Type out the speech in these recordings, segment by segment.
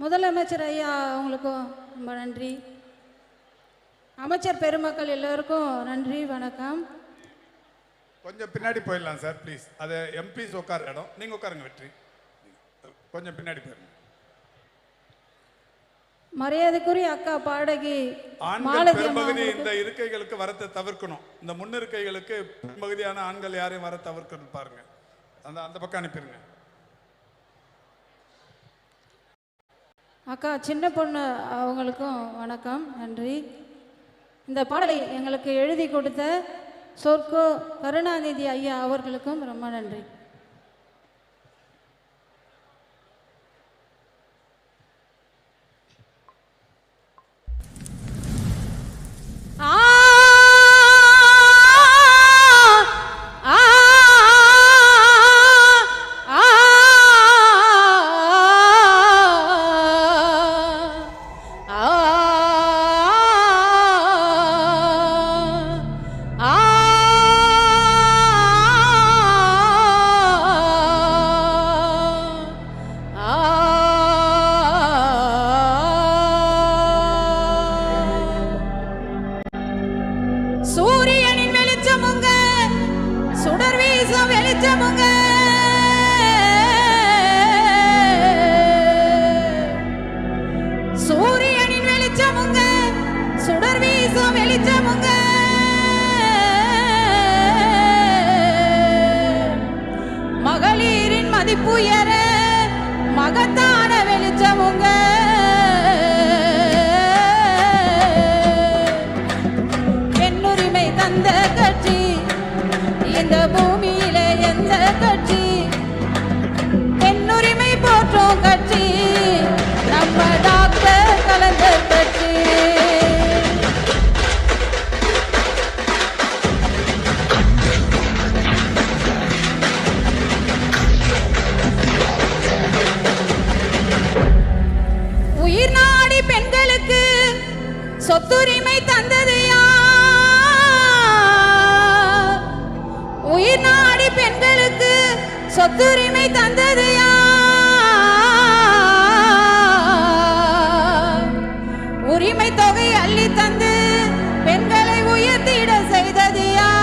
முதலமைச்சர் ஐயா அவங்களுக்கும் ரொம்ப நன்றி. அமைச்சர் பெருமக்கள் எல்லோருக்கும் நன்றி, வணக்கம். கொஞ்சம் பின்னாடி போயிடலாம் சார் ப்ளீஸ். அது எம்பிஸ் உட்கார இடம், நீங்கள் உட்காருங்க. வெற்றி கொஞ்சம் பின்னாடி போயிருங்க. மரியாதைக்குரிய அக்கா பாடகி ஆண்கள் பெரும்பகுதி இந்த இருக்கைகளுக்கு வரத்தை தவிர்க்கணும். இந்த முன்னிருக்கைகளுக்கு பெரும்பகுதியான ஆண்கள் யாரையும் வர தவிர்க்கணும் பாருங்க. அந்த பக்கம் அனுப்பிடுங்க. அக்கா சின்ன பொண்ணு அவங்களுக்கும் வணக்கம், நன்றி. இந்த பாடலை எங்களுக்கு எழுதி கொடுத்த சொர்க்கோ கருணாநிதி ஐயா அவர்களுக்கும் ரொம்ப நன்றி. மகளிரின் மதிப்புயர மகத்தான வெளிச்சமுங்க. பெண்ணுரிமை தந்த கட்சி இந்த பூமியில எந்த கட்சி? பெண்ணுரிமை போற்றும் கட்சி நம்ம டாக்டர் கலைஞர் கட்சி. உயிர் நாடி பெண்களுக்கு சொத்துரிமை தந்தது யார்? உயிர் நாடி பெண்களுக்கு சொத்துரிமை தந்தது யார்? உரிமை தொகை அள்ளி தந்து பெண்களை உயர்த்திட செய்தது யார்?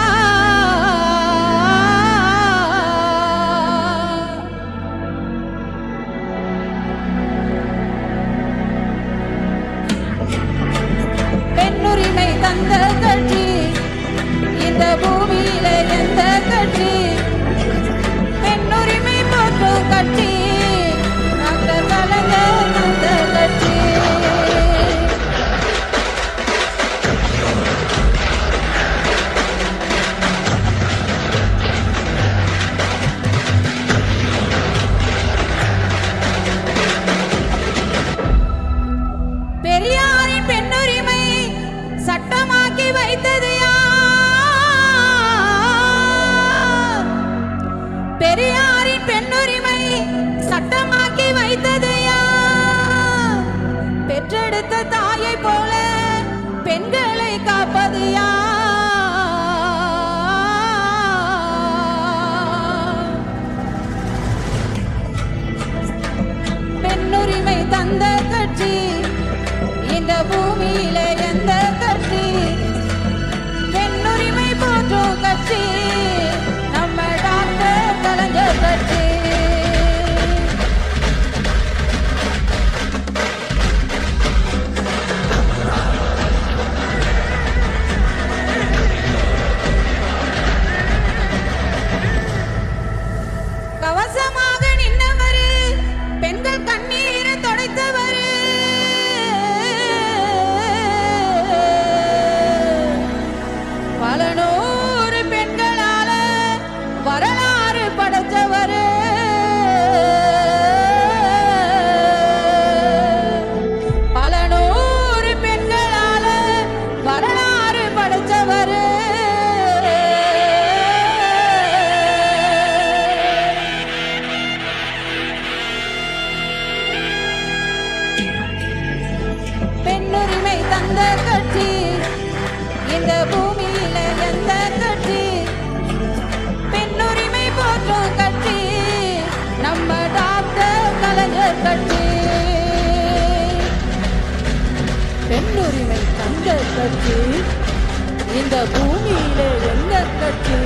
பெண்ணுரிமை தந்த கட்சி இந்த பூமியில எந்த கட்சி? பெண்ணுரிமை போற்றும் கட்சி டாக்டர் கலைஞர் தந்த கட்சி. பெரியாரின் பெண்ணுரிமை சட்டமாக்கி வைத்தது யார்? பெரியாரின் பெண்ணுரிமை சட்டமாக்கி வைத்தது யார்? பெற்றெடுத்த தாயை போல பெண்களை காப்பது யார்? பெண்ணுரிமை தந்த கட்சி இந்த பூமியில எந்த கட்சி? பெண்ணுரிமை போற்றும் கட்சி நம்ம டாக்டர் கலைஞர் கட்சி. கவசமாக நின்றவரு, பெண்கள் கண்ணீரை துடைத்தவரு, பல நூறு பெண்களால வரலாறு படைத்தவரு, பல நூறு பெண்களால வரலாறு படைத்தவரு. பெண்ணுரிமை தந்த கட்சி இந்த பூமியில எந்த கட்சி? பெண்ணுரிமை போற்றும் கட்சி நம்ம டாக்டர் கலைஞர் கட்சி. பெண்ணுரிமை தந்த கட்சி இந்த பூமியிலே எந்த கட்சி?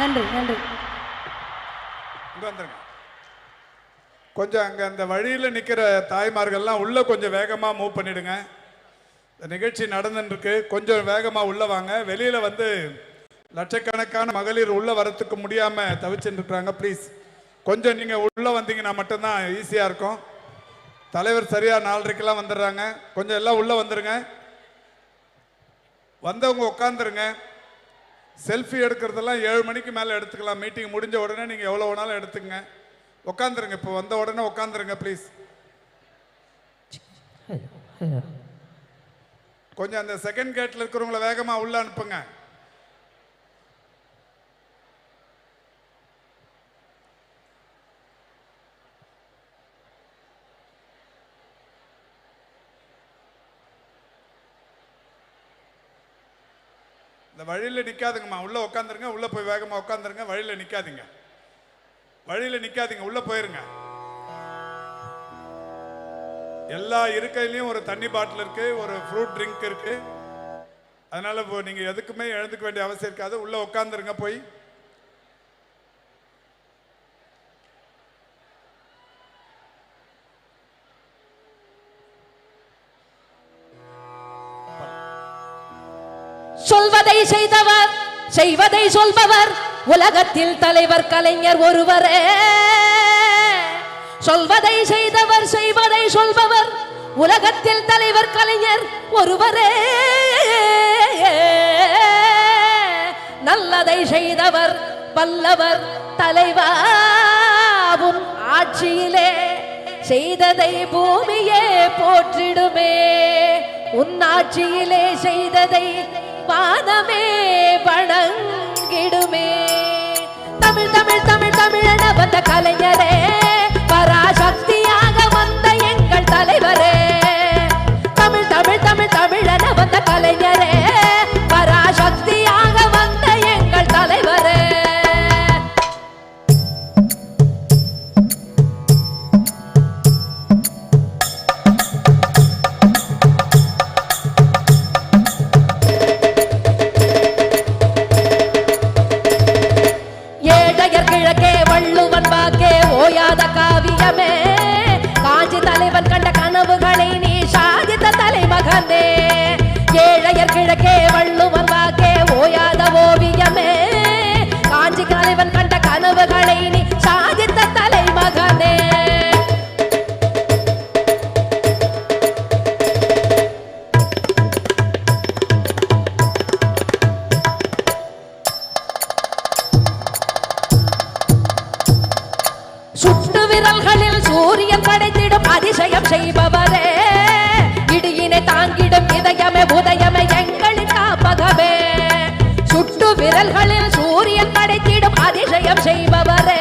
நன்றி நன்றி. கொஞ்சம் அங்கே அந்த வழியில் நிற்கிற தாய்மார்கள்லாம் உள்ளே கொஞ்சம் வேகமாக மூவ் பண்ணிடுங்க. இந்த நிகழ்ச்சி நடந்துருக்கு, கொஞ்சம் வேகமாக உள்ளே வாங்க. வெளியில் வந்து லட்சக்கணக்கான மகளிர் உள்ளே வரத்துக்கு முடியாமல் தவிச்சுட்டு இருக்கிறாங்க. ப்ளீஸ் கொஞ்சம் நீங்கள் உள்ளே வந்தீங்கன்னா மட்டும்தான் ஈஸியாக இருக்கும். தலைவர் சரியாக 4:30க்கெல்லாம் வந்துடுறாங்க. கொஞ்சம் எல்லாம் உள்ளே வந்துடுங்க. வந்தவங்க உட்காந்துருங்க. செல்ஃபி எடுக்கிறதெல்லாம் 7 மணிக்கு மேலே எடுத்துக்கலாம். மீட்டிங் முடிஞ்ச உடனே நீங்கள் எவ்வளோ வேணாலும் எடுத்துக்கங்க. உட்காந்துருங்க. இப்போ வந்த உடனே உட்காந்துருங்க ப்ளீஸ். கொஞ்சம் அந்த செகண்ட் கேட்டில் இருக்கிறவங்கள வேகமாக உள்ள அனுப்புங்க. இந்த வழியில் நிற்காதுங்கம்மா, உள்ளே உட்காந்துருங்க. உள்ளே போய் வேகமாக உட்காந்துருங்க. வழியில் நிற்காதீங்க, வழியில் நிற்காதீங்க, உள்ளே போயிருங்க. எல்லா இருக்கையிலையும் ஒரு தண்ணி பாட்டில் இருக்கு, ஒரு ஃப்ரூட் ட்ரிங்க் இருக்கு. அதனால இப்போ நீங்கள் எதுக்குமே எழுந்துக்க வேண்டிய அவசியம் இருக்காது. உள்ளே உட்காந்துருங்க. போய் சொல்வதை செய்தவர், செய்வதை சொல்பவர், உலகத்தில் தலைவர் கலைஞர் ஒருவரே. சொல்வதை செய்தவர், செய்வதை சொல்பவர், உலகத்தில் தலைவர் கலைஞர் ஒருவரே. நல்லதை செய்தவர் வல்லவர் தலைவாவும் ஆட்சியிலே செய்ததை பூமியே போற்றிடுமே. உன்னாட்சியிலே செய்ததை வானமே வணங்கிடுமே. தமிழ் தமிழ் தமிழ் தமிழென வந்த கலைஞரே, பராசக்தியாக வந்த எங்கள் தலைவரே. தமிழ் தமிழ் தமிழ் தமிழென வந்த கலைஞரே, பராசக்தியாக வந்த எங்கள் தலைவரே. ஓயாத காவியமே, காஞ்சி தலைவன் கண்ட கனவுகளை நீ சாதித்த தலைமகனே. ஏழையர் கிழக்கே வள்ளுவன் வாக்கே ஓயாத ஓவியமே, காஞ்சி தலைவன் கண்ட கனவுகளை நீ சாதித்த தலைமகனே. சுட்டு விரல்களில் சூரியன் படைத்திடும் அதிசயம் செய்பவரே, இடியினை தாங்கிடும் இதயமே உதயமே எங்களின் காப்பகமே. சுட்டு விரல்களில் சூரியன் படைத்திடும் அதிசயம் செய்பவரே,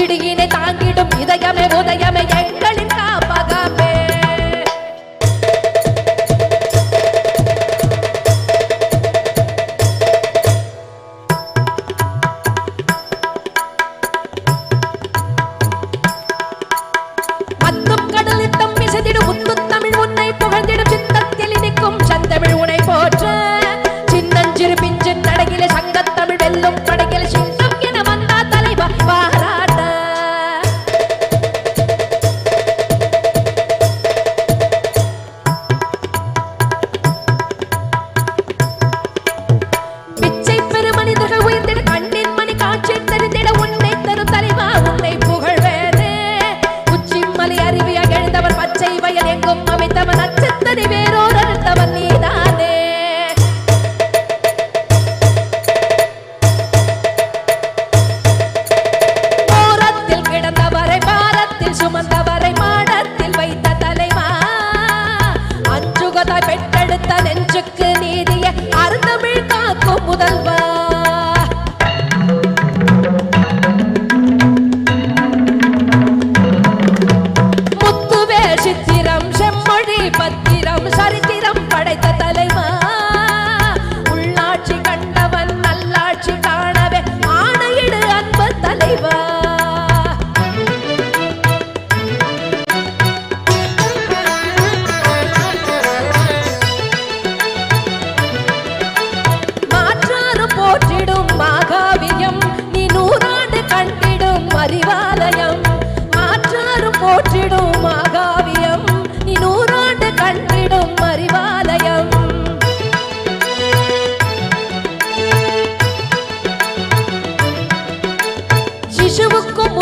இடியினை தாங்கிடும் இதயமே உதயமே எங்களின் காப்பகமே. சின்னஞ்சிறு பிஞ்சு நடையிலே சங்கத்தமிழ் வெல்லும் படையில் சின்னம் என வந்த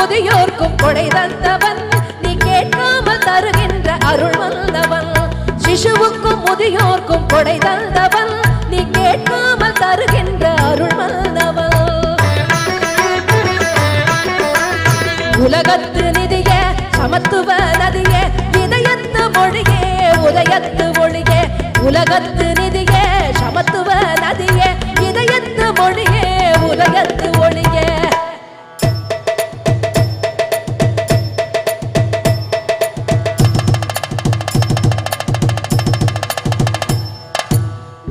முதியோர்க்கும் கொடை தந்தவன் நீ கேட்காமல் தருகின்ற அருள் வந்தவன் சிசுவுக்கும் முதியோர்க்கும் கொடை தந்தவன் நீ கேட்காமல் தருகின்ற அருள் வந்தவன் உலகத்து நிதியே சமத்துவ நதியே இதயத்து மொழியே உதயத்து ஒளியே உலகத்து நிதியே சமத்துவ நதியே இதயத்து மொழியே உதயத்து ஒளியே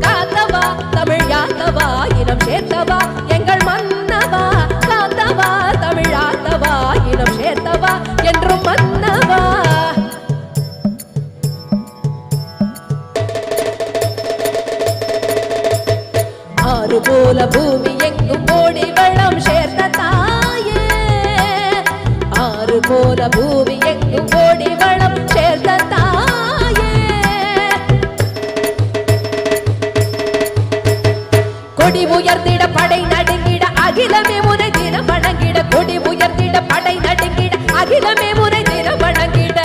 காத்தவா தமிழ் யாத்தவா இனம் சேர்த்தவா எங்கள் மன்னவா காத்தவா தமிழ் யாத்தவா இனம் சேர்த்தவா என்றும் மன்னவா ஆறு போல பூமி எங்கும் ஓடி வெள்ளம் சேர்த்த தாயே ஆறு போல பூமி எங்கும் ஓடி வெள்ளம் சேர்த்த தாயே கொடி உயர்ந்திட படை நடுங்கிட அகிலமே முனை தினம் வணங்கிட கொடி உயர்ந்திட படை நடுங்கிட அகிலமே முனை தினம் வணங்கிட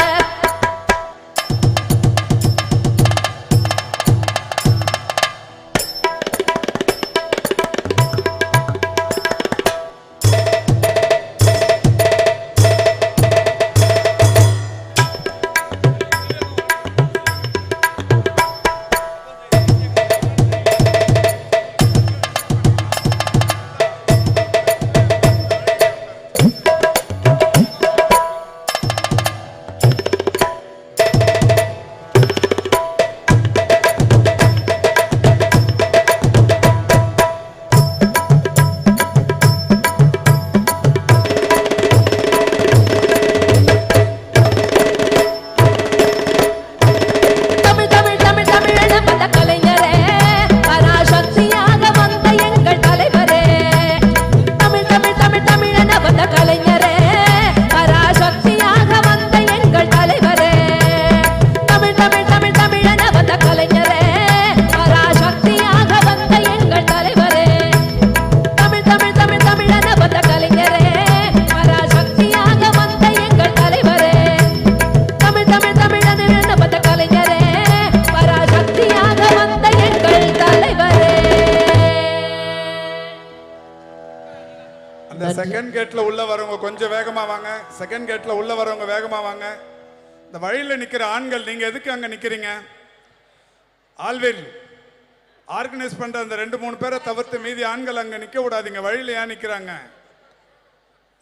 செகண்ட் கேட்ல உள்ள வரவங்க கொஞ்சம் வேகமா வாங்க. செகண்ட் கேட்ல உள்ள வரவங்க வேகமா வாங்க. இந்த வழியில் நிக்கிற ஆண்கள் நீங்க எதுக்கு அங்க நிக்கிறீங்க? ஆல்வேல் ஆர்கனைஸ் பண்ற அந்த 2-3 பேரை தவிர்த்து மீதி ஆண்கள் அங்க நிக்க விடாதீங்க. வழியில் ஏன் நிக்கிறாங்க?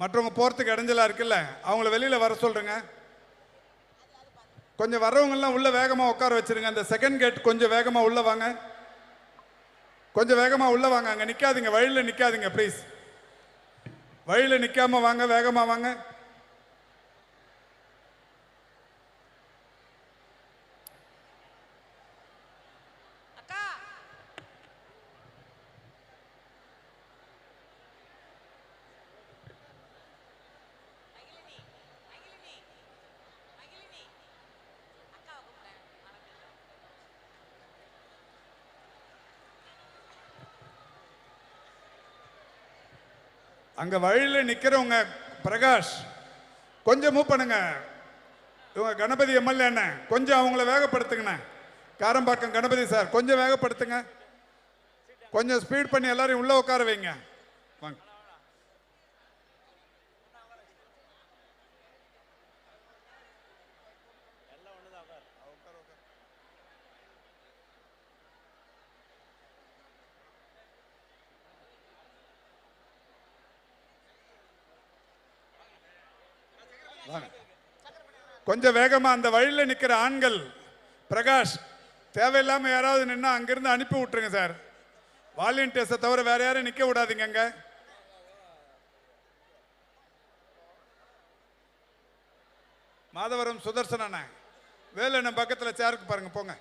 மற்றவங்க போறதுக்கு இடைஞ்சலா இருக்குல்ல, அவங்கள வெளியில வர சொல்றேங்க. கொஞ்சம் வர்றவங்க எல்லாம் உள்ள வேகமா உட்கார வச்சிருங்க. அந்த செகண்ட் கேட் கொஞ்சம் வேகமா உள்ள வாங்க. கொஞ்சம் வேகமா உள்ள வாங்க. அங்க நிக்காதீங்க, வழியில் நிக்காதீங்க ப்ளீஸ். வழியில் நிக்காம வாங்க, வேகமா வாங்க. அங்க வழியில் நிக்கிறவங்க பிரகாஷ் கொஞ்சம் மூவ் பண்ணுங்க. இவங்க கணபதி எம்எல்ஏ என்ன கொஞ்சம் அவங்கள வேகப்படுத்துங்கண்ணே. காரம்பாக்கம் கணபதி சார் கொஞ்சம் வேகப்படுத்துங்க. கொஞ்சம் ஸ்பீட் பண்ணி எல்லாரையும் உள்ள உட்கார வைங்க. வாங்க. கொஞ்சம் வேகமா அந்த வழியில் நிக்கிற ஆண்கள் பிரகாஷ் தேவையில்லாம யாராவது நின்னா அங்கிருந்து அனுப்பி விட்டுருங்க சார். வாலண்டியர்ஸை தவிர வேற யாரும் நிக்க விடாதீங்க. அங்க மாதவரம் சுதர்சன வேலு பக்கத்துல சேருக்கு பாருங்க, போங்க.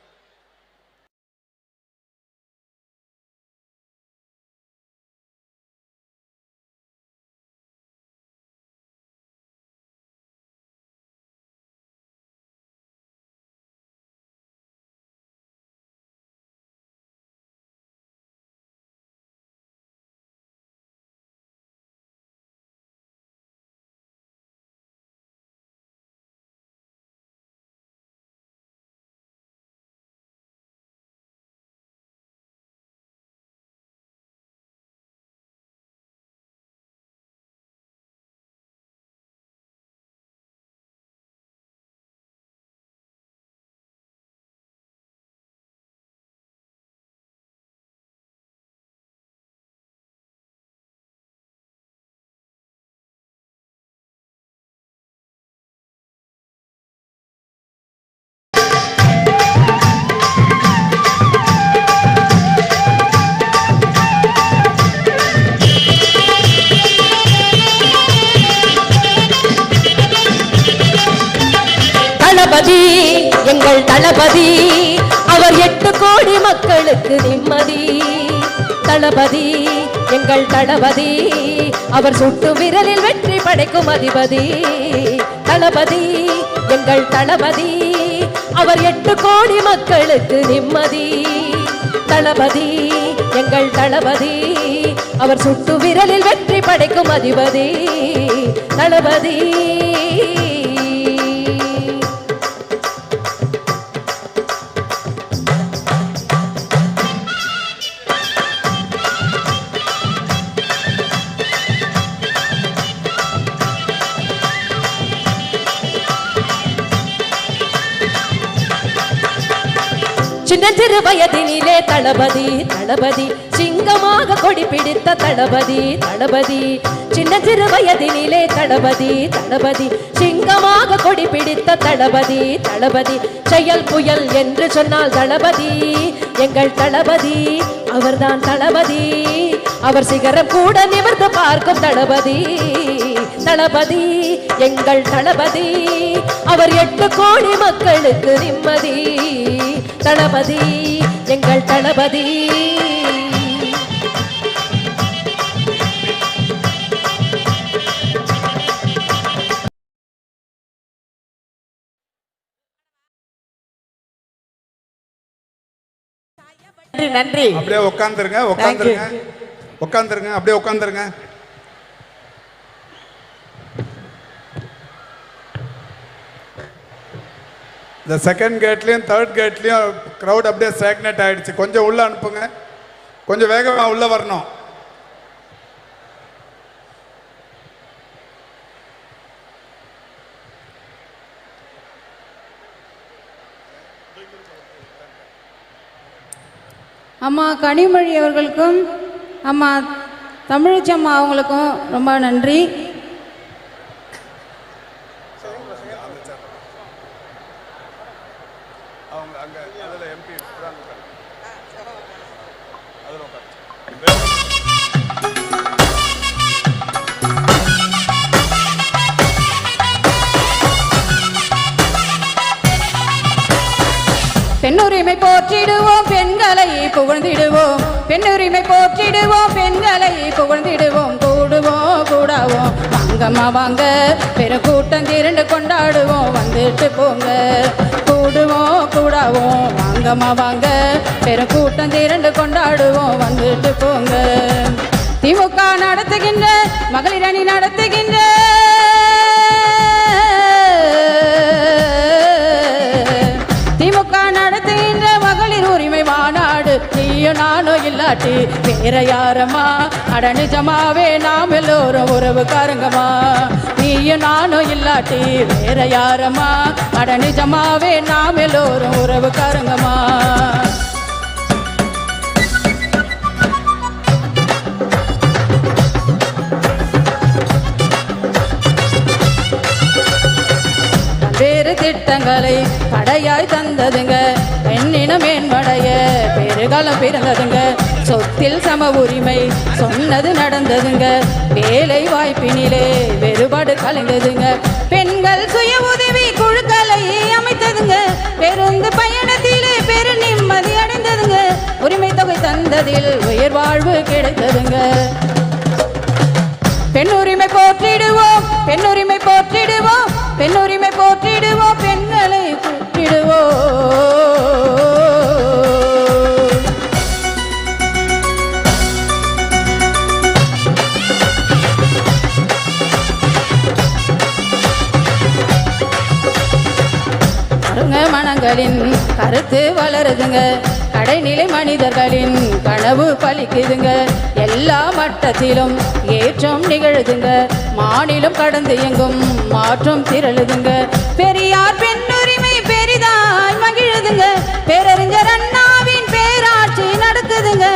தளபதி எங்கள் தளபதி அவர் 8 கோடி மக்களுக்கு நிம்மதி தளபதி எங்கள் தளபதி அவர் சுட்டு விரலில் வெற்றி படைக்கும் அதிபதி தளபதி எங்கள் தளபதி அவர் 8 கோடி மக்களுக்கு நிம்மதி தளபதி எங்கள் தளபதி அவர் சுட்டு விரலில் வெற்றி படைக்கும் அதிபதி தளபதி சின்னஞ்சிறு வயதினிலே தளபதி தளபதி சிங்கமாக கொடி பிடித்த தளபதி தளபதி சின்னஞ்சிறு வயதினிலே தளபதி தளபதி சிங்கமாக கொடி பிடித்த தளபதி தளபதி செயல் புயல் என்று சொன்னால் தளபதி எங்கள் தளபதி அவர்தான் தளபதி அவர் சிகரம் கூட நிமிர்ந்து பார்க்கும் தளபதி தளபதி எங்கள் தளபதி அவர் 8 கோடி மக்களுக்கு நிம்மதி தளபதி எங்கள் தளபதி நன்றி. அப்படியே உட்காந்துருங்க உட்காந்துருங்க உட்காந்துருங்க அப்படியே உட்காந்துருங்க. இந்த செகண்ட் கேட்லேயும் தேர்ட் கேட்லேயும் க்ரௌட் அப்படியே ஸ்டாக்னேட் ஆகிடுச்சு. கொஞ்சம் உள்ளே அனுப்புங்க, கொஞ்சம் வேகமாக உள்ளே வரணும். அம்மா கனிமொழி அவர்களுக்கும் அம்மா தமிழச்சம்மா அவங்களுக்கும் ரொம்ப நன்றி. பெண்ணுரிமை போற்றிடுவோம், பெண்களை புகழ்ந்திடுவோம். பெண்ணுரிமை போற்றிடுவோம், பெண்களை புகழ்ந்திடுவோம். கூடுவோம் கூடாவோம் வாங்கம்மா வாங்க, பெருக்கூட்டம் திரண்டு கொண்டாடுவோம். வந்துட்டு போங்க. கூடுவோம் கூடாவோம் வாங்கம்மா வாங்க, பெருக்கூட்டம் திரண்டு கொண்டாடுவோம். வந்துட்டு போங்க. திமுக நடத்துகின்ற மகளிர் அணி நடத்துகின்ற மகளிர் உரிமை மாநாடு நீயும் நானும் இல்லாட்டி வேற யாரம்மா? அட நிஜமாவே நாம் எல்லோரும் உறவுக்காரங்கம்மா. நீயும் நானும் இல்லாட்டி வேற யாரம்மா? அட நிஜமாவே நாம் எல்லோரும் உறவுக்காரங்கம்மா. வேறு திட்டங்களை படையாய் தந்ததுங்க, பெண்ணின மேம்படைய பெருகாலம் பிறந்ததுங்க. சொத்தில் சம உரிமை சொன்னது நடந்ததுங்க, வேலை வாய்ப்பினிலே வேறுபாடு கலைந்ததுங்க. பெண்கள் சுய உதவி குழுக்களை அமைத்ததுங்க, பெருந்து பயணத்திலே பெரு நிம்மதி அடைந்ததுங்க. உரிமை தொகை தந்ததில் உயர் வாழ்வு கிடைத்ததுங்க. பெண்ணுரிமை போற்றிடுவோம், பெண்ணுரிமை போற்றிடுவோம், பெண்ணுரிமை போற்றிடுவோம், பெண்களை கூட்டிடுவோம். மனங்களின் கருத்து வளருதுங்க, கடைநிலை மனிதர்களின் கனவு பலிக்குதுங்க. எல்லா மட்டத்திலும் ஏற்றம் நிகழுதுங்க, மாநிலம் கடந்து எங்கும் மாற்றம் திரளுதுங்க. பெரியார் பெண்ணுரிமை பெரிதாய் மகிழுதுங்க, பேரறிஞர் அண்ணாவின் பேராட்சி நடக்குதுங்க.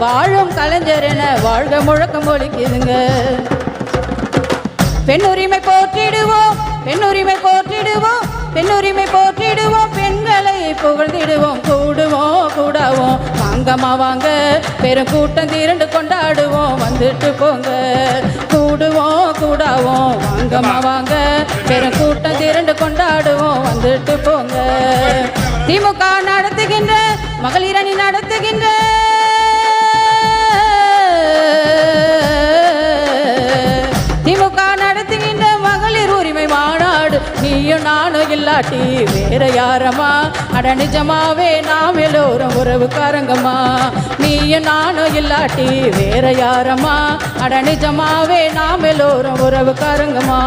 வாழும் கலைஞர் என வாழ்க முழக்கம் ஒலிக்குதுங்க. பெண்ணுரிமை போற்றிடுவோம், பெண்ணுரிமை போற்றிடுவோம், பெண்ணுரிமை போற்றிடுவோம், பெண்களை புகழ்ந்திடுவோம். கூடுவோம் கூடாவோம் வாங்கம்மா வாங்க, பெருங்கூட்டம் திரண்டு கொண்டாடுவோம். வந்துட்டு போங்க. கூடுவோம் கூடாவோம் வாங்கம்மா வாங்க, பெருங்கூட்டம் திரண்டு கொண்டாடுவோம். வந்துட்டு போ மகளிரணி நடத்துகின்ற திமுக நடத்துகின்ற மகளிர் உரிமை மாநாடு நீயும் நானும் இல்லாட்டி வேற யாரம்மா? அட நிஜமாவே நாம் எல்லோரும் உறவுக்காரங்கம்மா. நீயும் நானும் இல்லாட்டி வேற யாரம்மா? அட நிஜமாவே நாம் எல்லோரும் உறவுக்காரங்கம்மா.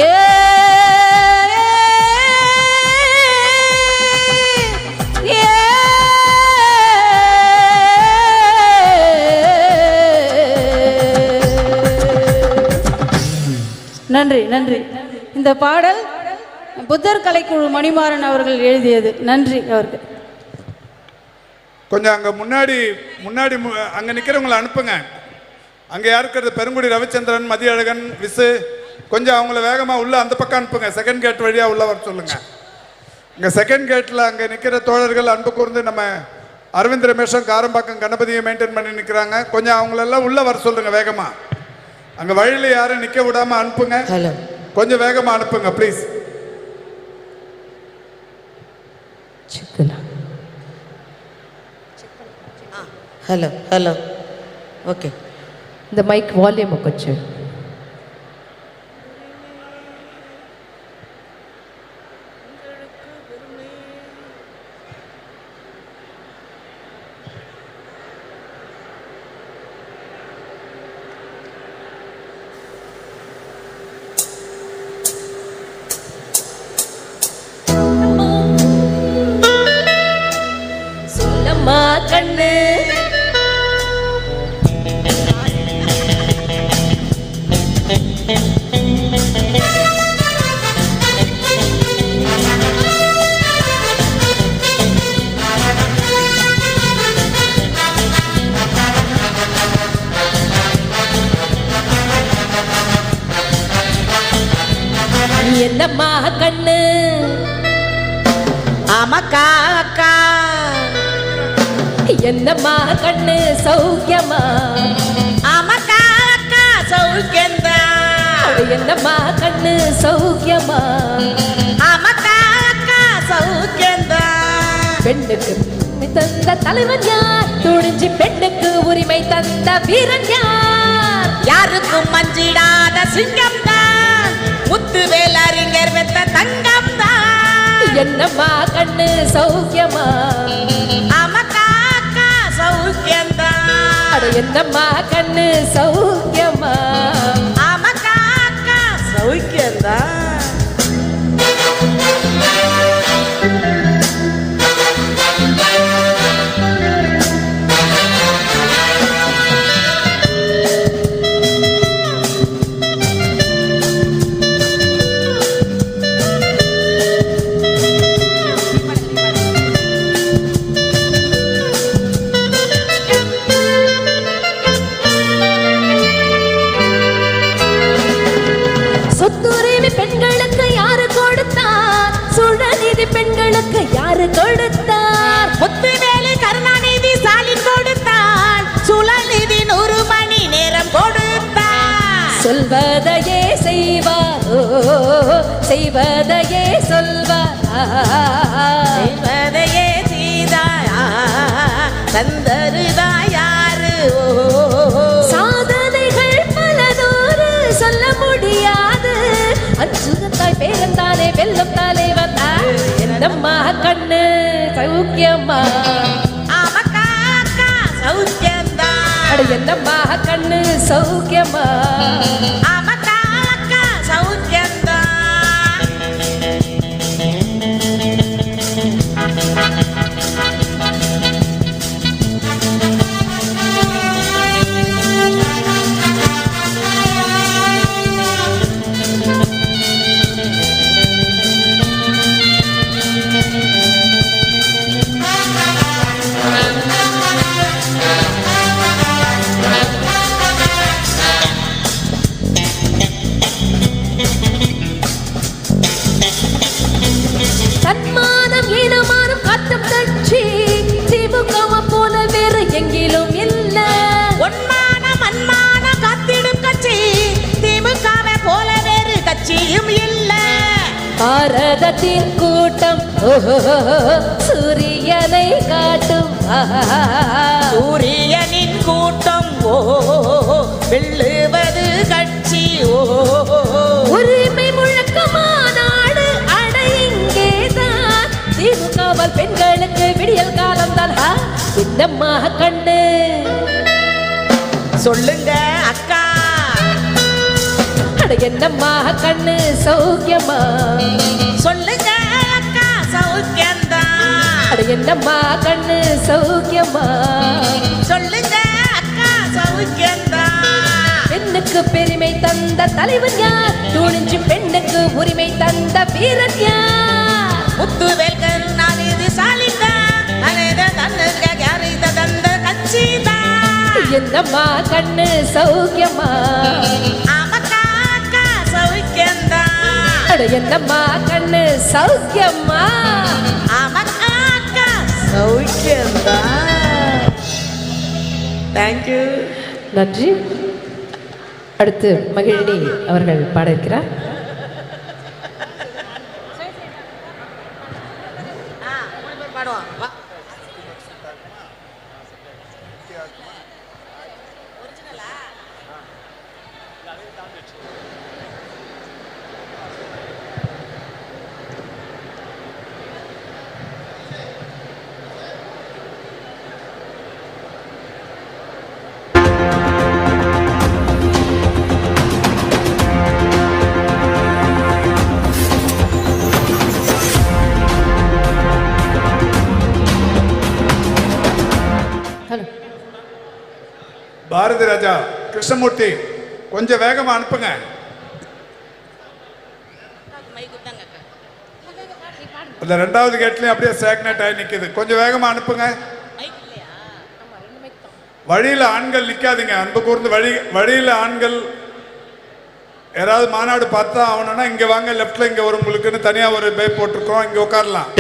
ஏ நன்றி நன்றி. இந்த பாடல் புத்தர் கலைக்குழு மணிமாறன் அவர்கள் எழுதியது. நன்றி அவருக்கு. கொஞ்சம் அங்கே முன்னாடி அங்கே நிற்கிறவங்களை அனுப்புங்க. அங்கே யாருக்கிறது? பெருங்குடி ரவிச்சந்திரன், மதியழகன், விசு, கொஞ்சம் அவங்கள வேகமாக உள்ள அந்த பக்கம் அனுப்புங்க. செகண்ட் கேட் வழியாக உள்ள வர சொல்லுங்க. இங்கே செகண்ட் கேட்டில் அங்கே நிற்கிற தோழர்கள் அன்பு கூர்ந்து நம்ம அரவிந்த் ரமேஷும் காரம்பாக்கம் கணபதியை மெயின்டைன் பண்ணி நிற்கிறாங்க. கொஞ்சம் அவங்களெல்லாம் உள்ள வர சொல்லுங்க வேகமாக. அங்க வழியில யாரும் நிக்க விடாம அனுப்புங்க. கொஞ்சம் வேகமா அனுப்புங்க ப்ளீஸ். Hello hello okay. இந்த மைக் வால்யூம் கொஞ்சம். கண்ணு என்னம்மா கண்ணு? ஆமாக்கா அக்கா. என்னம்மா கண்ணு சௌக்கியமா? ஆமாக்கா அக்கா சௌக்கியந்தா. என்னம்மா கண்ணு சௌக்கியமா? ஆமாக்கா அக்கா சௌக்கியந்தா. பெண்ணுக்கு தந்த தலைவன் யார்? துணிஞ்சு பெண்ணுக்கு உரிமை தந்த வீரன் யார்? யாருக்கும் மஞ்சிடாத சிங்கம் தான், முத்துவேல் அறிஞர் பெற்ற தங்கம் தான். என்னம்மா கண்ணு சௌக்கியமா? ஆமாக்கா அக்கா சௌக்கியந்தா. என்னம்மா கண்ணு சௌக்கியமா? ஆமாக்கா அக்கா சௌக்கியந்தா. சொத்துரிமை பெண்களுக்கு யாரு கொடுத்தார்? சுழநிதி பெண்களுக்கு யாரு கொடுத்தார்? முத்துவேலு கருணாநிதி ஸ்டாலின் கொடுத்தார். சுழநிதி 100 மணி நேரம் கொடுத்தார். சொல்வதையே செய்வார், செய்வதையே சொல்வார். செய்வதையே செய்தாயா தந்தருதா யாரு? சாதனைகள் பலதோறு சொல்ல முடியாது. அச்சுதத்தாய் பேரந்தானே வெல்லும் தலைவன். என்னம்மா கண்ணு சௌக்கியமா? ஆமாக்கா அக்கா சௌக்கியந்தா. என்னம்மா கண்ணு சௌக்கியமா? ஆமாக்கா அக்கா சௌக்கியந்தா. தன்மானம் ஈனமானம் காட்டும் கட்சி திமுகவை போல வேறு எங்கிலும் இல்ல. உன்மானம் அன்மானம் காத்திடும் கட்சி திமுகவை போல வேறு கட்சியும் இல்ல. பாரதத்தின் கூட்டம் சூரியனை காட்டும் சூரியனின் கூட்டம் ஓ வெல்லுவது கட்சி ஓ உரிமை முழக்கமாநாடு அடையேதான் திமுகவால் பெண்களுக்கு விடியல் காலம் தான் என்னம்மா கண்ணு சொல்லுங்க அக்கா அட என்னம்மா கண்ணு சௌக்கியமா சொல்லுங்க அக்கா சௌக்கியம்தான் அட என்னம்மா கண்ணு சௌக்கியமா சொல்லுங்க அக்கா சௌக்கியம்தான் பெண்ணுக்கு பெருமை தந்த தலைவன் யார் துணிஞ்சு பெண்ணுக்கு உரிமை தந்த வீரன் யார் முத்துவேல் கருணாநிதி சாலிதான் அனைத தன்னுக யாரித தந்த கட்சிதான் என்னம்மா கண்ணு சௌக்கியமா ஆமக்கா அக்கா சௌக்கியம்தான் அட என்னம்மா கண்ணு சௌக்கியமா ஆமக்கா அக்கா சௌக்கியம்தான் தேங்க்யூ நன்றி. அடுத்து மகிழினி அவர்கள் பாட இருக்கிறார். பாடுவான் வா பாரதி ராஜா கிருஷ்ணமூர்த்தி கொஞ்சம் வேகமா அனுப்புங்க. அந்த ரெண்டாவது கேட்லயும் அப்படியே ஸ்டாக்னேட் ஆகி நிக்குது. கொஞ்சம் வேகமா அனுப்புங்க. வழியில ஆண்கள் நிக்காதீங்க. அன்பு கூர்ந்து வழியில ஆண்கள் யாராவது மாநாடு பார்த்தா ஆகணும்னா இங்க வாங்க, லெப்ட்ல இங்க ஒரு உங்களுக்குன்னு தனியா ஒரு பே போட்டிருக்கோம், இங்க உட்காரலாம்.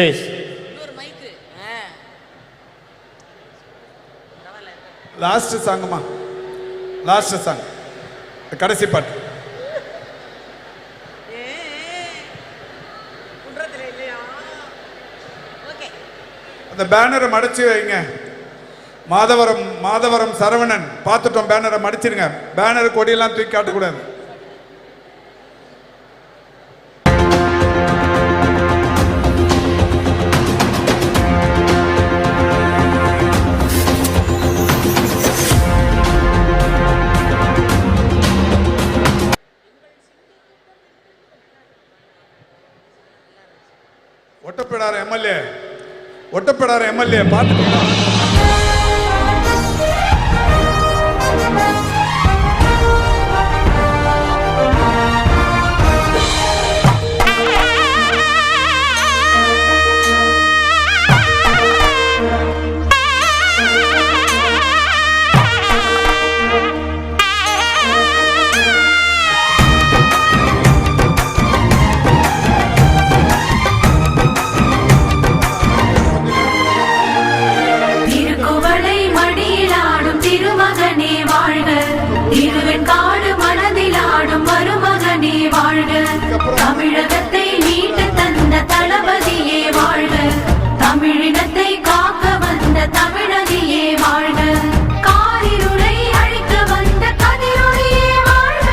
லாஸ்ட் சாங்குமா, லாஸ்ட் சாங், கடைசி பாட்டு. அந்த பேனரை மடிச்சு வைங்க. மாதவரம் சரவணன் பார்த்துட்டோம், பேனரை மடிச்சிருங்க. பேனர் கொடியெல்லாம் தூக்கி காட்டக்கூடாது. ஒட்டப்படார எம்எல்ஏ பார்த்துட்டீங்களா? தமிழகத்தை மீட்டு தந்த தளபதியே வாழ்க, தமிழினத்தை காக்க வந்த தமிழதியே வாழ்க, காரிருளை அழிக்க வந்த கதிரொளியே வாழ்க,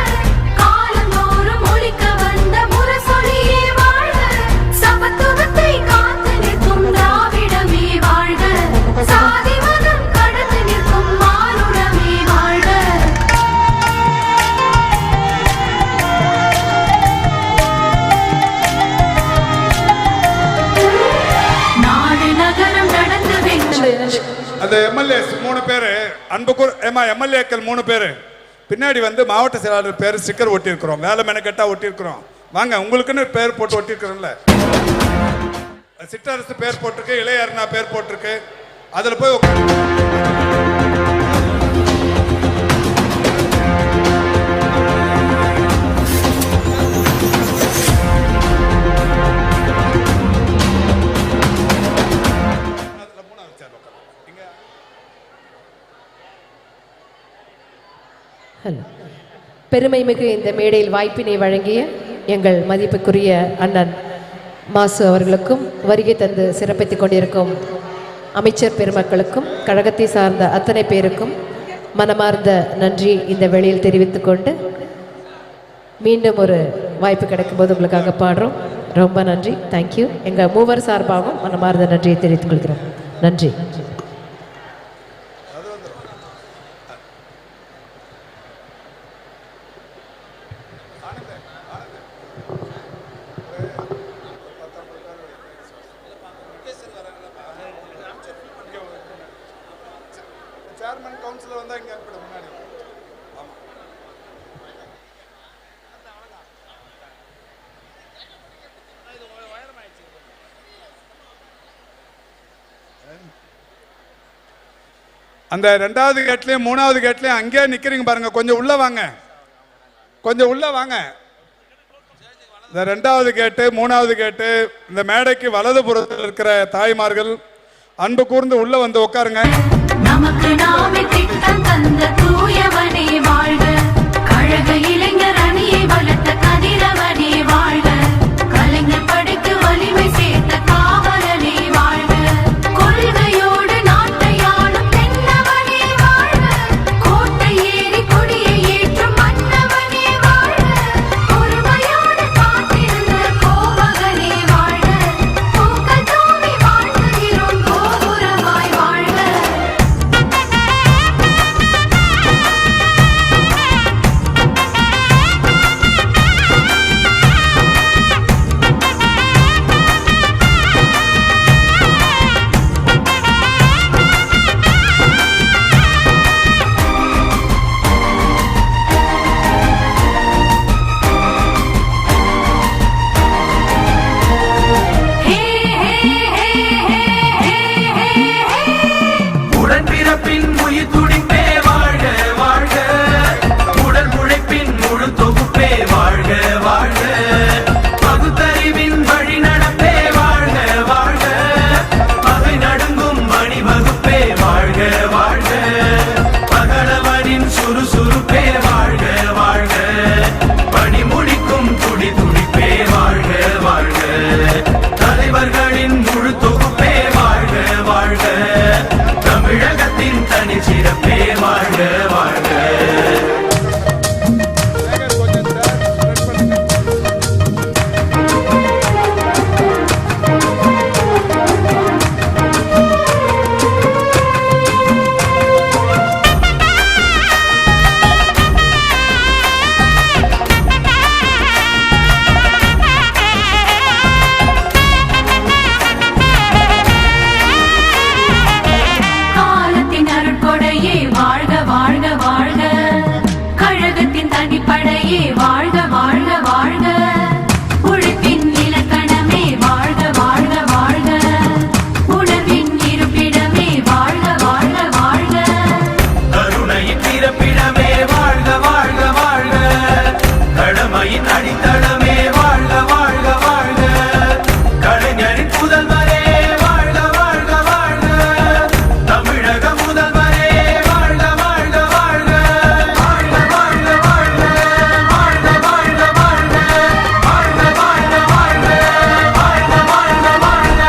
காலந்தோறும் ஒலிக்க வந்த முரசொலியே வாழ்க, சமத்துவத்தை காத்து நிற்கும் திராவிடமே வாழ்க, சாதி மதம் கடந்து நிற்கும் மானுடமே வாழ்க. அந்த எம்எல்ஏஸ் 3 பேரு, அன்புக்கூர் எம்எல்ஏக்கள் 3 பேரு பின்னாடி வந்து மாவட்ட செயலாளர் பேர் ஸ்டிக்கர் ஒட்டி இருக்கிறோம். வேலை மெனக்கெட்டா ஒட்டி இருக்கிறோம். வாங்க, உங்களுக்குன்னு பேர் போட்டு ஒட்டி இருக்கிறோம்ல. சிற்றரசு பேர் போட்டிருக்கு, இளையர்னா பேர் போட்டிருக்கு. அதுல போய் பெருமைமிகு இந்த மேடையில் வாய்ப்பினை வழங்கிய எங்கள் மதிப்புக்குரிய அண்ணன் மாசு அவர்களுக்கும் வருகை தந்து சிறப்பித்துக் கொண்டிருக்கும் அமைச்சர் பெருமக்களுக்கும் கழகத்தை சார்ந்த அத்தனை பேருக்கும் மனமார்ந்த நன்றி இந்த வேளையில் தெரிவித்துக் கொண்டு மீண்டும் ஒரு வாய்ப்பு கிடைக்கும்போது உங்களுக்காக பாடுறோம். ரொம்ப நன்றி, தேங்க்யூ. எங்கள் மூவர் சார்பாகவும் மனமார்ந்த நன்றியை தெரிவித்துக் கொள்கிறோம். நன்றி. சேர்மன் கவுன்சிலர் வந்தால் இங்கே முன்னாடி. அந்த 2வது கேட்லையும் 3வது கேட்லையும் அங்கேயே நிற்கிறீங்க பாருங்க, கொஞ்சம் உள்ள வாங்க, கொஞ்சம் உள்ள வாங்க. இந்த 2வது கேட்டு 3வது கேட்டு இந்த மேடைக்கு வலது புறத்தில் இருக்கிற தாய்மார்கள் அன்பு கூர்ந்து உள்ள வந்து உட்காருங்க. நமக்கு நாமே திட்டம் தந்த தூயவனே வாழ்க, கழக இளைஞர் அணியை வளர்த்த கதிரவனே வாழ்க, கலைஞர் படைக்கு வலிமை சேர்த்த காவலனே வாழ்க, கொள்கையோடு நாட்டை ஆளும் தென்னவனே வாழ்க, கோட்டை ஏறி கொடியை ஏற்றும் மன்னவனே வாழ்க, பொறுமையோடு காத்திருந்த கோவகனே வாழ்க, பூக்கள் தூவி வாழ்த்துகிறோம் கோபுரமாய் வாழ்க. உடன்பிறப்பின் உயிர் துடிப்பே வாழ்க வாழ்க, உடல் உழைப்பின் முழு தொகுப்பே வாழ்க வாழ்க, பகுத்தறிவின் வழி நடப்பே வாழ்க வாழ்க, பகை நடுங்கும் மணிவகுப்பே வாழ்க வாழ்க, பகலவனின் சுறுசுறுப்பே வாழ்க வாழ்க, பணி முடிக்கும் துடி துடிப்பே வாழ்க வாழ்க, தலைவர்களின் முழு தொகுப்பே வாழ்க வாழ்க, தமிழகத்தின் தனி சிறப்பே வாழ்க வாழ்க. காலத்தின் அருட்கொடையே வாழ்க வாழ்க வாழ்க, கழகத்தின் தனிப்படையே வாழ்க வாழ்க வாழ்க, உழைப்பின் இலக்கணமே வாழ்க வாழ்க வாழ்க, உணர்வின் இருப்பிடமே வாழ்க வாழ்க வாழ்க, கருணையின் பிறப்பிடமே வாழ்க வாழ்க வாழ்க, கடமையின் அடித்தளமே வாழ்க வாழ்க வாழ்க, கலைஞரின் புதல்வரே வாழ்க வாழ்க வாழ்க, தமிழக முதல்வரே வாழ்க வாழ்க வாழ்க, வாழ்க வாழ்க வாழ்க, வாழ்க வாழ்க வாழ்க, வாழ்க வாழ்க வாழ்க, வாழ்க வாழ்க வாழ்க.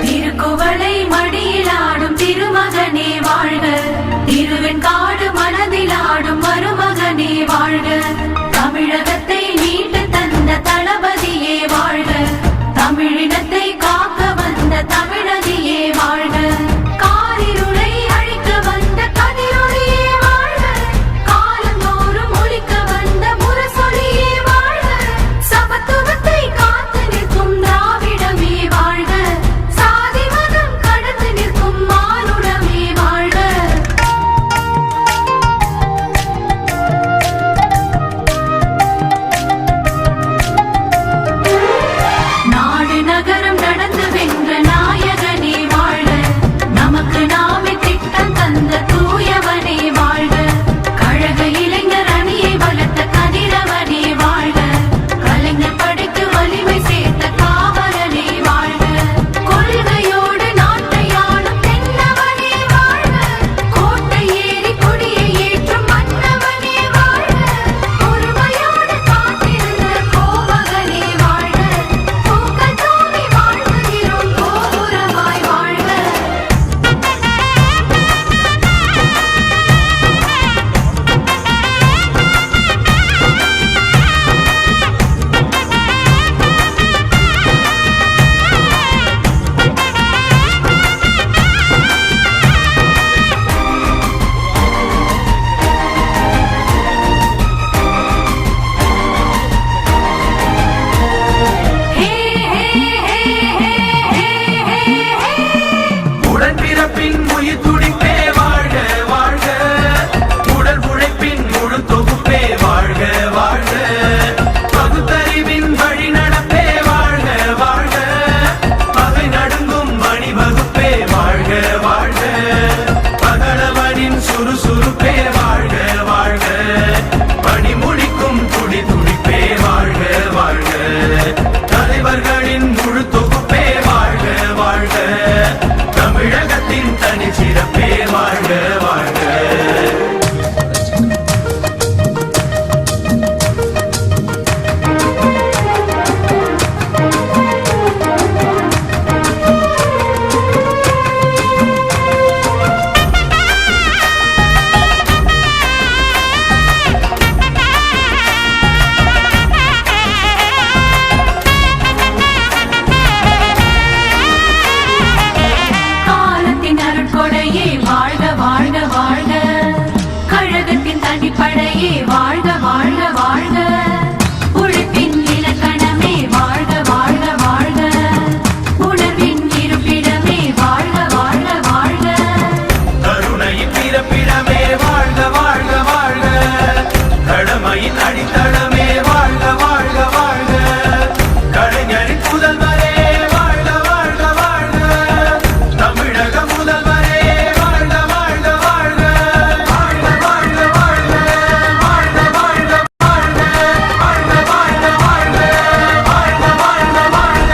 திருக்குவளை மடியிலாடும் திருமகனே வாழ்க, திருவெண்காடு மனதிலாடும் மருமகனே வாழ்க, தமிழகத்தை மீட்டு தந்த தளபதியே வாழ்க, தமிழினத்தை காக்க வந்த தமிழதியே வாழ்க, காரிருளை அழிக்க வந்த கதிரொளியே வாழ்க, காலந்தோறும் ஒலிக்க வந்த முரசொலியே வாழ்க, சமத்துவத்தை காத்து நிற்கும் திராவிடமே வாழ்க, சாதி மதம் கடந்து நிற்கும் மானுடமே வாழ்க. நாடு நகரம் நடந்து வென்ற நாயகனே வாழ்க, நமக்கு நாமே திட்டம் தந்த தூயவனே வாழ்க, கழக இளைஞர் அணியை வளர்த்த கதிரவனே வாழ்க, கலைஞர் படைக்கு வலிமை சேர்த்த காவலனே வாழ்க, கொள்கையோடு நாட்டை ஆளும் தென்னவனே வாழ்க, கோட்டை ஏறி கொடியை ஏற்றும் மன்னவனே வாழ்க, பொறுமையோடு காத்திருந்த கோமகனே வாழ்க, பூக்கள் தூவி வாழ்கிறோம் கோபுரமாய் வாழ்க. உடன்பிறப்பின் உயிர் துடிப்பே வாழ்க வாழ்க, உடல் உழைப்பின் முழு தொகுப்பே வாழ்க வாழ்க, பகுத்தறிவின் வழி நடப்பே வாழ்க வாழ்க, பகை நடுங்கும் மணி வகுப்பே வாழ்க வாழ்க, பகலவனின் சுறுசுறுப்பே வாழ்க வாழ்க, பணி முடிக்கும் துடி துடிப்பே வாழ்க வாழ்க, தலைவர்களின் முழு தொகுப்பே வாழ்க வாழ்க, தமிழகத்தின் தனி சிறப்பே வாழ்க வாழ்க. காலத்தின் அருட்கொடையே வாழ்க வாழ்க வாழ்க, கழகத்தின் தனிப்படையே வாழ்க வாழ்க வாழ்க, உழைப்பின் இலக்கணமே வாழ்க வாழ்க வாழ்க, உணர்வின் இருப்பிடமே வாழ்க வாழ்க வாழ்க, கருணையின் பிறப்பிடமே வாழ்க வாழ்க வாழ்க, கடமையின் அடித்தளமே வாழ்க வாழ்க வாழ்க, கலைஞரின் புதல்வரே வாழ்க வாழ்க வாழ்க, தமிழக முதல்வரே வாழ்க வாழ்க வாழ்க, வாழ்க வாழ்க வாழ்க, வாழ்க வாழ்க வாழ்க, வாழ்க வாழ்க வாழ்க, வாழ்க வாழ்க வாழ்க.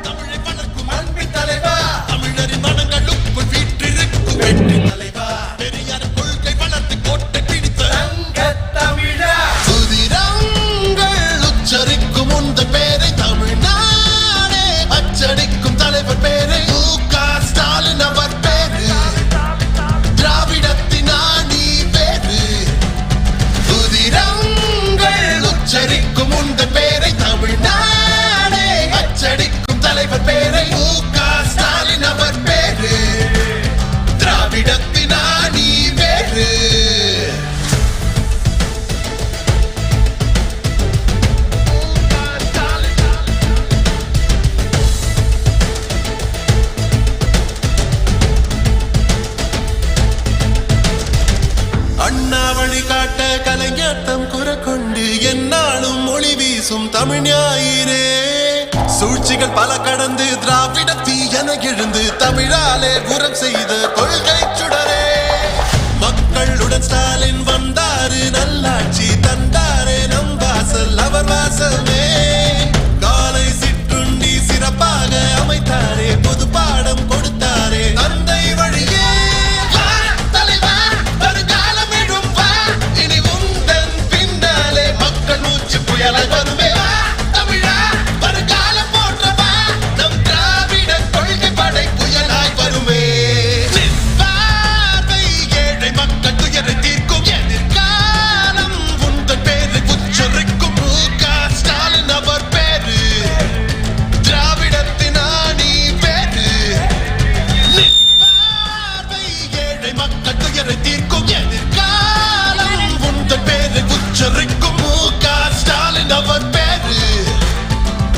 தமிழை வளர்க்கும் அன்பின் தலைவா, தமிழரின் மனங்களுக்குள் வீற்றிருக்கும் வெற்றி தலைவா, பெரியார் கொள்கை வளர்த்து கோட்டை பிடித்த தங்கத் தமிழா, சுதிரங்கள் உச்சரிக்கும் உந்தன் பேரை தமிழ்நாடே அச்சடிக்கும் தலைவர் பேரை மு.க. ஸ்டாலின் அவர் பேரு, திராவிடத்தின் ஆணி வேறு, சுதிரங்கள் உச்சரிக்கும் உந்தன் பேரை தமிழ்நாடே அச்சடிக்கும் தலைவர் பேரை மு.க. ஸ்டாலின் அவர் பேரு, திராவிடத்தின் ஆணி வேறு. அண்ணா வழிகாட்ட கலைஞாட்டம் குறக்கொண்டு என்னாலும் மொழி வீசும் தமிழ் ஞாயிறே, சூழ்ச்சிகள் பல கடந்து திராவிடத்தி என எழுந்து தமிழாலே உரம் செய்த கொள்கை சுடரே, மக்களுடன் ஸ்டாலின் வந்தாரு நல்லாட்சி தந்தாரே நம் வாசல் அவர் வாசமே, காலை ஸ்டாலின் அவர் பேரு,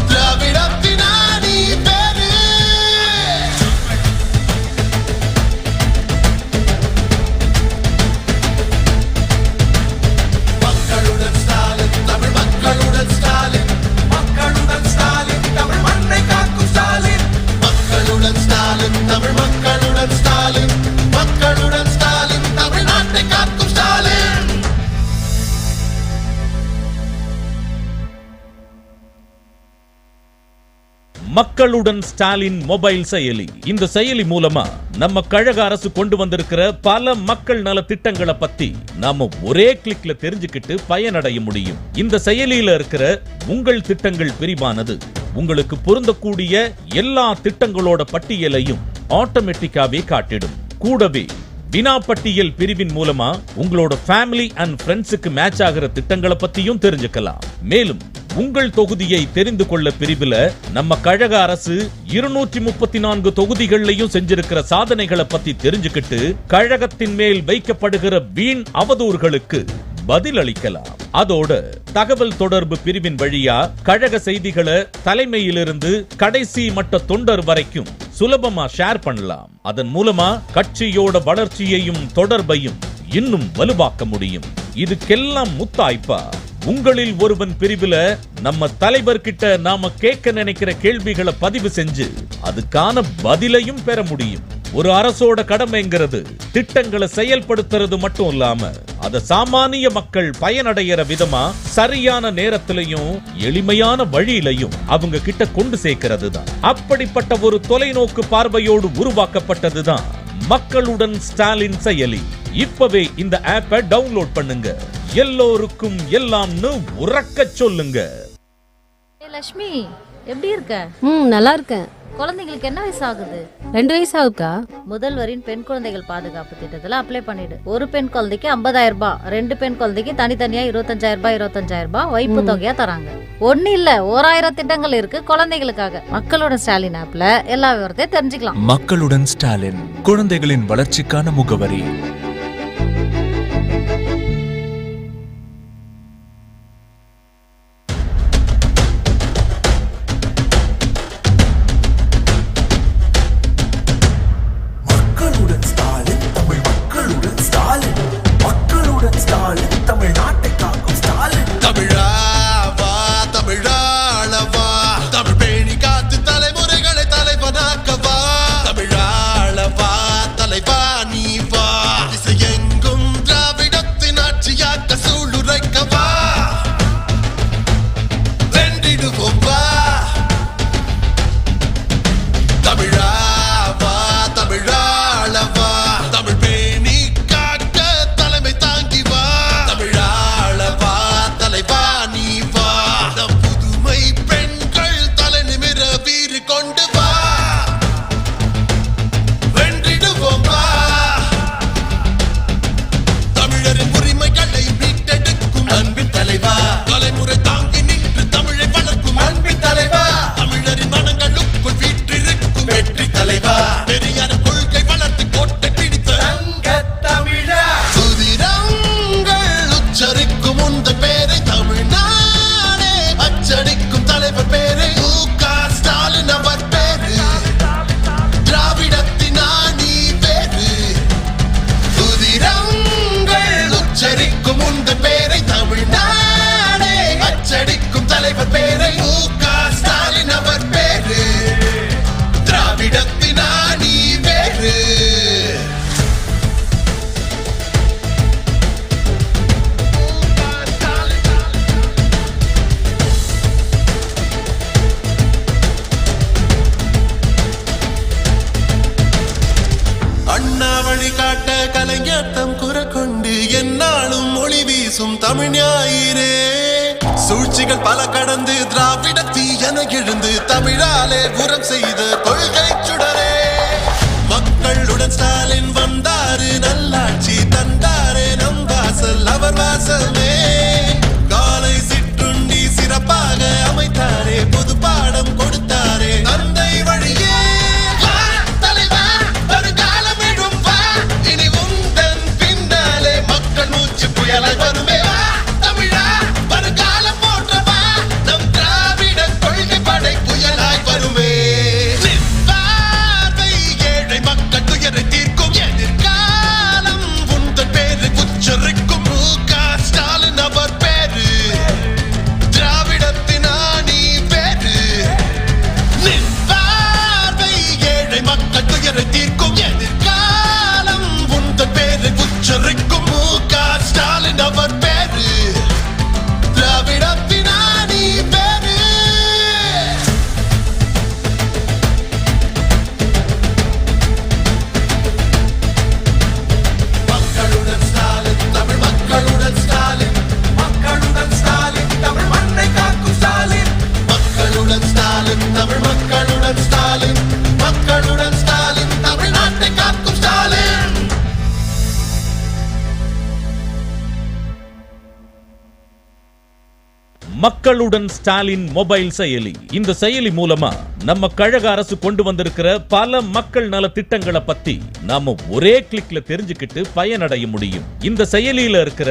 திராவிடத்தின் ஆணி பேரு. மக்களுடன் ஸ்டாலின், தமிழ் மக்களுடன் ஸ்டாலின், மக்களுடன் ஸ்டாலின், தமிழ் மண்ணை காக்கும் ஸ்டாலின். மக்களுடன் ஸ்டாலின், தமிழ் மக்களுடன் ஸ்டாலின், மக்களுடன் ஸ்டாலின், தமிழ் நாட்டை காக்கும் ஸ்டாலின். மக்களுடன் ஸ்டாலின் மொபைல் செயலி. இந்த செயலி மூலமா நம்ம கழக அரசு கொண்டு வந்திருக்கிற பல மக்கள் நல திட்டங்களை பத்தி நாம ஒரே கிளிக்ல தெரிஞ்சுக்கிட்டு பயனடைய முடியும். இந்த செயலியில இருக்கிற உங்கள் திட்டங்கள் பிரிவானது உங்களுக்கு பொருந்தக்கூடிய எல்லா திட்டங்களோட பட்டியலையும் ஆட்டோமேட்டிக்காவே காட்டிடும். கூடவே வினாப்பட்டியல் பிரிவின் மூலமா உங்களோட ஃபேமிலி அண்ட் ஃப்ரெண்ட்ஸுக்கு மேட்ச் ஆகிற திட்டங்களை பத்தியும் தெரிஞ்சுக்கலாம். மேலும் உங்கள் தொகுதியை தெரிந்து கொள்ள பிரிவுல நம்ம கழக அரசு 234 தொகுதிகள்லயும் செஞ்சிருக்கிற சாதனைகளை பத்தி தெரிஞ்சுக்கிட்டு கழகத்தின் மேல் வைக்கப்படுகிற வீண் அவதூறுகளுக்கு பதில் அளிக்கலாம். அதோட தகவல் தொடர்பு பிரிவின் வழியா கழக செய்திகளை தலைமையிலிருந்து கடைசி மட்ட தொண்டர் வரைக்கும் சுலபமா ஷேர் பண்ணலாம். அதன் மூலமா கட்சியோட வளர்ச்சியையும் தொடர்பையும் இன்னும் வலுவாக்க முடியும். இதுக்கெல்லாம் முத்தாய்ப்பா உங்களில் ஒருவன் பிரிவுல நம்ம தலைவர் கிட்ட நாம கேட்க நினைக்கிற கேள்விகளை பதிவு செஞ்சு அதுக்கான பதிலையும் பெற முடியும். ஒரு அரசோட கடமைங்கிறது திட்டங்களை செயல்படுத்துறது மட்டும் இல்லாம அத சாமானிய மக்கள் பயனடைகிற விதமா சரியான நேரத்திலையும் எளிமையான வழியிலையும் அவங்க கிட்ட கொண்டு சேர்க்கிறது தான். அப்படிப்பட்ட ஒரு தொலைநோக்கு பார்வையோடு உருவாக்கப்பட்டதுதான் மக்களுடன் ஸ்டாலின் செயலி. இப்பவே இந்த ஆப்பை டவுன்லோட் பண்ணுங்க. எல்லோருக்கும் எல்லாம்னு உறக்க சொல்லுங்க. லட்சுமி எப்படி இருக்க? நல்லா இருக்கேன். குழந்தைங்களுக்கு என்ன வயசு ஆகுது? 2 வயசு ஆகுக்கா. முதல்வரின் பெண் குழந்தைகள் பாதுகாப்பு திட்டத்துல அப்ளை பண்ணிடு. ஒரு பெண் குழந்தைக்கு 50,000 ரூபாய், 2 பெண் குழந்தைக்கு தனித்தனியா 25,000 ரூபாய் வைப்பு தொகையா தராங்க. ஒண்ணு இல்ல 1000 திட்டங்கள் இருக்கு குழந்தைகளுக்காக. மக்களுடன் ஸ்டாலின் ஆப்ல எல்லா விவரத்தையும் தெரிஞ்சுக்கலாம். மக்களுடன் ஸ்டாலின், குழந்தைகளின் வளர்ச்சிக்கான முகவரி. தமிழ் ஞாயிறே சூழ்ச்சிகள் பல கடந்து திராவிடத்தி என எழுந்து தமிழாலே உரம் செய்த கொள்கை சுடரே. மக்களுடன் ஸ்டாலின் வந்தாரு, நல்லாட்சி தந்தாரே, நம் வாசல் அவர் வாசலே. காலை சிற்றுண்டி சிறப்பாக அமைத்தாரே, பொது பாடம் கொடுத்தாரே, தந்தை வழியே புயலாய் வருமே தமிழா, வருகாலம் போற்றவா. ஆண்டவர் பேரு திராவிடத்தின் ஆணி பேரு. மக்களுடன் ஸ்டாலின், தமிழ் மக்களுடன் ஸ்டாலின், மக்களுடன் ஸ்டாலின், தமிழ் மண்ணை காக்கும் ஸ்டாலின். மக்களுடன் ஸ்டாலின், தமிழ் மக்களுடன் ஸ்டாலின், மக்களுடன் ஸ்டாலின், தமிழ்நாட்டை காக்கும் ஸ்டாலின். மக்களுடன் ஸ்டாலின் மொபைல் செயலி. இந்த செயலி மூலமா நம்ம கழக அரசு கொண்டு வந்திருக்கிற பல மக்கள் நல திட்டங்களை பத்தி நாம ஒரே கிளிக்ல தெரிஞ்சுக்கிட்டு பயனடைய முடியும். இந்த செயலியில இருக்கிற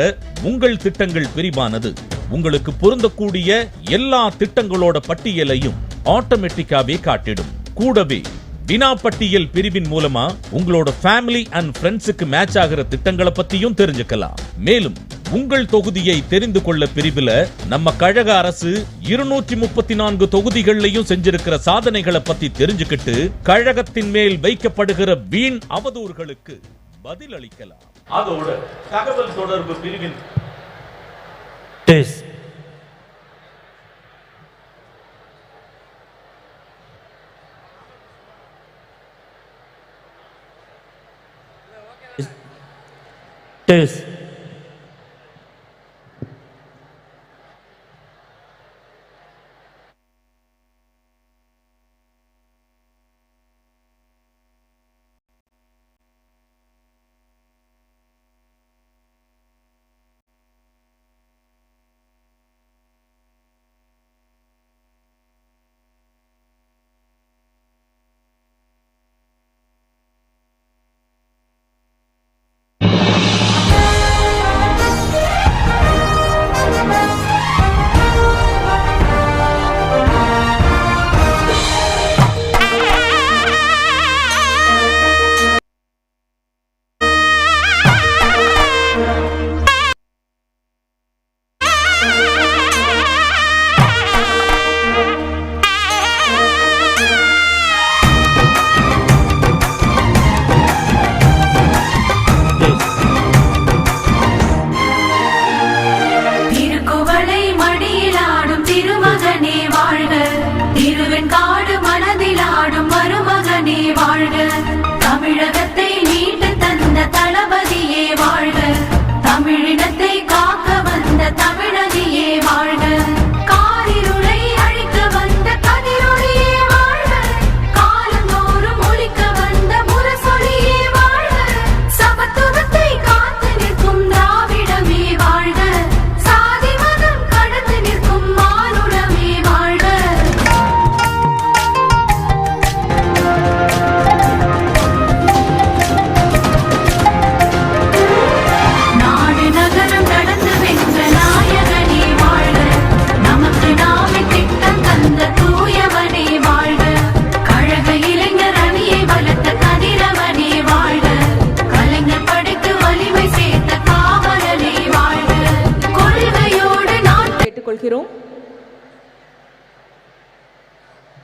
உங்கள் திட்டங்கள் பிரிவானது உங்களுக்கு பொருந்தக்கூடிய எல்லா திட்டங்களோட பட்டியலையும் ஆட்டோமேட்டிக்காவே காட்டிடும். கூடவே வினாப்பட்டியல் பிரிவின் மூலமா உங்களோட ஃபேமிலி அண்ட் ஃப்ரெண்ட்ஸுக்கு மேட்ச் ஆகிற திட்டங்களை பத்தியும் தெரிஞ்சுக்கலாம். மேலும் உங்கள் தொகுதியை தெரிந்து கொள்ள பிரிவுல நம்ம கழக அரசு 234 தொகுதிகள்லையும் செஞ்சிருக்கிற சாதனைகளை பத்தி தெரிஞ்சுக்கிட்டு கழகத்தின் மேல் வைக்கப்படுகிற வீண் அவதூறுகளுக்கு பதில் அளிக்கலாம். அதோட தகவல் தொடர்பு பிரிவின்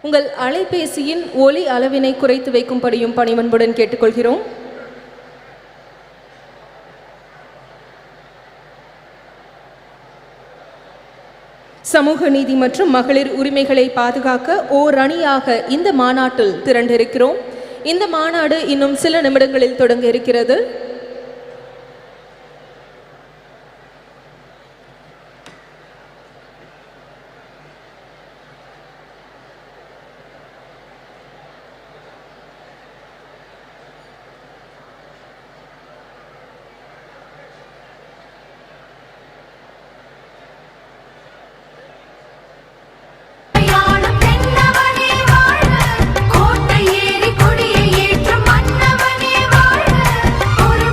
உங்கள் அலைபேசியின் ஒலி அளவினை குறைத்து வைக்கும்படியும் பணிவன்புடன் கேட்டுக்கொள்கிறோம். சமூக நீதி மற்றும் மகளிர் உரிமைகளை பாதுகாக்க ஓர் அணியாக இந்த மாநாட்டில் திரண்டிருக்கிறோம். இந்த மாநாடு இன்னும் சில நிமிடங்களில் தொடங்க இருக்கிறது. கோட்டை ஏறி கொடியை ஏற்றும் மன்னவனே வாழ்க. ஒரு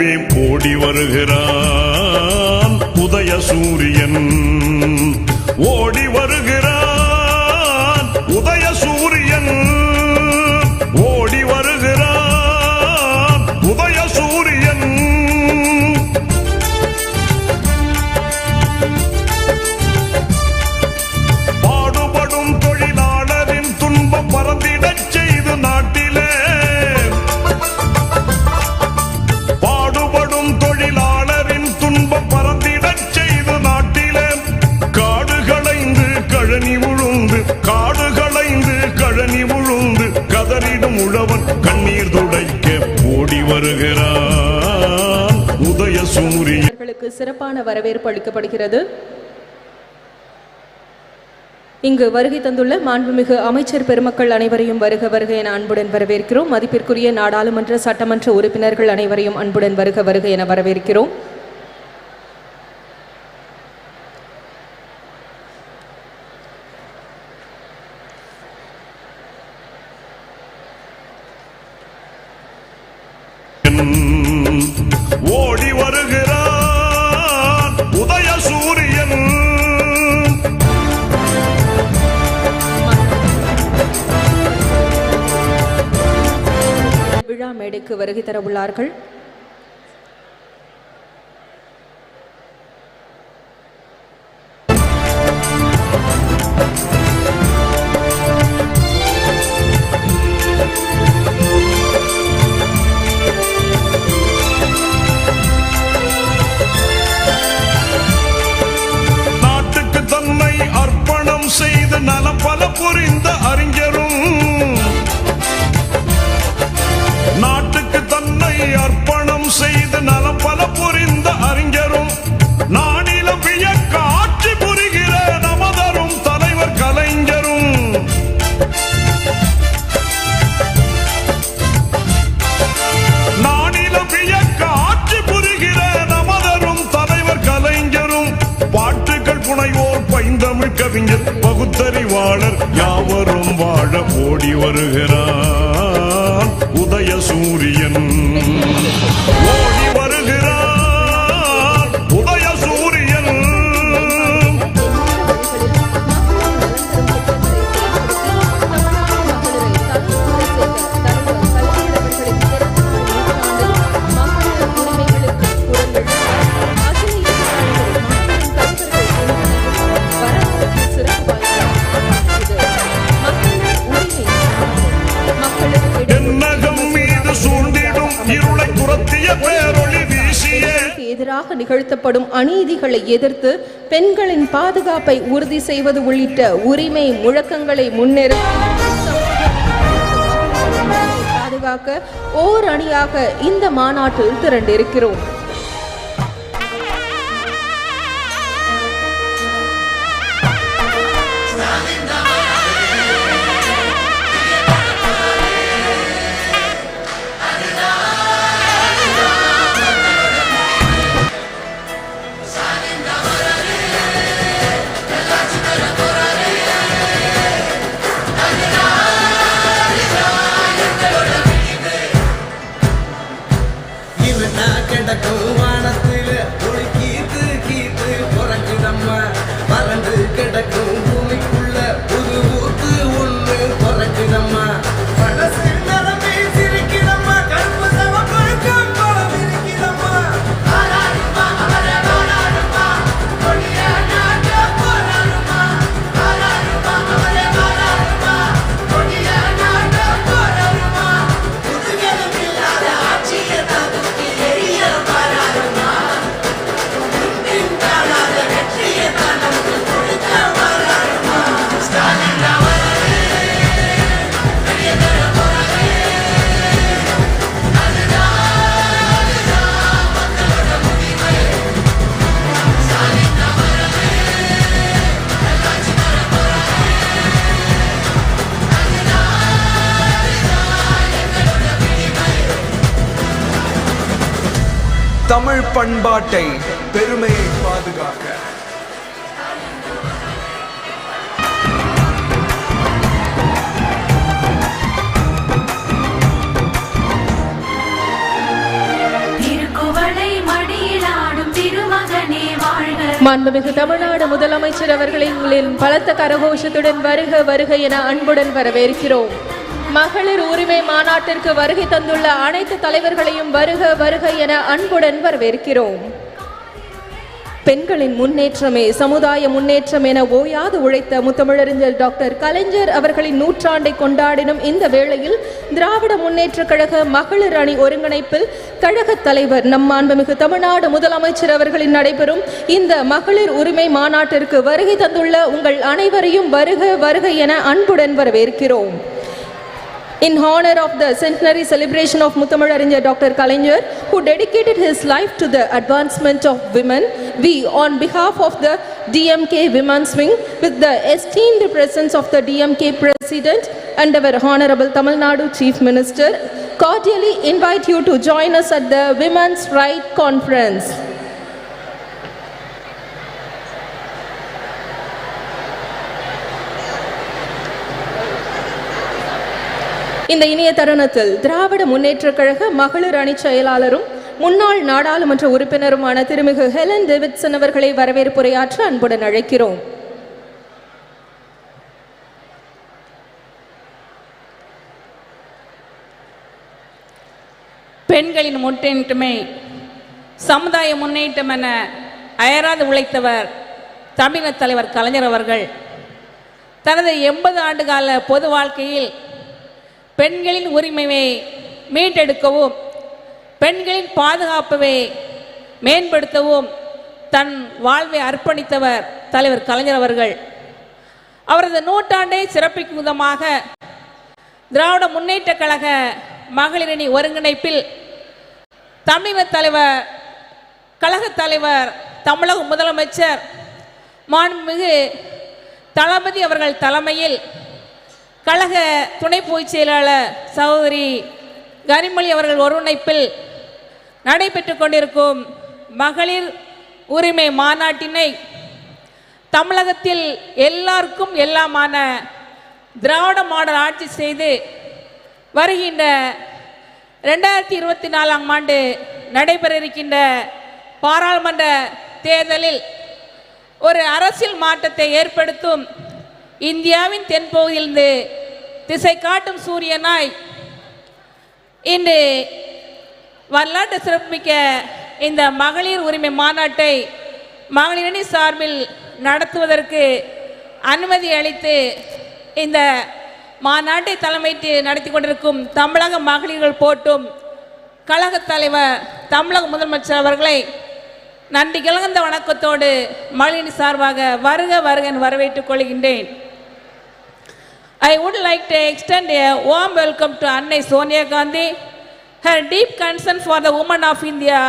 போலவே ஓடி வருகிறான் உதய சூரியன். ஓடி வருகிறான் உதய சூரியன். ஓடி வருகிறான் உதய சூரியன். பாடுபடும் தொழிலாளரின் துன்பம் பறந்திடச் செய்து நாட்டிலே. பாடுபடும் தொழிலாளரின் துன்பம் பறந்திடச் செய்து நாட்டிலே. காடுகளைந்து கழனி உழுந்து, காடுகளைந்து கழனி உழுந்து கதறிடும் உழவன் கண்ணீர் துடைக்க ஓடி வருகிறான் உதய சூரியன். சிறப்பான வரவேற்பு அளிக்கப்படுகிறது. இங்கு வருகை தந்துள்ள மாண்புமிகு அமைச்சர் பெருமக்கள் அனைவரையும் வருக வருக என அன்புடன் வரவேற்கிறோம். மதிப்பிற்குரிய நாடாளுமன்ற சட்டமன்ற உறுப்பினர்கள் அனைவரையும் அன்புடன் வருக வருக என வரவேற்கிறோம். ஓடி வருகிறான் உதய சூரியன். விழா மேடைக்கு வருகை தர உள்ளார்கள். நாட்டுக்கு தன்னை அர்ப்பணம் செய்து நலம் பல புரிந்த அறிஞரும், நாட்டுக்கு தன்னை அர்ப்பணம் செய்து நலம் பல புரிந்த அறிஞரும், நானிலம் வியக்க ஆட்சி புரிகிற நமதரும் தலைவர் கலைஞரும். நானிலம் வியக்க ஆட்சி புரிகிற நமதரும் தலைவர் கலைஞரும். பாட்டுகள் புனைவோர் பைந்தமிழ் கவிஞர் பகுத்தறிவாளர் யாவரும் வாழ ஓடி வருகிறான் உதய சூரியன். ஓடி வருகிறான் உதய சூரியன். எதிராக நிகழ்த்தப்படும் அநீதிகளை எதிர்த்து பெண்களின் பாதுகாப்பை உறுதி செய்வது உள்ளிட்ட உரிமை முழக்கங்களை பாதுகாக்க ஓர் அணியாக இந்த மாநாட்டில் திரண்டிருக்கிறோம். தமிழ் பண்பாட்டை பெருமையை பாதுகாக்க திருக்குவளை மாண்புமிகு தமிழ்நாடு முதலமைச்சர் அவர்களின் பலத்த கரகோஷத்துடன் வருக வருக என அன்புடன் வரவேற்கிறோம். மகளிர் உரிமை மாநாட்டிற்கு வருகை தந்துள்ள அனைத்து தலைவர்களையும் வருக வருக என அன்புடன் வரவேற்கிறோம். பெண்களின் முன்னேற்றமே சமுதாய முன்னேற்றம் என ஓயாது உழைத்த முத்தமிழறிஞர் டாக்டர் கலைஞர் அவர்களின் நூற்றாண்டை கொண்டாடினும் இந்த வேளையில் திராவிட முன்னேற்ற கழக மகளிர் அணி ஒருங்கிணைப்பில் கழக தலைவர் நம் மாண்புமிகு தமிழ்நாடு முதலமைச்சர் அவர்களின் நடைபெறும் இந்த மகளிர் உரிமை மாநாட்டிற்கு வருகை தந்துள்ள உங்கள் அனைவரையும் வருக வருக என அன்புடன் வரவேற்கிறோம். In honor of the centenary celebration of Muthamizhariஞர் Dr. Kalaignar, who dedicated his life to the advancement of women, we, on behalf of the DMK Women's Wing, with the esteemed presence of the DMK President and our Honorable Tamil Nadu Chief Minister, cordially invite you to join us at the Women's Right Conference. இந்த இனிய தருணத்தில் திராவிட முன்னேற்ற கழக மகளிர் அணி செயலாளரும் முன்னாள் நாடாளுமன்ற உறுப்பினருமான திருமிகு ஹெலன் டேவிட்சன் அவர்களை வரவேற்புரையாற்ற அன்புடன் அழைக்கிறோம். பெண்களின் முன்னேற்றமே சமுதாய முன்னேற்றம் என அயராது உழைத்தவர் தமிழக தலைவர் கலைஞர் அவர்கள் தனது 80 ஆண்டுகால பொது வாழ்க்கையில் பெண்களின் உரிமையை மீட்டெடுக்கவும் பெண்களின் பாதுகாப்பை மேம்படுத்தவும் தன் வாழ்வை அர்ப்பணித்தவர் தலைவர் கலைஞர் அவர்கள். அவரது நூற்றாண்டை சிறப்பிக்கும் விதமாக திராவிட முன்னேற்ற கழக மகளிரணி ஒருங்கிணைப்பில் தமிழக தலைவர் கழக தலைவர் தமிழக முதலமைச்சர் மாண்புமிகு தளபதி அவர்கள் தலைமையில் கழக துணை பொதுச் செயலாளர் சகோதரி கனிமொழி அவர்கள் ஒருங்கிணைப்பில் நடைபெற்று கொண்டிருக்கும் மகளிர் உரிமை மாநாட்டினை தமிழகத்தில் எல்லாருக்கும் எல்லாமான திராவிட மாடல் ஆட்சி செய்து வருகின்ற 2024ஆம் ஆண்டு நடைபெற இருக்கின்ற பாராளுமன்ற தேர்தலில் ஒரு அரசியல் மாற்றத்தை ஏற்படுத்தும் இந்தியாவின் தென்பகுதியிலிருந்து திசை காட்டும் சூரியனாய் இன்று வரலாற்று சிறப்புமிக்க இந்த மகளிர் உரிமை மாநாட்டை மகளிரணி சார்பில் நடத்துவதற்கு அனுமதி அளித்து இந்த மாநாட்டை தலைமைத்து நடத்தி கொண்டிருக்கும் தமிழக மகளிர்கள் போட்டும் கழக தலைவர் தமிழக முதலமைச்சர் அவர்களை நன்றி கலந்த வணக்கத்தோடு மகளிரணி சார்பாக வருக வருக என வரவேற்றுக் கொள்கின்றேன். I would like to extend a warm welcome to Annai Soniya Gandhi. Her deep concern for the women of India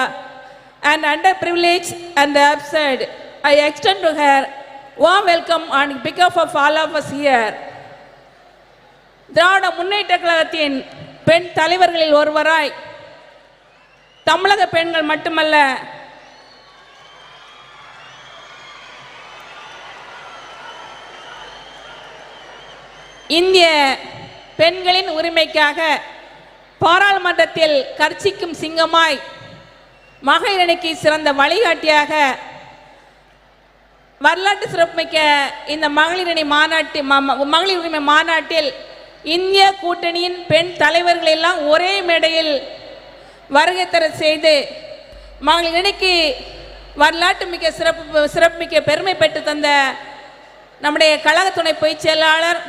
and underprivileged and the absurd, I extend to her warm welcome on behalf of all of us here. Dravida Munnetra கழகத்தின் பெண் தலைவர்களில் ஒருவராய் தமிழக பெண்கள் மட்டுமல்ல இந்திய பெண்களின் உரிமைக்காக பாராளுமன்றத்தில் கர்ச்சிக்கும் சிங்கமாய் மகளிரணிக்கு சிறந்த வழிகாட்டியாக வரலாற்று சிறப்புமிக்க இந்த மகளிரணி மகளிர் உரிமை மாநாட்டில் இந்திய கூட்டணியின் பெண் தலைவர்கள் எல்லாம் ஒரே மேடையில் வருகை தர செய்து மகளிரணிக்கு வரலாற்று மிக்க சிறப்புமிக்க பெருமை பெற்று தந்த நம்முடைய கழக துணை பொதுச் செயலாளர்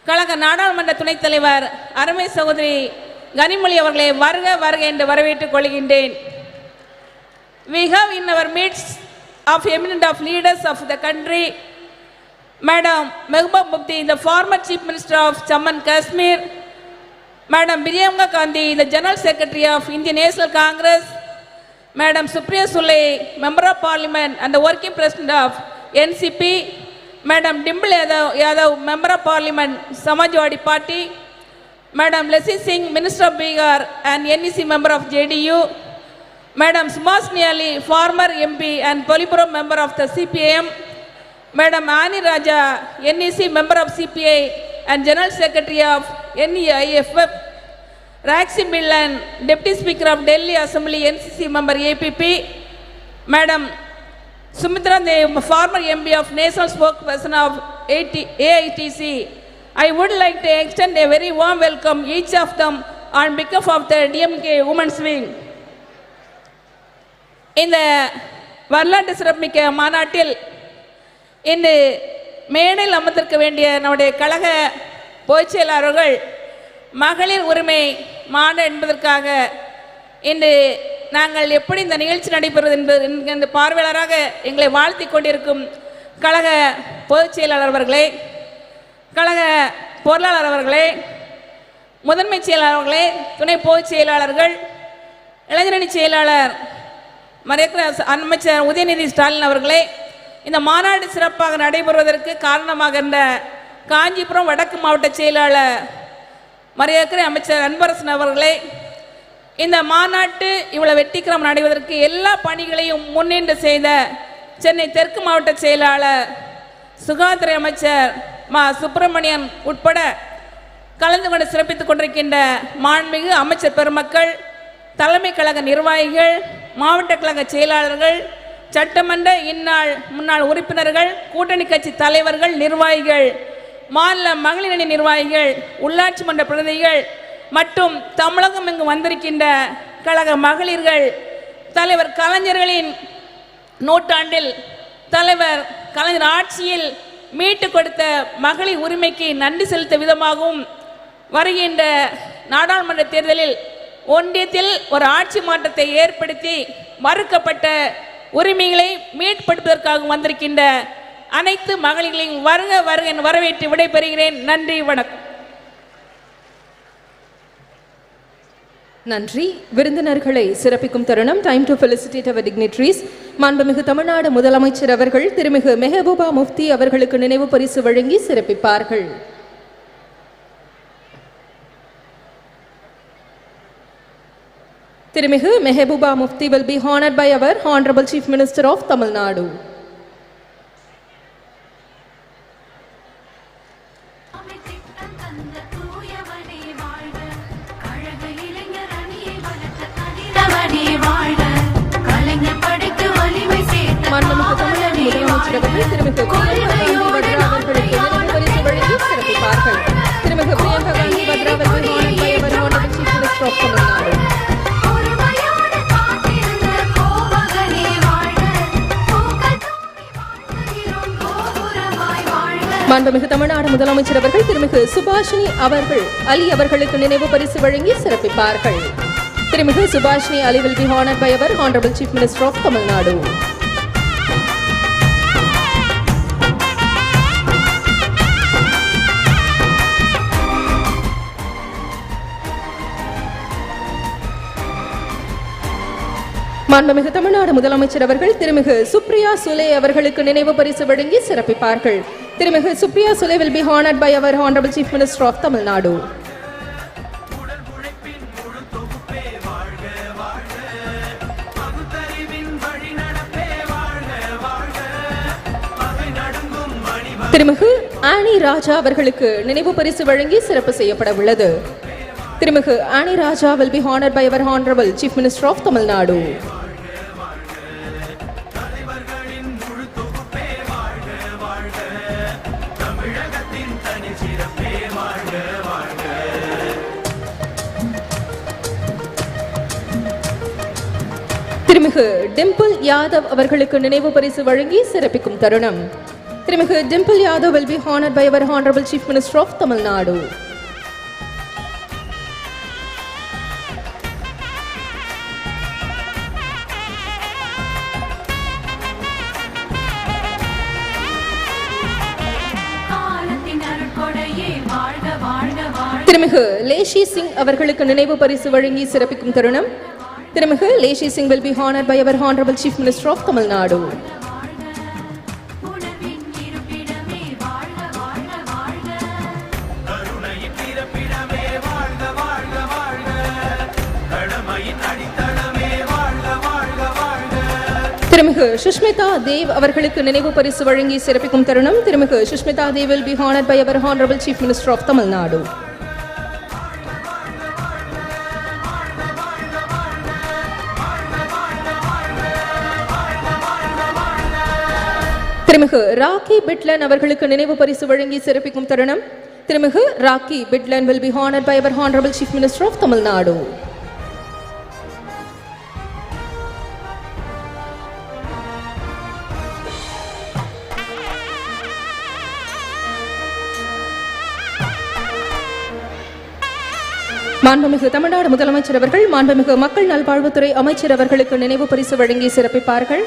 கழக நாடாளுமன்ற துணைத் தலைவர் அருமை சகோதரி கனிமொழி அவர்களை வருக வருக என்று வரவேற்றுக் கொள்கின்றேன். We have in our midst of eminent of leaders of the country, Madam Mehbooba Mufti, the former Chief Minister of Jammu and Kashmir, Madam DMK Gandhi, the General Secretary of Indian National Congress, Madam Supriya Sule, Member of Parliament and the Working President of NCP, Madam Dimple Yadav, Member of Parliament, Samajwadi Party, Madam Leslie Singh, Minister of Bihar and NEC Member of JDU, Madam Sumashni Ali, former MP and Politburo Member of the CPIM, Madam Ani Raja, NEC Member of CPI and General Secretary of NEIFF, Raxi Millan, Deputy Speaker of Delhi Assembly NCC Member APP, Madam Sumitra, the former MB of National Spokesperson of AITC, I would like to extend a very warm welcome each of them on behalf of the DMK Women's Wing. இந்த வரலாற்று சிறப்புமிக்க மாநாட்டில் இன்று மேடையில் அமர்ந்திருக்க வேண்டிய நம்முடைய கழக பொதுச் செயலாளர்கள் மகளிர் உரிமை மாநாடு என்பதற்காக இன்று நாங்கள் எப்படி இந்த நிகழ்ச்சி நடைபெறுவது என்பது இந்த பார்வையாளராக எங்களை வாழ்த்தி கொண்டிருக்கும் கழக பொதுச் செயலாளர் அவர்களே, கழக பொருளாளர் அவர்களே, முதன்மை செயலாளர்களே, துணை பொதுச் செயலாளர்கள், இளைஞரணி செயலாளர் மறைக்கிற அமைச்சர் உதயநிதி ஸ்டாலின் அவர்களே, இந்த மாநாடு சிறப்பாக நடைபெறுவதற்கு காரணமாக இருந்த காஞ்சிபுரம் வடக்கு மாவட்ட செயலாளர் மறைக்கிற அமைச்சர் அன்பரசன் அவர்களே, இந்த மாநாட்டு இவ்வளவு வெற்றிகரம் நடைவதற்கு எல்லா பணிகளையும் முன்னின்று செய்த சென்னை தெற்கு மாவட்ட செயலாளர் சுகாதார அமைச்சர் மா சுப்பிரமணியன் உட்பட கலந்து கொண்டு சிறப்பித்துக் கொண்டிருக்கின்ற மாண்புமிகு அமைச்சர் பெருமக்கள், தலைமை கழக நிர்வாகிகள், மாவட்ட கழக செயலாளர்கள், சட்டமன்ற இந்நாள் முன்னாள் உறுப்பினர்கள், கூட்டணி கட்சி தலைவர்கள், நிர்வாகிகள், மாநில மகளிர் அணி நிர்வாகிகள், உள்ளாட்சி மன்ற பிரதிநிதிகள் மற்றும் தமிழகம் இங்கு வந்திருக்கின்ற கழக மகளிர்கள், தலைவர் கலைஞர்களின் நூற்றாண்டில் தலைவர் கலைஞர் ஆட்சியில் மீட்டு கொடுத்த மகளிர் உரிமைக்கு நன்றி செலுத்த விதமாகவும் வருகின்ற நாடாளுமன்ற தேர்தலில் ஒன்றியத்தில் ஒரு ஆட்சி மாற்றத்தை ஏற்படுத்தி மறுக்கப்பட்ட உரிமைகளை மீட்படுத்துவதற்காக வந்திருக்கின்ற அனைத்து மகளிர்களையும் வருக வருக என வரவேற்று விடைபெறுகிறேன். நன்றி, வணக்கம். நன்றி. விருந்தினர்களை சிறப்பிக்கும் தருணம். Time to felicitate our dignitaries. மாண்புமிகு தமிழ்நாடு முதலமைச்சர் அவர்கள் திருமிகு மெஹபூபா முஃப்தி அவர்களுக்கு நினைவு பரிசு வழங்கி சிறப்பிப்பார்கள். திருமிகு Mehbooba Mufti will be honored by our Honorable Chief Minister of Tamil Nadu. மாண்புமிகு தமிழ்நாடு முதலமைச்சர் அவர்கள் திருமிகு பிரியங்கா காந்தி வத்ரா அவர்களுக்கு நினைவு பரிசு வழங்கி சிறப்பிப்பார்கள். திருமிகு Priyanka Gandhi Vadra will be honored by our Honorable Chief Minister of Tamil Nadu. மாண்புமிகு தமிழ்நாடு முதலமைச்சர் அவர்கள் திருமிகு சுபாஷினி அவர்கள் அலி அவர்களுக்கு நினைவு பரிசு வழங்கி சிறப்பிப்பார்கள். திருமிகு சுபாஷினி அலி will be honored by our Honorable Chief Minister of Tamil Nadu. மாண்புமிகு தமிழ்நாடு முதலமைச்சர் அவர்கள் திருமிகு சுப்ரியா சுலே அவர்களுக்கு நினைவு பரிசு வழங்கி சிறப்பிப்பார்கள். திருமிகு Supriya Sule will be honored by our Honorable Chief Minister of Tamil Nadu. திருமிகு ஆனி ராஜா அவர்களுக்கு நினைவு பரிசு வழங்கி சிறப்பு செய்யப்பட உள்ளது. திருமிகு ஆனி ராஜா will be honored by our Honorable Chief Minister of Tamil Nadu. திருமிகு டிம்பிள் யாதவ் அவர்களுக்கு நினைவு பரிசு வழங்கி சிறப்பிக்கும் தருணம். திருமிகு Dimple Yadav will be honored by our Honorable Chief Minister of Tamil Nadu. திருமிகு லேஷி சிங் அவர்களுக்கு நினைவு பரிசு வழங்கி சிறப்பிக்கும் தருணம். திருமிகு லேஷி Singh will be honored by our Honorable Chief Minister of Tamil Nadu. திருமிகு சுஷ்மிதா தேவ் அவர்களுக்கு நினைவு பரிசு வழங்கி சிறப்பிக்கும் தருணம். திருமிகு Sushmita Dev will be honored by our Honorable Chief Minister of Tamil Nadu. திருமிகு ராக்கி பிட்லன் அவர்களுக்கு நினைவு பரிசு வழங்கி சிறப்பிக்கும் தருணம். திருமிகு rakhi பிட்லன் will be honored by our Honorable Chief Minister of Tamil Nadu. மாண்புமிகு தமிழ்நாடு முதலமைச்சர் அவர்கள் மாண்புமிகு மக்கள் நல்வாழ்வுத்துறை அமைச்சர் அவர்களுக்கு நினைவு பரிசு வழங்கி சிறப்பிப்பார்கள்.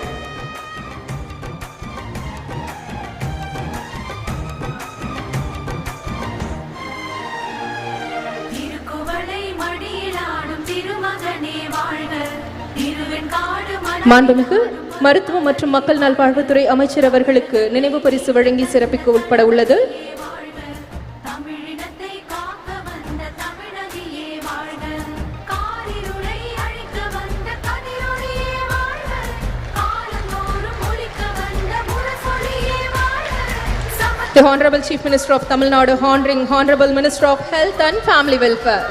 மாண்புமிகு மருத்துவ மற்றும் மக்கள் நல்வாழ்வுத்துறை அமைச்சர் அவர்களுக்கு நினைவு பரிசு வழங்கி சிறப்பிக்க உட்பட உள்ளது. The Honorable Chief Minister of Tamil Nadu honoring Honorable Minister of Health and Family Welfare.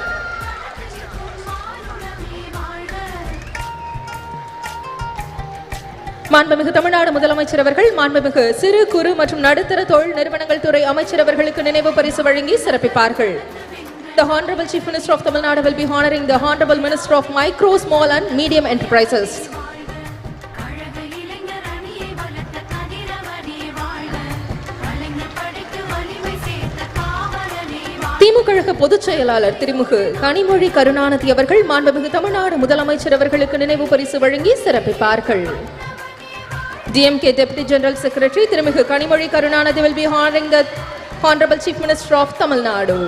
மாண்புமிகு தமிழ்நாடு முதலமைச்சர் அவர்கள் மாண்புமிகு சிறு குறு மற்றும் நடுத்தர தொழில் நிறுவனங்கள் துறை அமைச்சர் அவர்களுக்கு நினைவு பரிசு வழங்கி சிறப்பிப்பார்கள். The Honorable Chief Minister of Tamil Nadu will be honoring the Honorable Minister of Micro, Small and Medium Enterprises. திமுக கழக பொதுச் செயலாளர் திருமிகு கனிமொழி கருணாநிதி அவர்கள் மாண்புமிகு தமிழ்நாடு முதலமைச்சர் அவர்களுக்கு நினைவு பரிசு வழங்கி சிறப்பிப்பார்கள். DMK Deputy General Secretary திருமிகு Kanimozhi Karunanidhi will be honoring the Honorable Chief Minister of Tamil Nadu.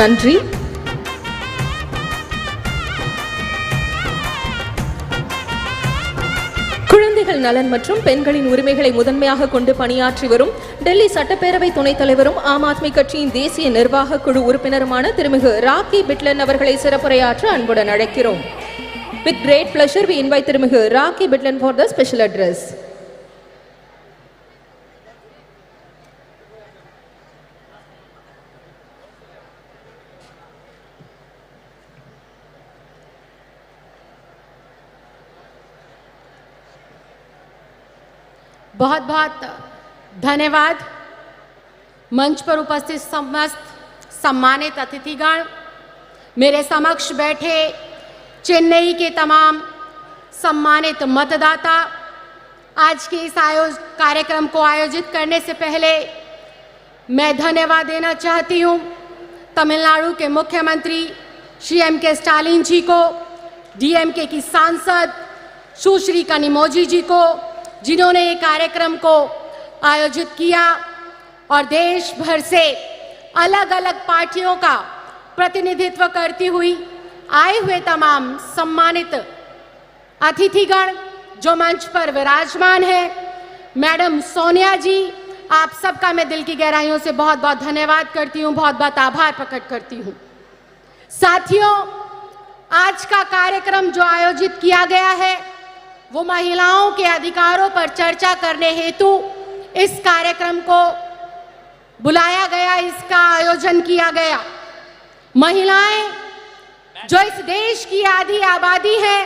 நன்றி. குழந்தைகள் நலன் மற்றும் பெண்களின் உரிமைகளை முதன்மையாக கொண்டு பணியாற்றி வரும் டெல்லி சட்டப்பேரவை துணைத் தலைவரும் ஆம் ஆத்மி கட்சியின் தேசிய நிர்வாக குழு உறுப்பினருமான திருமிகு ராக்கி பிட்லன் அவர்களை சிறப்புரையாற்ற அன்புடன் அழைக்கிறோம். With great pleasure we invite திருமிகு rakhi பிட்லன் for the special address. बहुत बहुत धन्यवाद। मंच पर उपस्थित समस्त सम्मानित अतिथिगण, मेरे समक्ष बैठे चेन्नई के तमाम सम्मानित मतदाता, आज के इस कार्यक्रम को आयोजित करने से पहले मैं धन्यवाद देना चाहती हूँ तमिलनाडु के मुख्यमंत्री श्री MK स्टालिन जी को, DMK की सांसद सुश्री कनिमोझी जी को, जिन्होंने ये कार्यक्रम को आयोजित किया, और देश भर से अलग अलग पार्टियों का प्रतिनिधित्व करती हुई आए हुए तमाम सम्मानित अतिथिगण जो मंच पर विराजमान है। मैडम सोनिया जी, आप सबका मैं दिल की गहराइयों से बहुत बहुत धन्यवाद करती हूँ, बहुत बहुत आभार प्रकट करती हूँ। साथियों, आज का कार्यक्रम जो आयोजित किया गया है वो महिलाओं के अधिकारों पर चर्चा करने हेतु इस कार्यक्रम को बुलाया गया, इसका आयोजन किया गया। महिलाएं जो इस देश की आधी आबादी है,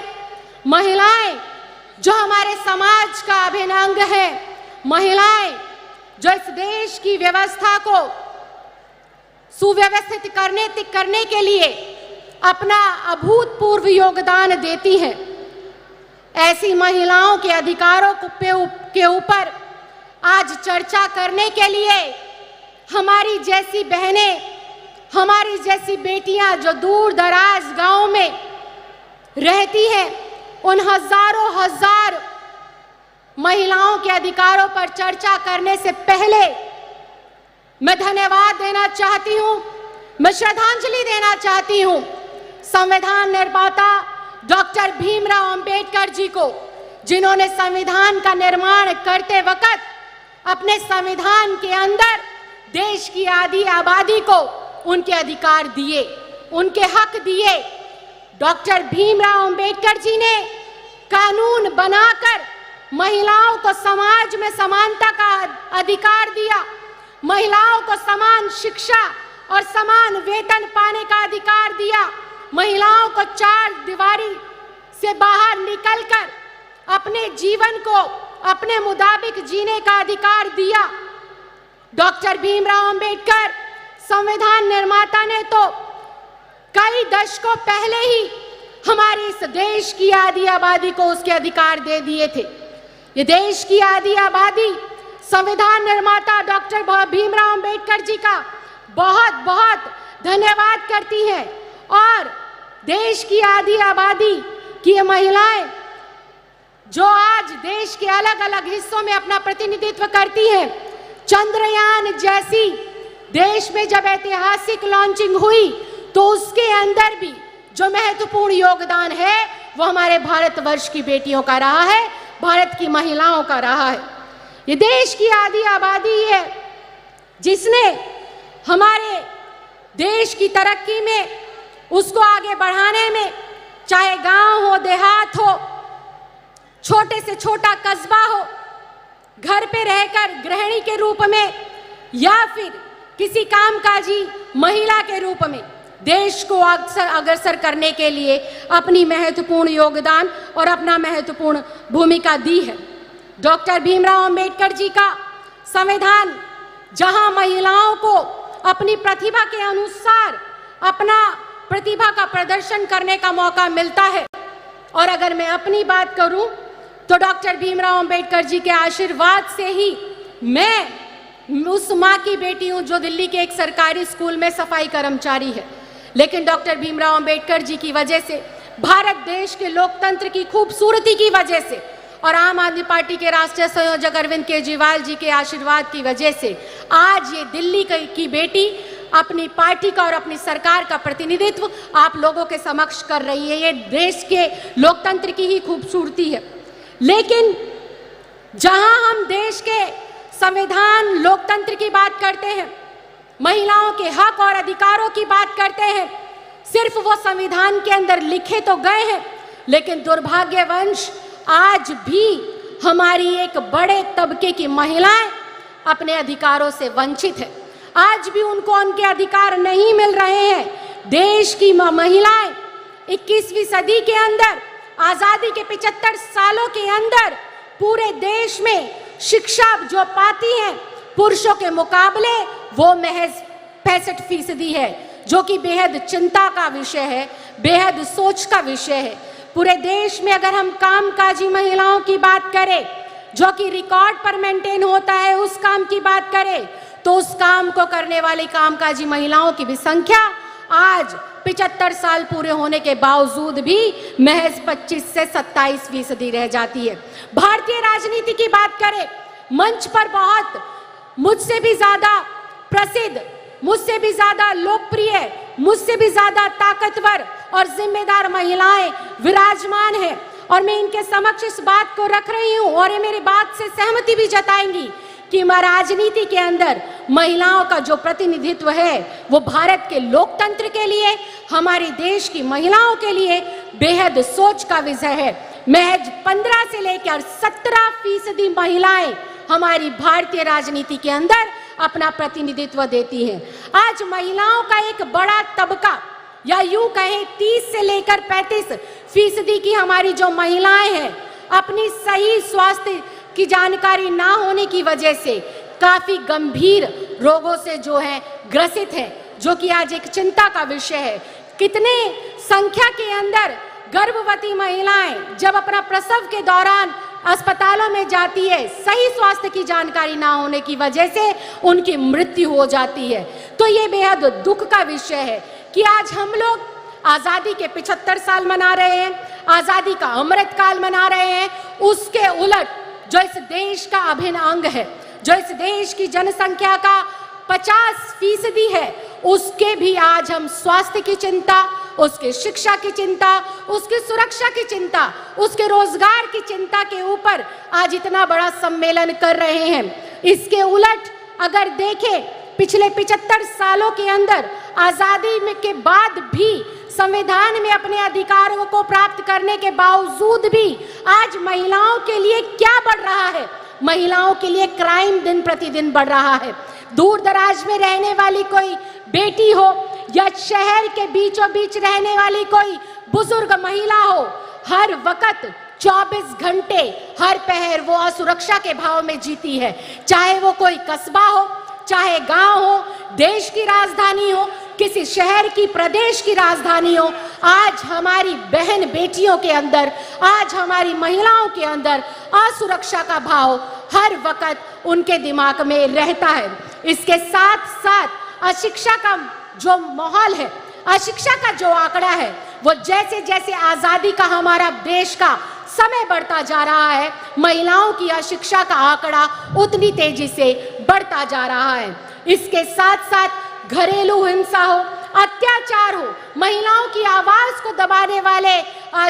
महिलाएं जो हमारे समाज का अभिन्न अंग है, महिलाएं जो इस देश की व्यवस्था को सुव्यवस्थित करने के लिए अपना अभूतपूर्व योगदान देती हैं। ऐसी महिलाओं के अधिकारों के ऊपर आज चर्चा करने के लिए हमारी जैसी बहनें, हमारी जैसी बेटियां जो दूर दराज गांव में रहती हैं, उन हजारों हजार महिलाओं के अधिकारों पर चर्चा करने से पहले मैं धन्यवाद देना चाहती हूं, मैं श्रद्धांजलि देना चाहती हूं संविधान निर्माता डॉक्टर भीमराव अंबेडकर जी को, जिन्होंने संविधान का निर्माण करते वक्त अपने संविधान के अंदर देश की आधी आबादी को उनके अधिकार दिए, उनके हक दिए। डॉक्टर भीमराव अंबेडकर जी ने कानून बनाकर महिलाओं को समाज में समानता का अधिकार दिया, महिलाओं को समान शिक्षा और समान वेतन पाने का अधिकार दिया। महिलाओं को चार दीवारी से बाहर निकलकर अपने जीवन को अपने मुताबिक जीने का अधिकार दिया। डॉक्टर भीमराव अंबेडकर संविधान निर्माता ने तो कई दशकों पहले ही हमारे इस देश की आधी आबादी को उसके अधिकार दे दिए थे। ये देश की आधी आबादी संविधान निर्माता डॉक्टर भीमराव अंबेडकर जी का बहुत बहुत धन्यवाद करती है। और देश की आधी आबादी की ये महिलाएं जो आज देश के अलग अलग हिस्सों में अपना प्रतिनिधित्व करती हैं, चंद्रयान जैसी देश में जब ऐतिहासिक लॉन्चिंग हुई तो उसके अंदर भी जो महत्वपूर्ण योगदान है वो हमारे भारतवर्ष की बेटियों का रहा है, भारत की महिलाओं का रहा है। ये देश की आधी आबादी है जिसने हमारे देश की तरक्की में, उसको आगे बढ़ाने में, चाहे गांव हो, देहात हो, छोटे से छोटा कस्बा हो, घर पे रहकर गृहिणी के रूप में या फिर किसी कामकाजी महिला के रूप में देश को अग्रसर करने के लिए अपनी महत्वपूर्ण योगदान और अपना महत्वपूर्ण भूमिका दी है। डॉक्टर भीमराव अंबेडकर जी का संविधान जहां महिलाओं को अपनी प्रतिभा के अनुसार अपना प्रतिभा का प्रदर्शन करने का मौका मिलता है, और अगर मैं अपनी बात करूं तो डॉक्टर भीमराव अंबेडकर जी के आशीर्वाद से ही मैं उस माँ की बेटी हूं जो दिल्ली के एक सरकारी स्कूल में सफाई कर्मचारी है। लेकिन डॉक्टर भीमराव अंबेडकर जी की वजह से, भारत देश के लोकतंत्र की खूबसूरती की वजह से और आम आदमी पार्टी के राष्ट्रीय संयोजक अरविंद केजरीवाल जी के आशीर्वाद की वजह से आज ये दिल्ली की बेटी अपनी पार्टी का और अपनी सरकार का प्रतिनिधित्व आप लोगों के समक्ष कर रही है। ये देश के लोकतंत्र की ही खूबसूरती है। लेकिन जहां हम देश के संविधान लोकतंत्र की बात करते हैं, महिलाओं के हक और अधिकारों की बात करते हैं, सिर्फ वो संविधान के अंदर लिखे तो गए हैं, लेकिन दुर्भाग्यवश आज भी हमारी एक बड़े तबके की महिलाएं अपने अधिकारों से वंचित है। आज भी उनको उनके अधिकार नहीं मिल रहे हैं। देश की महिलाएं 21वीं सदी के अंदर, आजादी के 75 सालों के अंदर पूरे देश में शिक्षा जो पाती हैं पुरुषों के मुकाबले वो महज 65% है, जो कि बेहद चिंता का विषय है, बेहद सोच का विषय है। पूरे देश में अगर हम कामकाजी महिलाओं की बात करें, जो कि रिकॉर्ड पर मेंटेन होता है, उस काम की बात करें तो उस काम को करने वाली कामकाजी महिलाओं की भी संख्या आज 75 साल पूरे होने के बावजूद भी महज 25 से 27% रह जाती है। भारतीय राजनीति की बात करें, मंच पर बहुत मुझसे भी ज्यादा प्रसिद्ध, मुझसे भी ज्यादा लोकप्रिय, मुझसे भी ज्यादा ताकतवर और जिम्मेदार महिलाएं विराजमान हैं, और मैं इनके समक्ष इस बात को रख रही हूं और ये मेरी बात से सहमति भी जताएंगी कि राजनीति के अंदर महिलाओं का जो प्रतिनिधित्व है वो भारत के लोकतंत्र के लिए, हमारे देश की महिलाओं के लिए बेहद सोच का विषय है। महज 15 से लेकर 17% महिलाएं हमारी भारतीय राजनीति के अंदर अपना प्रतिनिधित्व देती हैं। आज महिलाओं का एक बड़ा तबका, या यूं कहें 30 से लेकर 35% की हमारी जो महिलाएं हैं, अपनी सही स्वास्थ्य की जानकारी ना होने की वजह से काफी गंभीर रोगों से जो है ग्रसित है, जो कि आज एक चिंता का विषय है। कितने संख्या के अंदर गर्भवती महिलाएं जब अपना प्रसव के दौरान अस्पतालों में जाती है, सही स्वास्थ्य की जानकारी ना होने की वजह से उनकी मृत्यु हो जाती है। तो ये बेहद दुख का विषय है कि आज हम लोग आजादी के 75 साल मना रहे हैं, आजादी का अमृत काल मना रहे हैं, उसके उलट जो इस देश का अभिन्न अंग है, जो इस देश की जनसंख्या का 50% है, उसके भी आज हम स्वास्थ्य की चिंता, उसके शिक्षा की चिंता, उसकी सुरक्षा की चिंता, उसके रोजगार की चिंता के ऊपर आज इतना बड़ा सम्मेलन कर रहे हैं। इसके उलट अगर देखें, पिछले 75 सालों के अंदर आजादी में के बाद भी संविधान में अपने अधिकारों को प्राप्त करने के बावजूद भी आज महिलाओं के लिए क्या बढ़ रहा है? महिलाओं के लिए क्राइम दिन प्रतिदिन बढ़ रहा है। दूर दराज में रहने वाली कोई बेटी हो या शहर के बीचों बीच रहने वाली कोई बुजुर्ग महिला हो, हर वक्त 24 घंटे हर पहर वो असुरक्षा के भाव में जीती है। चाहे वो कोई कस्बा हो, चाहे गांव हो, देश की राजधानी हो, किसी शहर की, प्रदेश की राजधानी हो, आज हमारी बहन बेटियों के अंदर, आज हमारी महिलाओं के अंदर असुरक्षा का भाव हर वक्त उनके दिमाग में रहता है। इसके साथ साथ अशिक्षा का जो माहौल है, अशिक्षा का जो आंकड़ा है, वो जैसे जैसे आजादी का हमारा देश का समय बढ़ता जा रहा है, महिलाओं की अशिक्षा का आंकड़ा उतनी तेजी से बढ़ता जा रहा है। इसके साथ साथ घरेलू हिंसा हो, अत्याचार हो, महिलाओं की आवाज को दबाने वाले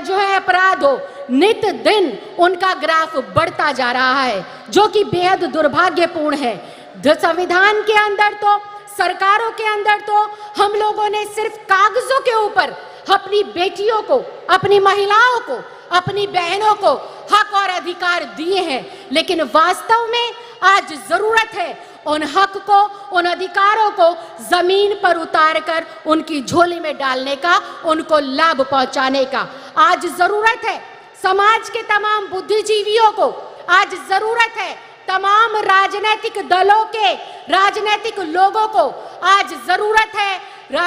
जो है अपराध हो, नित दिन उनका ग्राफ बढ़ता जा रहा है, जो कि बेहद दुर्भाग्यपूर्ण है। संविधान के अंदर तो, सरकारों के अंदर तो हम लोगों ने सिर्फ कागजों के ऊपर अपनी बेटियों को, अपनी महिलाओं को, अपनी बहनों को हक और अधिकार दिए हैं, लेकिन वास्तव में आज जरूरत है उन हक को, उन अधिकारों को जमीन पर उतारकर उनकी झोली में डालने का, उनको लाभ पहुंचाने का। आज जरूरत है समाज के तमाम बुद्धिजीवियों को, आज जरूरत है तमाम राजनीतिक दलों के, राजनीतिक लोगों को, आज जरूरत है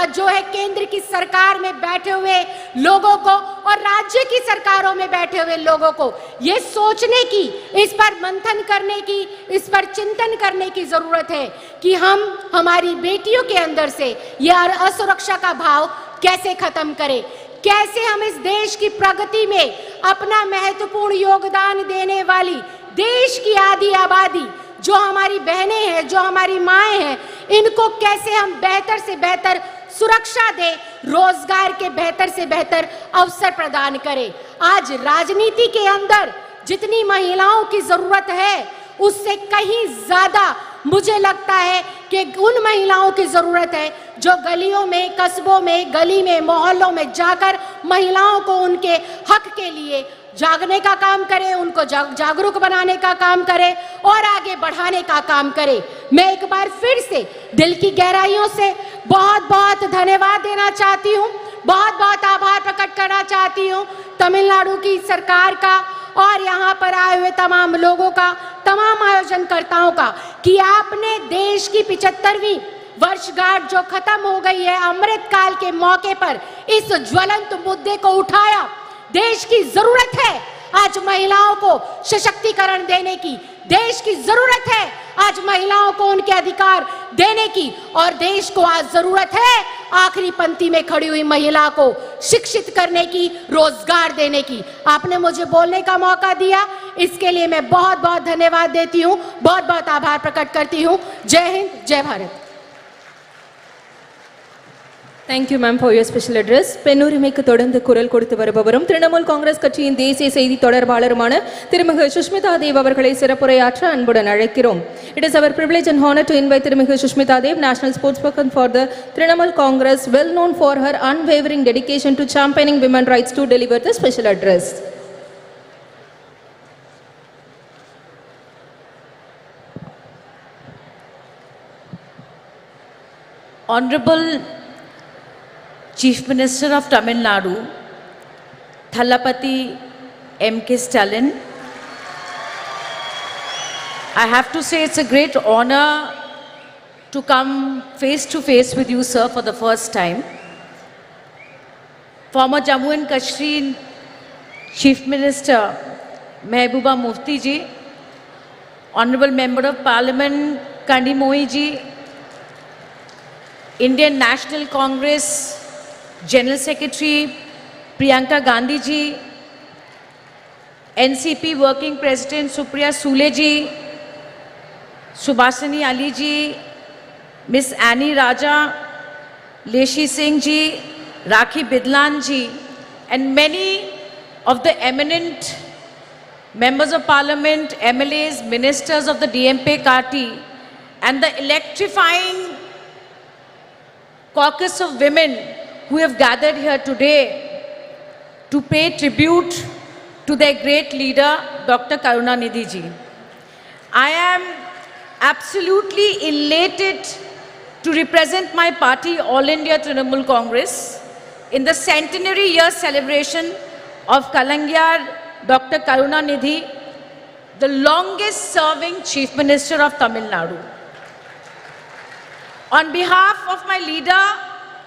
जो है केंद्र की सरकार में बैठे हुए लोगों को और राज्य की सरकारों में बैठे हुए लोगों को ये सोचने की, इस पर मंथन करने की, इस पर चिंतन करने की जरूरत है कि हम हमारी बेटियों के अंदर से यह असुरक्षा का भाव कैसे खत्म करें, कैसे हम इस देश की प्रगति में अपना महत्वपूर्ण योगदान देने वाली देश की आधी आबादी जो हमारी बहनें हैं, जो हमारी माएं हैं, इनको कैसे हम बेहतर से बेहतर सुरक्षा दे, रोजगार के बेहतर से बेहतर अवसर प्रदान करें। आज राजनीति के अंदर जितनी महिलाओं की जरूरत है, उससे कहीं ज्यादा मुझे लगता है कि उन महिलाओं की जरूरत है जो गलियों में, कस्बों में, गली में, मोहल्लों में जाकर महिलाओं को उनके हक के लिए जागने का काम करे, उनको जागरूक बनाने का काम करे और आगे बढ़ाने का काम करे। मैं एक बार फिर से दिल की गहराइयों से बहुत बहुत धन्यवाद देना चाहती हूँ, बहुत बहुत आभार प्रकट करना चाहती हूँ तमिलनाडु की सरकार का और यहाँ पर आए हुए तमाम लोगों का, तमाम आयोजनकर्ताओं का, कि आपने देश की 75वीं वर्षगांठ जो खत्म हो गई है, अमृत काल के मौके पर इस ज्वलंत मुद्दे को उठाया। देश की जरूरत है आज महिलाओं को सशक्तिकरण देने की, देश की जरूरत है आज महिलाओं को उनके अधिकार देने की, और देश को आज जरूरत है आखिरी पंक्ति में खड़ी हुई महिला को शिक्षित करने की, रोजगार देने की। आपने मुझे बोलने का मौका दिया, इसके लिए मैं बहुत बहुत धन्यवाद देती हूँ, बहुत बहुत आभार प्रकट करती हूँ। जय हिंद, जय Bharat. Thank you, ma'am, for your special address. பெண்ணுரிமைக்கு தொடர்ந்து குரல் கொடுத்து வருபவரும் திரிணாமுல் காங்கிரஸ் கட்சியின் தேசிய செய்தி தொடர்பாளருமான திருமிகு சுஷ்மிதா தேவ் அவர்களை சிறப்புரையாற்ற அன்புடன் அழைக்கிறோம். It is our privilege and honor to invite திருமிகு Sushmita Dev, national spokesperson for the Trinamool Congress, well known for her unwavering dedication to championing women's rights, to deliver the special address. Honorable Chief Minister of Tamil Nadu, Thalapathy M.K. Stalin, I have to say it's a great honor to come face to face with you, sir, for the first time. Former Jammu and Kashmir Chief Minister Mehbooba Mufti ji, Honorable Member of Parliament Kanimozhi ji, Indian National Congress General Secretary Priyanka Gandhi ji, NCP Working President Supriya Sule ji, Subhasini Ali ji, Miss Annie Raja, Leshi Singh ji, Rakhi Bidlan ji, and many of the eminent members of parliament, MLAs, ministers of the DMK party, and the electrifying caucus of women who have gathered here today to pay tribute to their great leader, Dr. Karunanidhi ji. I am absolutely elated to represent my party, All India Trinamool Congress, in the centenary year celebration of Kalangiyar Dr. Karunanidhi, the longest serving Chief Minister of Tamil Nadu. On behalf of my leader,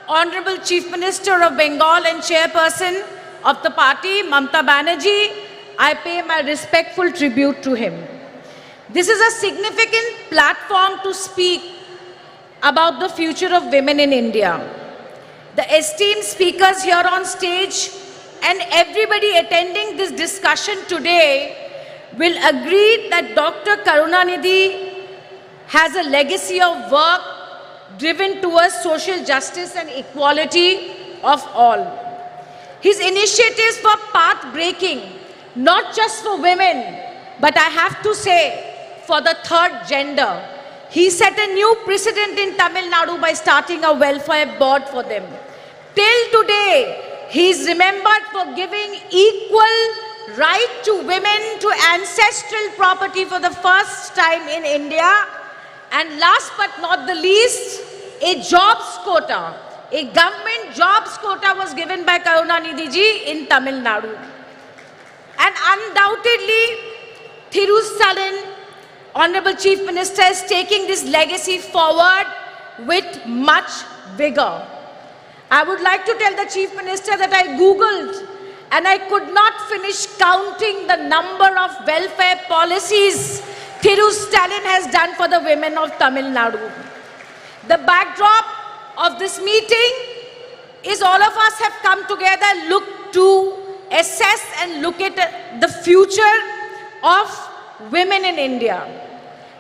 Honorable Chief Minister of Bengal and Chairperson of the party, Mamata Banerjee, I pay my respectful tribute to him. This is a significant platform to speak about the future of women in India. The esteemed speakers here on stage and everybody attending this discussion today will agree that Dr. Karunanidhi has a legacy of work driven towards social justice and equality of all. His initiatives were path-breaking, not just for women, but I have to say, for the third gender. He set a new precedent in Tamil Nadu by starting a welfare board for them. Till today, he is remembered for giving equal right to women to ancestral property for the first time in India. And last but not the least, a jobs quota, a government jobs quota was given by Karunanidhi ji in Tamil Nadu. And undoubtedly, Thiru, Honorable Chief Minister, is taking this legacy forward with much vigor. I would like to tell the Chief Minister that I Googled and I could not finish counting the number of welfare policies Thiru Stalin has done for the women of Tamil Nadu. The backdrop of this meeting is all of us have come together, look to assess and look at the future of women in India.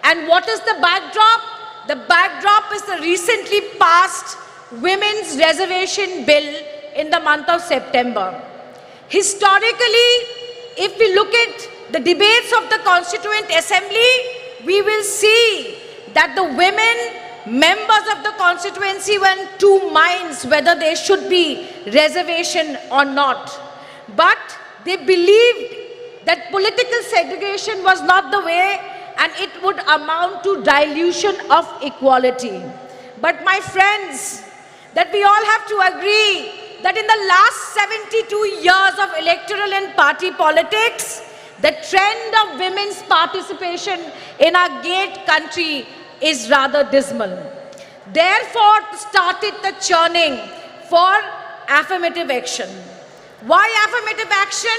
And what is the backdrop? The backdrop is the recently passed Women's Reservation Bill in the month of September. Historically, if we look at the debates of the Constituent Assembly, we will see that the women members of the constituency were in two minds whether there should be reservation or not. But they believed that political segregation was not the way and it would amount to dilution of equality. But my friends, that we all have to agree that in the last 72 years of electoral and party politics, the trend of women's participation in our great country is rather dismal. Therefore, started the churning for affirmative action. Why affirmative action?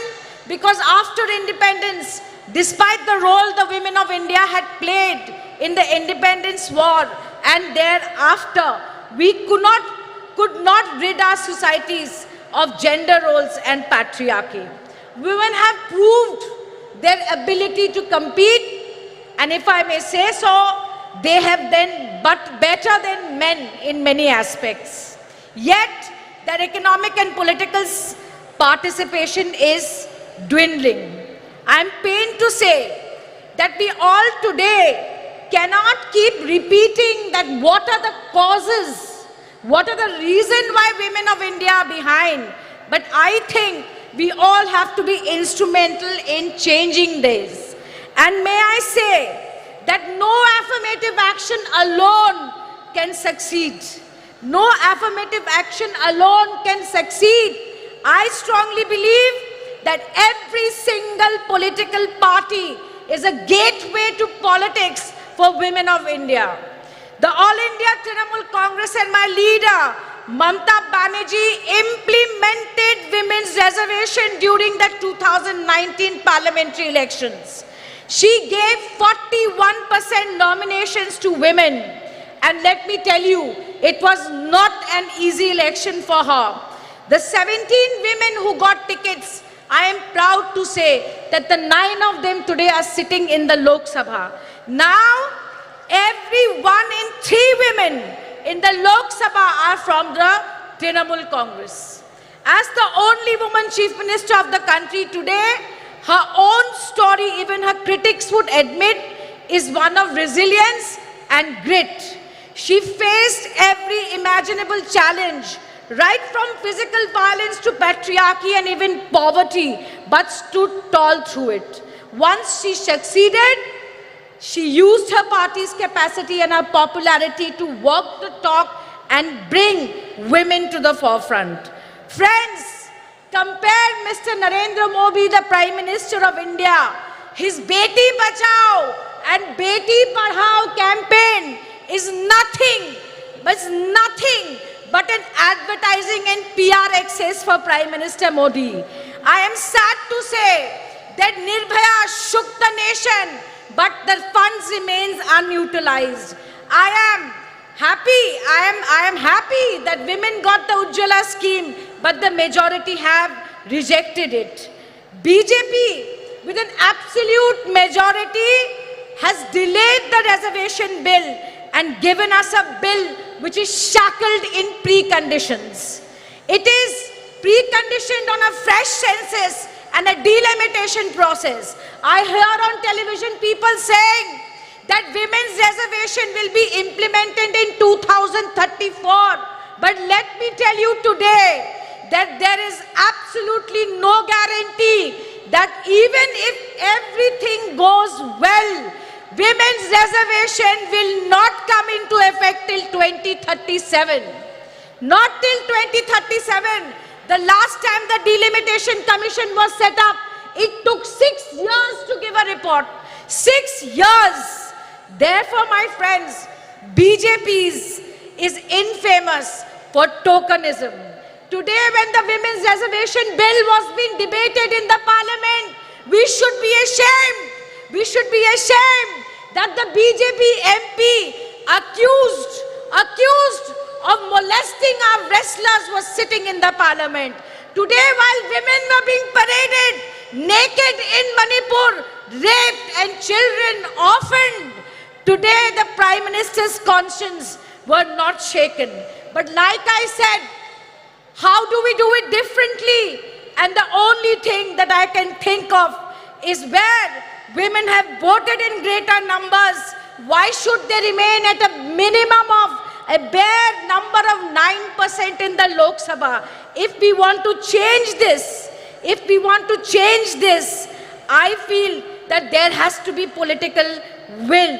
Because after independence, despite the role the women of India had played in the independence war and thereafter, we could not rid our societies of gender roles and patriarchy. Women have proved their ability to compete, and if I may say so, they have done but better than men in many aspects. Yet, their economic and political participation is dwindling. I am pained to say that we all today cannot keep repeating that what are the causes, what are the reasons why women of India are behind. But I think we all have to be instrumental in changing this. And may I say that no affirmative action alone can succeed. No affirmative action alone can succeed. I strongly believe that every single political party is a gateway to politics for women of India. The All India Trinamool Congress and my leader, Mamata Banerjee, implemented women's reservation during the 2019 parliamentary elections. She gave 41% nominations to women. And let me tell you, it was not an easy election for her. The 17 women who got tickets, I am proud to say that the 9 of them today are sitting in the Lok Sabha. Now, every 1 in 3 women in the Lok Sabha are from the Trinamool Congress. As the only woman Chief Minister of the country today, her own story, even her critics would admit, is one of resilience and grit. She faced every imaginable challenge, right from physical violence to patriarchy and even poverty, but stood tall through it. Once she succeeded, She used her party's capacity and her popularity to walk the talk and bring women to the forefront. Friends, compare Mr. Narendra Modi, the Prime Minister of India, his Beti Bachao and Beti Padhao campaign is nothing but an advertising and PR excess for Prime Minister Modi. I am sad to say that Nirbhaya shook the nation, but the funds remains unutilized. I am happy that women got the Ujjwala scheme, but the majority have rejected it. BJP, with an absolute majority, has delayed the reservation bill and given us a bill which is shackled in preconditions. It is preconditioned on a fresh census and a delimitation process. I hear on television people saying that women's reservation will be implemented in 2034. But let me tell you today that there is absolutely no guarantee that even if everything goes well, women's reservation will not come into effect till 2037. Not till 2037. The last time the Delimitation Commission was set up, it took 6 years to give a report. 6 years. Therefore, my friends, BJP is infamous for tokenism. Today, when the women's reservation bill was being debated in the parliament, we should be ashamed. We should be ashamed that the BJP MP accused of molesting our wrestlers was sitting in the parliament. Today, while women were being paraded naked in Manipur, raped and children orphaned, today the Prime Minister's conscience were not shaken. But like I said, how do we do it differently? And the only thing that I can think of is where women have voted in greater numbers, why should they remain at a minimum of a bare number of 9% in the Lok Sabha? If we want to change this, I feel that there has to be political will.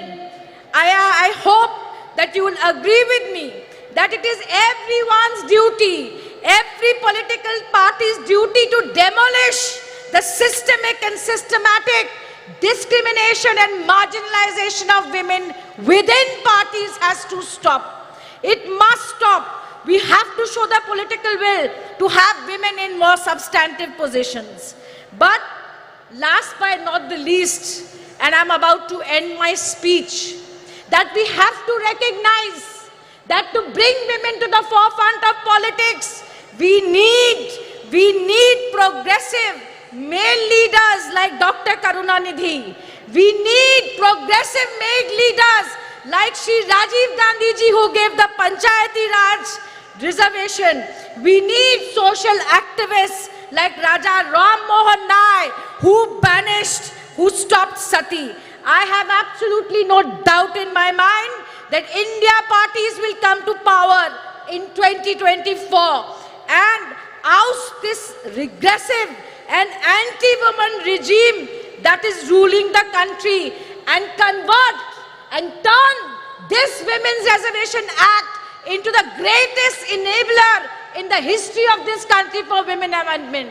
I hope that you will agree with me that it is everyone's duty, every political party's duty to demolish the systemic and systematic discrimination and marginalization of women within parties has to stop. It must stop. We have to show the political will to have women in more substantive positions. But last but not the least, and I'm about to end my speech, that we have to recognize that to bring women to the forefront of politics, we need progressive male leaders like Dr. Karunanidhi. We need progressive male leaders like Shri Rajiv Gandhi ji, who gave the Panchayati Raj reservation. We need social activists like Raja Ram Mohan Nai, who stopped Sati. I have absolutely no doubt in my mind that India parties will come to power in 2024 and oust this regressive and anti-woman regime that is ruling the country and convert and turn this Women's Reservation Act into the greatest enabler in the history of this country for women amendment.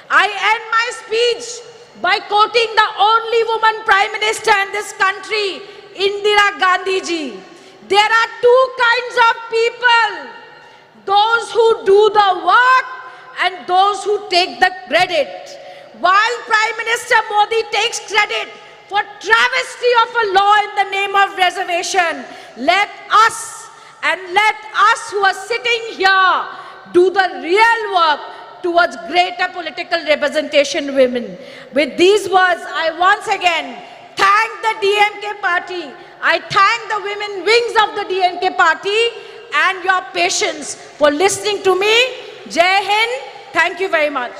I end my speech by quoting the only woman Prime Minister in this country, Indira Gandhi ji. There are two kinds of people, those who do the work and those who take the credit. While Prime Minister Modi takes credit for travesty of a law in the name of reservation, let us who are sitting here do the real work towards greater political representation of women. With these words, I once again thank the DMK party. I thank the women wings of the DMK party and your patience for listening to me. Jai Hind. Thank you very much.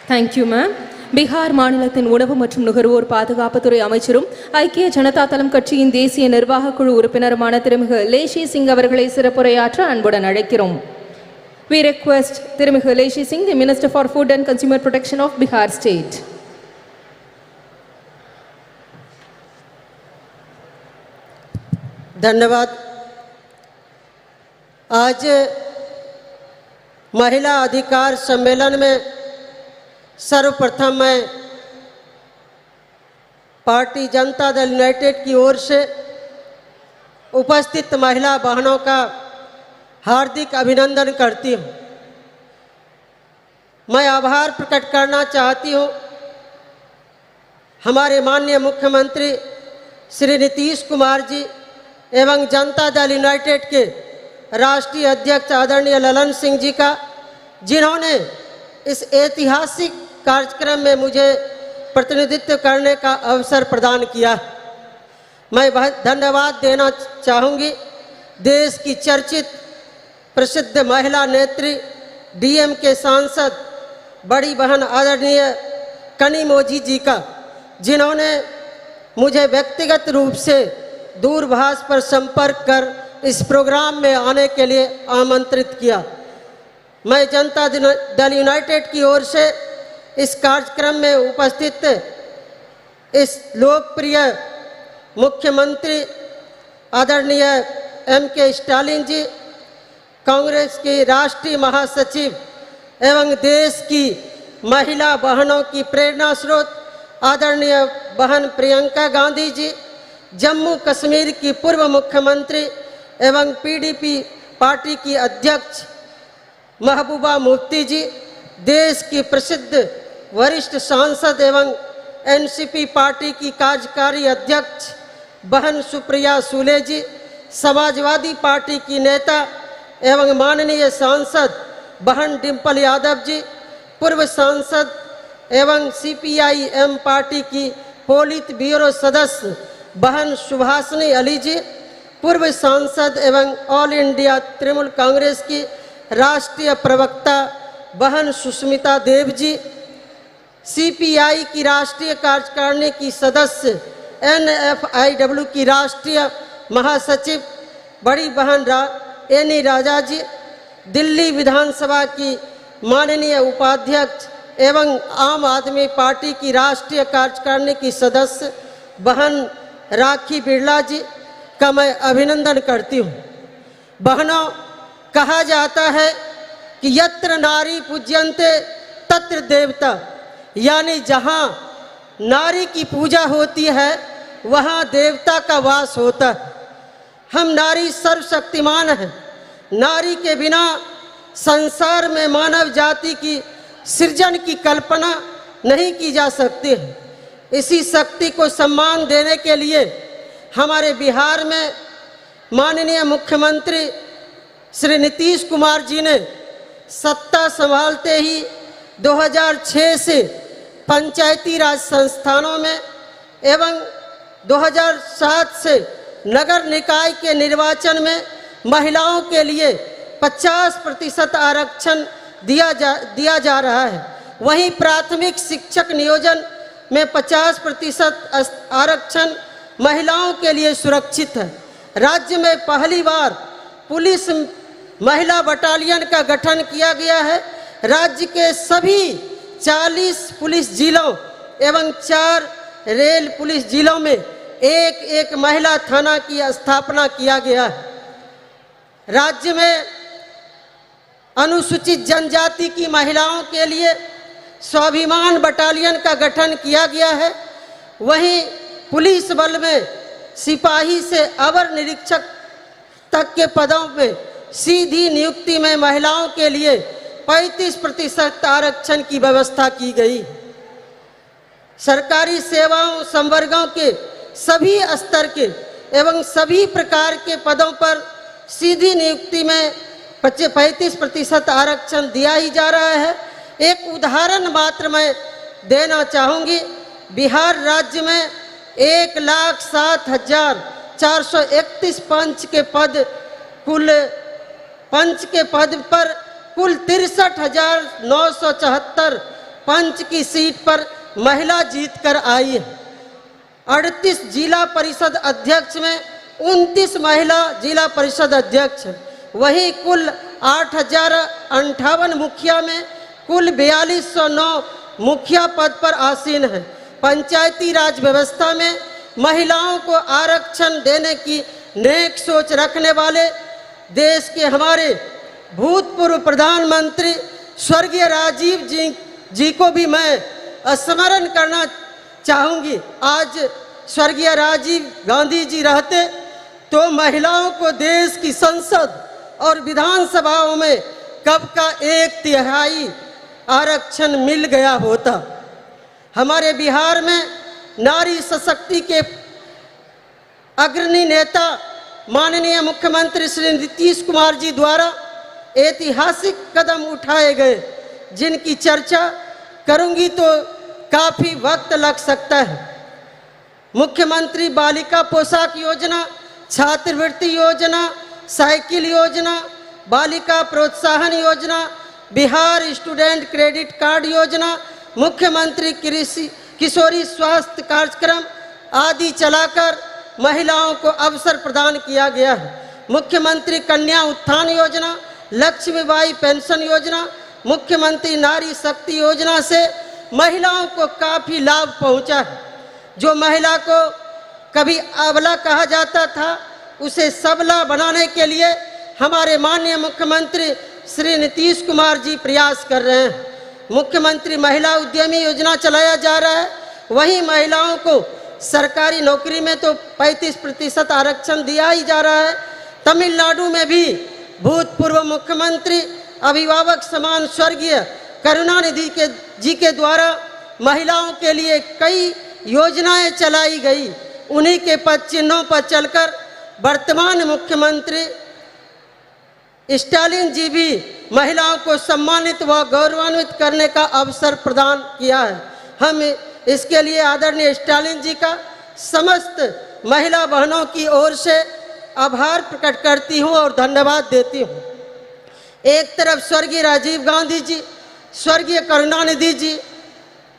Thank you, ma'am. Bihar மாநிலத்தின் உணவு மற்றும் நுகர்வோர் பாதுகாப்புத்துறை அமைச்சரும் ஐக்கிய ஜனதா தளம் கட்சியின் தேசிய நிர்வாக குழு உறுப்பினருமான திருமிகு லேஷி சிங் அவர்களை சிறப்புரையாற்ற அன்புடன் அழைக்கிறோம். We request திருமிகு லேஷி Singh, the Minister for Food and Consumer Protection of Bihar State. धन्यवाद। आज महिला अधिकार सम्मेलन में सर्वप्रथम मैं पार्टी जनता दल यूनाइटेड की ओर से उपस्थित महिला बहनों का हार्दिक अभिनंदन करती हूँ। मैं आभार प्रकट करना चाहती हूँ हमारे माननीय मुख्यमंत्री श्री नीतीश कुमार जी एवं जनता दल यूनाइटेड के राष्ट्रीय अध्यक्ष आदरणीय ललन सिंह जी का, जिन्होंने इस ऐतिहासिक कार्यक्रम में मुझे प्रतिनिधित्व करने का अवसर प्रदान किया। मैं बहुत धन्यवाद देना चाहूँगी देश की चर्चित प्रसिद्ध महिला नेत्री DMK सांसद बड़ी बहन आदरणीय कनिमोझी जी का, जिन्होंने मुझे व्यक्तिगत रूप से दूरभाष पर संपर्क कर इस प्रोग्राम में आने के लिए आमंत्रित किया। मैं जनता दल यूनाइटेड की ओर से इस कार्यक्रम में उपस्थित इस लोकप्रिय मुख्यमंत्री आदरणीय MK स्टालिन जी, कांग्रेस की राष्ट्रीय महासचिव एवं देश की महिला बहनों की प्रेरणा स्रोत आदरणीय बहन प्रियंका गांधी जी, जम्मू कश्मीर की पूर्व मुख्यमंत्री एवं PDP पार्टी की अध्यक्ष महबूबा मुफ्ती जी, देश की प्रसिद्ध वरिष्ठ सांसद एवं NCP पार्टी की कार्यकारी अध्यक्ष बहन सुप्रिया सूले जी, समाजवादी पार्टी की नेता एवं माननीय सांसद बहन डिम्पल यादव जी, पूर्व सांसद एवं CPIM पार्टी की पोलित ब्यूरो सदस्य बहन सुभाषिनी अली जी, पूर्व सांसद एवं ऑल इंडिया तृणमूल कांग्रेस की राष्ट्रीय प्रवक्ता बहन सुष्मिता देव जी, CPI की राष्ट्रीय कार्यकारिणी की सदस्य NFIW की राष्ट्रीय महासचिव बड़ी बहन एनी राजा जी, दिल्ली विधानसभा की माननीय उपाध्यक्ष एवं आम आदमी पार्टी की राष्ट्रीय कार्यकारिणी की सदस्य बहन राखी बिरला जी का मैं अभिनंदन करती हूँ। बहनों, कहा जाता है कि यत्र नारी पूज्यन्ते तत्र देवता, यानी जहाँ नारी की पूजा होती है वहाँ देवता का वास होता है। हम नारी सर्वशक्तिमान हैं। नारी के बिना संसार में मानव जाति की सृजन की कल्पना नहीं की जा सकती है। इसी शक्ति को सम्मान देने के लिए हमारे बिहार में माननीय मुख्यमंत्री श्री नीतीश कुमार जी ने सत्ता संभालते ही 2006 से पंचायती राज संस्थानों में एवं 2007 से नगर निकाय के निर्वाचन में महिलाओं के लिए 50% आरक्षण दिया जा रहा है। वहीं प्राथमिक शिक्षक नियोजन में 50% आरक्षण महिलाओं के लिए सुरक्षित है। राज्य में पहली बार पुलिस महिला बटालियन का गठन किया गया है। राज्य के सभी 40 पुलिस जिलों एवं 4 रेल पुलिस जिलों में एक महिला थाना की स्थापना किया गया है। राज्य में अनुसूचित जनजाति की महिलाओं के लिए स्वाभिमान बटालियन का गठन किया गया है। वहीं पुलिस बल में सिपाही से अवर निरीक्षक तक के पदों में सीधी नियुक्ति में महिलाओं के लिए 35% आरक्षण की व्यवस्था की गई। सरकारी सेवाओं संवर्गों के सभी स्तर के एवं सभी प्रकार के पदों पर सीधी नियुक्ति में 35% आरक्षण दिया ही जा रहा है। एक उदाहरण मात्र मैं देना चाहूँगी। बिहार राज्य में 1,07,431 पंच के पद पर कुल 63,974 पंच की सीट पर महिला जीतकर आई है। 38 जिला परिषद अध्यक्ष में 29 महिला जिला परिषद अध्यक्ष हैं। वहीं कुल 8,058 मुखिया में कुल 4209 मुखिया पद पर आसीन हैं। पंचायती राज व्यवस्था में महिलाओं को आरक्षण देने की नेक सोच रखने वाले देश के हमारे भूतपूर्व प्रधानमंत्री स्वर्गीय राजीव जी को भी मैं स्मरण करना चाहूँगी। आज स्वर्गीय राजीव गांधी जी रहते तो महिलाओं को देश की संसद और विधानसभाओं में कब का 1/3 आरक्षण मिल गया होता। हमारे बिहार में नारी सशक्ति के अग्रणी नेता माननीय मुख्यमंत्री श्री नीतीश कुमार जी द्वारा ऐतिहासिक कदम उठाए गए, जिनकी चर्चा करूंगी तो काफ़ी वक्त लग सकता है। मुख्यमंत्री बालिका पोशाक योजना, छात्रवृत्ति योजना, साइकिल योजना, बालिका प्रोत्साहन योजना, बिहार स्टूडेंट क्रेडिट कार्ड योजना, मुख्यमंत्री किशोरी स्वास्थ्य कार्यक्रम आदि चलाकर महिलाओं को अवसर प्रदान किया गया है। मुख्यमंत्री कन्या उत्थान योजना, लक्ष्मीबाई पेंशन योजना, मुख्यमंत्री नारी शक्ति योजना से महिलाओं को काफ़ी लाभ पहुंचा है। जो महिला को कभी अबला कहा जाता था, उसे सबला बनाने के लिए हमारे माननीय मुख्यमंत्री श्री नीतीश कुमार जी प्रयास कर रहे हैं। मुख्यमंत्री महिला उद्यमी योजना चलाया जा रहा है, वहीं महिलाओं को सरकारी नौकरी में तो 35% आरक्षण दिया ही जा रहा है। तमिलनाडु में भी भूतपूर्व मुख्यमंत्री अभिभावक समान स्वर्गीय करुणानिधि जी के द्वारा महिलाओं के लिए कई योजनाएं चलाई गई। उन्हीं के पद चिन्हों पर चलकर वर्तमान मुख्यमंत्री स्टालिन जी भी महिलाओं को सम्मानित व गौरवान्वित करने का अवसर प्रदान किया है। हम इसके लिए आदरणीय स्टालिन जी का समस्त महिला बहनों की ओर से आभार प्रकट करती हूं और धन्यवाद देती हूं। एक तरफ स्वर्गीय राजीव गांधी जी, स्वर्गीय करुणानिधि जी,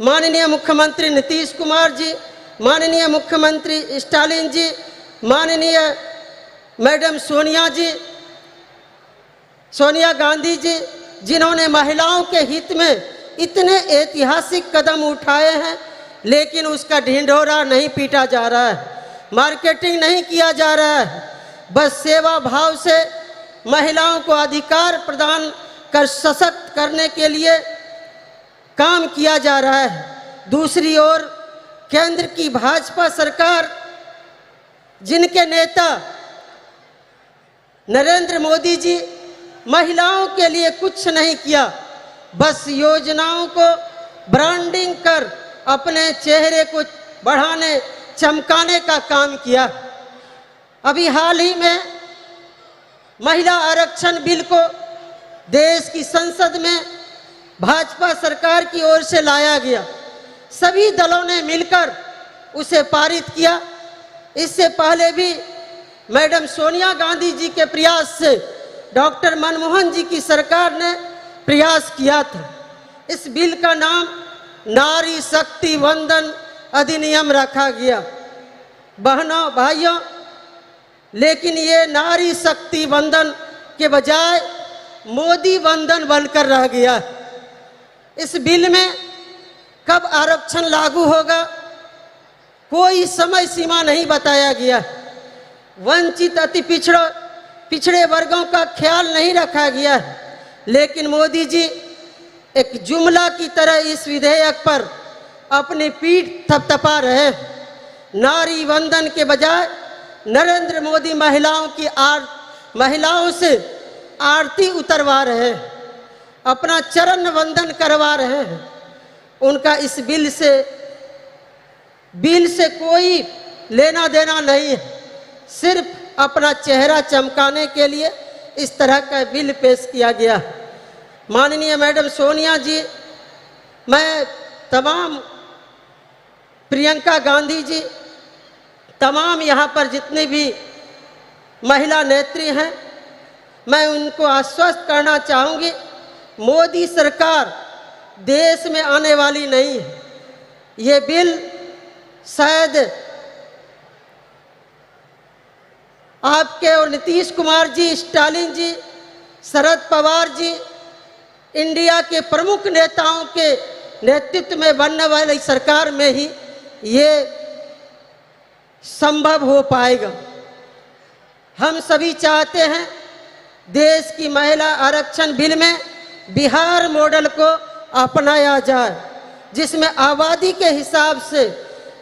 माननीय मुख्यमंत्री नीतीश कुमार जी, माननीय मुख्यमंत्री स्टालिन जी, माननीय मैडम सोनिया गांधी जी, जिन्होंने महिलाओं के हित में इतने ऐतिहासिक कदम उठाए हैं, लेकिन उसका ढिंढोरा नहीं पीटा जा रहा है, मार्केटिंग नहीं किया जा रहा है। बस सेवा भाव से महिलाओं को अधिकार प्रदान कर सशक्त करने के लिए काम किया जा रहा है। दूसरी ओर केंद्र की भाजपा सरकार, जिनके नेता नरेंद्र मोदी जी महिलाओं के लिए कुछ नहीं किया, बस योजनाओं को ब्रांडिंग कर अपने चेहरे को बढ़ाने चमकाने का काम किया। अभी हाल ही में महिला आरक्षण बिल को देश की संसद में भाजपा सरकार की ओर से लाया गया। सभी दलों ने मिलकर उसे पारित किया। इससे पहले भी मैडम सोनिया गांधी जी के प्रयास से डॉक्टर मनमोहन जी की सरकार ने प्रयास किया था। इस बिल का नाम नारी शक्ति वंदन अधिनियम रखा गया। बहनों भाइयों, लेकिन ये नारी शक्ति वंदन के बजाय मोदी वंदन बनकर रह गया। इस बिल में कब आरक्षण लागू होगा, कोई समय सीमा नहीं बताया गया। वंचित अति पिछड़े वर्गों का ख्याल नहीं रखा गया है। लेकिन मोदी जी एक जुमला की तरह इस विधेयक पर अपनी पीठ थपथपा रहे। नारी वंदन के बजाय नरेंद्र मोदी महिलाओं से आरती उतरवा रहे हैं, अपना चरण वंदन करवा रहे हैं। उनका इस बिल से कोई लेना देना नहीं है। सिर्फ अपना चेहरा चमकाने के लिए इस तरह का बिल पेश किया गया। माननीय मैडम सोनिया जी, मैं तमाम प्रियंका गांधी जी, तमाम यहाँ पर जितने भी महिला नेत्री हैं, मैं उनको आश्वस्त करना चाहूँगी, मोदी सरकार देश में आने वाली नहीं है। ये बिल शायद आपके और नीतीश कुमार जी, स्टालिन जी, शरद पवार जी, इंडिया के प्रमुख नेताओं के नेतृत्व में बनने वाली सरकार में ही ये संभव हो पाएगा। हम सभी चाहते हैं देश की महिला आरक्षण बिल में बिहार मॉडल को अपनाया जाए, जिसमें आबादी के हिसाब से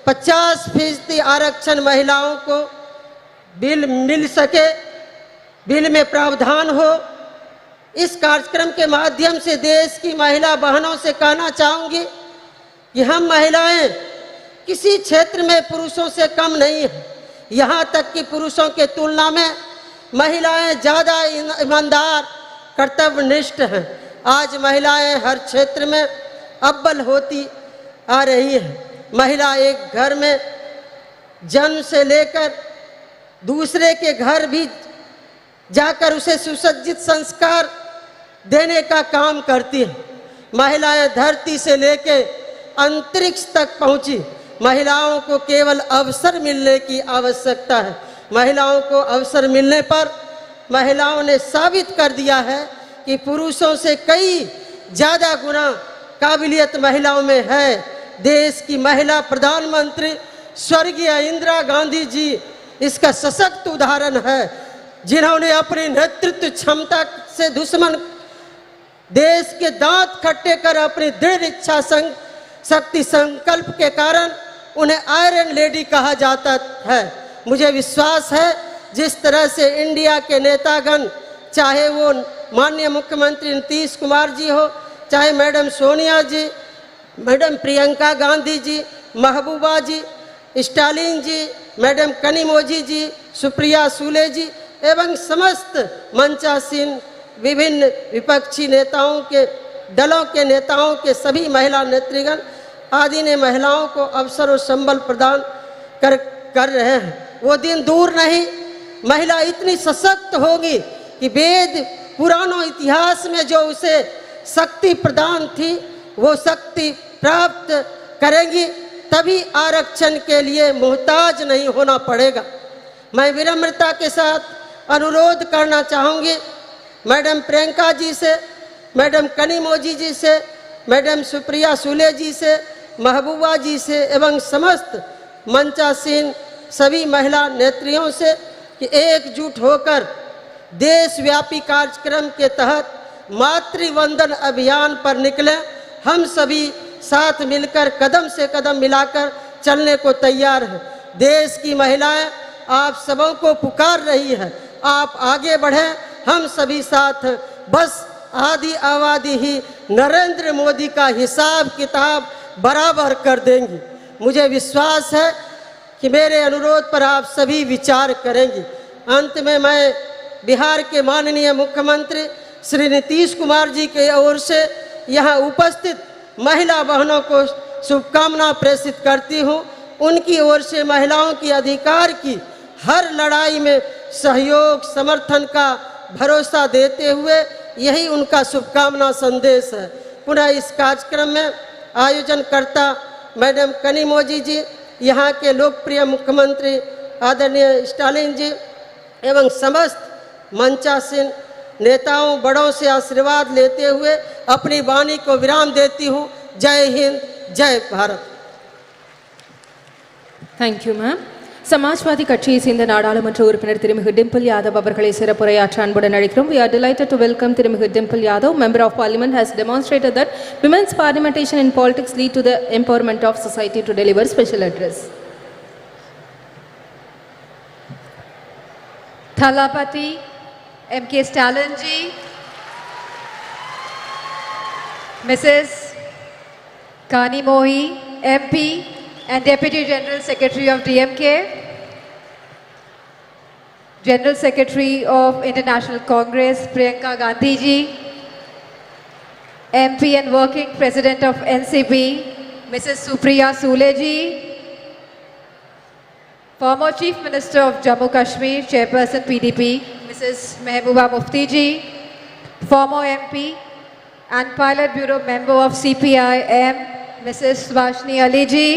50% आरक्षण महिलाओं को बिल मिल सके, बिल में प्रावधान हो। इस कार्यक्रम के माध्यम से देश की महिला बहनों से कहना चाहूँगी कि हम महिलाएं किसी क्षेत्र में पुरुषों से कम नहीं हैं। यहाँ तक कि पुरुषों के तुलना में महिलाएं ज़्यादा ईमानदार, कर्तव्यनिष्ठ हैं। आज महिलाएं हर क्षेत्र में अव्वल होती आ रही है। महिला एक घर में जन्म से लेकर दूसरे के घर भी जाकर उसे सुसज्जित संस्कार देने का काम करती है। महिलाएं धरती से लेकर अंतरिक्ष तक पहुंची। महिलाओं को केवल अवसर मिलने की आवश्यकता है। महिलाओं को अवसर मिलने पर महिलाओं ने साबित कर दिया है कि पुरुषों से कई ज़्यादा गुना काबिलियत महिलाओं में है। देश की महिला प्रधानमंत्री स्वर्गीय इंदिरा गांधी जी इसका सशक्त उदाहरण है, जिन्होंने अपनी नेतृत्व क्षमता से दुश्मन देश के दांत खट्टे कर अपनी दृढ़ इच्छा शक्ति संकल्प के कारण उन्हें आयरन लेडी कहा जाता है। मुझे विश्वास है जिस तरह से इंडिया के नेतागण, चाहे वो माननीय मुख्यमंत्री नीतीश कुमार जी हो, चाहे मैडम सोनिया जी, मैडम प्रियंका गांधी जी, महबूबा जी, स्टालिन जी, मैडम कनिमोझी जी, सुप्रिया सूले जी एवं समस्त मंचासीन विभिन्न विपक्षी नेताओं के दलों के नेताओं के सभी महिला नेतृगण आदि ने महिलाओं को अवसर और संबल प्रदान कर रहे हैं। वो दिन दूर नहीं, महिला इतनी सशक्त होगी कि वेद पुरानों इतिहास में जो उसे शक्ति प्रदान थी वो शक्ति प्राप्त करेंगी, तभी आरक्षण के लिए मोहताज नहीं होना पड़ेगा। मैं विनम्रता के साथ अनुरोध करना चाहूँगी मैडम प्रियंका जी से, मैडम कनिमोझी जी से, मैडम सुप्रिया सूले जी से, महबूबा जी से एवं समस्त मंचासीन सभी महिला नेत्रियों से कि एकजुट होकर देशव्यापी कार्यक्रम के तहत मातृवंदन अभियान पर निकलें। हम सभी साथ मिलकर कदम से कदम मिलाकर चलने को तैयार हैं। देश की महिलाएं आप सबों को पुकार रही है, आप आगे बढ़ें, हम सभी साथ। बस आदि आबादी ही नरेंद्र मोदी का हिसाब किताब बराबर कर देंगी। मुझे विश्वास है कि मेरे अनुरोध पर आप सभी विचार करेंगी। अंत में मैं बिहार के माननीय मुख्यमंत्री श्री नीतीश कुमार जी के ओर से यहाँ उपस्थित महिला बहनों को शुभकामना प्रेषित करती हूँ। उनकी ओर से महिलाओं की अधिकार की हर लड़ाई में सहयोग समर्थन का भरोसा देते हुए यही उनका शुभकामना संदेश है। पुनः इस कार्यक्रम में आयोजनकर्ता मैडम कनिमोझी जी, यहाँ के लोकप्रिय मुख्यमंत्री आदरणीय स्टालिन जी एवं समस्त मंचासीन नेताओं बड़ों से आशीर्वाद लेते हुए अपनी वाणी को विराम देती हूँ। जय हिंद, जय Bharat. Thank you, ma'am. Samajwadi கட்சியை சேர்ந்த நாடாளுமன்ற உறுப்பினர் திருமிகு டிம்பிள் யாதவ் அவர்களை சிறப்புரையாற்ற அன்புடன் அழைக்கிறோம். We are delighted to welcome திருமிகு Dimple Yadav. Member of Parliament has demonstrated that women's parliamentation in politics lead to the empowerment of society to deliver special address. Thalapati MK Stalin ji, Mrs. Kanimozhi MP and Deputy General Secretary of DMK, General Secretary of International Congress Priyanka Gandhi ji, MP and Working President of NCP Mrs. Supriya Sule ji, former Chief Minister of Jammu Kashmir, Chairperson PDP Mrs. Mehbooba Mufti ji, former MP and Pilot Bureau Member of CPI-M Mrs. Subhashini Ali ji,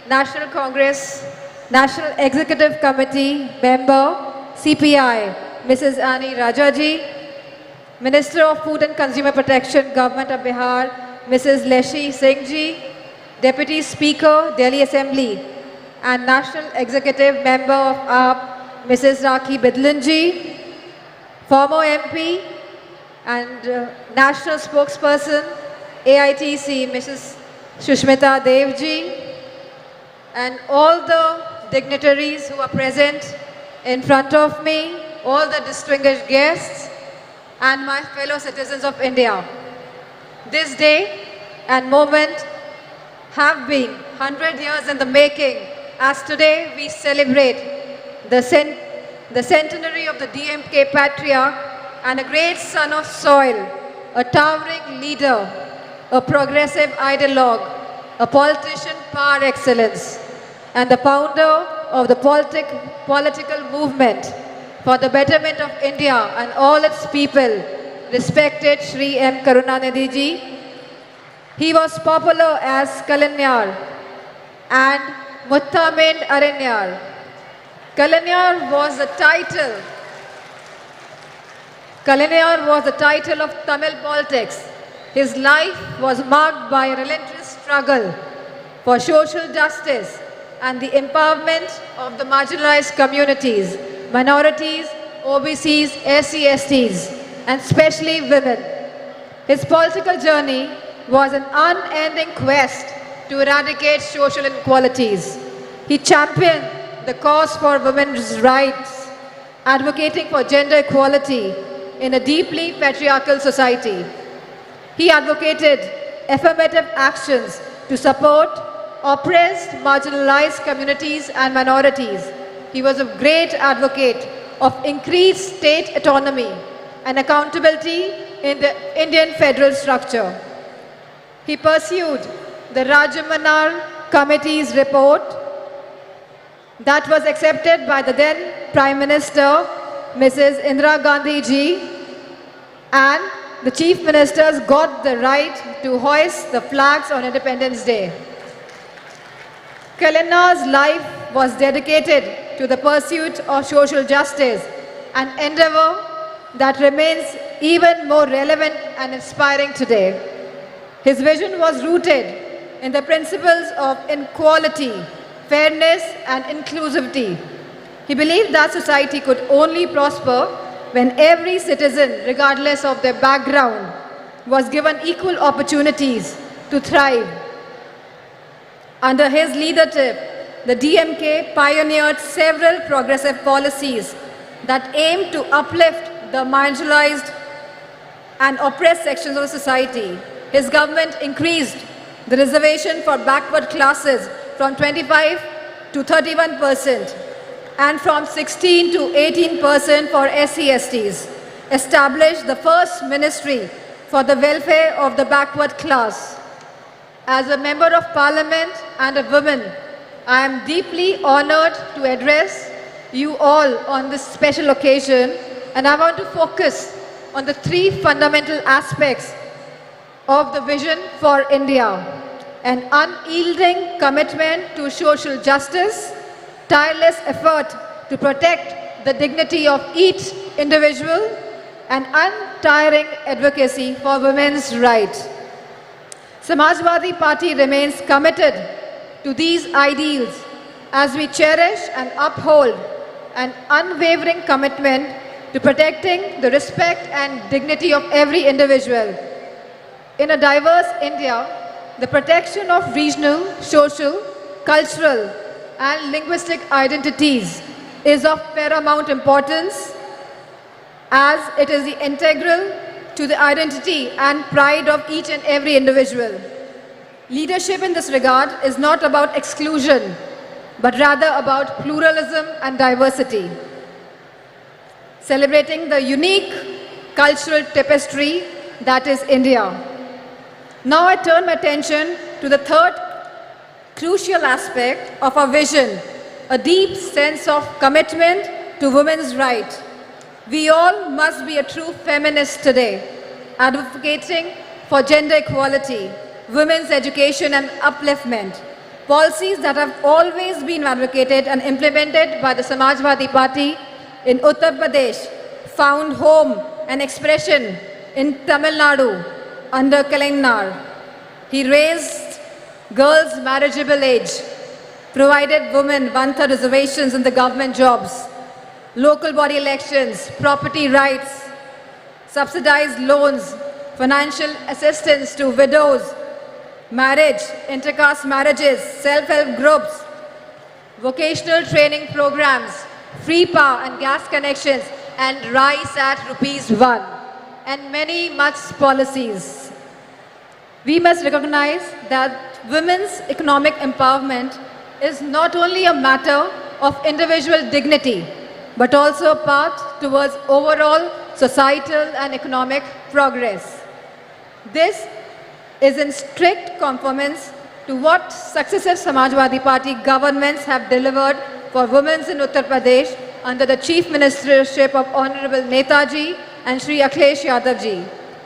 National Congress National Executive Committee Member CPI Mrs. Ani Raja ji, Minister of Food and Consumer Protection Government of Bihar Mrs. Leshi Singh ji, Deputy Speaker Delhi Assembly and National Executive Member of AAP Mrs. Rakhi Bidlanji, former MP and national spokesperson, AITC, Mrs. Shushmita Devji, and all the dignitaries who are present in front of me, all the distinguished guests, and my fellow citizens of India. This day and moment have been 100 years in the making, as today we celebrate the centenary of the DMK patriarch and a great son of soil, a towering leader, a progressive ideologue, a politician par excellence, and the founder of the political movement for the betterment of India and all its people, respected Shri M. Karunanidhi Ji. He was popular as Kalanyar and Muttamind Aranyar. Kalanyar was the title of Tamil politics. His life was marked by a relentless struggle for social justice and the empowerment of the marginalized communities, minorities, OBCs, SC, STs, and especially women. His political journey was an unending quest to eradicate social inequalities. He championed the cause for women's rights, advocating for gender equality in a deeply patriarchal society. He advocated affirmative actions to support oppressed, marginalized communities and minorities. He was a great advocate of increased state autonomy and accountability in the Indian federal structure. He pursued the Rajamanar Committee's report that was accepted by the then Prime Minister, Mrs. Indira Gandhi Ji, and the Chief Ministers got the right to hoist the flags on Independence Day. Kalanar's life was dedicated to the pursuit of social justice, an endeavor that remains even more relevant and inspiring today. His vision was rooted in the principles of equality, fairness, and inclusivity. He believed that society could only prosper when every citizen, regardless of their background, was given equal opportunities to thrive. Under his leadership, the DMK pioneered several progressive policies that aimed to uplift the marginalized and oppressed sections of society. His government increased the reservation for backward classes from 25 to 31% and from 16 to 18% for SC/STs, established the first ministry for the welfare of the backward class. As a member of parliament and a woman, I am deeply honored to address you all on this special occasion, and I want to focus on the three fundamental aspects of the vision for India: an unyielding commitment to social justice, tireless effort to protect the dignity of each individual, and untiring advocacy for women's rights. Samajwadi Party remains committed to these ideals as we cherish and uphold an unwavering commitment to protecting the respect and dignity of every individual. In a diverse India, the protection of regional, social, cultural, and linguistic identities is of paramount importance, as it is integral to the identity and pride of each and every individual. Leadership in this regard is not about exclusion, but rather about pluralism and diversity. Celebrating the unique cultural tapestry that is India. Now I turn my attention to the third crucial aspect of our vision, a deep sense of commitment to women's rights. We all must be a true feminist today, advocating for gender equality, women's education and upliftment, policies that have always been advocated and implemented by the Samajwadi Party in Uttar Pradesh, found home and expression in Tamil Nadu under Kalanyar. He raised girls' marriageable age, provided women one-third reservations in the government jobs, local body elections, property rights, subsidized loans, financial assistance to widows, marriage, intercaste marriages, self-help groups, vocational training programs, free power and gas connections, and rice at ₹1, and many much policies. We must recognize that women's economic empowerment is not only a matter of individual dignity, but also a path towards overall societal and economic progress. This is in strict conformance to what successive Samajwadi Party governments have delivered for women in Uttar Pradesh under the Chief Ministership of Honorable Netaji and Shri Akhilesh Yadav ji.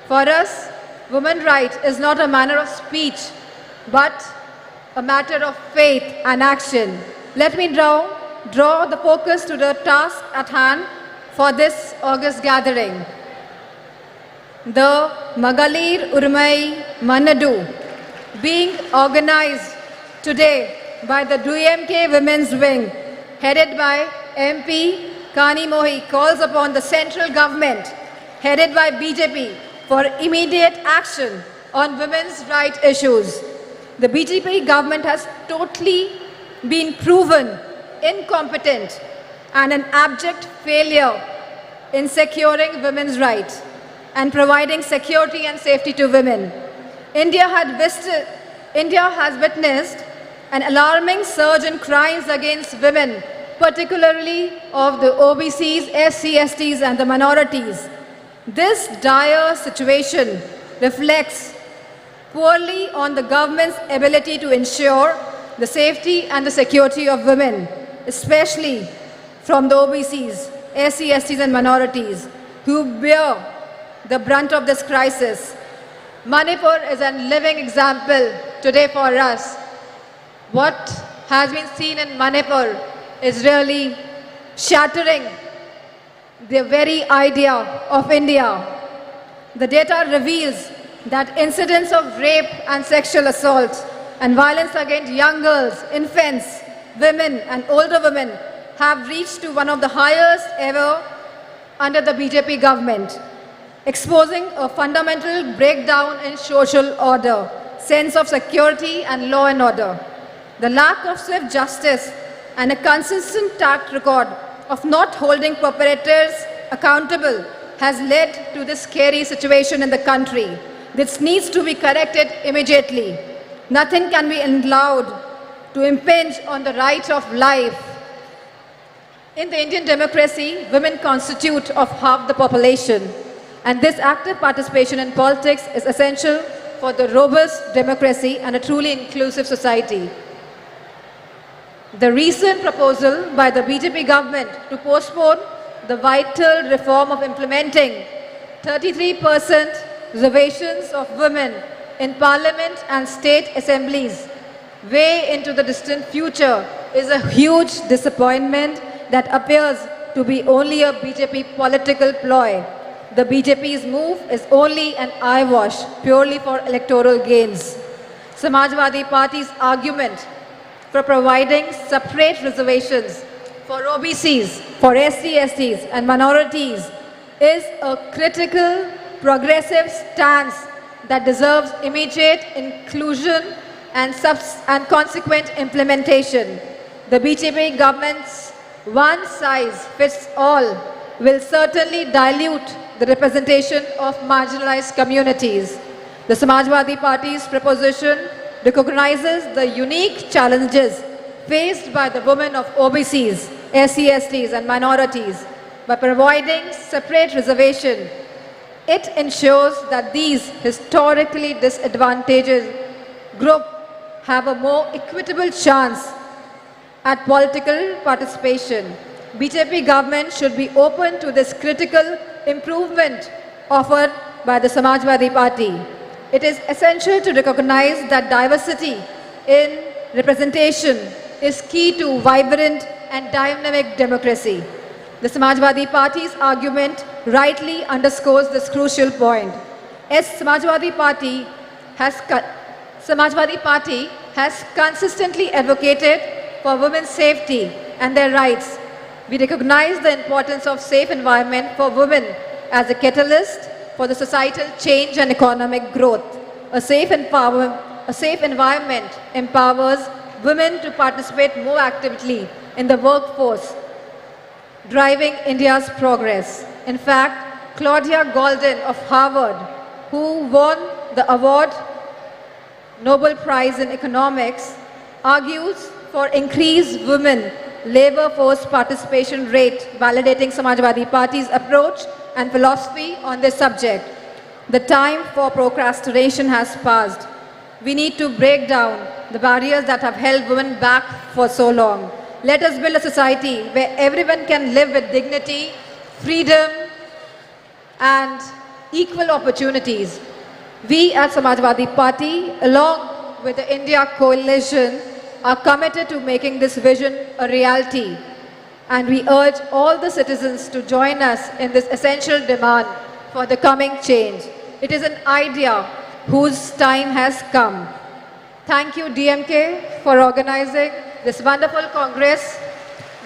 For us, women's right is not a manner of speech, but a matter of faith and action. Let me draw the focus to the task at hand for this August gathering. The Magalir Urimai Manadu, being organized today by the DMK Women's Wing, headed by MP Kanimozhi, calls upon the central government, headed by BJP, for immediate action on women's rights issues. The BJP government has totally been proven incompetent and an abject failure in securing women's rights and providing security and safety to women. India has witnessed an alarming surge in crimes against women, particularly of the OBCs, SC, STs and the minorities. This dire situation reflects poorly on the government's ability to ensure the safety and the security of women, especially from the OBCs, SC, STs and minorities who bear the brunt of this crisis. Manipur is a living example today for us. What has been seen in Manipur is really shattering the very idea of India. The data reveals that incidents of rape and sexual assault and violence against young girls, infants, women and older women have reached to one of the highest ever under the BJP government, exposing a fundamental breakdown in social order, sense of security and law and order. The lack of swift justice and a consistent track record of not holding perpetrators accountable has led to this scary situation in the country. This needs to be corrected immediately. Nothing can be allowed to impinge on the right of life. In the Indian democracy, women constitute of half the population, and this active participation in politics is essential for the robust democracy and a truly inclusive society. The recent proposal by the BJP government to postpone the vital reform of implementing 33% reservations of women in parliament and state assemblies way into the distant future is a huge disappointment that appears to be only a BJP political ploy. The BJP's move is only an eyewash purely for electoral gains. Samajwadi Party's argument for providing separate reservations for OBCs, for SC, STs and minorities is a critical, progressive stance that deserves immediate inclusion and consequent implementation. The BJP government's one-size-fits-all will certainly dilute the representation of marginalized communities. The Samajwadi Party's proposition recognizes the unique challenges faced by the women of OBCs, SC, STs and minorities. By providing separate reservation, it ensures that these historically disadvantaged groups have a more equitable chance at political participation. BJP government should be open to this critical improvement offered by the Samajwadi Party. It is essential to recognize that diversity in representation is key to vibrant and dynamic democracy. The Samajwadi Party's argument rightly underscores this crucial point. As Samajwadi Party has consistently advocated for women's safety and their rights We recognize the importance of safe environment for women as a catalyst for the societal change and economic growth. A safe environment empowers women to participate more actively in the workforce, driving India's progress. In fact, Claudia Golden of Harvard, who won the award Nobel Prize in Economics, argues for increased women labor force participation rate, validating Samajwadi Party's approach and philosophy on this subject. The time for procrastination has passed. We need to break down the barriers that have held women back for so long. Let us build a society where everyone can live with dignity, freedom, and equal opportunities. We at Samajwadi Party, along with the India Coalition, are committed to making this vision a reality. And we urge all the citizens to join us in this essential demand for the coming change. It is an idea whose time has come. Thank you, DMK, for organizing this wonderful congress,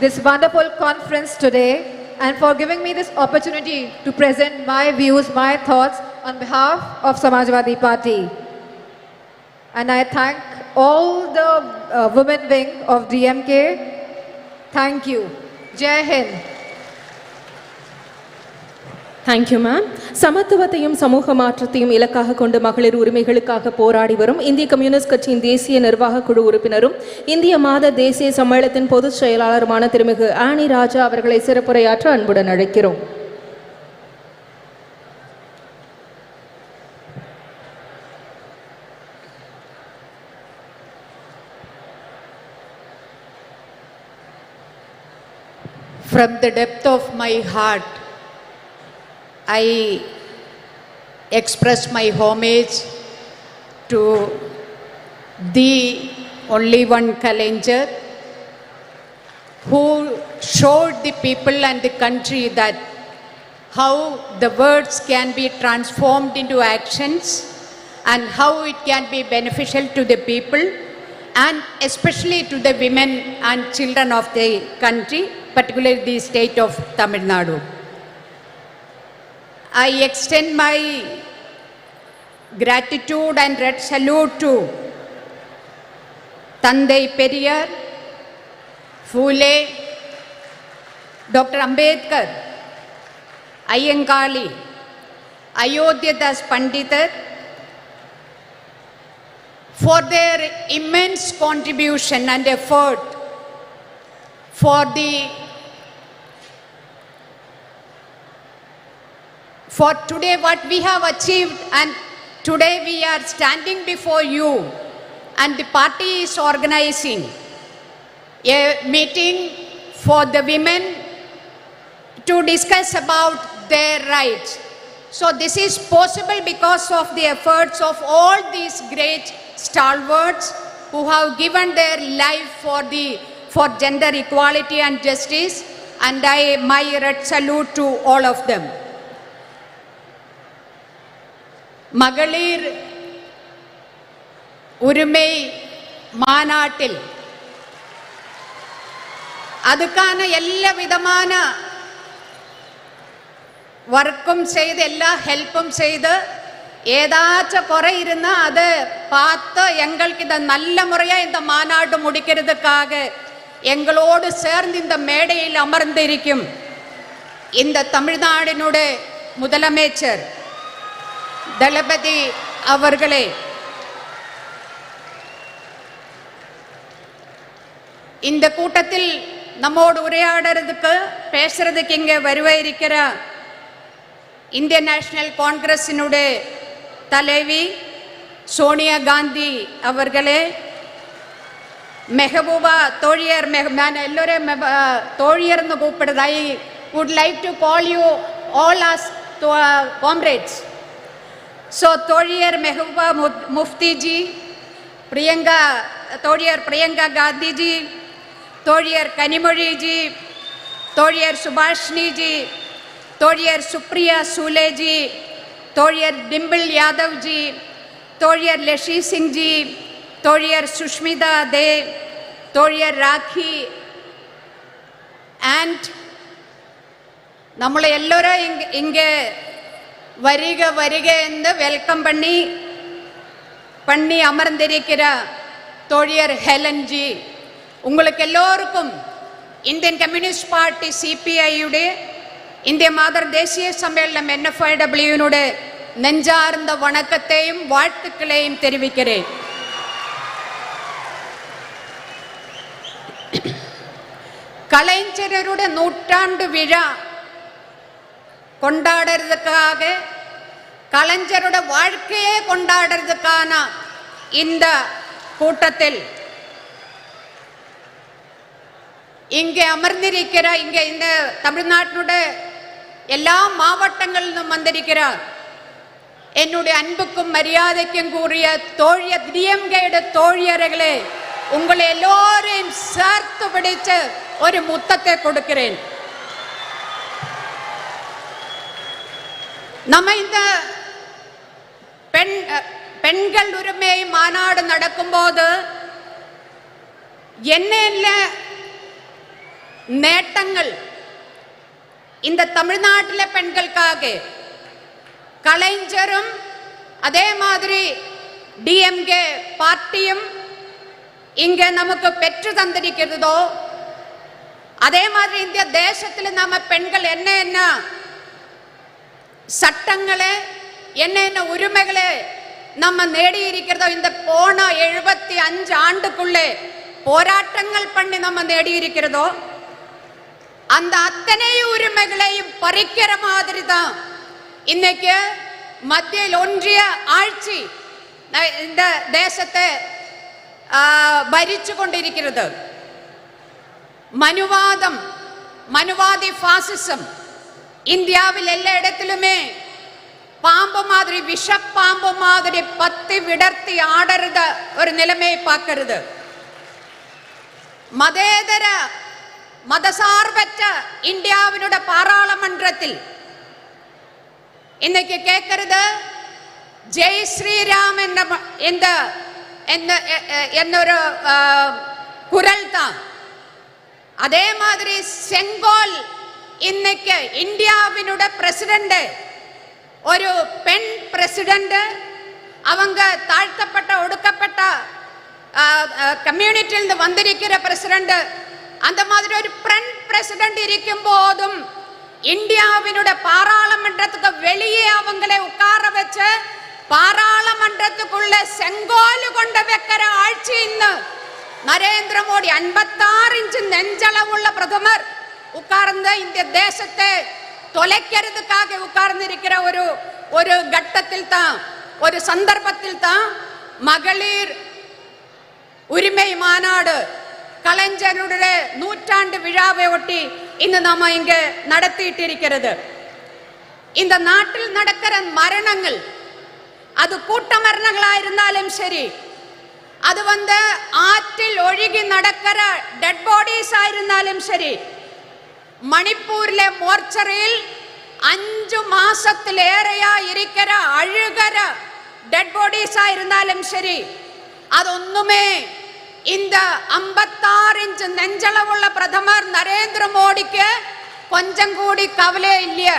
this wonderful conference today, and for giving me this opportunity to present my views, my thoughts on behalf of Samajwadi Party. And I thank all the women wing of DMK. Thank you. Jai Hind. Thank you ma'am. சமத்துவத்தையும் சமூக மாற்றத்தையும் இலக்காக கொண்டு மகளிர் உரிமைகளுக்காக போராடி வரும் இந்திய கம்யூனிஸ்ட் கட்சியின் தேசிய நிர்வாக குழு உறுப்பினரும் இந்திய மாத தேசிய சம்மேளனத்தின் பொதுச் செயலாளருமான திருமிகு ஆனி ராஜா அவர்களை சிறப்புரையாற்ற அன்புடன் அழைக்கிறோம். From the depth of my heart, I express my homage to the only one Kalenjar who showed the people and the country that how the words can be transformed into actions and how it can be beneficial to the people and especially to the women and children of the country, particularly the state of Tamil Nadu. I extend my gratitude and red salute to Tandai Periyar, Phule, Dr. Ambedkar, Ayyangali, Ayodhyadas Pandithar for their immense contribution and effort for today what we have achieved, and today we are standing before you and the party is organizing a meeting for the women to discuss about their rights. So this is possible because of the efforts of all these great stalwarts who have given their life for gender equality and justice, and my red salute to all of them. Magalir Urimai Manadu அதுக்கான எல்லா விதமான ஒர்க்கும் செய்து எல்லா ஹெல்ப்பும் செய்து ஏதாச்சும் குறை இருந்தால் அதை பார்த்து எங்களுக்கு இந்த நல்ல முறையாக இந்த மாநாடு முடிக்கிறதுக்காக எங்களோடு சேர்ந்து இந்த மேடையில் அமர்ந்திருக்கும் இந்த தமிழ்நாடினுடைய முதலமைச்சர் தளபதி அவர்களே, இந்த கூட்டத்தில் நம்மோடு உரையாடுறதுக்கு பேசுறதுக்கு இங்கே வருவாயிருக்கிற இந்திய நேஷனல் காங்கிரஸினுடைய தலைவி சோனியா காந்தி அவர்களே, மெஹபூபா தோழியர், நான் எல்லோரும் தோழியர்னு கூப்பிடுறது. I would like to call you all as comrades. So தோழியர் Mehbooba முஃப்திஜி, தோழியர் Priyanka Gandhiji, தோழியர் கனிமொழிஜி, தோழியர் சுபாஷினிஜி, தோழியர் Supriya சூலேஜி, தோழியர் Dimple யாதவ்ஜி, தோழியர் லஷி Singhji, தோழியர் Sushmita they, தோழியர் rakhi and நம்மளை எல்லோரும் இங்கே வருக வருக என்று வெல்கம் பண்ணி அமர்ந்திருக்கிற தோழியர் ஹெலன் ஜி, உங்களுக்கு எல்லோருக்கும் இந்தியன் கம்யூனிஸ்ட் பார்ட்டி சிபிஐயுடைய இந்திய மாதர் தேசிய சம்மேளனம் NFIWனுடைய நெஞ்சார்ந்த வணக்கத்தையும் வாழ்த்துக்களையும் தெரிவிக்கிறேன். கலைஞருடைய நூற்றாண்டு விழா கொண்டாடுறதுக்காக, கலைஞருடைய வாழ்க்கையே கொண்டாடுறதுக்கான இந்த கூட்டத்தில் இங்கே அமர்ந்திருக்கிற, இங்கே இந்த தமிழ்நாட்டினுடைய எல்லா மாவட்டங்களிலும் வந்திருக்கிறார் என்னுடைய அன்புக்கும் மரியாதைக்கும் கூறிய தோழியர் DMK தோழியர்களே, உங்களை எல்லோரையும் சேர்த்து பிடிச்சு ஒரு முத்தத்தை கொடுக்கிறேன். நம்ம இந்த பெண்கள் உரிமை மாநாடு நடக்கும்போது என்ன நேட்டங்கள் இந்த தமிழ்நாட்டில் பெண்களுக்காக கலைஞரும் அதே மாதிரி DMK பார்ட்டியும் இங்க நமக்கு பெற்று தந்திருக்கிறதோ, அதே மாதிரி இந்த தேசத்தில் நம்ம பெண்கள் என்ன சட்டங்களே என்ன உரிமைகளே நம்ம நேடி இருக்கிறதோ, இந்த போன 75 ஆண்டுக்குள்ளே போராட்டங்கள் பண்ணி நம்ம நேடி இருக்கிறதோ, அந்த அத்தனை உரிமைகளையும் பறிக்கிற மாதிரி தான் இன்னைக்கு மத்தியில் ஒன்றிய ஆட்சி இந்த தேசத்தை ഭരിച്ചു കൊണ്ടിരിക്കുന്നത്. മനുവാദി ഫാസിസം இந்தியாவில் எல்லா இடத்திலுமே பாம்பு மாதிரி, விஷப்பாம்பு மாதிரி பத்தி விடர்த்தி ஆடுறத ஒரு நிலைமையை பார்க்கிறது. மதேதர மதசார்பற்ற இந்தியாவினுடைய பாராளுமன்றத்தில் இன்னைக்கு கேட்கிறது ஜெய் ஸ்ரீராம் എന്നൊരു குரல் தான். அதே மாதிரி செங்கோல் இன்னைக்கு இந்தியாவினுடைய பிரசிடென்ட், ஒரு பெண் பிரசிடென்ட், அவங்க தாழ்த்தப்பட்ட ஒடுக்கப்பட்ட கம்யூனிட்டியிலிருந்து வந்திருக்கிற பிரசிடென்ட், அந்த மாதிரி ஒரு பெண் பிரசிடென்ட் இருக்கும் போதும் இந்தியாவினுடைய பாராளுமன்றத்துக்கு வெளியே அவங்களை உட்கார வச்சு பாராளுமன்றத்துக்குள்ள செங்கோல் கொண்டு வைக்கிற ஆட்சி இന്ന് நரேந்திர மோடி 56 இன்ச் நெஞ்சளவுள்ள பிரதமர் உட்கார்ந்து இந்த தேசத்தை தொலைக்கிறதுக்காக உட்கார்ந்திருக்கிற ஒரு கட்டத்தில் தான், ஒரு சந்தர்ப்பத்தில் தான் மகளிர் உரிமை மாநாடு கலைஞருடைய நூற்றாண்டு விழாவை ஒட்டி இன்று நாம இங்க நடத்திட்டு இருக்கிறது. இந்த நாட்டில் நடக்கிற மரணங்கள், அது கூட்ட மரணங்களா இருந்தாலும் சரி, அது ஆற்றில் ஒழுகி நடக்கிற டெட் பாடிஸ் ஆயிருந்தாலும் சரி, மணிப்பூரிലെ മോർച്ചറിയിൽ 5 മാസത്തിലേറെയാ ഇരിக்கிற അഴുകര ഡെഡ് ബോഡീസ് ആയിരുന്നാലും ശരി, അതൊന്നുമേ இந்த 56 இன்ச் நெஞ்சளவுள்ள பிரதமர் நரேந்திர மோடிக்கு கொஞ்சம் கூடி கவலை இல்லையா?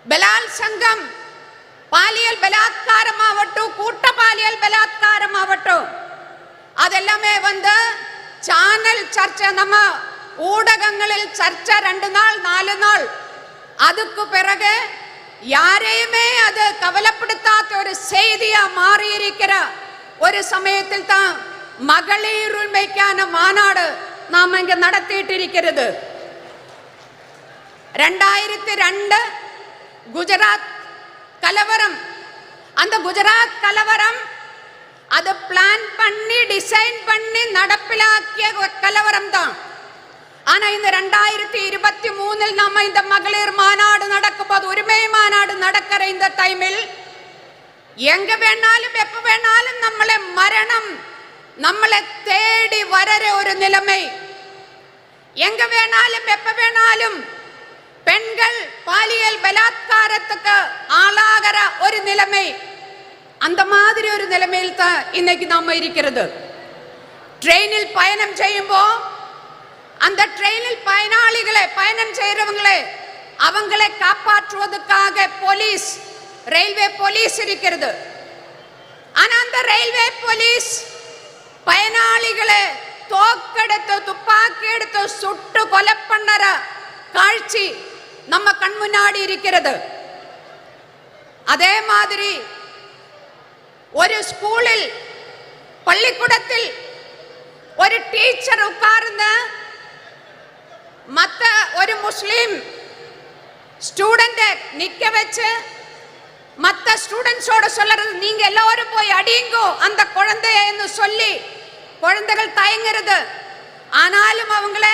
ബലാത്സംഗം, പാലിയൽ ബലാത്കാരമാവട്டும், കൂട്ട പാലിയൽ ബലാത്കാരമാവട്டும், അതെല്ലാമേ ചാനൽ ചർച്ച, നമ്മ ஊடகங்களில் சர்ச்சை 2 நாள் 4 நாள், அதுக்கு பிறகு யாரையுமே அது கவலைப்படுத்தாத ஒரு செய்தியா மாறி இருக்கிற ஒரு சமயத்தில் தான் மகளிர் உரிமைக்கான மாநாடு நாம இங்க நடத்திட்டு இருக்கிறது. 2002 குஜராத் கலவரம், அந்த குஜராத் கலவரம் அது பிளான் பண்ணி டிசைன் பண்ணி நடப்பிலாக்கிய கலவரம் தான். ஆனா இந்த 2023 நம்ம இந்த மகளிர் மாநாடு நடக்கும்போது, உரிமை மாநாடு நடக்கிற இந்த டைமில் எங்க வேணாலும் எப்ப வேணாலும் மரணம் நம்மளை தேடி வர ஒரு நிலைமை, எங்க வேணாலும் எப்ப வேணாலும் பெண்கள் பாலியல் பலாத்காரத்துக்கு ஆளாகிற ஒரு நிலைமை, அந்த மாதிரி ஒரு நிலைமையில் தான் இன்னைக்கு நாம இருக்கிறது. ட்ரெயினில் பயணம் செய்யும்போது அந்த ட்ரெயினில் பயணம் செய்யறவங்களே அவங்களை காப்பாற்றுவதற்காக போலீஸ், ரயில்வே போலீஸ் இருக்கிறது. ஆனா அந்த ரயில்வே போலீஸ் பயனாளிகளை தோக்கெடுத்து துப்பாக்கி எடுத்து சுட்டு கொலை பண்ணற காட்சி நம்ம கண் முன்னாடி இருக்கிறது. அதே மாதிரி ஒரு ஸ்கூலில், பள்ளிக்கூடத்தில் ஒரு டீச்சர் உட்கார்ந்து மற்ற ஒரு முஸ்லீம் ஸ்டூடெண்ட்டை நிக்க வச்சு மற்ற ஸ்டூடெண்ட்ஸோட சொல்றது, நீங்க எல்லாரும் போய் அடியுங்கோ அந்த குழந்தைன்னு சொல்லி குழந்தைகள் தயங்குறது. ஆனாலும் அவங்கள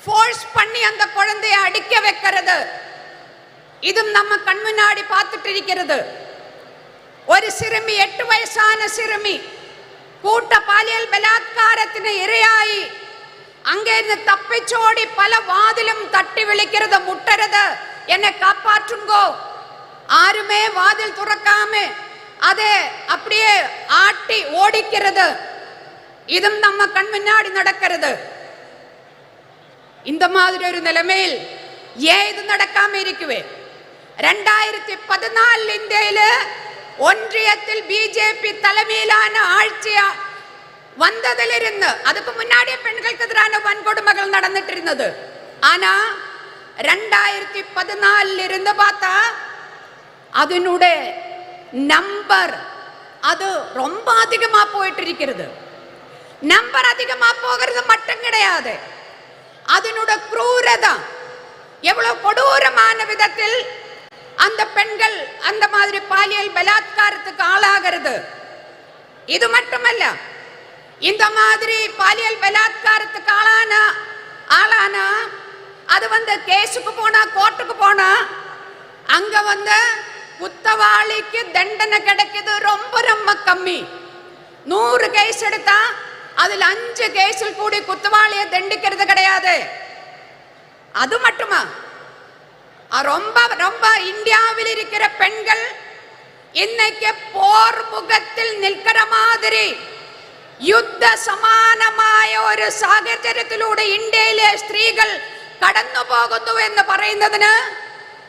ஃபோர்ஸ் பண்ணி அந்த குழந்தைய அடிக்க வைக்கிறது. இதுவும் நம்ம கண் முன்னாடி பார்த்துட்டு இருக்கிறது. ஒரு சிறுமி, 8 வயசான சிறுமி கூட்ட பாலியல் பலாத்காரത്തിന് இரையாയി அங்கிருந்து தப்பிச்சோடி பல வாதிலும் தட்டி விളിக்கிறது, முட்டறது, என்னை காப்பாற்றுங்கோ. ஆருமே வாதில் துறக்காம அதே அப்படியே ஆட்டி ஓடிக்கிறது. இதும் நம்ம கண் முன்னாடி நடக்கிறது. இந்த மாதிரி ஒரு நிலைமையில் ஏன் இது நடக்காம இருக்குவே? 2014 இந்தியில ஒன்றியத்தில் பிஜேபி தலைமையிலான ஆட்சி வந்ததிலிருந்து அதுக்கு முன்னாடியே பெண்களுக்கு எதிரான வன்கொடுமைகள் நடந்துட்டு இருந்தது. ஆனா 2014 இருந்து பார்த்தா அதனுடைய நம்பர் அது ரொம்ப அதிகமா போயிட்டு இருக்கிறது. நம்பர் அதிகமா போகிறது மட்டும் கிடையாது, அதனுடைய க்ரூரதா எவ்வளவு கொடூரமான விதத்தில் அந்த பெண்கள் அந்த மாதிரி பாலியல் பலாத்காரத்துக்கு ஆளாகிறது. இது மட்டுமல்ல, இந்த மாதிரி பாலியல் பலாத்காரத்துக்கு ஆளான அது கேஸுக்கு போனா, கோர்ட்டுக்கு போனா அங்க குத்தவாளிக்கு தண்டனை கிடைக்குது ரொம்ப ரொம்ப கம்மி. 100 கேஸ் எடுத்தா அதுல 5 கேஸில் கூடி குத்தவாளியை தண்டிக்கிறது கிடையாது. அது மட்டுமா, ரொம்ப ரொம்ப இந்தியாவில் இருக்கிற பெண்கள் இன்னைக்கு போர் முகத்தில் நிற்கிற மாதிரி யுத்த സമാനമായ ഒരു സാഹചര്യത്തിലൂടെ ഇന്ത്യയിലെ സ്ത്രീകൾ കടന്നു പോകുന്നു എന്ന് പറയുന്നതിന്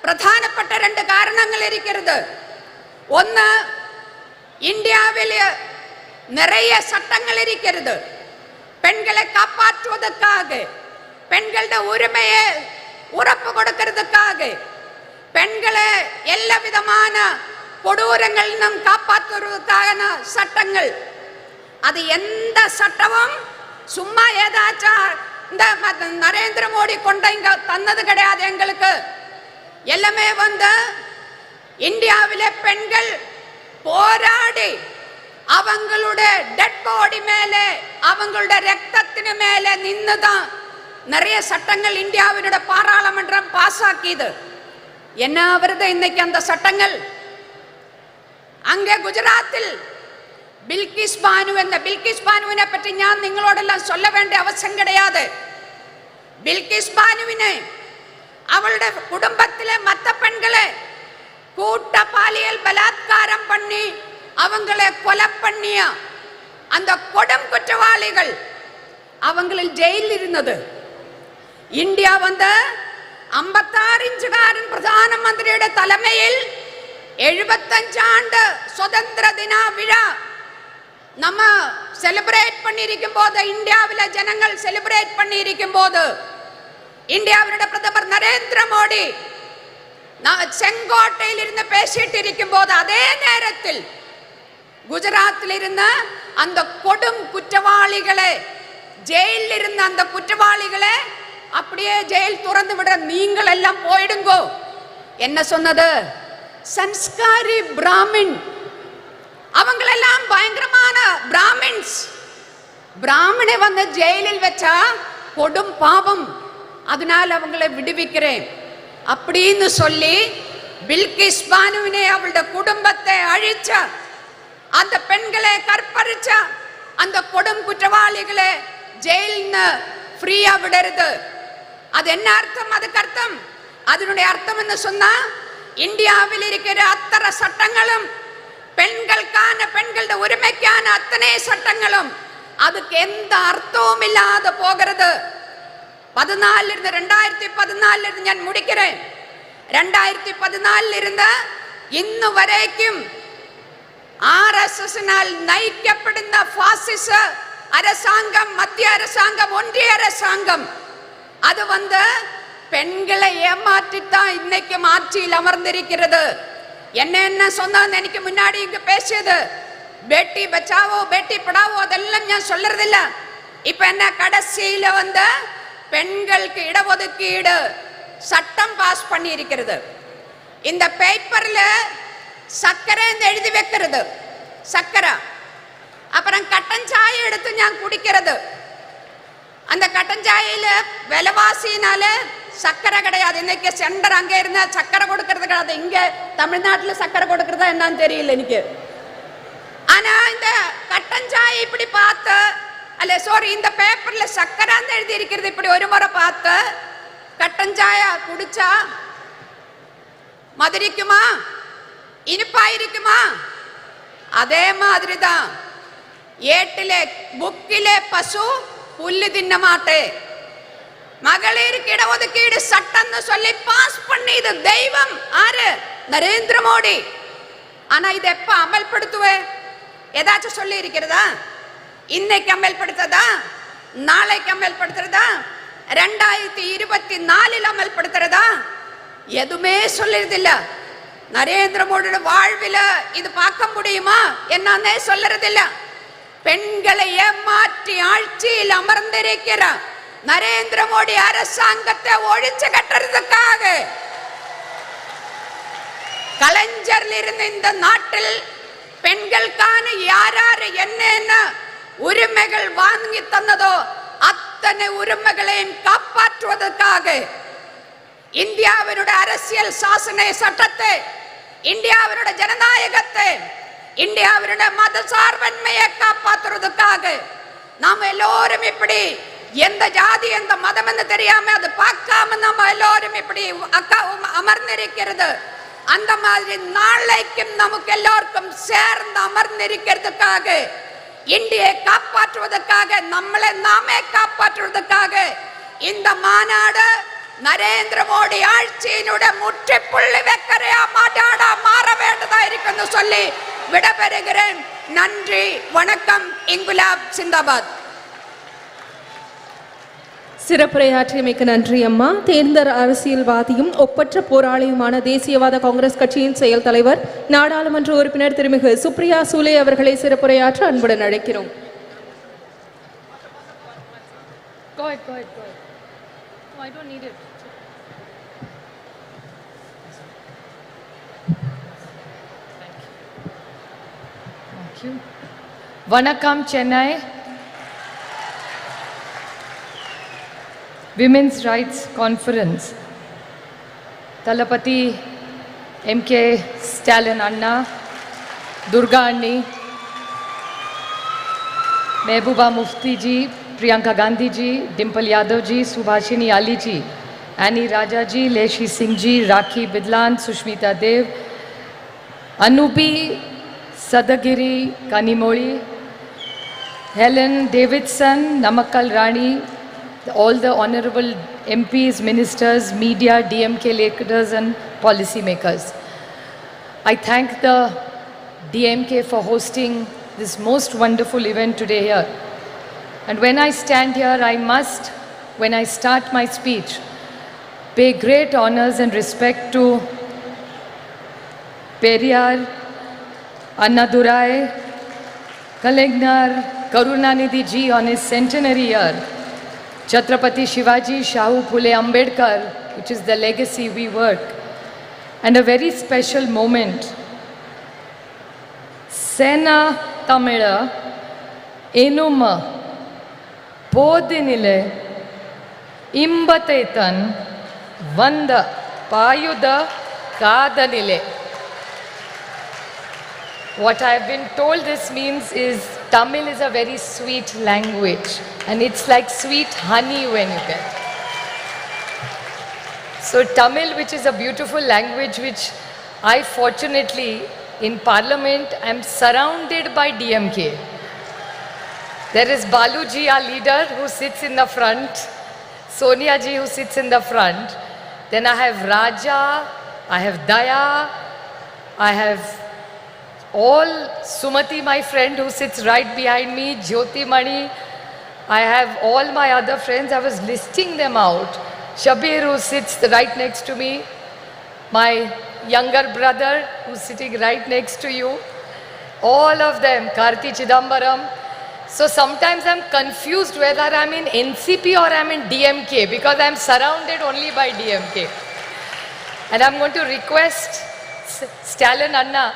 പ്രധാനപ്പെട്ട 2 കാരണങ്ങൾ ഇരിക്കുന്നത്. ഒന്ന്, ഇന്ത്യയിൽ நிறைய சட்டங்கள் இருக்கிறது பெண்களை காப்பாற்றுவதற்காக, பெண்களுடைய உரிமையை உறப்பு கொடுக்கிறதுக்காக, பெண்களை எல்லா விதமான கொடூரங்களிலும் காப்பாற்றுவதற்கான சட்டங்கள். அது எந்த சட்டமும் சும்மா ஏதாச்சும் இந்த நரேந்திர மோடி கொண்ட இங்க தந்தது கிடையாது. எங்களுக்கு எல்லாமே இந்தியாவிலே பெண்கள் போராடி அவங்களுடைய டெட் பாடி மேலே, அவங்களுடைய ரத்தத்தின் மேலே நின்னுதான் நிறைய சட்டங்கள் இந்தியாவினுடைய பாராளுமன்றம் பாஸ் ஆக்கியது. என்ன வருது இன்னைக்கு அந்த சட்டங்கள்? அங்கே குஜராத்தில் பில்கிஸ் பானுவினை பற்றி நான் നിങ്ങളോടെല്ലാം சொல்ல வேண்டிய அவசியம் கிடையாது. பில்கிஸ் பானுவினை அவளுடைய குடும்பத்திலே மற்ற பெண்களை கூட்ட பாலியல் பலாத்காரம் பண்ணி அவங்களை கொலை பண்ணிய அந்த கொடும் குற்றவாளிகள் அவங்களில் ஜெயிலில் இருந்தது. இந்தியா 56 ഇഞ്ചുകാരൻ പ്രധാനമന്ത്രിയുടെ തലമയിൽ 75 ആണ്ട് സ്വതന്ത്ര ദിന വിഴ നമ്മ സെലിബ്രേറ്റ് பண்ணிருக்கும்போது, இந்தியாவில ஜனங்கள் செலிப்ரேட் பண்ணிருக்கும்போது, இந்தியாவினுடைய பிரதமர் நரேந்திர மோடி செங்கோட்டையில் இருந்து பேசிட்டு இருக்கும்போது, அதே நேரத்தில் குஜராத்தில் இருந்த அந்த கொடும் குற்றவாளிகளை, ஜெயிலில் இருந்த அந்த குற்றவாளிகளை அப்படியே ஜெயில் திறந்து விட நீங்கள் எல்லாம் போயிடுங்கோ என்ன சொன்னது? சன்ஸ்காரி பிராமின், அவங்களெல்லாம் பயங்கரமான பிராமின்ஸ். பிராமணை ஜெயிலில் வச்சா கொடும் பாவம், அதனால் அவங்களை விடுவிக்கிறேன் அப்படின்னு சொல்லி பில்கிஸ் பானுவினை, அவளுடைய குடும்பத்தை அழிச்ச, அந்த பெண்களை கற்பழிச்ச அந்த கொடும் குற்றவாளிகளை ஜெயில்ல ஃப்ரீயா விடுறது. அது என்ன அர்த்தம்? அதுக்கு அர்த்தம், அதனுடைய அர்த்தம் என்ன சொன்னா, இந்தியாவில் இருக்கிற அத்தனை சட்டங்களும் பெண்களுக்கான, பெண்களுடைய உரிமைக்கான அத்தனை சட்டங்களும் அதுக்கு எந்த அர்த்தமும் இல்லாத போகிறது. 2014 ഞാൻ முடிக்கிறேன். 2014 ഇരുന്ന് ഇന്ന് വരേക്കും RSSനാൽ നയിക്കപ്പെടുന്ന ഫാസിസ அரசாங்கம், மத்திய அரசாங்கம், ஒன்றிய அரசாங்கம் அது பெண்களை ஏமாற்றித்தான் இன்னைக்கு ஆட்சியில் அமர்ந்திருக்கிறது. என்ன சொன்னான்னு எனக்கு முன்னாடி இங்க பேசியது பேட்டி பச்சாவோ பேட்டி படாவோ அதெல்லாம் நான் சொல்றதில்ல. இப்ப என்ன கடைசியில பெண்களுக்கு இடஒதுக்கீடு சட்டம் பாஸ் பண்ணி இருக்கிறது. இந்த பேப்பர்ல சக்கரை எழுதி வைக்கிறது, சக்கரை. அப்புறம் கட்டன் சாயை எடுத்து நான் குடிக்கிறது. அந்த கட்டன் சாயில விலைவாசினால சக்கரை கிடையாது. இன்னைக்கு சென்டர் அங்கே இருந்தா சக்கரை கொடுக்கறது கிடையாது. இங்க தமிழ்நாட்டில் சக்கரை கொடுக்கறதா என்னன்னு தெரியல எனக்கு. ஆனா இந்த கட்டன் சாயை இப்படி பார்த்து இந்த பேப்பர்ல சக்கரான்னு எழுதி இருக்கிறது இப்படி ஒரு முறை பார்த்து கட்டன் சாயா குடிச்சா மதுரிக்குமா, இனிப்பா இருக்குமா? அதே மாதிரி தான் ஏட்டிலே புக்கிலே பசு புல்லு தின்ன மாட்டே. மகளிருக்கு இடஒதுக்கீடு சட்டம்னு சொல்லி பாஸ் பண்ணிது தெய்வம் ஆறு? நரேந்திர மோடி. ஆனா இது எப்ப அமல்படுத்துவே? ஏதாச்சும் சொல்லி இருக்கிறதா? இன்னைக்கு அமல்படுத்ததா? நாளைக்கு அமல்படுத்துறதா? 2024 அமல்படுத்துறதா? எதுவுமே சொல்லுறதில்ல. நரேந்திர மோடியோட வாழ்வில இது பார்க்க முடியுமா என்னன்னே சொல்லுறதில்ல. பெண்களை ஏமாற்றி ஆட்சியில் அமர்ந்திருக்கிற நரேந்திர மோடி அரசாங்கத்தை ஒழிச்சு கட்டுறதுக்காக கலைஞரில் இருந்த இந்த நாட்டில் பெண்களுக்கான யார் என்ன உரிமைகள் வாங்கி தந்ததோ அத்தனை உரிமைகளையும் காப்பாற்றுவதற்காக இந்தியாவினுடைய அரசியல் சாசன சட்டத்தை, இந்தியாவினுடைய ஜனநாயகத்தை, இந்தியாவினுடைய மத சார்பன்மையை காப்பாற்றுவதற்காக நாம் எல்லோரும் இப்படி எந்த ஜாதி எந்த மதம் என்று தெரியாம அது பார்க்காம நம்ம எல்லோரும் இப்படி அமர்ந்திருக்கிறது. அந்த மாதிரி நாளைக்கும் நமக்கு எல்லோருக்கும் சேர்ந்து அமர்ந்திருக்கிறதுக்காக, இந்தியை காப்பாற்றுவதற்காக, நம்மளை நாமே காப்பாற்றுவதற்காக இந்த மாநாடு நரேந்திர மோடி ஆட்சியினுடைய முற்றுப்புள்ளி வைக்கிற மாநாடா மாற வேண்டதா இருக்குன்னு சொல்லி விடைபெறுகிறேன். நன்றி, வணக்கம். இன்குலாப் சிந்தாபாத். சிறப்புரையாற்றியமைக்கு நன்றி அம்மா. தேர்ந்த அரசியல்வாதியும் ஒப்பற்ற போராளியுமான தேசியவாத காங்கிரஸ் கட்சியின் செயல் தலைவர் நாடாளுமன்ற உறுப்பினர் திருமிகு சுப்ரியா சூலே அவர்களை சிறப்புரையாற்ற அன்புடன் அழைக்கிறோம். Vanakkam, Chennai. Women's Rights Conference. Talapati MK Stalin Anna, Durga Anni, Mehbooba Mufti ji, Priyanka Gandhi ji, Dimple Yadav ji, Subhashini Ali ji, Annie Raja ji, Leshi Singh ji, Rakhi Bidlan, Sushmita Dev, Anubi Sadagiri, Kanimozhi, Helen Davidson, Namakkal Rani, all the honorable MPs, ministers, media, DMK leaders and policy makers. I thank the DMK for hosting this most wonderful event today here. And when I stand here, I must, when I start my speech, pay great honors and respect to Periyar, Annadurai, Kalingnar, Karunanidhi ji on his centenary year, Chhatrapati Shivaji, Shahu Phule Ambedkar, which is the legacy we work, and a very special moment. Sena Tamila Enuma Podinile Imbatetan Vanda Payuda Kadanile. What I have been told this means is Tamil is a very sweet language and it's like sweet honey when you get. So Tamil, which is a beautiful language, which I fortunately in Parliament am surrounded by DMK. There is Baluji, our leader, who sits in the front. Soniya ji who sits in the front. Then I have Raja, I have Daya, I have all Sumati, my friend who sits right behind me, Jyoti Mani. I have all my other friends. I was listing them out. Shabir who sits right next to me, my younger brother who's sitting right next to you, all of them, Karti Chidambaram. So sometimes I'm confused whether I'm in NCP or I'm in DMK because I'm surrounded only by DMK. And I'm going to request Stalin Anna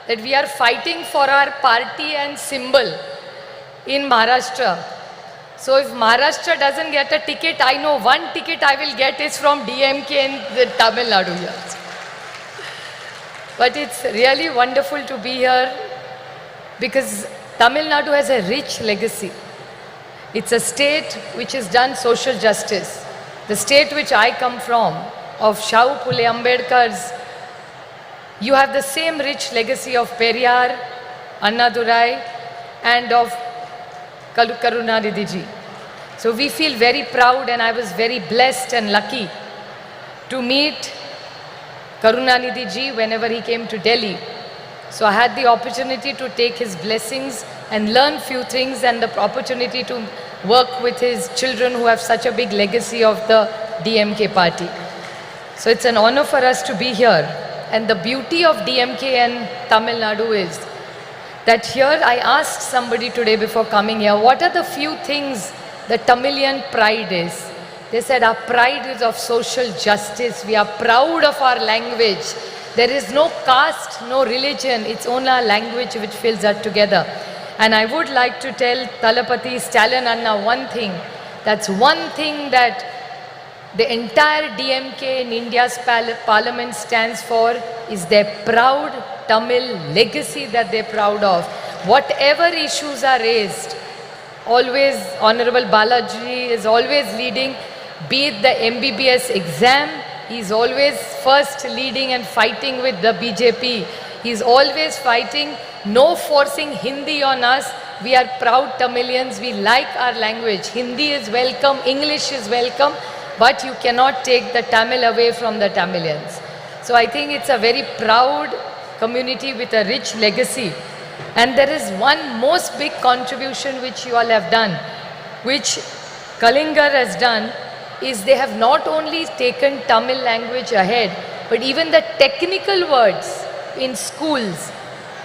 that we are fighting for our party and symbol in Maharashtra. So if Maharashtra doesn't get a ticket, I know one ticket I will get is from DMK in the Tamil Nadu here. But it's really wonderful to be here because Tamil Nadu has a rich legacy. It's a state which has done social justice. The state which I come from, of Shahu Phule Ambedkar's, you have the same rich legacy of Periyar, Annadurai, and of Karunanidhi ji. So we feel very proud, and I was very blessed and lucky to meet Karunanidhi ji whenever he came to Delhi. So I had the opportunity to take his blessings and learn few things, and the opportunity to work with his children who have such a big legacy of the DMK party. So it's an honor for us to be here. And the beauty of DMK and Tamil Nadu is that here I asked somebody today before coming here, what are the few things the Tamilian pride is? They said our pride is of social justice. We are proud of our language. There is no caste, no religion. It's only our language which fills us together. And I would like to tell Talapati Stalin Anna one thing. That's one thing that the entire DMK in India's parliament stands for is their proud Tamil legacy that they're proud of. Whatever issues are raised, always Honorable Balaji is always leading, be it the MBBS exam, he's always first leading and fighting with the BJP. He's always fighting, no forcing Hindi on us. We are proud Tamilians, we like our language. Hindi is welcome, English is welcome, but you cannot take the Tamil away from the Tamilians. So I think it's a very proud community with a rich legacy. And there is one most big contribution which you all have done, which Kalingar has done, is they have not only taken Tamil language ahead, but even the technical words in schools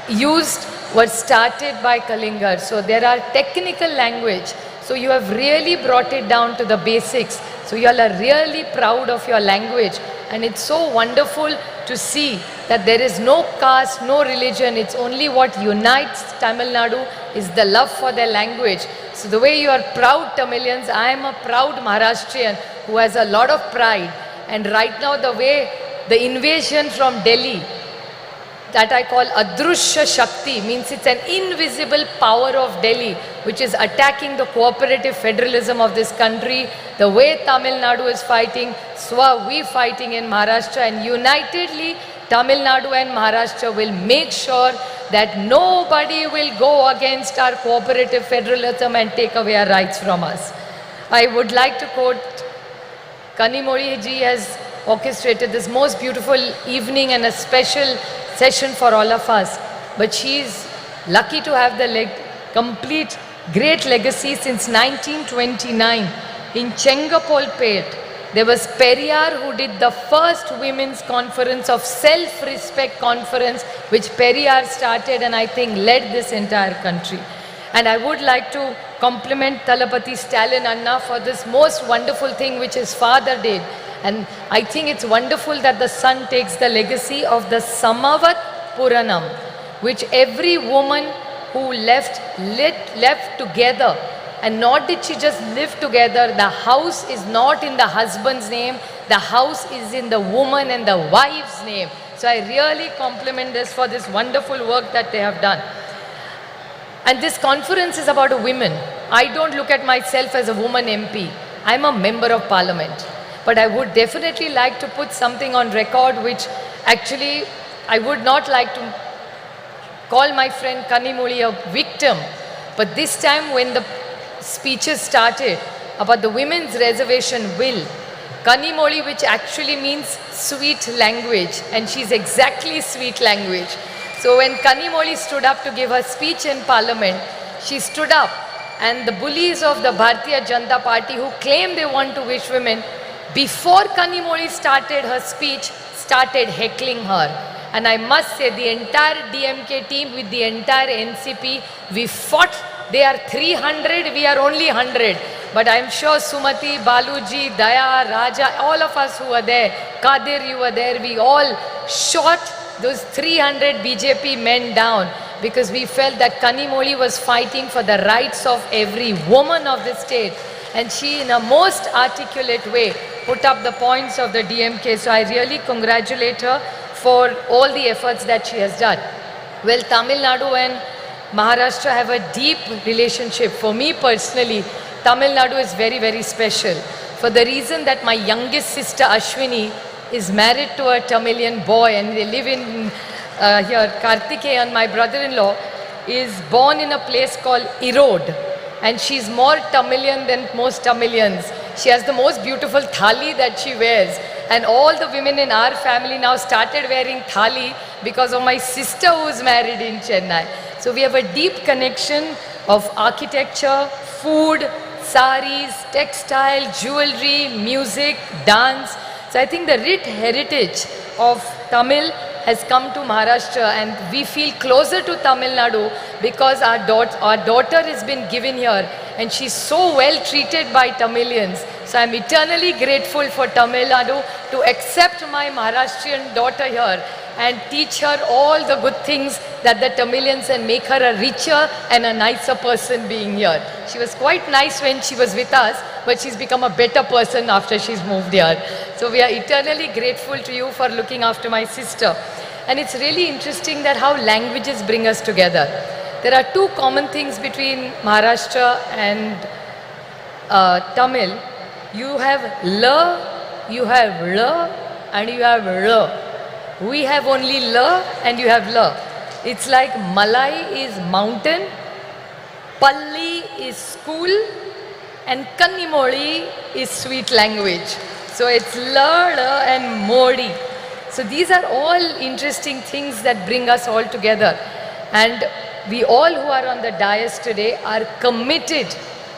used were started by Kalingar. So there are technical language. So you have really brought it down to the basics. So you all are really proud of your language. And it's so wonderful to see that there is no caste, no religion. It's only what unites Tamil Nadu is the love for their language. So the way you are proud Tamilians, I am a proud Maharashtrian who has a lot of pride. And right now the way the invasion from Delhi, that I call Adrushya Shakti, means it's an invisible power of Delhi which is attacking the cooperative federalism of this country. The way Tamil Nadu is fighting, so are we fighting in Maharashtra, and unitedly Tamil Nadu and Maharashtra will make sure that nobody will go against our cooperative federalism and take away our rights from us. I would like to quote Kanimozhi ji has orchestrated this most beautiful evening and a special session for all of us. But she is lucky to have the complete great legacy since 1929. In Chengapolpet, there was Periyar who did the first women's conference of self-respect conference, which Periyar started and I think led this entire country. And I would like to compliment Talapati Stalin Anna for this most wonderful thing which his father did. And I think it's wonderful that the son takes the legacy of the Samavat Puranam, which every woman who left together. And not did she just live together, the house is not in the husband's name, the house is in the woman and the wife's name. So I really compliment this for this wonderful work that they have done. And this conference is about women. I don't look at myself as a woman MP. I'm a member of parliament. But I would definitely like to put something on record which actually I would not like to call my friend Kanimozhi a victim. But this time when the speeches started, about the women's reservation bill. Kanimozhi, which actually means sweet language, and she's exactly sweet language. So when Kanimozhi stood up to give her speech in Parliament, she stood up, and the bullies of the Bharatiya Janata Party who claim they want to wish women, before Kanimozhi started her speech, started heckling her. And I must say, the entire DMK team with the entire NCP, we fought. They are 300, we are only 100. But I am sure Sumati, Baluji, Daya, Raja, all of us who were there, Kadir, you were there, we all shot those 300 BJP men down because we felt that Kanimozhi was fighting for the rights of every woman of the state. And she, in a most articulate way, put up the points of the DMK. So I really congratulate her for all the efforts that she has done. Well, Tamil Nadu and Maharashtra have a deep relationship. For me personally, Tamil Nadu is very, very special. For the reason that my youngest sister Ashwini is married to a Tamilian boy and they live in here. Kartikeyan, my brother-in-law, is born in a place called Erode. And she's more Tamilian than most Tamilians. She has the most beautiful thali that she wears. And all the women in our family now started wearing thali because of my sister who's married in Chennai. So we have a deep connection of architecture, food, saris, textile, jewelry, music, dance. So I think the rich heritage of Tamil has come to Maharashtra, and we feel closer to Tamil Nadu because our daughter has been given here and she's so well treated by Tamilians. So I'm eternally grateful for Tamil Nadu to accept my Maharashtrian daughter here and teach her all the good things that the Tamilians and make her a richer and a nicer person being here. She was quite nice when she was with us, but she's become a better person after she's moved here. So we are eternally grateful to you for looking after my sister. And it's really interesting that how languages bring us together. There are two common things between Maharashtra and Tamil. You have L, you have L, and you have L. We have only L and you have L. It's like Malai is mountain, Palli is school, and Kanimozhi is sweet language. So it's L, L and Modi. So these are all interesting things that bring us all together. And we all who are on the dais today are committed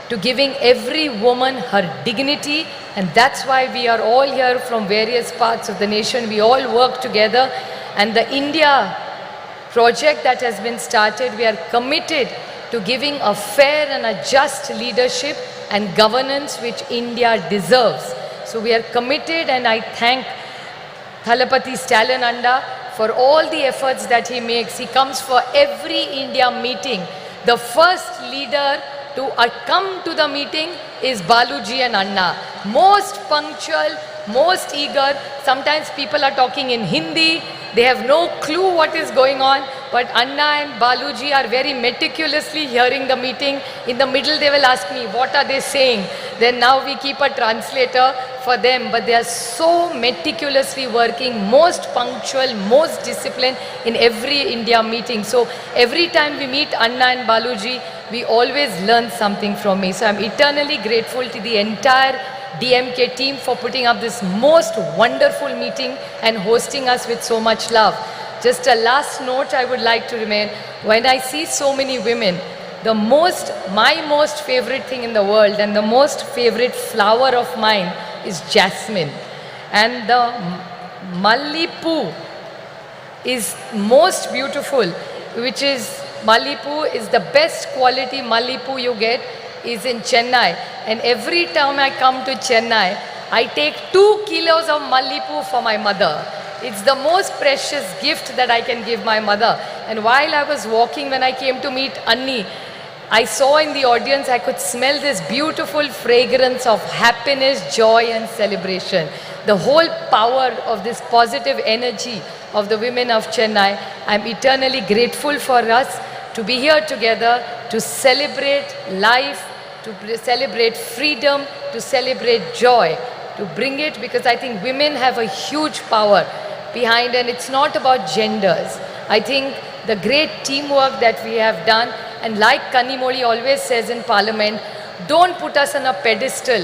to giving every woman her dignity, and that's why we are all here from various parts of the nation. We all work together, and the India project that has been started, we are committed to giving a fair and a just leadership and governance which India deserves. So we are committed, and I thank Thalapati Stalin Anda for all the efforts that he makes. He comes for every India meeting. The first leader to come to the meeting is Baluji and Anna. Most punctual, most eager. Sometimes people are talking in Hindi. They have no clue what is going on. But Anna and Baluji are very meticulously hearing the meeting. In the middle they will ask me, what are they saying? Then now we keep a translator for them. But they are so meticulously working, most punctual, most disciplined in every India meeting. So every time we meet Anna and Baluji, we always learn something from me. So I'm eternally grateful to the entire DMK team for putting up this most wonderful meeting and hosting us with so much love. Just a last note I would like to remain. When I see so many women, my most favorite thing in the world and the most favorite flower of mine is jasmine. And the Mallipu is most beautiful, which is Mallipu is the best quality Mallipu you get is in Chennai. And every time I come to Chennai, I take 2 kilos of Mallipu for my mother. It's the most precious gift that I can give my mother. And while I was walking, when I came to meet Anni, I saw in the audience, I could smell this beautiful fragrance of happiness, joy and celebration. The whole power of this positive energy of the women of Chennai. I'm eternally grateful for us to be here together, to celebrate life, to celebrate freedom, to celebrate joy, to bring it, because I think women have a huge power behind, and it's not about genders. I think the great teamwork that we have done, and like Kanimozhi always says in Parliament, don't put us on a pedestal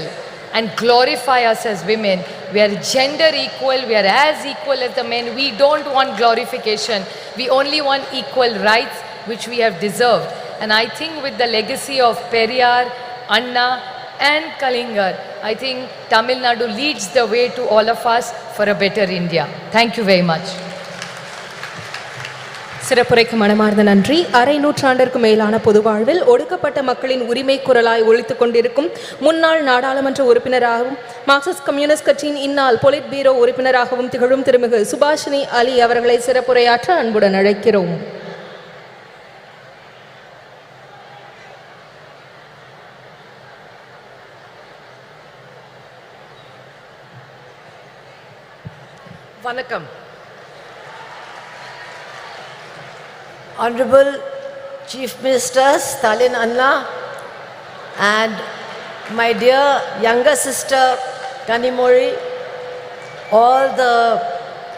and glorify us as women. We are gender equal, we are as equal as the men. We don't want glorification. We only want equal rights, which we have deserved. And I think with the legacy of Periyar, Anna and Kalingar, I think Tamil Nadu leads the way to all of us for a better India. Thank you very much. சிறப்புரைக்கு மனமார்ந்த நன்றி. அரை நூற்றாண்டிற்கு மேலான பொது வாழ்வில் ஒடுக்கப்பட்ட மக்களின் உரிமை குரலாய் ஒலித்துக் கொண்டிருக்கும் முன்னாள் நாடாளுமன்ற உறுப்பினராகவும் மார்க்சிஸ்ட் கம்யூனிஸ்ட் கட்சியின் இந்நாள் பொலிட் பீரோ உறுப்பினராகவும் திகழும் திருமிகு சுபாஷினி அலி அவர்களை சிறப்புரையாற்ற அன்புடன் அழைக்கிறோம். Vanakkam. Honorable Chief Minister Stalin Anna and my dear younger sister Kanimozhi, all the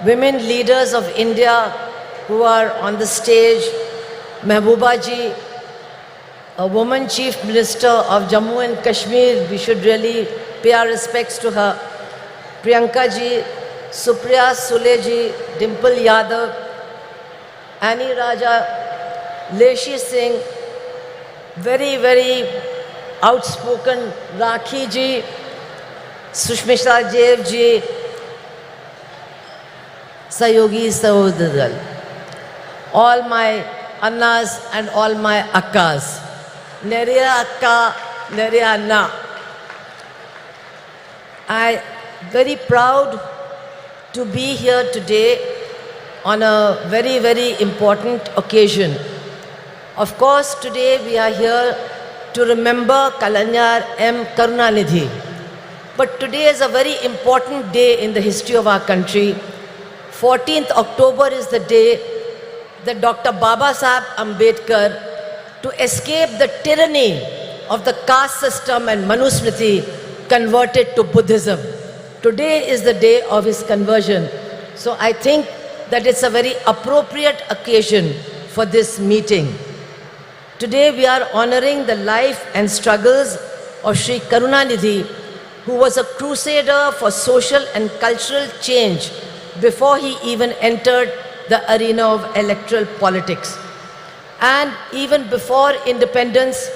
women leaders of India who are on the stage, Mehbooba ji, a woman Chief Minister of Jammu and Kashmir, we should really pay our respects to her, Priyanka ji, Supriya Sule ji, Dimple Yadav, Annie Raja, Leshi Singh, very, very outspoken Rakhi ji, Sushmita Dev ji, Sayogi Sahodadal, all my Annas and all my Akkas, Neriya Akka, Neriya Anna. I very proud to be here today on a very, very important occasion. Of course, today we are here to remember Kalanyar M. Karunanidhi. But today is a very important day in the history of our country. 14th October is the day that Dr. Baba Saheb Ambedkar, to escape the tyranny of the caste system and Manusmriti, converted to Buddhism. Today is the day of his conversion. So I think that it's a very appropriate occasion for this meeting. Today we are honoring the life and struggles of Sri Karunanidhi, who was a crusader for social and cultural change before he even entered the arena of electoral politics. And even before independence,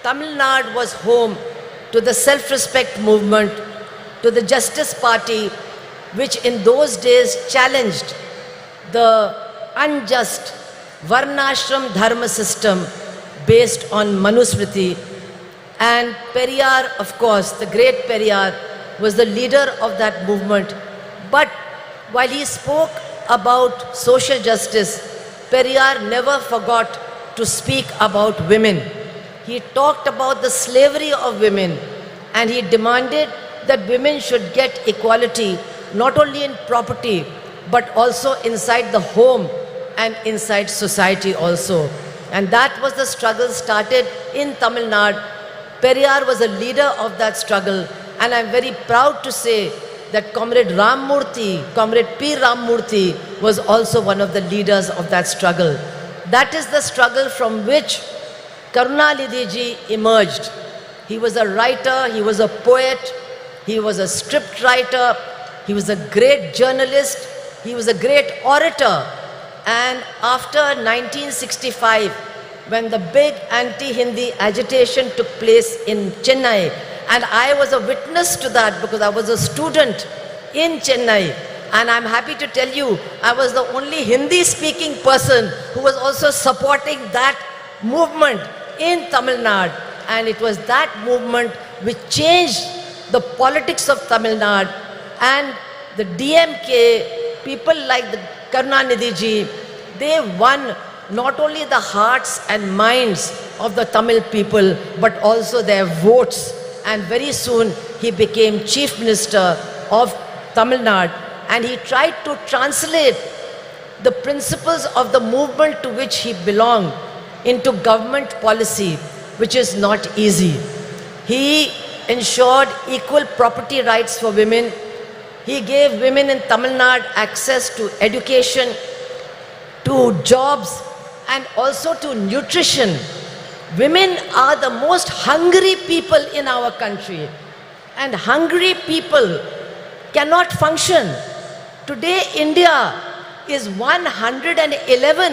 Tamil Nadu was home to the self-respect movement, to the Justice Party, which in those days challenged the unjust Varnashram Dharma system based on Manusmriti. And Periyar, of course, the great Periyar, was the leader of that movement. But while he spoke about social justice, Periyar never forgot to speak about women. He talked about the slavery of women, and he demanded that women should get equality not only in property but also inside the home and inside society also. And that was the struggle started in Tamil Nadu. Periyar was a leader of that struggle, and I'm very proud to say that Comrade P. Ramamurthy was also one of the leaders of that struggle. That is the struggle from which Karunanidhi ji emerged. He was a writer, he was a poet, he was a script writer, he was a great journalist, he was a great orator. And after 1965, when the big anti-Hindi agitation took place in Chennai, and I was a witness to that because I was a student in Chennai, and I'm happy to tell you, I was the only Hindi-speaking person who was also supporting that movement in Tamil Nadu. And it was that movement which changed the politics of Tamil Nadu, and the DMK, people like the Karunanidhi ji, they won not only the hearts and minds of the Tamil people, but also their votes. And very soon he became Chief Minister of Tamil Nadu, and he tried to translate the principles of the movement to which he belonged into government policy, which is not easy. He ensured equal property rights for women. He gave women in Tamil Nadu access to education, to jobs, and also to nutrition. women are the most hungry people in our country. And hungry people cannot function. Today, India is 111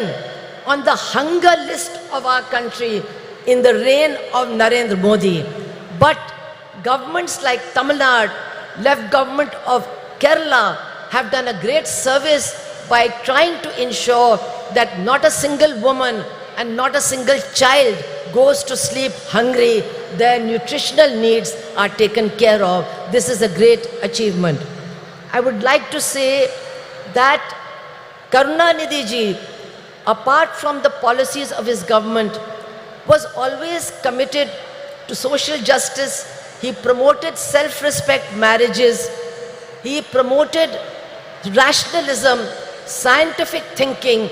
on the hunger list of our country in the reign of Narendra Modi. But governments like Tamil Nadu, left government of Kerala have done a great service by trying to ensure that not a single woman and not a single child goes to sleep hungry. Their nutritional needs are taken care of. This is a great achievement. I would like to say that Karunanidhi ji, apart from the policies of his government, was always committed to social justice. He promoted self-respect marriages. He promoted rationalism, scientific thinking,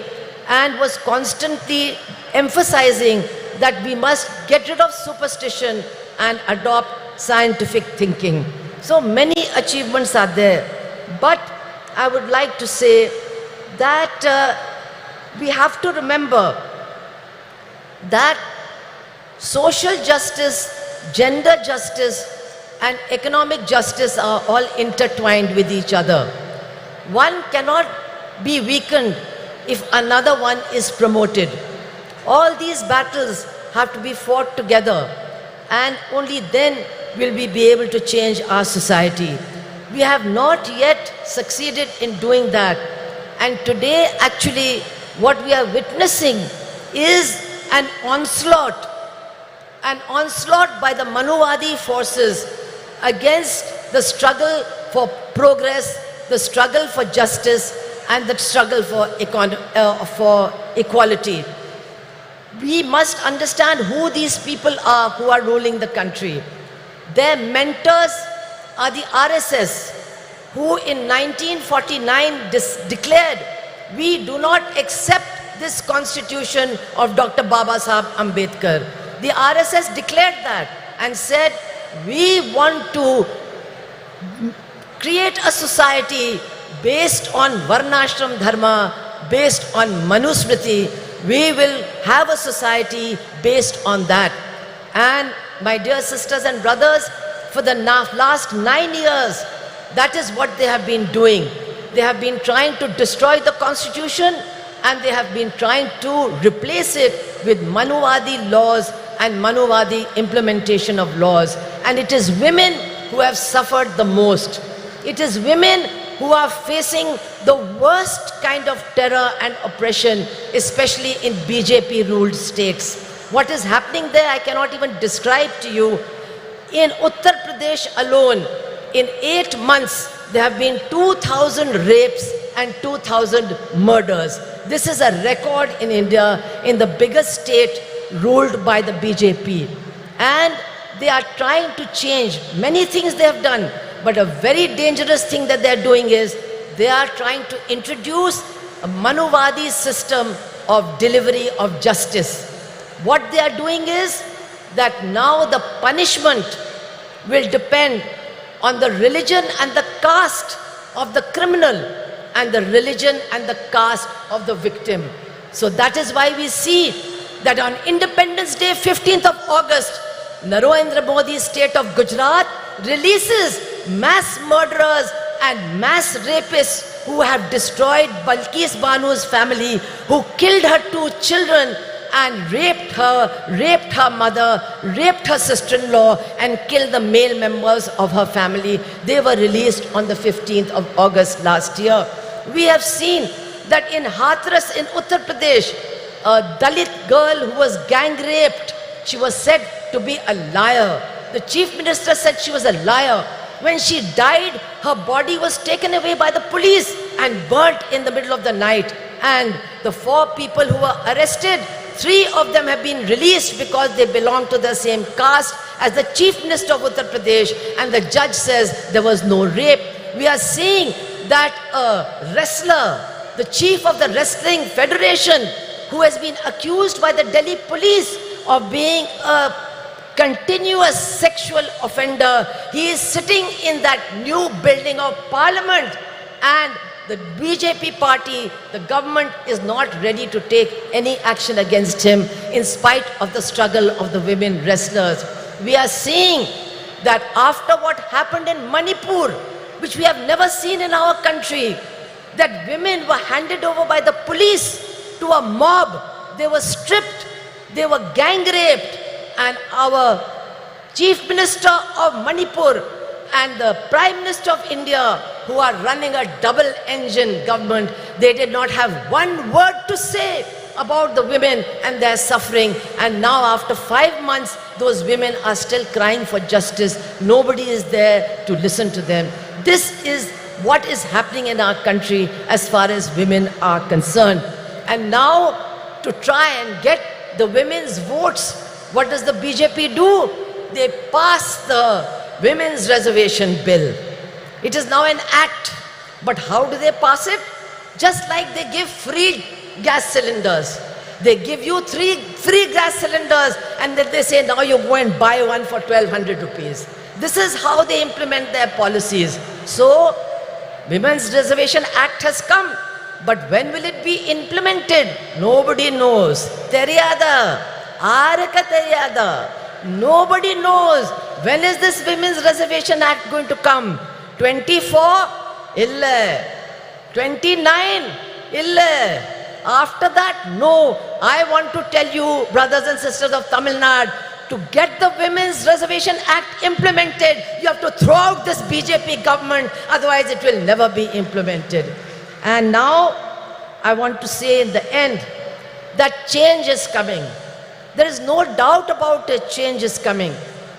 and was constantly emphasizing that we must get rid of superstition and adopt scientific thinking. So many achievements are there. But I would like to say that we have to remember that social justice, gender justice, and economic justice are all intertwined with each other. One cannot be weakened if another one is promoted. All these battles have to be fought together, and only then will we be able to change our society. We have not yet succeeded in doing that. And today, actually, what we are witnessing is an onslaught by the Manuvadi forces against the struggle for progress, the struggle for justice, and the struggle for equality. We must understand who these people are who are ruling the country. Their mentors are the RSS, who in 1949 declared, we do not accept this constitution of Dr. Baba Sahib Ambedkar. The RSS declared that and said, we want to create a society based on Varnashram Dharma, based on Manusmriti. We will have a society based on that. And my dear sisters and brothers, for the last 9 years, that is what they have been doing. They have been trying to destroy the constitution, and they have been trying to replace it with Manuvadi laws and Manuvadi implementation of laws. And it is women who have suffered the most. It is women who are facing the worst kind of terror and oppression, especially in BJP-ruled states. What is happening there, I cannot even describe to you. In Uttar Pradesh alone, in 8 months, there have been 2,000 rapes and 2,000 murders. This is a record in India, in the biggest state ruled by the BJP. And they are trying to change many things they have done. But a very dangerous thing that they are doing is they are trying to introduce a Manuvadi system of delivery of justice. What they are doing is that now the punishment will depend on the religion and the caste of the criminal and the religion and the caste of the victim. So that is why we see that on Independence Day, 15th of August, Narendra Modi's state of Gujarat releases mass murderers and mass rapists who have destroyed Balkis Banu's family, who killed her 2 children and raped her mother, raped her sister-in-law, and killed the male members of her family. They were released on the 15th of August last year. We have seen that in Hathras in Uttar Pradesh, a Dalit girl who was gang raped, she was said to be a liar. The chief minister said she was a liar. When she died, her body was taken away by the police and burnt in the middle of the night. And the 4 people who were arrested, 3 of them have been released because they belong to the same caste as the chief minister of Uttar Pradesh, and the judge says there was no rape. We are seeing that a wrestler, the chief of the wrestling federation, who has been accused by the Delhi police of being a continuous sexual offender, he is sitting in that new building of parliament, and the BJP party, the government is not ready to take any action against him in spite of the struggle of the women wrestlers. We are seeing that after what happened in Manipur, which we have never seen in our country, that women were handed over by the police to a mob. They were stripped, they were gang raped, and our Chief Minister of Manipur and the Prime Minister of India, who are running a double-engine government, they did not have one word to say about the women and their suffering. And now after 5 months, those women are still crying for justice. Nobody is there to listen to them. This is what is happening in our country as far as women are concerned. And now, to try and get the women's votes, what does the BJP do? They pass the Women's Reservation Bill. It is now an act. But how do they pass it? Just like they give free gas cylinders. They give you three free gas cylinders and then they say, now you go and buy one for 1,200 rupees. This is how they implement their policies. So, Women's Reservation Act has come. But when will it be implemented? Nobody knows. Teriyada. Araka teriyada. Nobody knows. When is this Women's Reservation Act going to come? 24? Illa. 29? Illa. After that, no. I want to tell you, brothers and sisters of Tamil Nadu, to get the Women's Reservation Act implemented, you have to throw out this BJP government, otherwise it will never be implemented. And now, I want to say in the end, that change is coming. There is no doubt about it, change is coming.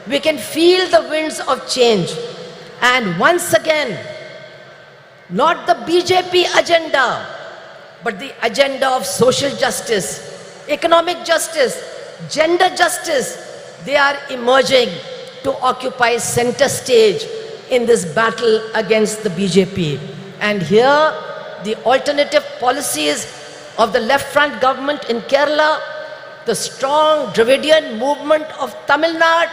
We can feel the winds of change. And once again, not the BJP agenda, but the agenda of social justice, economic justice, gender justice, they are emerging to occupy center stage in this battle against the BJP. And here, the alternative policies of the left front government in Kerala, the strong Dravidian movement of Tamil Nadu,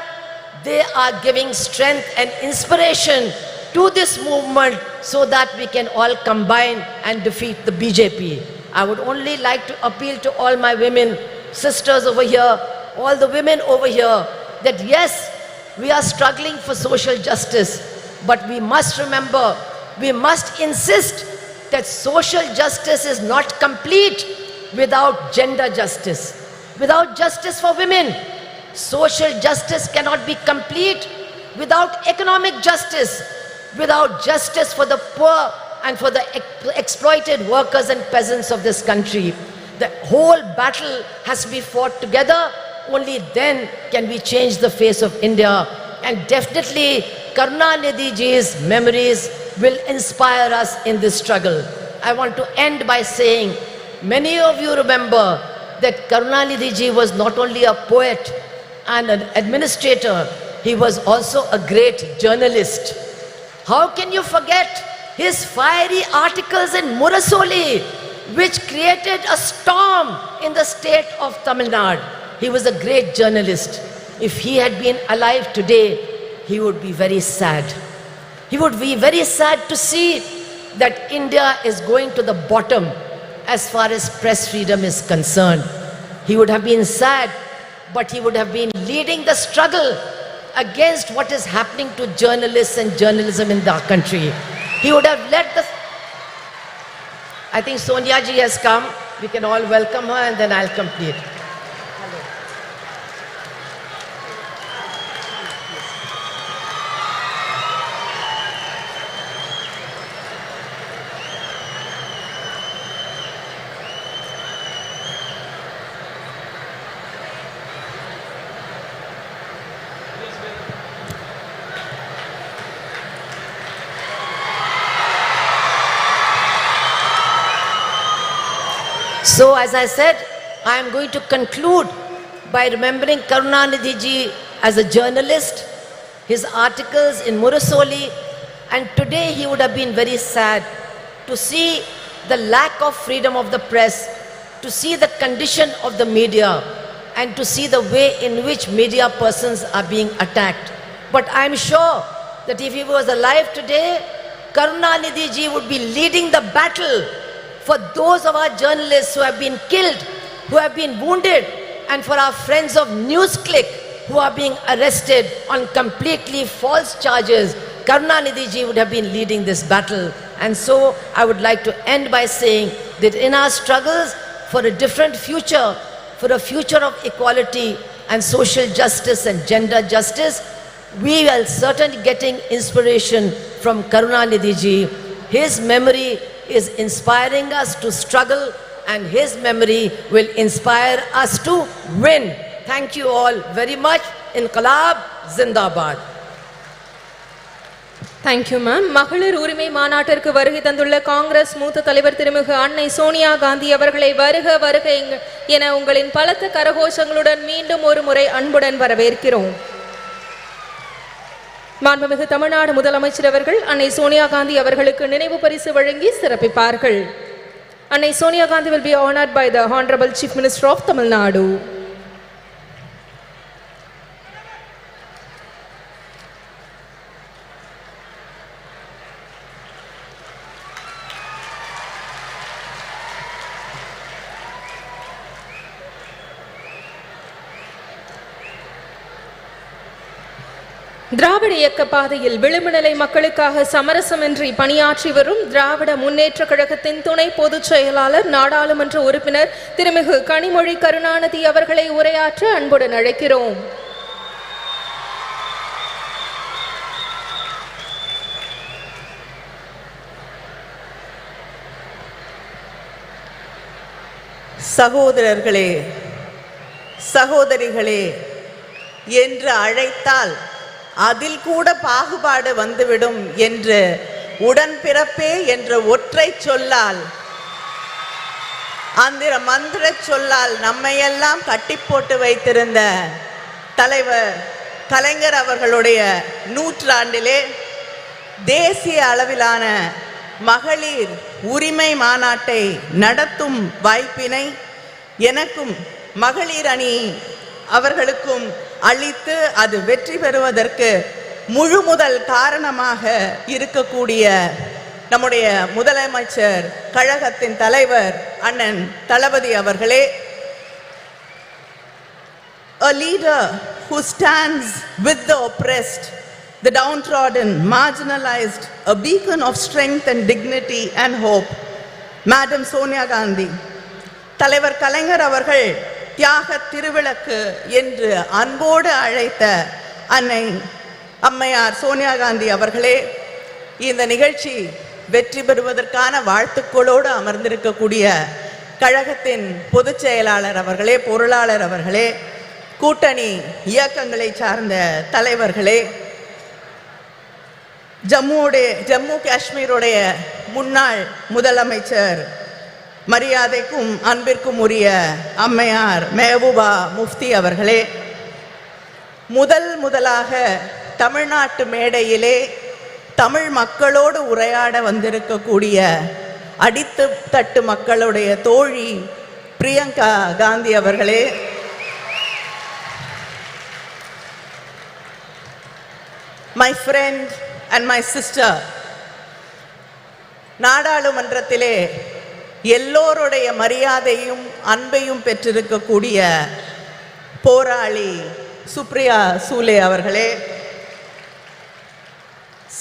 they are giving strength and inspiration to this movement so that we can all combine and defeat the BJP. I would only like to appeal to all my women, sisters over here, all the women over here, that yes, we are struggling for social justice, but we must remember, we must insist that social justice is not complete without gender justice. Without justice for women, social justice cannot be complete without economic justice, without justice for the poor and for the exploited workers and peasants of this country. The whole battle has to be fought together. Only then can we change the face of India. And definitely, Karunanidhi ji's memories will inspire us in this struggle. I want to end by saying, many of you remember that Karunanidhi ji was not only a poet and an administrator, he was also a great journalist. How can you forget his fiery articles in Murasoli, which created a storm in the state of Tamil Nadu? He was a great journalist. If he had been alive today, he would be very sad. He would be very sad to see that India is going to the bottom as far as press freedom is concerned. He would have been sad, but he would have been leading the struggle against what is happening to journalists and journalism in our country. He would have led the... I think Soniya ji has come. We can all welcome her and then I'll complete. So as I said, I am going to conclude by remembering Karunanidhi ji as a journalist, his articles in Murasoli, and today he would have been very sad to see the lack of freedom of the press, to see the condition of the media, and to see the way in which media persons are being attacked. But I am sure that if he was alive today, Karunanidhi ji would be leading the battle for those of our journalists who have been killed, who have been wounded, and for our friends of NewsClick who are being arrested on completely false charges. Karunanidhi ji would have been leading this battle. And so I would like to end by saying that in our struggles for a different future, for a future of equality and social justice and gender justice, we are certainly getting inspiration from Karunanidhi ji. His memory is inspiring us to struggle, and his memory will inspire us to win. Thank you all very much. Inqilab Zindabad. Thank you, ma'am. மகளிர் உரிமை மாநாட்டிற்கு வருகை தந்துள்ள காங்கிரஸ் மூத்த தலைவர் திருமிகு அன்னை சோனியா காந்தி அவர்களை வருக வருக என உங்களின் பலத்த கரகோஷங்களுடன் மீண்டும் ஒரு முறை அன்புடன் வரவேற்கிறோம். மாண்புமிகு தமிழ்நாடு முதலமைச்சர் அவர்கள் அன்னை சோனியா காந்தி அவர்களுக்கு நினைவு பரிசு வழங்கி சிறப்பிப்பார்கள். அன்னை Sonia Gandhi will be honored by the Honorable Chief Minister of Tamil Nadu. திராவிட இயக்க பாதையில் விளிம்புநிலை மக்களுக்காக சமரசமின்றி பணியாற்றி வரும் திராவிட முன்னேற்ற கழகத்தின் துணை பொதுச் செயலாளர் நாடாளுமன்ற உறுப்பினர் திருமிகு கனிமொழி கருணாநிதி அவர்களை உரையாற்ற அன்புடன் அழைக்கிறோம். சகோதரர்களே, சகோதரிகளே என்று அழைத்தால் அதில் கூட பாகுபாடு வந்துவிடும் என்று உடன்பிறப்பே என்ற ஒற்றை சொல்லால், அந்த மந்திர சொல்லால் நம்மையெல்லாம் கட்டி போட்டு வைத்திருந்த தலைவர் கலைஞர் அவர்களுடைய நூற்றாண்டிலே தேசிய அளவிலான மகளிர் உரிமை மாநாட்டை நடத்தும் வாய்ப்பினை எனக்கும் மகளிர் அணி அவர்களுக்கும் அளித்து அது வெற்றி பெறுவதற்கு முழு முதல் காரணமாக இருக்கக்கூடிய நம்முடைய முதலமைச்சர் கழகத்தின் தலைவர் அண்ணன் தளபதி அவர்களே, a leader who stands with the oppressed, the downtrodden, marginalized, a beacon of strength and dignity and hope, Madam Sonia Gandhi. தலைவர் கலைஞர் அவர்கள் தியாக திருவிளக்கு என்று அன்போடு அழைத்த அன்னை அம்மையார் சோனியா காந்தி அவர்களே, இந்த நிகழ்ச்சி வெற்றி பெறுவதற்கான வாழ்த்துக்களோடு அமர்ந்திருக்கக்கூடிய கழகத்தின் பொதுச் செயலாளர் அவர்களே, பொருளாளர் அவர்களே, கூட்டணி இயக்கங்களை சார்ந்த தலைவர்களே, ஜம்மு காஷ்மீருடைய முன்னாள் முதலமைச்சர் மரியாதைக்கும் அன்பிற்கும் உரிய அம்மையார் மெஹபூபா முஃப்தி அவர்களே, முதலாக தமிழ்நாட்டு மேடையிலே தமிழ் மக்களோடு உரையாட வந்திருக்கக்கூடிய அடித்து தட்டு மக்களுடைய தோழி பிரியங்கா காந்தி அவர்களே, my friend and my sister, நாடாளுமன்றத்திலே எல்லோருடைய மரியாதையும் அன்பையும் பெற்றிருக்கக்கூடிய போராளி சுப்ரியா சூலே அவர்களே,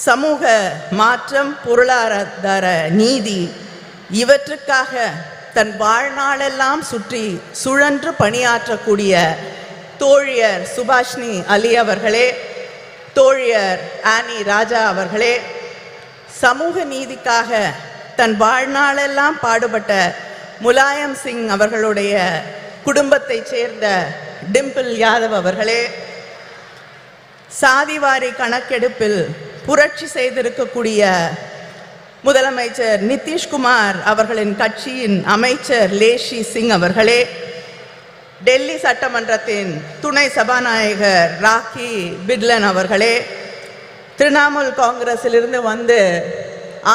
சமூக மாற்றம், பொருளாதார நீதி இவற்றுக்காக தன் வாழ்நாளெல்லாம் சுழன்று பணியாற்றக்கூடிய தோழியர் சுபாஷினி அலி அவர்களே, தோழியர் ஆனி ராஜா அவர்களே, சமூக நீதிக்காக தன் வாழ்நாளெல்லாம் பாடுபட்ட முலாயம் சிங் அவர்களுடைய குடும்பத்தை சேர்ந்த டிம்பிள் யாதவ் அவர்களே, சாதிவாரி கணக்கெடுப்பில் புரட்சி செய்திருக்கக்கூடிய முதலமைச்சர் நிதிஷ்குமார் அவர்களின் கட்சியின் அமைச்சர் லேஷி சிங் அவர்களே, டெல்லி சட்டமன்றத்தின் துணை சபாநாயகர் ராக்கி பிட்லன் அவர்களே, திரிணாமுல் காங்கிரஸிலிருந்து வந்து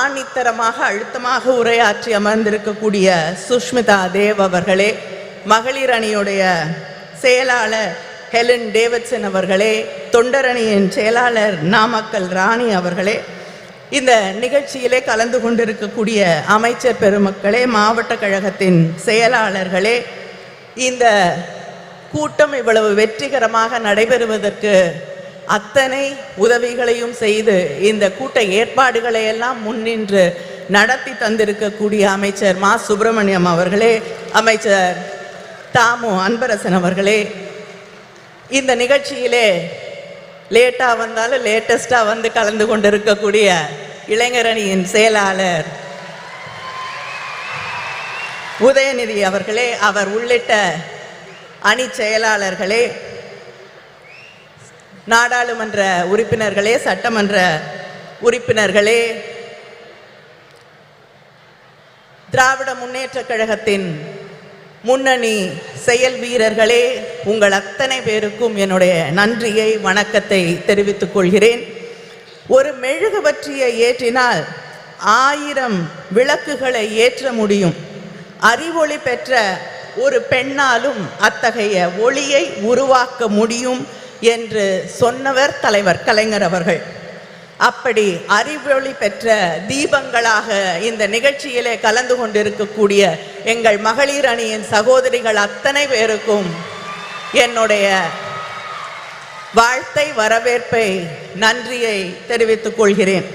ஆணித்தரமாக அழுத்தமாக உரையாற்றி அமர்ந்திருக்கக்கூடிய சுஷ்மிதா தேவ் அவர்களே, மகளிர் அணியுடைய செயலாளர் ஹெலன் டேவிட்சன் அவர்களே, தொண்டரணியின் செயலாளர் நாமக்கல் ராணி அவர்களே, இந்த நிகழ்ச்சியிலே கலந்து கொண்டிருக்கக்கூடிய அமைச்சர் பெருமக்களே, மாவட்ட கழகத்தின் செயலாளர்களே, இந்த கூட்டம் இவ்வளவு வெற்றிகரமாக நடைபெறுவதற்கு அத்தனை உதவிகளையும் செய்து இந்த கூட்ட ஏற்பாடுகளை எல்லாம் முன்னின்று நடத்தி தந்திருக்கக்கூடிய அமைச்சர் மா சுப்பிரமணியம் அவர்களே, அமைச்சர் தாமு அன்பரசன் அவர்களே, இந்த நிகழ்ச்சியிலே லேட்டாக வந்தாலும் லேட்டஸ்டாக வந்து கலந்து கொண்டிருக்கக்கூடிய இளைஞரணியின் செயலாளர் உதயநிதி அவர்களே, அவர் உள்ளிட்ட அணி செயலாளர்களே, நாடாளுமன்ற உறுப்பினர்களே, சட்டமன்ற உறுப்பினர்களே, திராவிட முன்னேற்ற கழகத்தின் முன்னணி செயல் வீரர்களே, உங்கள் அத்தனை பேருக்கும் என்னுடைய நன்றியை, வணக்கத்தை தெரிவித்துக் கொள்கிறேன். ஒரு மெழுகுவர்த்தியை ஏற்றினால் 1000 விளக்குகளை ஏற்ற முடியும். அறிவொளி பெற்ற ஒரு பெண்ணாலும் அத்தகைய ஒளியை உருவாக்க முடியும் என்று சொன்னவர் தலைவர் கலைஞர் அவர்கள். அப்படி அறிவொளி பெற்ற தீபங்களாக இந்த நிகழ்ச்சியிலே கலந்து கொண்டிருக்கக்கூடிய எங்கள் மகளிர் அணியின் சகோதரிகள் அத்தனை பேருக்கும் என்னுடைய வாழ்த்தை, வரவேற்பை, நன்றியை தெரிவித்துக் கொள்கிறேன்.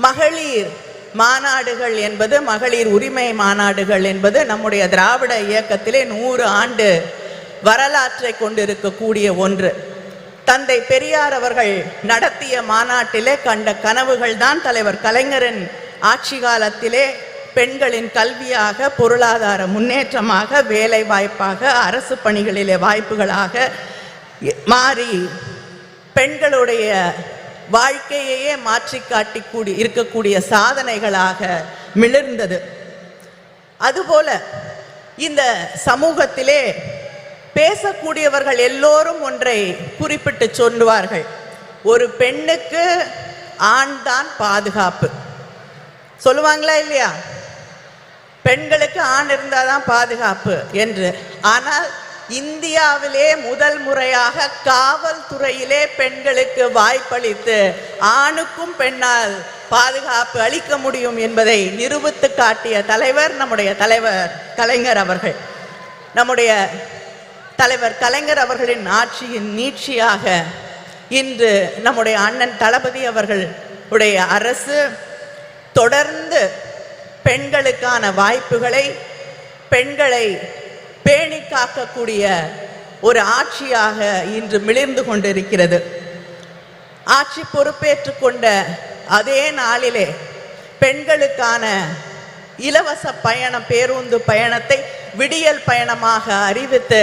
மகளிர் மாநாடுகள் என்பது, மகளிர் உரிமை மாநாடுகள் என்பது நம்முடைய திராவிட இயக்கத்திலே 100 ஆண்டு வரலாற்றை கொண்டிருக்கக்கூடிய ஒன்று. தந்தை பெரியார் அவர்கள் நடத்திய மாநாட்டிலே கண்ட கனவுகள் தான் தலைவர் கலைஞரின் ஆட்சி காலத்திலே பெண்களின் கல்வியாக, பொருளாதார முன்னேற்றமாக, வேலை வாய்ப்பாக, அரசு பணிகளிலே வாய்ப்புகளாக மாறி பெண்களுடைய வாழ்க்கையையே மாற்றி காட்டி இருக்கக்கூடிய சாதனைகளாக மிளிர்ந்தது. அதுபோல இந்த சமூகத்திலே பேசக்கூடியவர்கள் எல்லோரும் ஒன்றை குறிப்பிட்டு சொல்லுவார்கள், ஒரு பெண்ணுக்கு ஆண் தான் பாதுகாப்பு. சொல்லுவாங்களா இல்லையா? பெண்களுக்கு ஆண் இருந்தால் தான் பாதுகாப்பு என்று. ஆனால் இந்தியாவிலே முதல் முறையாக காவல்துறையிலே பெண்களுக்கு வாய்ப்பளித்து ஆணுக்கும் பெண்ணால் பாதுகாப்பு அளிக்க முடியும் என்பதை நிரூபித்து காட்டிய தலைவர் நம்முடைய தலைவர் கலைஞர் அவர்கள். நம்முடைய தலைவர் கலைஞர் அவர்களின் ஆட்சியின் நீட்சியாக இன்று நம்முடைய அண்ணன் தளபதி அவர்களுடைய அரசு தொடர்ந்து பெண்களுக்கான வாய்ப்புகளை, பெண்களை பேணி காக்கக்கூடிய ஒரு ஆட்சியாக இன்று மிளிர்ந்து கொண்டிருக்கிறது. ஆட்சி பொறுப்பேற்று கொண்ட அதே நாளிலே பெண்களுக்கான இலவச பயணம், பேருந்து பயணத்தை விடியல் பயணமாக அறிவித்து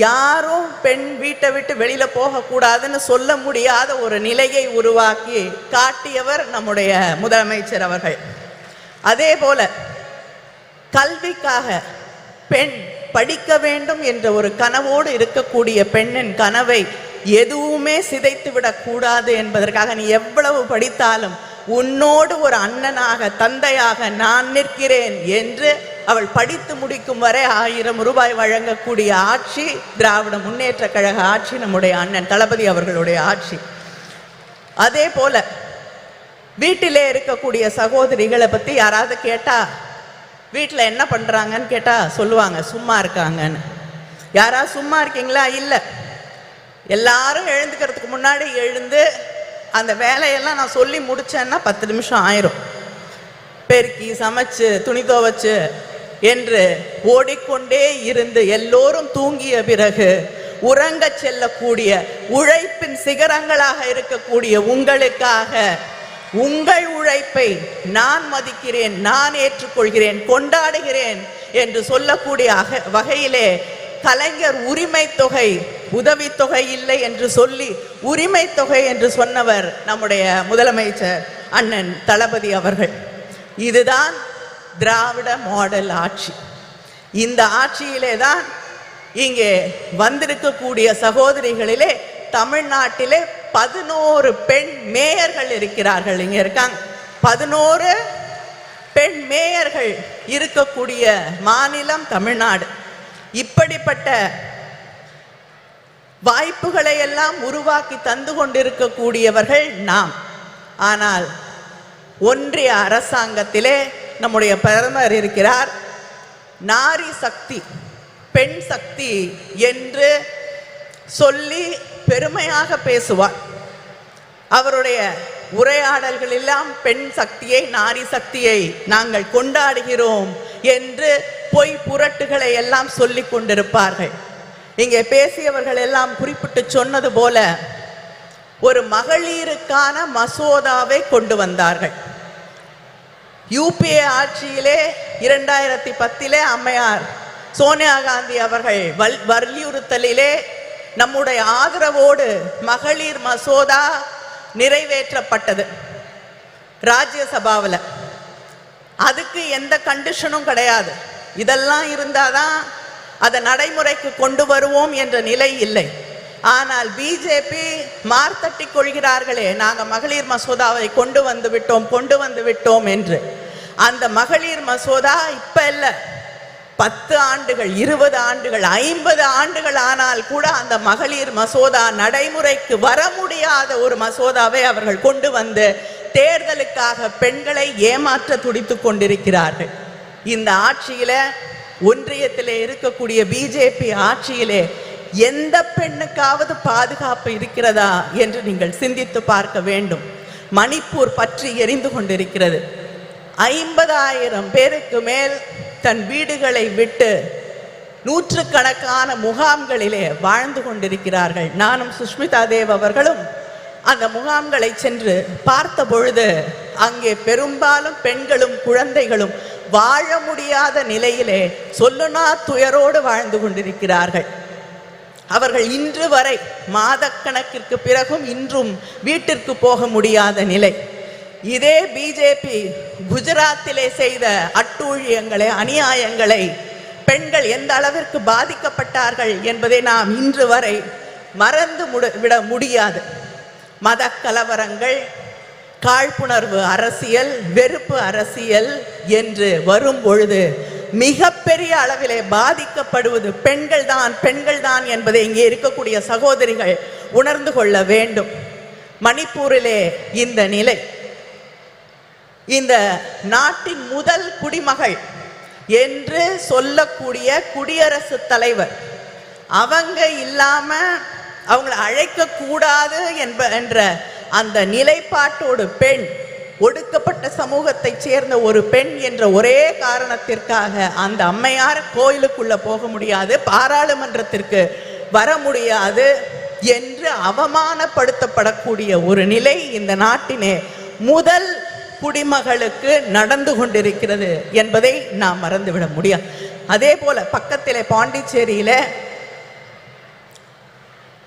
யாரும் பெண் வீட்டை விட்டு வெளியில போகக்கூடாதுன்னு சொல்ல முடியாத ஒரு நிலையை உருவாக்கி காட்டியவர் நம்முடைய முதலமைச்சர் அவர்கள். அதே போல கல்விக்காக பெண் படிக்க வேண்டும் என்ற ஒரு கனவோடு இருக்கக்கூடிய பெண்ணின் கனவை எதுவுமே சிதைத்து விடக்கூடாது என்பதற்காக நீ எவ்வளவு படித்தாலும் உன்னோடு ஒரு அண்ணனாக, தந்தையாக நான் நிற்கிறேன் என்று அவள் படித்து முடிக்கும் வரை 1000 ரூபாய் வழங்கக்கூடிய ஆட்சி திராவிட முன்னேற்ற கழக ஆட்சி, நம்முடைய அண்ணன் தளபதி அவர்களுடைய ஆட்சி. அதே போல வீட்டிலே இருக்கக்கூடிய சகோதரிகளை பற்றி யாராவது கேட்டா வீட்டில் என்ன பண்ணுறாங்கன்னு கேட்டால் சொல்லுவாங்க சும்மா இருக்காங்கன்னு. யாராவது சும்மா இருக்கீங்களா? இல்லை. எல்லாரும் எழுந்துக்கிறதுக்கு முன்னாடி எழுந்து அந்த வேலையெல்லாம் நான் சொல்லி முடித்தேன்னா 10 நிமிஷம் ஆயிரும். பெருக்கி, சமைச்சு, துணி துவைச்சு என்று ஓடிக்கொண்டே இருந்து எல்லோரும் தூங்கிய பிறகு உறங்க செல்லக்கூடிய உழைப்பின் சிகரங்களாக இருக்கக்கூடிய உங்களுக்காக உங்கள் உழைப்பை நான் மதிக்கிறேன், நான் ஏற்றுக்கொள்கிறேன், கொண்டாடுகிறேன் என்று சொல்லக்கூடிய வகையிலே கலைஞர் உரிமை தொகை, உதவித்தொகை இல்லை என்று சொல்லி உரிமை தொகை என்று சொன்னவர் நம்முடைய முதலமைச்சர் அண்ணன் தளபதி அவர்கள். இதுதான் திராவிட மாடல் ஆட்சி. இந்த ஆட்சியிலே தான் இங்கே வந்திருக்கக்கூடிய சகோதரிகளிலே தமிழ்நாட்டிலே 11 பெண் மேயர்கள் இருக்கிறார்கள். இங்கே இருக்காங்க 11 பெண் மேயர்கள் இருக்கக்கூடிய மாநிலம் தமிழ்நாடு. இப்படிப்பட்ட வாய்ப்புகளை எல்லாம் உருவாக்கி தந்து கொண்டிருக்கக்கூடியவர்கள் நாம். ஆனால் ஒன்றிய அரசாங்கத்திலே நம்முடைய பிரதமர் இருக்கிறார். நாரி சக்தி, பெண் சக்தி என்று சொல்லி பெருமையாக பேசுவார். அவருடைய உரையாடல்கள் எல்லாம் பெண் சக்தியை, நாரி சக்தியை நாங்கள் கொண்டாடுகிறோம் என்று பொய் புரட்டுகளை எல்லாம் சொல்லி கொண்டிருப்பார்கள். இங்கே பேசியவர்கள் எல்லாம் குறிப்பிட்டு சொன்னது போல ஒரு மகளிருக்கான மசோதாவை கொண்டு வந்தார்கள். யூபிஏ ஆட்சியிலே 2010 அம்மையார் சோனியா காந்தி அவர்கள் வலியுறுத்தலிலே நம்முடைய ஆதரவோடு மகளிர் மசோதா நிறைவேற்றப்பட்டது ராஜ்யசபாவில். அதுக்கு எந்த கண்டிஷனும் கிடையாது. இதெல்லாம் இருந்தாதான் அதை நடைமுறைக்கு கொண்டு வருவோம் என்ற நிலை இல்லை. ஆனால் பிஜேபி மார்த்தட்டி கொள்கிறார்களே, நாங்கள் மகளிர் மசோதாவை கொண்டு வந்து விட்டோம் என்று. அந்த மகளிர் மசோதா இப்ப இல்லை, 10 ஆண்டுகள், 20 ஆண்டுகள், 50 ஆண்டுகள் ஆனால் கூட அந்த மகளிர் மசோதா நடைமுறைக்கு வர முடியாத ஒரு மசோதாவை அவர்கள் கொண்டு வந்து தேர்தலுக்காக பெண்களை ஏமாற்ற துடித்துக் கொண்டிருக்கிறார்கள். இந்த ஆட்சியில, ஒன்றியத்திலே இருக்கக்கூடிய பிஜேபி ஆட்சியிலே எந்த பெண்ணுக்காவது பாதுகாப்பு இருக்கிறதா என்று நீங்கள் சிந்தித்து பார்க்க வேண்டும். மணிப்பூர் பற்றி எரிந்து கொண்டிருக்கிறது. 50,000 பேருக்கு மேல் தன் வீடுகளை விட்டு நூற்றுக்கணக்கான முகாம்களிலே வாழ்ந்து கொண்டிருக்கிறார்கள். நானும் சுஷ்மிதா தேவ் அவர்களும் அந்த முகாம்களை சென்று பார்த்த பொழுது அங்கே பெரும்பாலும் பெண்களும் குழந்தைகளும் வாழ முடியாத நிலையிலே சொல்லுனா துயரோடு வாழ்ந்து கொண்டிருக்கிறார்கள். அவர்கள் இன்று வரை மாதக்கணக்கிற்கு பிறகும் இன்றும் வீட்டிற்கு போக முடியாத நிலை. இதே பிஜேபி குஜராத்திலே செய்த அட்டூழியங்களை, அநியாயங்களை, பெண்கள் எந்த அளவிற்கு பாதிக்கப்பட்டார்கள் என்பதை நாம் இன்று வரை மறந்து விட முடியாது. மத கலவரங்கள், காழ்ப்புணர்வு அரசியல், வெறுப்பு அரசியல் என்று வரும் பொழுது மிகப்பெரிய அளவிலே பாதிக்கப்படுவது பெண்கள் தான் என்பதை இங்கே இருக்கக்கூடிய சகோதரிகள் உணர்ந்து கொள்ள வேண்டும். மணிப்பூரிலே இந்த நிலை. இந்த நாட்டின் முதல் குடிமகள் என்று சொல்லக்கூடிய குடியரசுத் தலைவர், அவங்க இல்லாம அவங்களை அழைக்க கூடாது என்ற அந்த நிலைப்பாட்டோடு பெண், ஒடுக்கப்பட்ட சமூகத்தை சேர்ந்த ஒரு பெண் என்ற ஒரே காரணத்திற்காக அந்த அம்மையார் கோயிலுக்குள்ள போக முடியாது, பாராளுமன்றத்திற்கு வர முடியாது என்று அவமானப்படுத்தப்படக்கூடிய ஒரு நிலை இந்த நாட்டினே முதல் குடிமகளுக்கு நடந்து கொண்டிருக்கிறது என்பதை நாம் மறந்துவிட முடியாது. அதே போல பக்கத்திலே பாண்டிச்சேரியில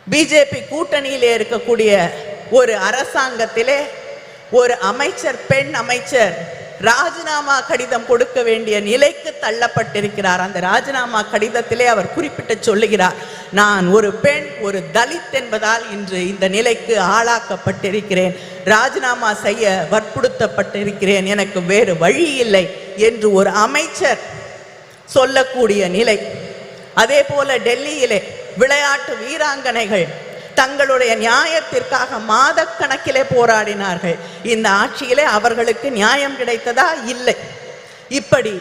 பிஜேபி கூட்டணியிலே இருக்கக்கூடிய ஒரு அரசாங்கத்திலே ஒரு அமைச்சர், பெண் அமைச்சர் ராஜினாமா கடிதம் கொடுக்க வேண்டிய நிலைக்கு தள்ளப்பட்டிருக்கிறார். அந்த ராஜினாமா கடிதத்திலே அவர் குறிப்பிட்டு சொல்லுகிறார், நான் ஒரு பெண், ஒரு தலித் என்பதால் இன்று இந்த நிலைக்கு ஆளாக்கப்பட்டிருக்கிறேன், ராஜினாமா செய்ய வற்புறுத்தப்பட்டிருக்கிறேன், எனக்கு வேறு வழி இல்லை என்று ஒரு அமைச்சர் சொல்லக்கூடிய நிலை. அதே போல டெல்லியிலே விளையாட்டு வீராங்கனைகள் தங்களுடைய நியாயத்திற்காக மாதக்கணக்கிலே போராடினார்கள். இந்த ஆட்சியிலே அவர்களுக்கு நியாயம் கிடைத்ததா? இல்லை. இப்படி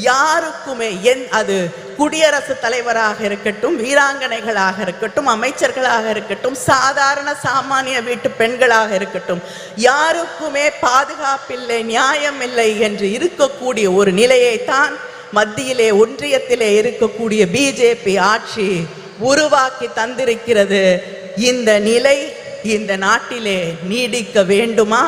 யாருக்குமே, அது குடியரசுத் தலைவராக இருக்கட்டும், வீராங்கனைகளாக இருக்கட்டும், அமைச்சர்களாக இருக்கட்டும், சாதாரண சாமானிய வீட்டு பெண்களாக இருக்கட்டும், யாருக்குமே பாதுகாப்பில்லை, நியாயம் இல்லை என்று இருக்கக்கூடிய ஒரு நிலையைத்தான் மத்தியிலே, ஒன்றியத்திலே இருக்கக்கூடிய பிஜேபி ஆட்சி உருவாக்கி தந்திருக்கிறது. இந்த நிலை இந்த நாட்டிலே நீடிக்க வேண்டுமா?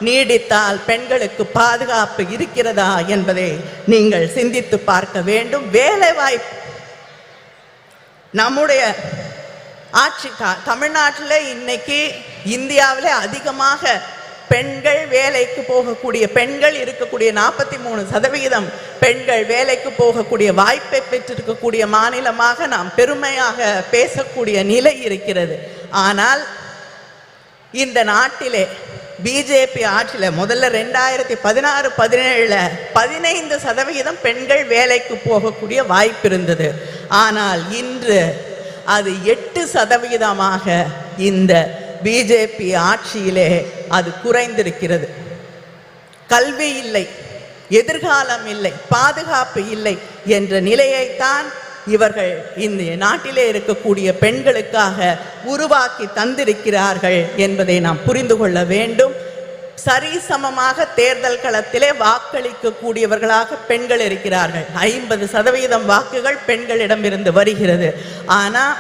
நீடித்தால் பெண்களுக்கு பாதுகாப்பு இருக்கிறதா என்பதை நீங்கள் சிந்தித்து பார்க்க வேண்டும். வேலை வாய்ப்பு, நம்முடைய ஆட்சி தமிழ்நாட்டில் இன்னைக்கு இந்தியாவிலே அதிகமாக பெண்கள் வேலைக்கு போகக்கூடிய, பெண்கள் இருக்கக்கூடிய 43% பெண்கள் வேலைக்கு போகக்கூடிய வாய்ப்பை பெற்றிருக்கக்கூடிய மாநிலமாக நாம் பெருமையாக பேசக்கூடிய நிலை இருக்கிறது. ஆனால் இந்த நாட்டிலே பிஜேபி ஆட்சியில் முதல்ல 2016-17 15% பெண்கள் வேலைக்கு போகக்கூடிய வாய்ப்பு இருந்தது. ஆனால் இன்று அது 8% இந்த பிஜேபி ஆட்சியிலே அது குறைந்திருக்கிறது. கல்வி இல்லை, எதிர்காலம் இல்லை, பாதுகாப்பு இல்லை என்ற நிலையைத்தான் இவர்கள் இந்த நாட்டிலே இருக்கக்கூடிய பெண்களுக்காக உருவாக்கி தந்திருக்கிறார்கள் என்பதை நாம் புரிந்து கொள்ள வேண்டும். சரிசமமாக தேர்தல் களத்திலே வாக்களிக்க கூடியவர்களாக பெண்கள் இருக்கிறார்கள். 50% வாக்குகள் பெண்களிடமிருந்து வருகிறது. ஆனால்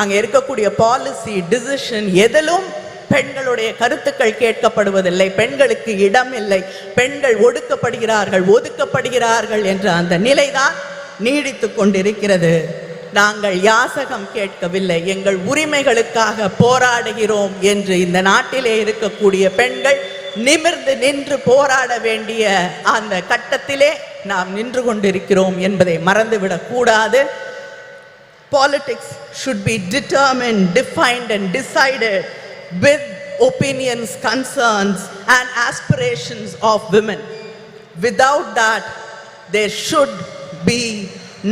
அங்கே இருக்கக்கூடிய பாலிசி டிசிஷன் எதிலும் பெண்களுடைய கருத்துக்கள் கேட்கப்படுவதில்லை. பெண்களுக்கு இடம் இல்லை, பெண்கள் ஒதுக்கப்படுகிறார்கள் என்ற அந்த நிலைதான் நீடித்து கொண்டிருக்கிறது. நாங்கள் யாசகம் கேட்கவில்லை, எங்கள் உரிமைகளுக்காக போராடுகிறோம் என்று இந்த நாட்டிலே இருக்கக்கூடிய பெண்கள் நிமிர்ந்து நின்று போராட வேண்டிய அந்த கட்டத்திலே நாம் நின்று கொண்டிருக்கிறோம் என்பதை மறந்துவிடக் கூடாது. Politics should be determined, defined and decided with opinions, concerns and aspirations of women. Without that, there should be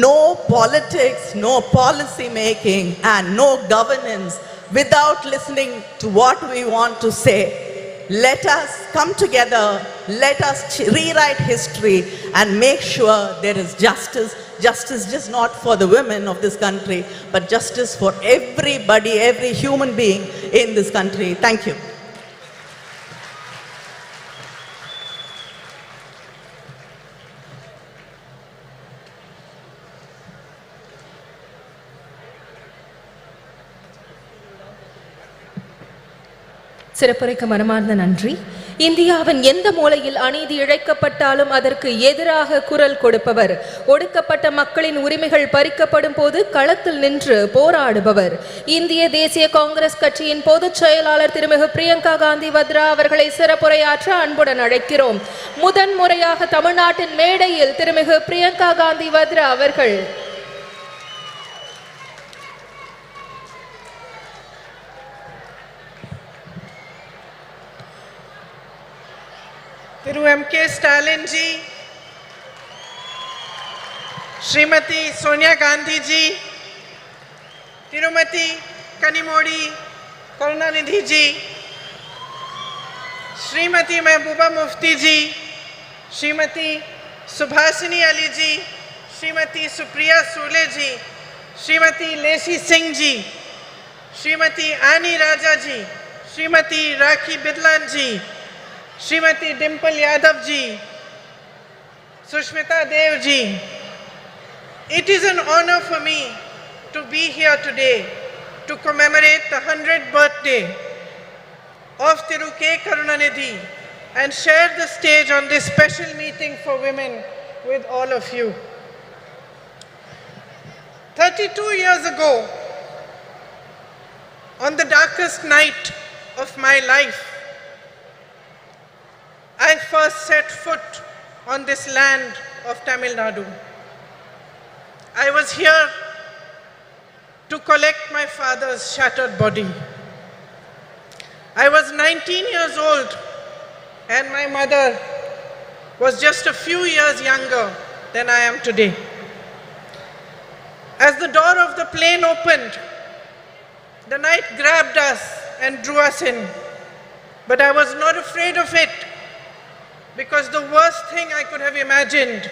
no politics, no policy making and no governance without listening to what we want to say. Let us come together, let us rewrite history and make sure there is justice. Justice just not for the women of this country, but justice for everybody, every human being in this country. Thank you. சிறப்புரைக்கு மனமார்ந்த நன்றி. இந்தியாவின் எந்த மூலையில் அநீதி இழைக்கப்பட்டாலும் அதற்கு எதிராக குரல் கொடுப்பவர், ஒடுக்கப்பட்ட மக்களின் உரிமைகள் பறிக்கப்படும் போது களத்தில் நின்று போராடுபவர். இந்திய தேசிய காங்கிரஸ் கட்சியின் பொதுச் செயலாளர் திருமிகு பிரியங்கா காந்தி வத்ரா அவர்களை சிறப்புரையாற்ற அன்புடன் அழைக்கிறோம். முதன்முறையாக தமிழ்நாட்டின் மேடையில் திருமிகு பிரியங்கா காந்தி வத்ரா அவர்கள். Thiru MK Stalin ji, Srimati Soniya Gandhi ji, Tirumati Kanimozhi Karunanidhi ji, Srimati Mehbooba Mufti ji, Srimati Subhasini Ali ji, Srimati Supriya Sule ji, Srimati Leshi Singh ji, Srimati Ani Raja ji, Srimati Rakhi Bidlan ji, Srimati Dimple Yadav ji, Sushmita Dev ji. It is an honor for me to be here today to commemorate the 100th birthday of Thiru K. Karunanidhi and share the stage on this special meeting for women with all of you. 32 years ago, on the darkest night of my life, I first set foot on this land of Tamil Nadu. I was here to collect my father's shattered body. I was 19 years old and my mother was just a few years younger than I am today. As the door of the plane opened, the night grabbed us and drew us in. But I was not afraid of it, because the worst thing I could have imagined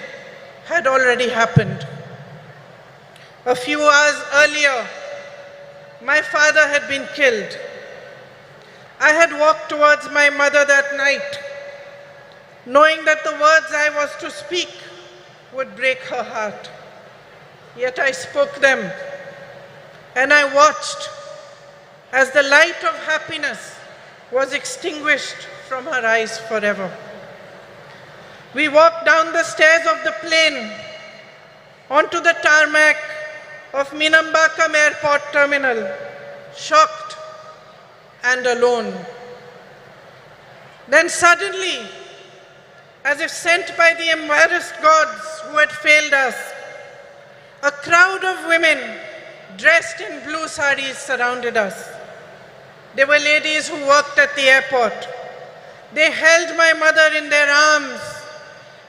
had already happened. A few hours earlier, my father had been killed. I had walked towards my mother that night, knowing that the words I was to speak would break her heart. Yet I spoke them, and I watched as the light of happiness was extinguished from her eyes forever. We walked down the stairs of the plane onto the tarmac of Minambakam Airport Terminal, shocked and alone. Then suddenly, as if sent by the embarrassed gods who had failed us, a crowd of women dressed in blue saris surrounded us. They were ladies who worked at the airport. They held my mother in their arms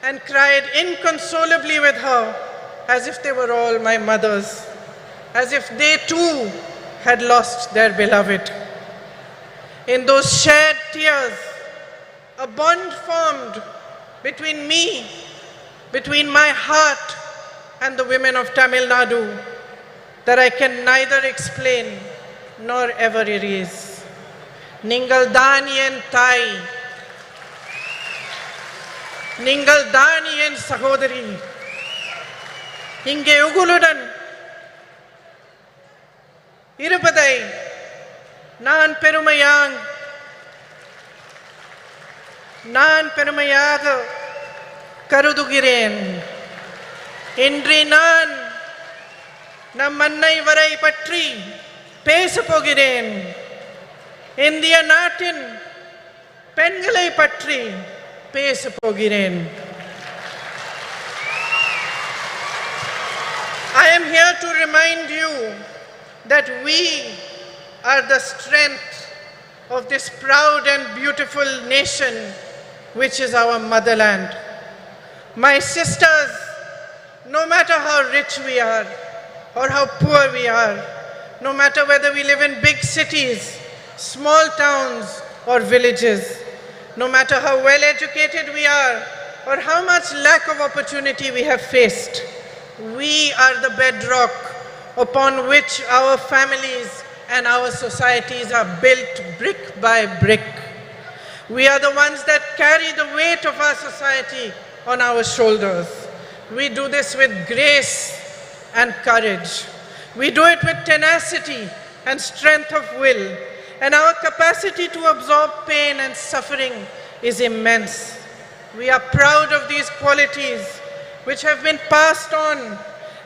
and cried inconsolably with her as if they were all my mothers, as if they too had lost their beloved. in those shared tears, a bond formed between me, between my heart and the women of Tamil Nadu that I can neither explain nor ever erase. Ningal Daniyen Thai, Ningal Daniyen Sahodari, Inge Uguludan, இருப்பதை நான் பெருமையாக கருதுகிறேன். இன்று நான் நம் அன்னை வரை பற்றி பேசப் போகிறேன். இந்திய நாட்டின் பெண்களை பற்றி பேசப் போகிறேன். I am here to remind you that we are the strength of this proud and beautiful nation which is our motherland. My sisters, no matter how rich we are or how poor we are, no matter whether we live in big cities, small towns or villages, no matter how well educated we are or how much lack of opportunity we have faced, we are the bedrock upon which our families and our societies are built brick by brick. We are the ones that carry the weight of our society on our shoulders. We do this with grace and courage. We do it with tenacity and strength of will. And our capacity to absorb pain and suffering is immense. We are proud of these qualities which have been passed on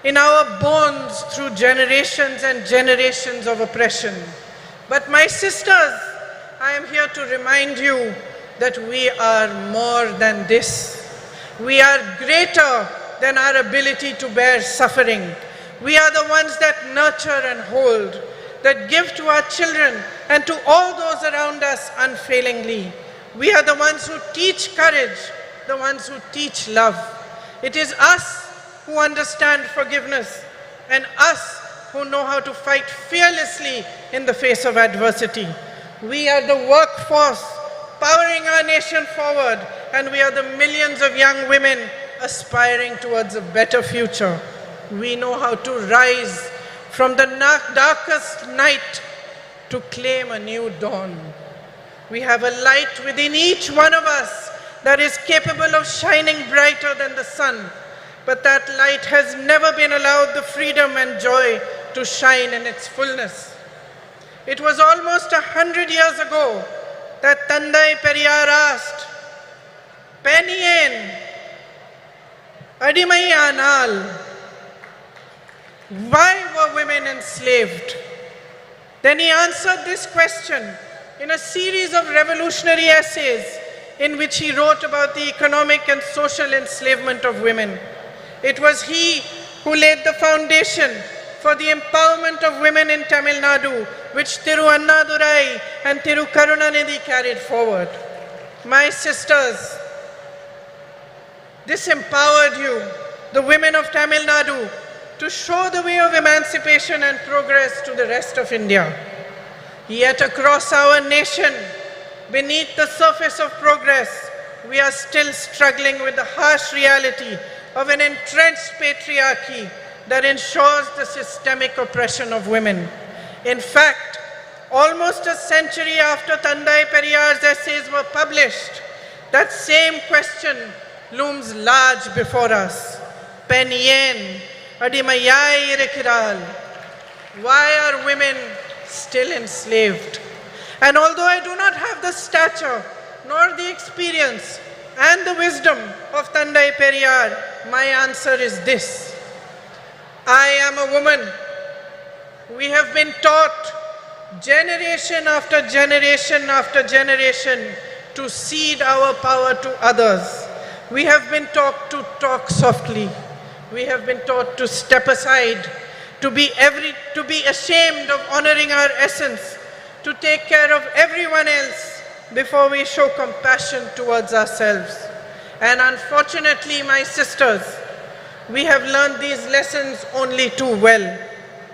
in our bones through generations and generations of oppression. But my sisters, I am here to remind you that we are more than this. We are greater than our ability to bear suffering. We are the ones that nurture and hold, that give to our children and to all those around us unfailingly. We are the ones who teach courage, the ones who teach love. It is us who understand forgiveness and us who know how to fight fearlessly in the face of adversity. We are the workforce powering our nation forward, and we are the millions of young women aspiring towards a better future. We know how to rise from the darkest night to claim a new dawn. We have a light within each one of us that is capable of shining brighter than the sun. But that light has never been allowed the freedom and joy to shine in its fullness. It was almost 100 years ago that Tandai Periyar asked, Peniyen, Adimai Anal, why were women enslaved? Then he answered this question in a series of revolutionary essays in which he wrote about the economic and social enslavement of women. It was he who laid the foundation for the empowerment of women in Tamil Nadu, which Thiru Annadurai and Thiru Karunanidhi carried forward. My sisters, this empowered you, the women of Tamil Nadu, to show the way of emancipation and progress to the rest of India. Yet across our nation, beneath the surface of progress, we are still struggling with the harsh reality of an entrenched patriarchy that ensures the systemic oppression of women. In fact, almost a century after Tandai Periyar's essays were published, that same question looms large before us. Peniyen, Adimayai Irikiral. Why are women still enslaved? And although I do not have the stature nor the experience and the wisdom of Tandai Periyar, my answer is this. I am a woman. We have been taught generation after generation after generation to cede our power to others. We have been taught to talk softly. We have been taught to step aside, to be ashamed of honoring our essence, to take care of everyone else before we show compassion towards ourselves. And unfortunately, my sisters, we have learned these lessons only too well.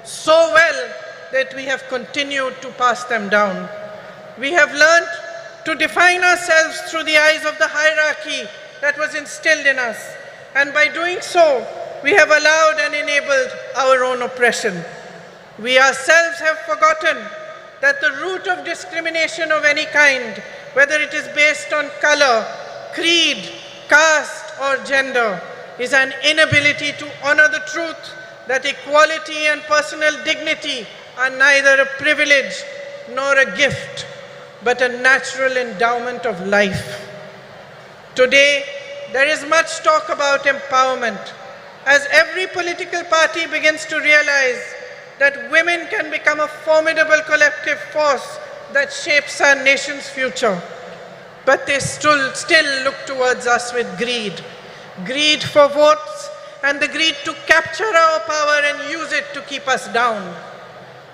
So well that we have continued to pass them down. We have learned to define ourselves through the eyes of the hierarchy that was instilled in us. And by doing so, we have allowed and enabled our own oppression. We ourselves have forgotten that the root of discrimination of any kind, whether it is based on color, creed, caste, or gender, is an inability to honor the truth that equality and personal dignity are neither a privilege nor a gift, but a natural endowment of life. Today, there is much talk about empowerment, as every political party begins to realize that women can become a formidable collective force that shapes our nation's future. But they still look towards us with greed. Greed for votes and the greed to capture our power and use it to keep us down.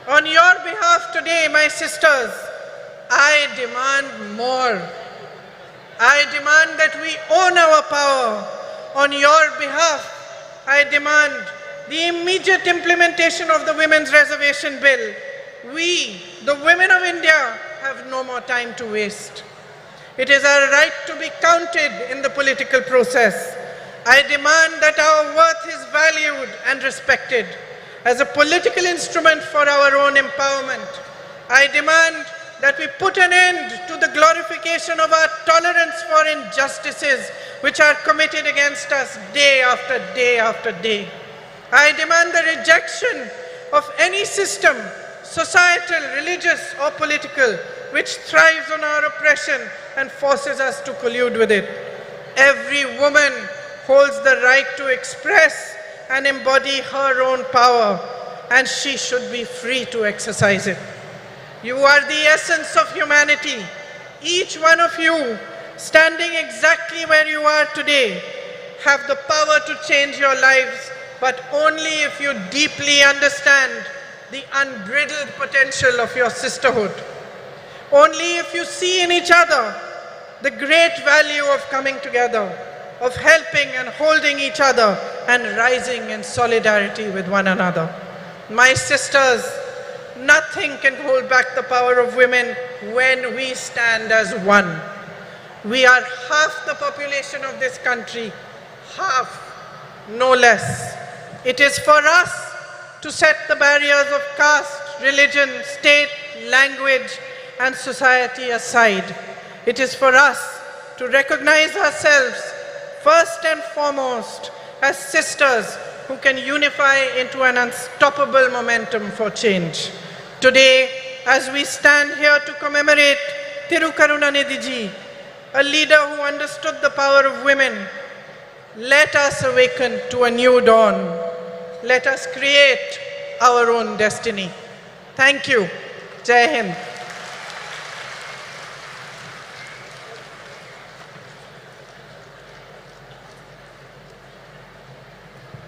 On your behalf today, my sisters, I demand more. I demand that we own our power. On your behalf, I demand the immediate implementation of the Women's Reservation Bill. We, the women of India, have no more time to waste. It is our right to be counted in the political process. I demand that our worth is valued and respected. As a political instrument for our own empowerment, I demand that we put an end to the glorification of our tolerance for injustices which are committed against us day after day after day. I demand the rejection of any system, societal, religious, or political, which thrives on our oppression and forces us to collude with it. Every woman holds the right to express and embody her own power, and she should be free to exercise it. You are the essence of humanity. Each one of you, standing exactly where you are today, have the power to change your lives, but only if you deeply understand the unbridled potential of your sisterhood. Only if you see in each other the great value of coming together, of helping and holding each other and rising in solidarity with one another. My sisters, nothing can hold back the power of women when we stand as one. We are half the population of this country, half, no less. It is for us to set the barriers of caste, religion, state, language, and society aside. It is for us to recognize ourselves first and foremost as sisters who can unify into an unstoppable momentum for change. Today, as we stand here to commemorate Thirukarunanidhi ji, a leader who understood the power of women, let us awaken to a new dawn. Let us create our own destiny. Thank you. Jai Hind.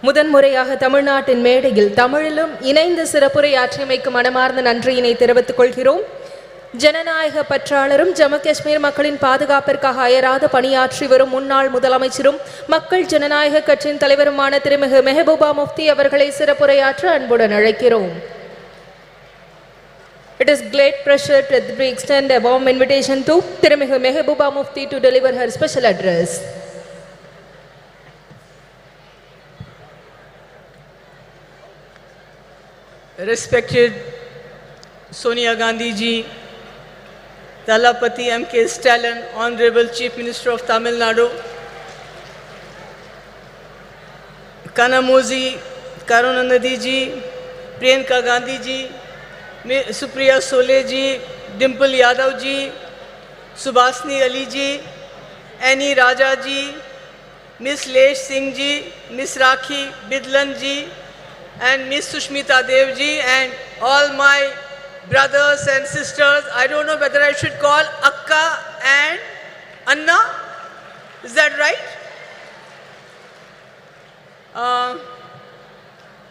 முதன்முறையாக தமிழ்நாட்டின் மேடையில் தமிழிலும் இணைந்து சிறப்புரையாற்றியமைக்கு மனமார்ந்த நன்றியினை தெரிவித்துக் கொள்கிறோம். ஜனநாயக பற்றாளரும் ஜம்மு காஷ்மீர் மக்களின் பாதுகாப்பிற்காக அயராது பணியாற்றி வரும் முன்னாள் முதலமைச்சரும் மக்கள் ஜனநாயக கட்சியின் தலைவருமான திருமிகு மெஹபூபா முஃப்தி அவர்களை சிறப்புரையாற்ற அன்புடன் அழைக்கிறோம். It is great pleasure to extend a warm invitation to திருமிகு Mehbooba Mufti to deliver her special address. Respected Soniya Gandhi ji, Talapati M.K. Stalin, Honorable Chief Minister of Tamil Nadu, Kanimozhi, Karunanidhi ji, Priyanka Gandhi ji, Supriya Sole ji, Dimple Yadav ji, Subhasini Ali ji, Annie Raja ji, Miss Lesh Singh ji, Miss Rakhi Bidlan ji, and Miss Sushmita Dev ji, and all my brothers and sisters. I don't know whether I should call Akka and Anna. Is that right?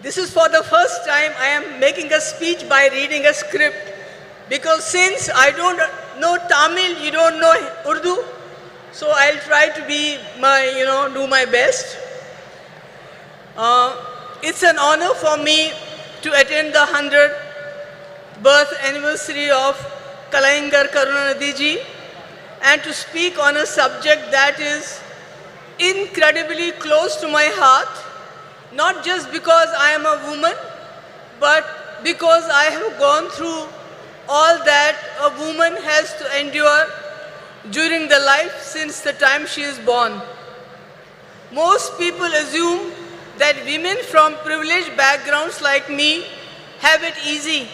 This is for the first time I am making a speech by reading a script, because since I don't know Tamil, you don't know Urdu, so I'll try to be do my best. It's an honor for me to attend the 100th birth anniversary of Kalaingar Karunanidhi ji, and to speak on a subject that is incredibly close to my heart, not just because I am a woman, but because I have gone through all that a woman has to endure during the life since the time she is born. Most people assume that women from privileged backgrounds like me have it easy,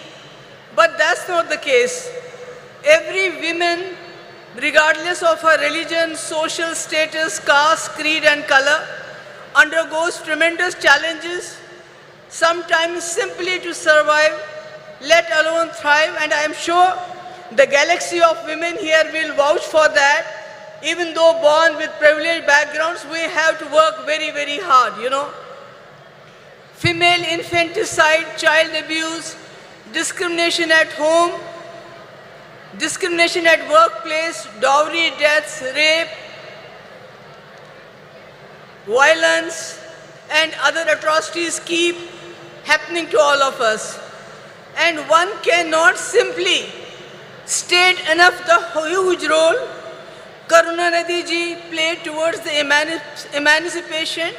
but that's not the case. Every woman, regardless of her religion, social status, caste, creed and color, undergoes tremendous challenges, sometimes simply to survive, let alone thrive, and I am sure the galaxy of women here will vouch for that. Even though born with privileged backgrounds, we have to work very, very hard, you know. Female infanticide, child abuse, discrimination at home, discrimination at workplace, dowry deaths, rape, violence, and other atrocities keep happening to all of us. And one cannot simply state enough the huge role Karunanidhi ji played towards the emancipation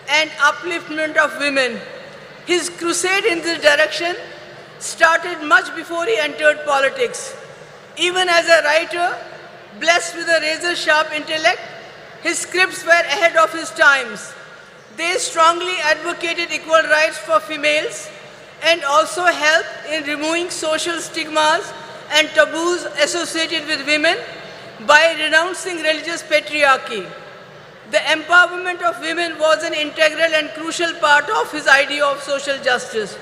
and upliftment of women. His crusade in this direction started much before he entered politics. Even as a writer, blessed with a razor-sharp intellect, his scripts were ahead of his times. They strongly advocated equal rights for females and also helped in removing social stigmas and taboos associated with women by renouncing religious patriarchy. The empowerment of women was an integral and crucial part of his idea of social justice.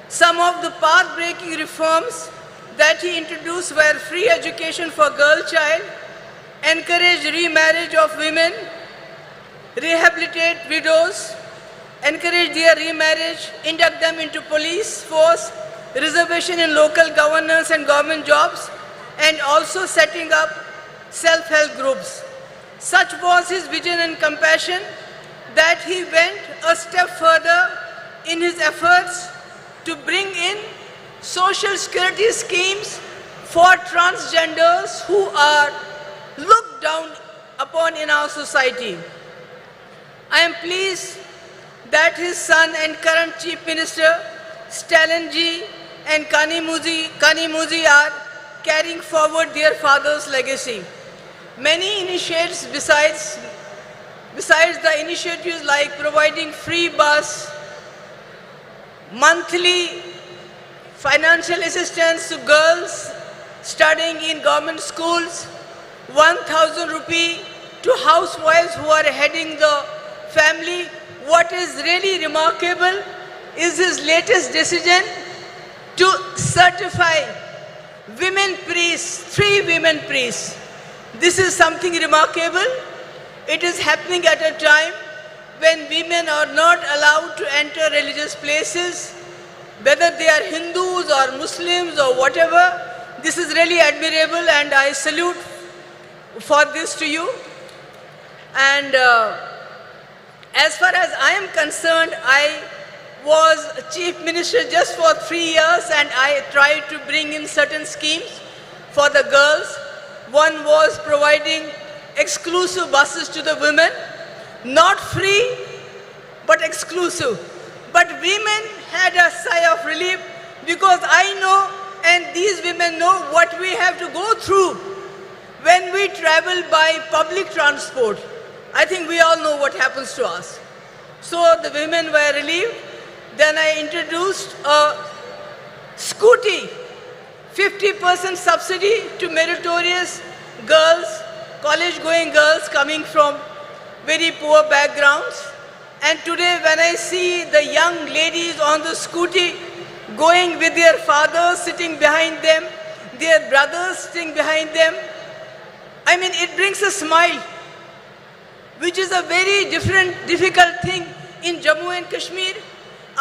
Some of the path-breaking reforms that he introduced were free education for girl child, encourage remarriage of women, rehabilitate widows, encourage their remarriage, induct them into police force, reservation in local governance and government jobs, and also setting up self-help groups. Such was his vision and compassion that he went a step further in his efforts to bring in social security schemes for transgenders who are looked down upon in our society. I am pleased that his son and current Chief Minister, Stalinji and Kanimozhi are carrying forward their father's legacy. Many initiatives besides the initiatives like providing free bus, monthly financial assistance to girls studying in government schools, 1,000 rupee to housewives who are heading the family. What is really remarkable is his latest decision to certify women priests, 3 women priests. This is something remarkable. It is happening at a time when women are not allowed to enter religious places, whether they are Hindus or Muslims or whatever. This is really admirable and I salute for this to you. And as far as I am concerned, I was Chief Minister just for 3 years and I tried to bring in certain schemes for the girls. One was providing exclusive buses to the women, not free, but exclusive. But women had a sigh of relief because I know and these women know what we have to go through when we travel by public transport. I think we all know what happens to us. So the women were relieved. Then I introduced a scooty, 50% subsidy to meritorious girls, college-going girls coming from very poor backgrounds. And today when I see the young ladies on the scooty going with their fathers sitting behind them, their brothers sitting behind them, I mean, it brings a smile, which is a very difficult thing in Jammu and Kashmir.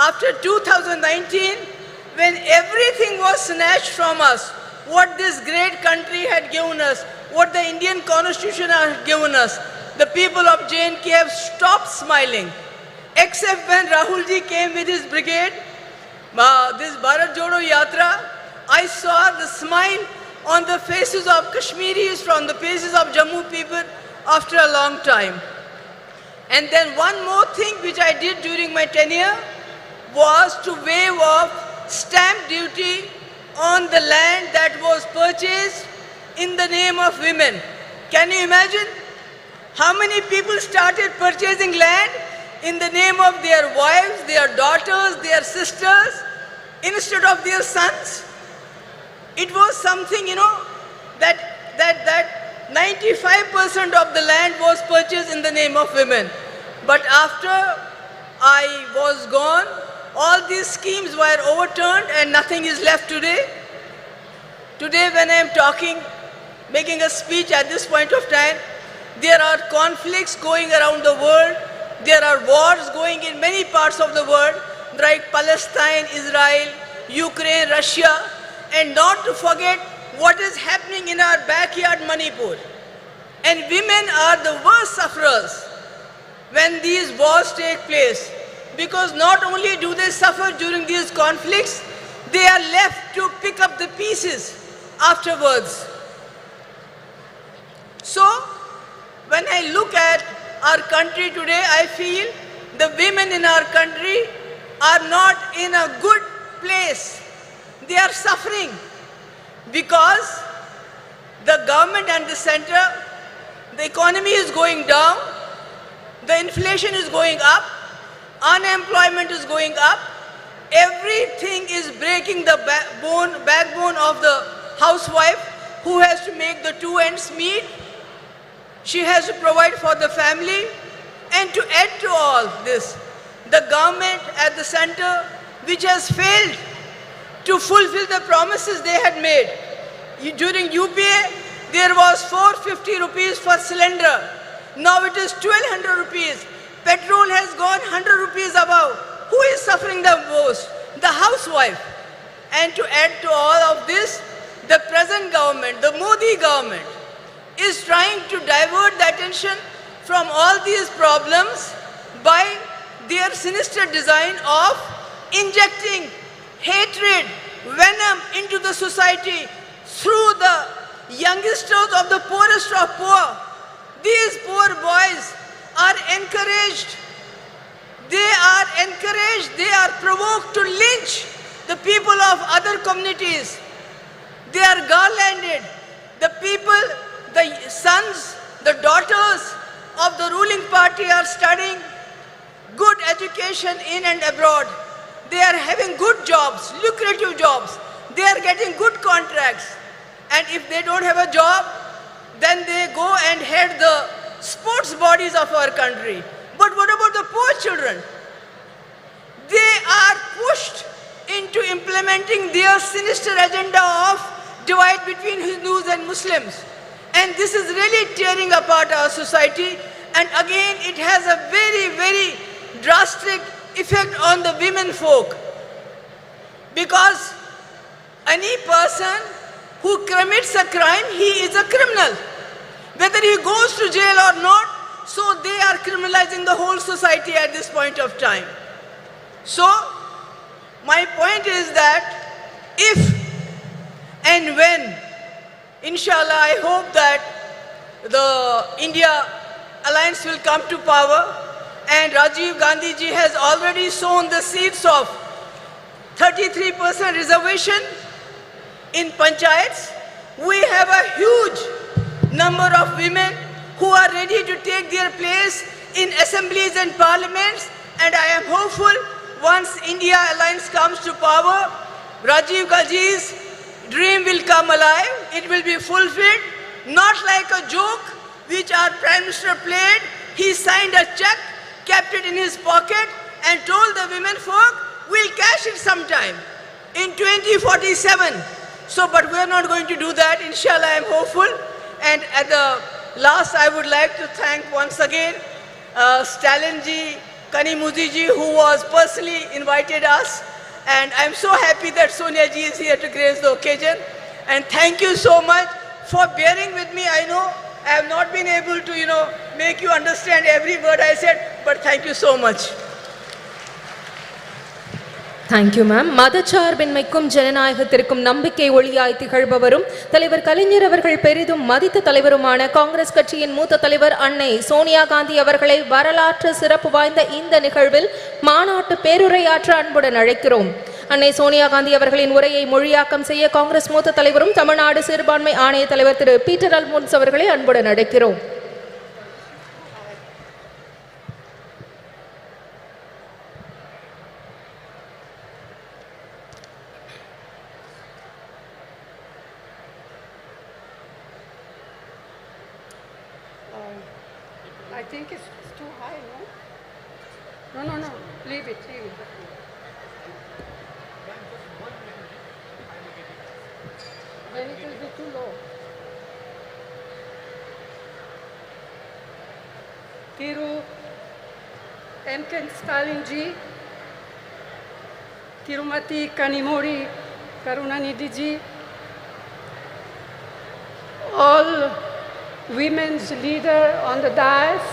After 2019, when everything was snatched from us, what this great country had given us, what the Indian Constitution had given us, the people of J&K have stopped smiling. Except when Rahulji came with his brigade, this Bharat Jodo Yatra, I saw the smile on the faces of Kashmiris, from the faces of Jammu people after a long time. And then one more thing which I did during my tenure was to waive off stamp duty on the land that was purchased in the name of women. Can you imagine how many people started purchasing land in the name of their wives, their daughters, their sisters, instead of their sons? It was something, that 95% of the land was purchased in the name of women. But after I was gone, all these schemes were overturned and nothing is left today. Today when I am talking, making a speech at this point of time, there are conflicts going around the world. There are wars going in many parts of the world, like Palestine, Israel, Ukraine, Russia, and not to forget what is happening in our backyard, Manipur. And women are the worst sufferers when these wars take place, because not only do they suffer during these conflicts, they are left to pick up the pieces afterwards. So, when I look at our country today, I feel the women in our country are not in a good place. They are suffering because the government and the center, the economy is going down, the inflation is going up, unemployment is going up, everything is breaking the backbone of the housewife who has to make the two ends meet. She has to provide for the family, and to add to all this, the government at the center, which has failed to fulfill the promises they had made. During UPA, there was 450 rupees for cylinder. Now it is 1200 rupees. Petrol has gone 100 rupees above. Who is suffering the most? The housewife. And to add to all of this, the present government, the Modi government, is trying to divert the attention from all these problems by their sinister design of injecting hatred, venom into the society through the youngsters of the poorest of poor. These poor boys are encouraged. They are provoked to lynch the people of other communities. They are garlanded. The people, the sons, the daughters of the ruling party are studying good education in and abroad. They are having good jobs, lucrative jobs. They are getting good contracts. And if they don't have a job, then they go and head the sports bodies of our country. But what about the poor children? They are pushed into implementing their sinister agenda of divide between Hindus and Muslims. And this is really tearing apart our society. And again, it has a very, very drastic effect on the women folk. Because any person who commits a crime, he is a criminal. Whether he goes to jail or not, so they are criminalizing the whole society at this point of time. So, my point is that if and when, inshallah, I hope that the India Alliance will come to power, and Rajiv Gandhi ji has already sown the seeds of 33% reservation in panchayats. We have a huge number of women who are ready to take their place in assemblies and parliaments, and I am hopeful once India Alliance comes to power, Rajiv Gandhi's dream will come alive. It will be fulfilled, not like a joke which our Prime Minister played. He signed a check, kept it in his pocket, and told the women folk, we'll cash it sometime in 2047. So, but we're not going to do that. Inshallah, I am hopeful. And at the last, I would like to thank once again Stalin ji, Kanimozhi ji, who was personally invited us. And I'm so happy that Soniya ji is here to grace the occasion. And thank you so much for bearing with me. I know I have not been able to, make you understand every word I said, but thank you so much. Thank you ma'am. மதச்சார்பின்மைக்கும் ஜனநாயகத்திற்கும் நம்பிக்கை ஒளியாய் திகழ்பவரும் தலைவர் கலைஞர் அவர்கள் பெரிதும் மதித்த தலைவருமான காங்கிரஸ் கட்சியின் மூத்த தலைவர் அன்னை சோனியா காந்தி அவர்களை வரலாற்று சிறப்பு வாய்ந்த இந்த நிகழ்வில் மாநாட்டு பேருரையாற்ற அன்புடன் அழைக்கிறோம். அன்னை சோனியா காந்தி அவர்களின் உரையை மொழியாக்கம் செய்ய காங்கிரஸ் மூத்த தலைவரும் தமிழ்நாடு சிறுபான்மை ஆணைய தலைவர் திரு பீட்டர் அல்மோன்ஸ் அவர்களை அன்புடன் அழைக்கிறோம். I think it's too high, no? No. Leave it. Then it will be too low. Thiru MK Stalin ji, Tirumati Kanimozhi Karunanidhi ji, all women's leader on the dais,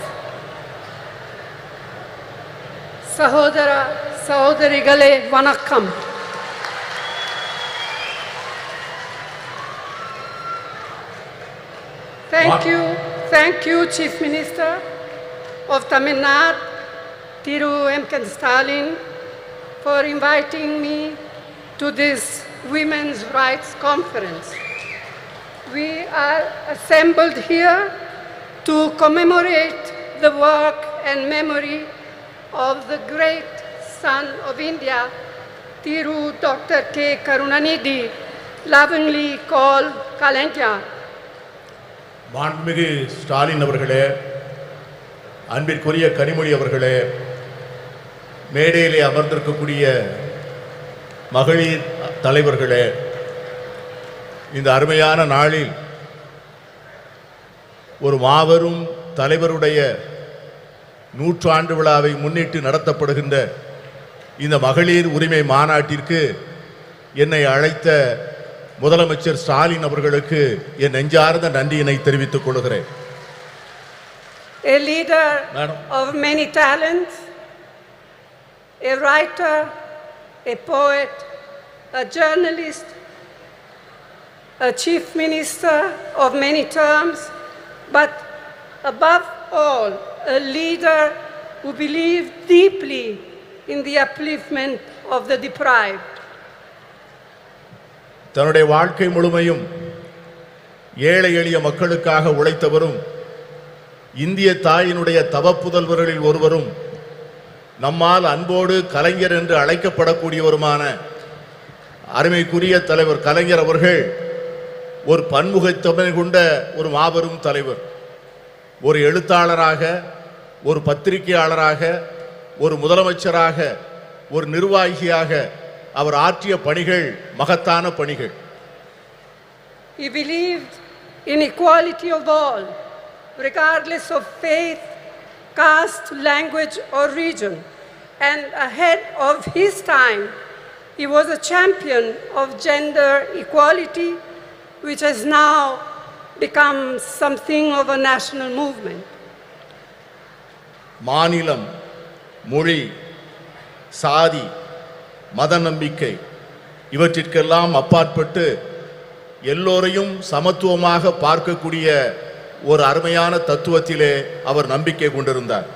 Sahodara, Sahodarigale, Vanakkam. Thank you, Chief Minister of Tamil Nadu, Thiru MK Stalin, for inviting me to this Women's Rights Conference. We are assembled here to commemorate the work and memory of the great son of India, Thiru Dr. K. Karunanidhi, lovingly called Kalanja. மாண்புமிகு ஸ்டாலின் அவர்களே, அன்பிற்குரிய கனிமொழி அவர்களே, மேடையிலே அமர்ந்திருக்கக்கூடிய மகளிர் தலைவர்களே, இந்த அருமையான நாளில் ஒரு மாபெரும் தலைவருடைய 100 ஆண்டு விழாவை முன்னிட்டு நடத்தப்படுகின்ற இந்த மகளிர் உரிமை மாநாட்டிற்கு என்னை அழைத்த முதலமைச்சர் ஸ்டாலின் அவர்களுக்கு என் நெஞ்சார்ந்த நன்றியினை தெரிவித்துக் கொள்கிறேன். A leader of many talents, a writer, a poet, a journalist, a chief minister of many terms, but above all, a leader who believed deeply in the upliftment of the deprived. தன்னுடைய வாழ்க்கை முழுமையும் ஏழை எளிய மக்களுக்காக உழைத்தவரும் இந்திய தாயினுடைய தவப்புதல்வர்களில் ஒருவரும் நம்மால் அன்போடு கலைஞர் என்று அழைக்கப்படக்கூடியவருமான அருமைக்குரிய தலைவர் கலைஞர் அவர்கள் ஒரு பன்முகத்தன்மை கொண்ட ஒரு மாபெரும் தலைவர். ஒரு எழுத்தாளராக, ஒரு பத்திரிகையாளராக, ஒரு முதலமைச்சராக, ஒரு நிர்வாகியாக அவர் ஆற்றிய பணிகள் மகத்தான பணிகள். He believed in equality of all, regardless of faith, caste, language or region. And ahead of his time, he was a champion of gender equality, which has now become something of a national movement. மாநிலம், மொழி, சாதி, மத நம்பிக்கை இவற்றிற்கெல்லாம் அப்பாற்பட்டு எல்லோரையும் சமத்துவமாக பார்க்கக்கூடிய ஒரு அருமையான தத்துவத்திலே அவர் நம்பிக்கை கொண்டிருந்தார்.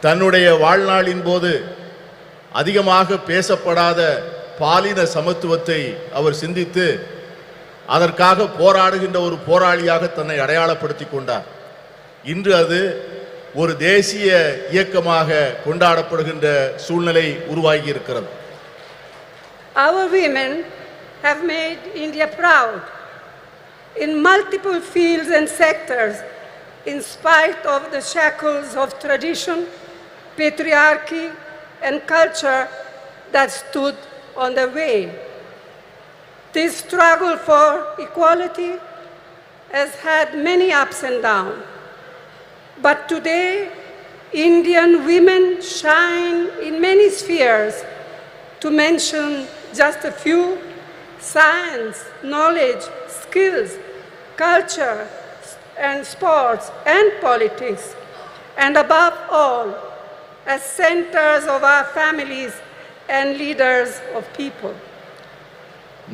தன்னுடைய வாழ்நாளின் போது அதிகமாக பேசப்படாத பாலின சமத்துவத்தை அவர் சிந்தித்து அதற்காக போராடுகின்ற ஒரு போராளியாக தன்னை அடையாளப்படுத்தி கொண்டார். இன்று அது ஒரு தேசிய இயக்கமாக கொண்டாடப்படுகின்ற சூழ்நிலை உருவாகி இருக்கிறது. Our women have made India proud in multiple fields and sectors, in spite of the shackles of tradition, patriarchy, and culture that stood on their way. This struggle for equality has had many ups and downs. But today, Indian women shine in many spheres. To mention just a few: science, knowledge, skills, culture, and sports, and politics. And above all, as centers of our families and leaders of people.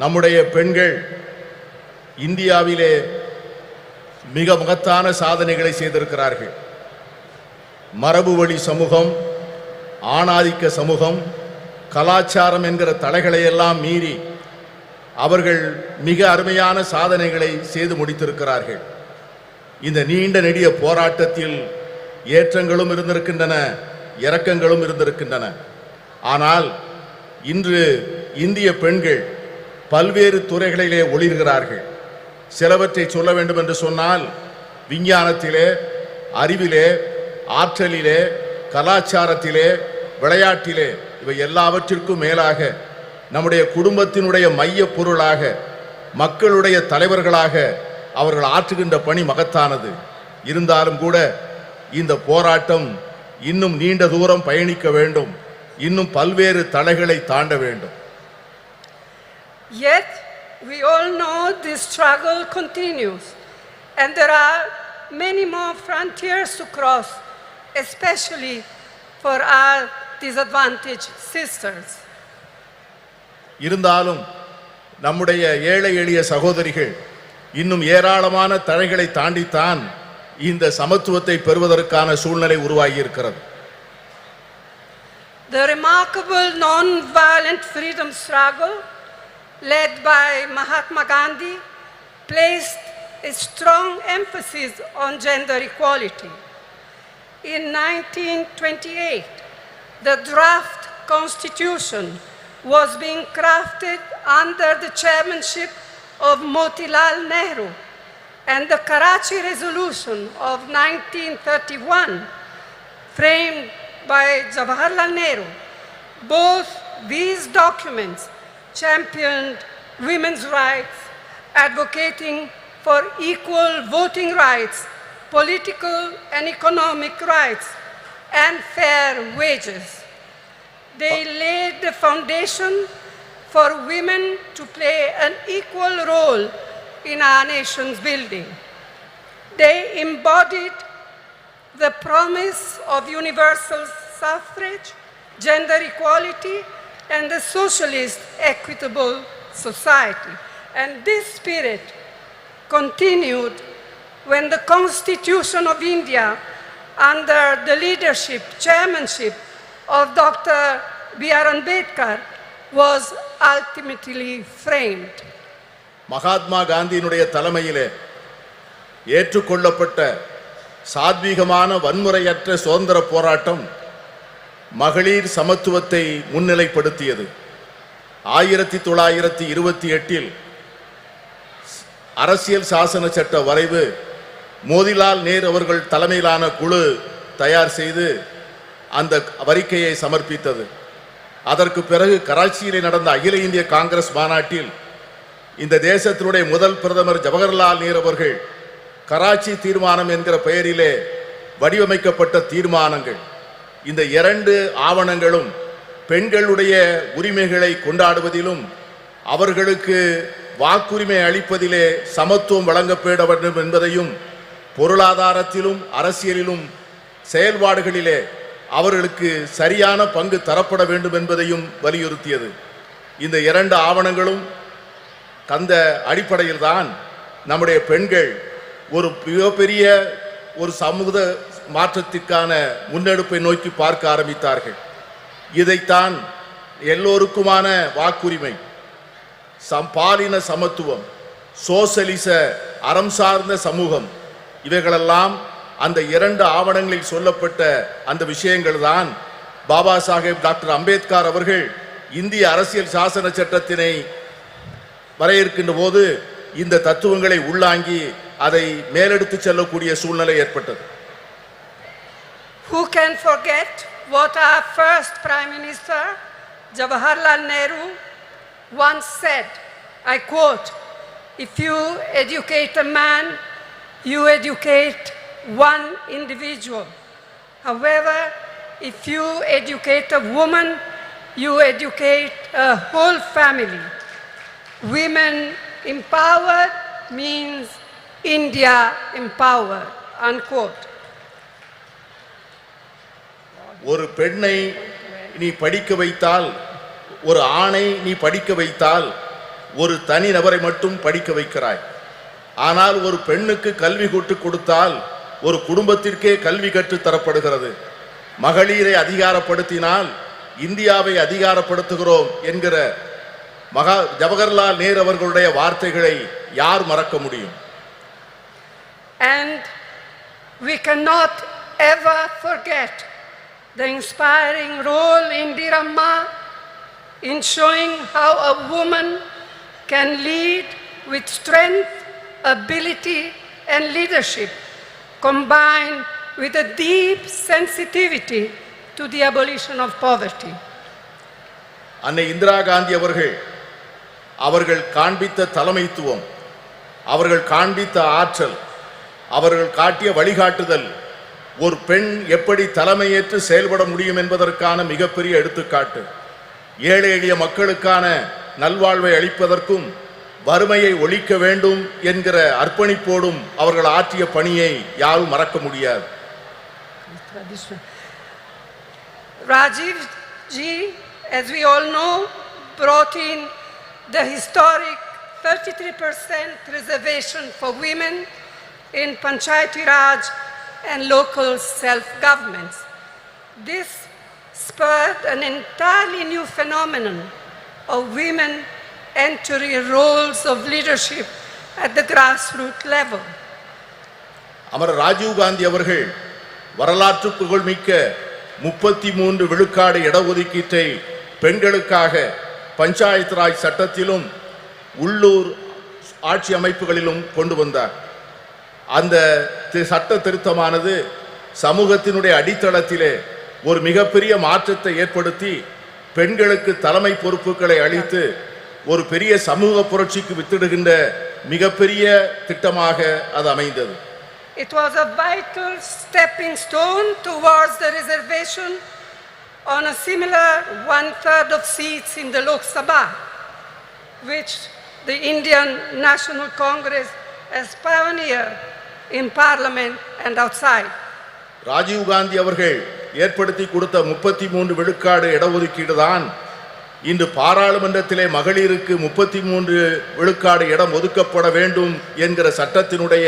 நம்முடைய பெண்கள் இந்தியாவிலே மிக மகத்தான சாதனைகளை செய்திருக்கிறார்கள். மரபு வழி சமூகம், ஆணாதிக்க சமூகம், கலாச்சாரம் என்கிற தடைகளை எல்லாம் மீறி அவர்கள் மிக அருமையான சாதனைகளை செய்து முடித்திருக்கிறார்கள். இந்த நீண்ட நெடிய போராட்டத்தில் ஏற்றங்களும் இருந்திருக்கின்றன, இரக்கங்களும் இருந்திருக்கின்றன. ஆனால் இன்று இந்திய பெண்கள் பல்வேறு துறைகளிலே ஒளிர்கிறார்கள். சிலவற்றை சொல்ல வேண்டும் என்று சொன்னால், விஞ்ஞானத்திலே, அறிவிலே, ஆற்றலிலே, கலாச்சாரத்திலே, விளையாட்டிலே, இவை எல்லாவற்றிற்கும் மேலாக நம்முடைய குடும்பத்தினுடைய மைய பொருளாக, மக்களுடைய தலைவர்களாக அவர்கள் ஆற்றுகின்ற பணி மகத்தானது. இருந்தாலும் கூட இந்த போராட்டம் இன்னும் நீண்ட தூரம் பயணிக்க வேண்டும், இன்னும் பல்வேறு தடைகளை தாண்ட வேண்டும். Yet we all know this struggle continues and there are many more frontiers to cross, especially for our disadvantaged sisters. இருந்தாலும் நம்முடைய ஏழை எளிய சகோதரிகள் இன்னும் ஏராளமான தடைகளை தாண்டித்தான் இந்த சமத்துவத்தை பெறுவதற்கான சூழ்நிலை உருவாகி இருக்கிறது. The remarkable non-violent freedom struggle led by Mahatma Gandhi placed a strong emphasis on gender equality. In 1928, the draft constitution was being crafted under the chairmanship of Motilal Nehru, and the Karachi Resolution of 1931, framed by Jawaharlal Nehru. Both these documents championed women's rights, advocating for equal voting rights, political and economic rights, and fair wages. They laid the foundation for women to play an equal role in our nation's building. They embodied the promise of universal suffrage, gender equality, and the socialist equitable society. And this spirit continued when the Constitution of India, under the leadership, chairmanship of Dr. B.R. Ambedkar, was ultimately framed. Mahatma காந்தியினுடைய தலைமையிலே ஏற்றுக்கொள்ளப்பட்ட சாத்வீகமான வன்முறையற்ற சுதந்திர போராட்டம் மகளிர் சமத்துவத்தை முன்னிலைப்படுத்தியது. 1928 அரசியல் சாசன சட்ட வரைவு மோதிலால் நேரு அவர்கள் தலைமையிலான குழு தயார் செய்து அந்த அறிக்கையை சமர்ப்பித்தது. அதற்கு பிறகு கராச்சியிலே நடந்த அகில இந்திய காங்கிரஸ் மாநாட்டில் இந்த தேசத்தினுடைய முதல் பிரதமர் ஜவஹர்லால் நேரு அவர்கள் கராச்சி தீர்மானம் என்கிற பெயரிலே வடிவமைக்கப்பட்ட தீர்மானங்கள், இந்த இரண்டு ஆவணங்களும் பெண்களுடைய உரிமைகளை கொண்டாடுவதிலும் அவர்களுக்கு வாக்குரிமை அளிப்பதிலே சமத்துவம் வழங்கப்பட வேண்டும் என்பதையும், பொருளாதாரத்திலும் அரசியலிலும் செயல்பாடுகளிலே அவர்களுக்கு சரியான பங்கு தரப்பட வேண்டும் என்பதையும் வலியுறுத்தியது. இந்த இரண்டு ஆவணங்களும் அந்த அடிப்படையில் தான் நம்முடைய பெண்கள் ஒரு மிகப்பெரிய ஒரு சமூக மாற்றத்திற்கான முன்னெடுப்பை நோக்கி பார்க்க ஆரம்பித்தார்கள். இதைத்தான் எல்லோருக்குமான வாக்குரிமை, பாலின சமத்துவம், சோசலிச அறம் சார்ந்த சமூகம், இவைகளெல்லாம் அந்த இரண்டு ஆவணங்களில் சொல்லப்பட்ட அந்த விஷயங்கள் தான் பாபா சாஹேப் டாக்டர் அம்பேத்கர் அவர்கள் இந்திய அரசியல் சாசன சட்டத்தினை வரையறுக்கின்ற போது இந்த தத்துவங்களை உள்ளாங்கி அதை மேலெடுத்து செல்லக்கூடிய சூழ்நிலை ஏற்பட்டது. Who can forget what our first Prime Minister, Jawaharlal Nehru, once said, I quote, "If you educate a man, you educate one individual. However, if you educate a woman, you educate a whole family. Women empowered means India empowered." Unquote. ஒரு பெண்ணை நீ படிக்க வைத்தால் ஒரு ஆணை நீ படிக்க வைத்தால் ஒரு தனி நபரை மட்டும் படிக்க வைக்கிறாய். ஆனால் ஒரு பெண்ணுக்கு கல்வி கற்றுக் கொடுத்தால் ஒரு குடும்பத்திற்கே கல்வி கற்றுத் தரப்படுகிறது. மகளிரை அதிகாரப்படுத்தினால் இந்தியாவை அதிகாரப்படுத்துகிறோம் என்கிற ஜவஹர்லால் நேரு அவர்களுடைய வார்த்தைகளை யார் மறக்க முடியும்? And we cannot ever forget the inspiring role Indira Amma in showing how a woman can lead with strength, ability and leadership, combined with a deep sensitivity to the abolition of poverty. அன்னை இந்திரா காந்தி அவர்கள் காண்பித்த தலைமைத்துவம், அவர்கள் காண்பித்த ஆற்றல், அவர்கள் காட்டிய வழிகாட்டுதல் ஒரு பெண் எப்படி தலைமையேற்று செயல்பட முடியும் என்பதற்கான மிகப்பெரிய எடுத்துக்காட்டு. ஏழை எளிய மக்களுக்கான நல்வாழ்வை அளிப்பதற்கும் வறுமையை ஒழிக்க வேண்டும் என்கிற அர்ப்பணிப்போடும் அவர்கள் ஆற்றிய பணியை யாரும் மறக்க முடியாது. Rajiv ji, as we all know, brought in the historic 33% reservation for women in Panchayati Raj and local self-governments. This spurred an entirely new phenomenon of women entering roles of leadership at the grassroots level. அமர ராஜீவ் காந்தி அவர்கள் வரலாற்று புகழ்மிக்க 33 விழுக்காடு இடஒதுக்கீட்டை பெண்களுக்காக பஞ்சாயத்து ராஜ் சட்டத்திலும் உள்ளூர் ஆட்சி அமைப்புகளிலும் கொண்டு வந்தார். அந்த சட்ட திருத்தமானது சமூகத்தினுடைய அடித்தளத்திலே ஒரு மிகப்பெரிய மாற்றத்தை ஏற்படுத்தி பெண்களுக்கு தலைமை பொறுப்புகளை அளித்து ஒரு பெரிய சமூக புரட்சிக்கு வித்திடுகின்ற மிகப்பெரிய திட்டமாக அது அமைந்தது. It was a vital stepping stone towards the reservation on a similar 1/3 of seats in the Lok Sabha, which the Indian National Congress has pioneered in parliament and outside. Rajiv Gandhi அவர்கள் ஏற்படுத்தி கொடுத்த 33 விழுக்காடு இடஒதுக்கீடு தான் இன்று பாராளுமன்றத்திலே மகளிருக்கு 33 விழுக்காடு இடம் ஒதுக்கப்பட வேண்டும் என்கிற சட்டத்தினுடைய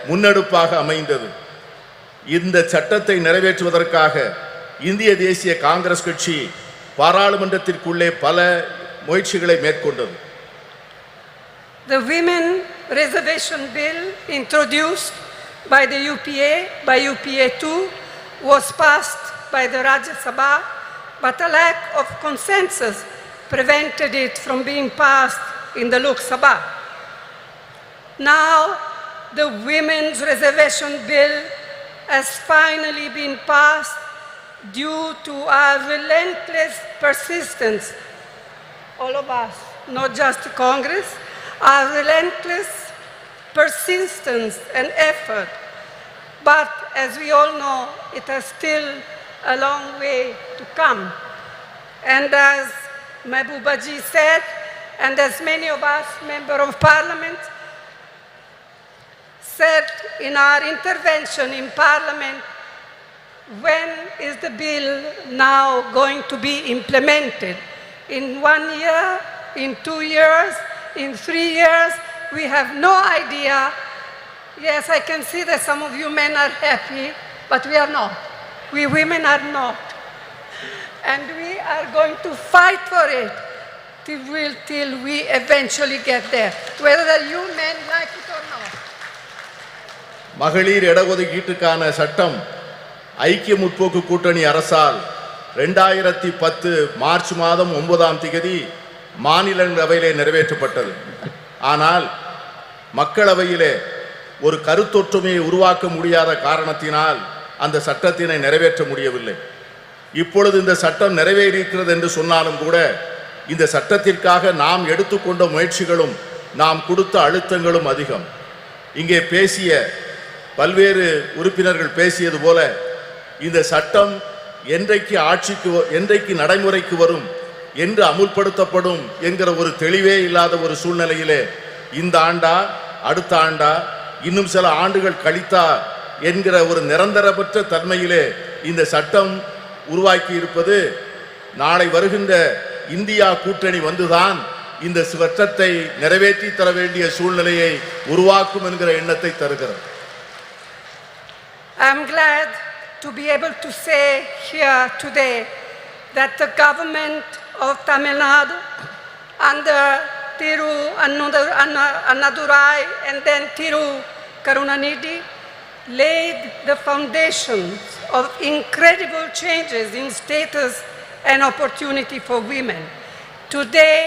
முன்னெடுப்பாக அமைந்தது. இந்த சட்டத்தை நிறைவேற்றுவதற்காக இந்திய தேசிய காங்கிரஸ் கட்சி பாராளுமன்றத்திற்குள்ளே பல முயற்சிகளை மேற்கொண்டது. The Women Reservation Bill introduced by the UPA, by UPA 2, was passed by the Rajya Sabha, but a lack of consensus prevented it from being passed in the Lok Sabha. Now, the Women's Reservation Bill has finally been passed due to our relentless persistence, all of us, not just Congress, our relentless persistence and effort. But as we all know, it has still a long way to come. And as Mehbooba ji said, and as many of us, Member of Parliament, said in our intervention in Parliament, when is the bill now going to be implemented? In 1 year, in 2 years, in 3 years? We have no idea. Yes, I can see that some of you men are happy, but we are not. We women are not. And we are going to fight for it till we eventually get there, whether you men like it or not. மகளிர் இடஒதுக்கீட்டுக்கான சட்டம் ஐக்கிய முற்போக்கு கூட்டணி அரசால் 2010 March மாதம் 9ஆம் தேதி மாநிலங்களவையிலே நிறைவேற்றப்பட்டது. ஆனால் மக்களவையிலே ஒரு கருத்தொற்றுமையை உருவாக்க முடியாத காரணத்தினால் அந்த சட்டத்தினை நிறைவேற்ற முடியவில்லை. இப்பொழுது இந்த சட்டம் நிறைவேறியிருக்கிறது என்று சொன்னாலும் கூட இந்த சட்டத்திற்காக நாம் எடுத்துக்கொண்ட முயற்சிகளும் நாம் கொடுத்த அழுத்தங்களும் அதிகம். இங்கே பேசிய பல்வேறு உறுப்பினர்கள் பேசியது போல இந்த சட்டம் என்றைக்கு நடைமுறைக்கு வரும், என்று அமுல்படுத்தப்படும் என்கிற ஒரு தெளிவே இல்லாத ஒரு சூழ்நிலையிலே இந்த ஆண்டா அடுத்த ஆண்டா இன்னும் சில ஆண்டுகள் கழித்தா என்கிற ஒரு நிரந்தரமற்ற தன்மையிலே இந்த சட்டம் உருவாக்கி இருப்பது நாளை வருகின்ற இந்தியா கூட்டணி வந்துதான் இந்த சட்டத்தை நிறைவேற்றி தர வேண்டிய சூழ்நிலையை உருவாக்கும் என்கிற எண்ணத்தை தருகிறது. I'm glad to be able to say here today that the government of Tamil Nadu under Thiru Annadurai and then Thiru Karunanidhi laid the foundations of incredible changes in status and opportunity for women. Today,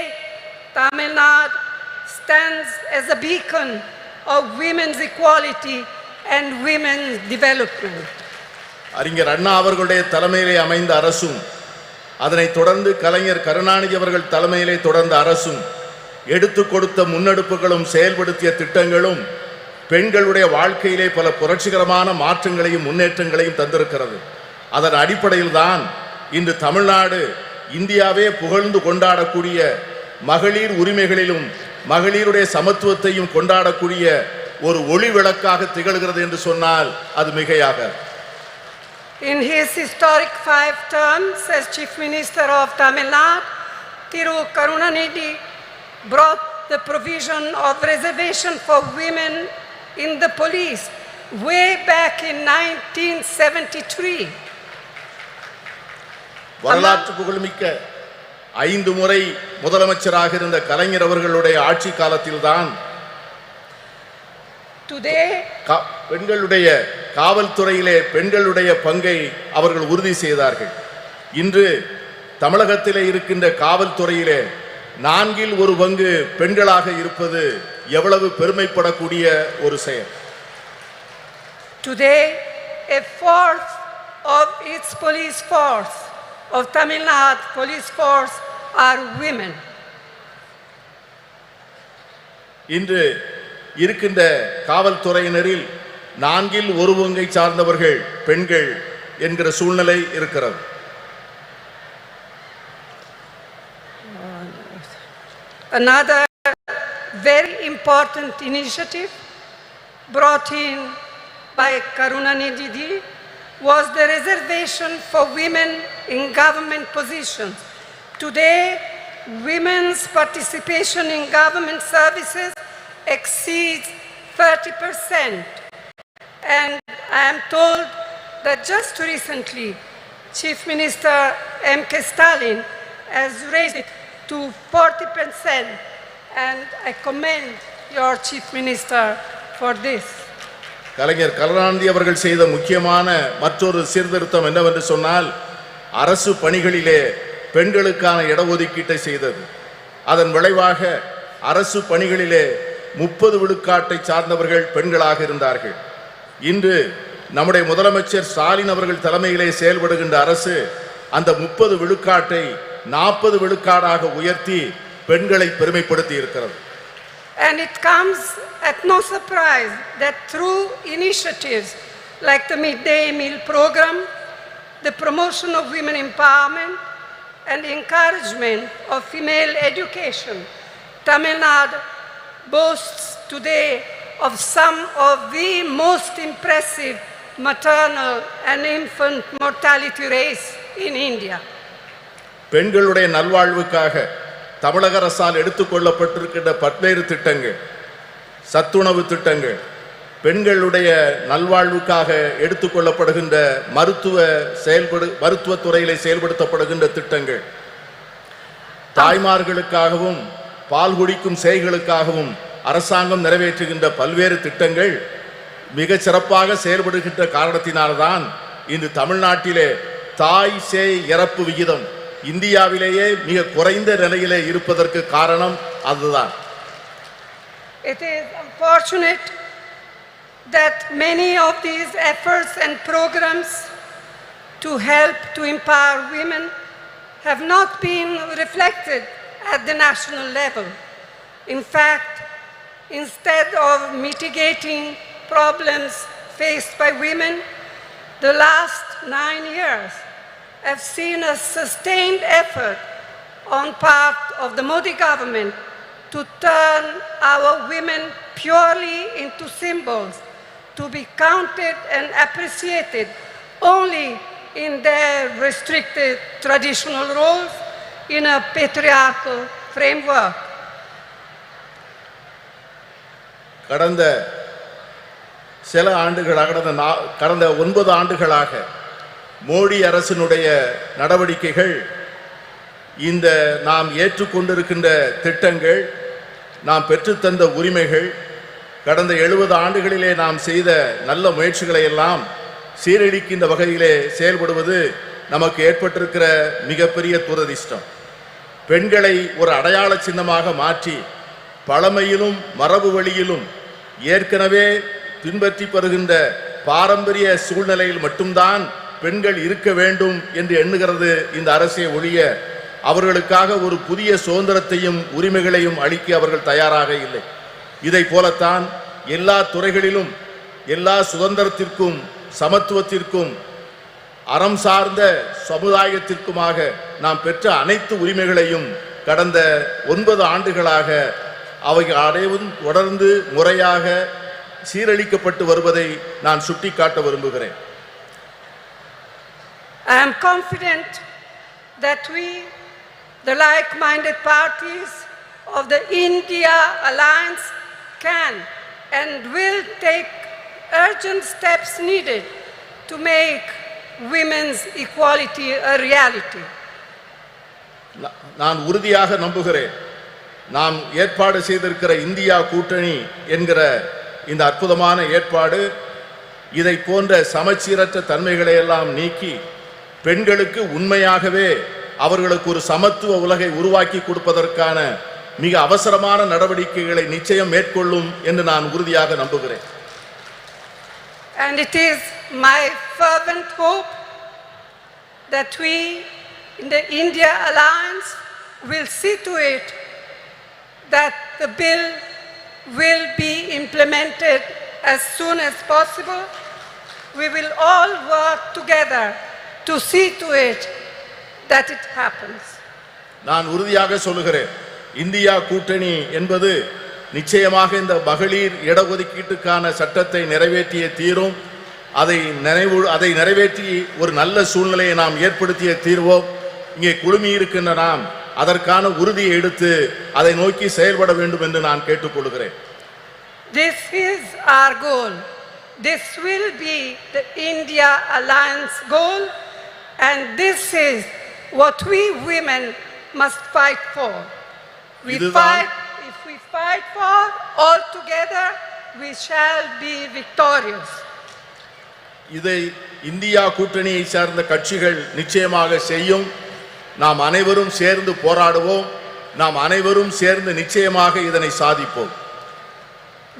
Tamil Nadu stands as a beacon of women's equality and women's development. அறிஞர் அண்ணா அவர்களுடைய தலைமையிலே அமைந்த அரசும் அதனை தொடர்ந்து கலைஞர் கருணாநிதி அவர்கள் தலைமையிலே தொடர்ந்த அரசும் எடுத்து கொடுத்த முன்னெடுப்புகளும் செயல்படுத்திய திட்டங்களும் பெண்களுடைய வாழ்க்கையிலே பல புரட்சிகரமான மாற்றங்களையும் முன்னேற்றங்களையும் தந்திருக்கிறது. அதன் அடிப்படையில் தான் இன்று தமிழ்நாடு இந்தியாவே புகழ்ந்து கொண்டாடக்கூடிய மகளிர் உரிமைகளிலும் மகளிருடைய சமத்துவத்தையும் கொண்டாடக்கூடிய ஒரு ஒளி விளக்காக திகழ்கிறது என்று சொன்னால் அது மிகையாக. In his historic 5 terms as Chief Minister of Tamil Nadu, Thiru Karunanidhi brought the provision of reservation for women in the police way back in 1973. வரலாற்று புகழ்மிக்க 5 முறை முதலமைச்சராக இருந்த கலைஞர் அவர்களுடைய ஆட்சி காலத்தில்தான் பெண்களுடைய காவல்துறையிலே பெண்களுடைய பங்கை அவர்கள் உறுதி செய்தார்கள். இன்று தமிழகத்திலே இருக்கின்ற காவல்துறையிலே 4 பங்கு பெண்களாக இருப்பது எவ்வளவு பெருமைப்படக்கூடிய ஒரு செயல். Today, a fourth of its police force, of Tamil Nadu police force, are women. இன்று இருக்கின்ற காவல்துறையினரில் 4 பங்கை சார்ந்தவர்கள் பெண்கள் என்கிற சூழ்நிலை இருக்கிறது. Another very important initiative brought in by Karunanidhi was the reservation for women in government positions. Today, women's participation in government services exceeds 30%. And I am told that just recently, Chief Minister MK Stalin has raised it to 40%. And I commend your Chief Minister for this. கலைஞர் கருணாநிதி அவர்கள் செய்த முக்கியமான மற்றொரு சீர்திருத்தம் என்னவென்று சொன்னால் அரசு பணிகளிலே பெண்களுக்கான இடஒதுக்கீட்டை செய்தது. அதன் விளைவாக அரசு பணிகளிலே 30 விழுக்காட்டை சார்ந்தவர்கள் பெண்களாக இருந்தார்கள். இன்று நம்முடைய முதலமைச்சர் ஸ்டாலின் அவர்கள் தலைமையிலே செயல்படுகின்ற அரசு அந்த 30 விழுக்காட்டை 40 விழுக்காடாக உயர்த்தி பெண்களை பெருமைப்படுத்தி இருக்கிறது. And it comes at no surprise that through initiatives like the midday meal program, the promotion of women empowerment, and encouragement of female education, Tamil Nadu boasts today of some of the most impressive maternal and infant mortality rates in India. பெண்களுடைய நல்வாழ்வுக்காக தமிழக அரசால் எடுத்துக்கொள்ளப்பட்டிருக்கின்ற பல்வேறு திட்டங்கள், சத்துணவு திட்டங்கள், பெண்களுடைய நல்வாழ்வுக்காக எடுத்துக்கொள்ளப்படுகின்ற மருத்துவத்துறையிலே செயல்படுத்தப்படுகின்ற திட்டங்கள், தாய்மார்களுக்காகவும் பால் குடிக்கும் சேய்களுக்காகவும் அரசாங்கம் நிறைவேற்றுகின்ற பல்வேறு திட்டங்கள் மிக சிறப்பாக செயல்படுகின்ற காரணத்தினால்தான் இன்று தமிழ்நாட்டிலே தாய் சேய் இறப்பு விகிதம் இந்தியாவிலேயே மிக குறைந்த நிலையிலே இருப்பதற்கு காரணம் அதுதான். It is unfortunate that many of these efforts and programs to help to empower women have not been reflected at the national level. In fact, instead of mitigating problems faced by women, the last 9 years have seen a sustained effort on part of the Modi government to turn our women purely into symbols, to be counted and appreciated only in their restricted traditional roles in a patriarchal framework. கடந்த சில ஆண்டுகளாக கடந்த 9 ஆண்டுகளாக மோடி அரசினுடைய நடவடிக்கைகள், இந்த நாம் ஏற்றுக்கொண்டிருக்கின்ற திட்டங்கள், நாம் பெற்றுத்தந்த உரிமைகள், கடந்த 70 ஆண்டுகளிலே நாம் செய்த நல்ல முயற்சிகளை எல்லாம் சீரழிக்கின்ற வகையிலே செயல்படுவது நமக்கு ஏற்பட்டிருக்கிற மிகப்பெரிய துரதிர்ஷ்டம். பெண்களை ஒரு அடையாள சின்னமாக மாற்றி பழமையிலும் மரபு வழியிலும் ஏற்கனவே பின்பற்றி வருகின்ற பாரம்பரிய சூழ்நிலையில் மட்டும்தான் பெண்கள் இருக்க வேண்டும் என்று எண்ணுகிறது இந்த அரசை ஒழிய அவர்களுக்காக ஒரு புதிய சுதந்திரத்தையும் உரிமைகளையும் அளிக்க அவர்கள் தயாராக இல்லை. இதை போலத்தான் எல்லா துறைகளிலும் எல்லா சுதந்திரத்திற்கும் சமத்துவத்திற்கும் அறம் சார்ந்த சமுதாயத்திற்குமாக நாம் பெற்ற அனைத்து உரிமைகளையும் கடந்த 9 ஆண்டுகளாக அவை அனைவரும் தொடர்ந்து முறையாக சீரழிக்கப்பட்டு வருவதை நான் சுட்டிக்காட்ட விரும்புகிறேன். I am confident that we, the like-minded parties of the India Alliance, can and will take urgent steps needed to make women's equality a reality. நான் உறுதியாக நம்புகிறேன், நாம் ஏற்பாடு செய்திருக்கிற இந்தியா கூட்டணி என்கிற இந்த அற்புதமான ஏற்பாடு இதை போன்ற சமச்சீரற்ற தன்மைகளை எல்லாம் நீக்கி பெண்களுக்கு உண்மையாகவே அவர்களுக்கு ஒரு சமத்துவ உலகை உருவாக்கி கொடுப்பதற்கான மிக அவசரமான நடவடிக்கைகளை நிச்சயம் மேற்கொள்ளும் என்று நான் உறுதியாக நம்புகிறேன். And it is my fervent hope that we in the India Alliance will see to it that the bill will be implemented as soon as possible. We will all work together to see to it that it happens. நான் உறுதியாக சொல்லுகிறேன், India கூட்டணி என்பது நிச்சயமாக இந்த மகளிர் இடஒதுக்கீட்டுக்கான சட்டத்தை நிறைவேற்றிய தீரும். அதை நிறைவேற்றி ஒரு நல்ல சூழ்நிலையை நாம் ஏற்படுத்திய தீர்வோம். இங்கே குழுமி இருக்கின்ற நாம் அதற்கான உறுதியை எடுத்து அதை நோக்கி செயல்பட வேண்டும் என்று நான் கேட்டுக்கொள்கிறேன். This is our goal. This will be the India Alliance goal, and this is what we women must fight for. If we fight for all together, we shall be victorious. இதை இந்தியா கூட்டணியை சார்ந்த கட்சிகள் நிச்சயமாக செய்யும். நாம் அனைவரும் சேர்ந்து போராடுவோம். நாம் அனைவரும் சேர்ந்து நிச்சயமாக இதனை சாதிப்போம்.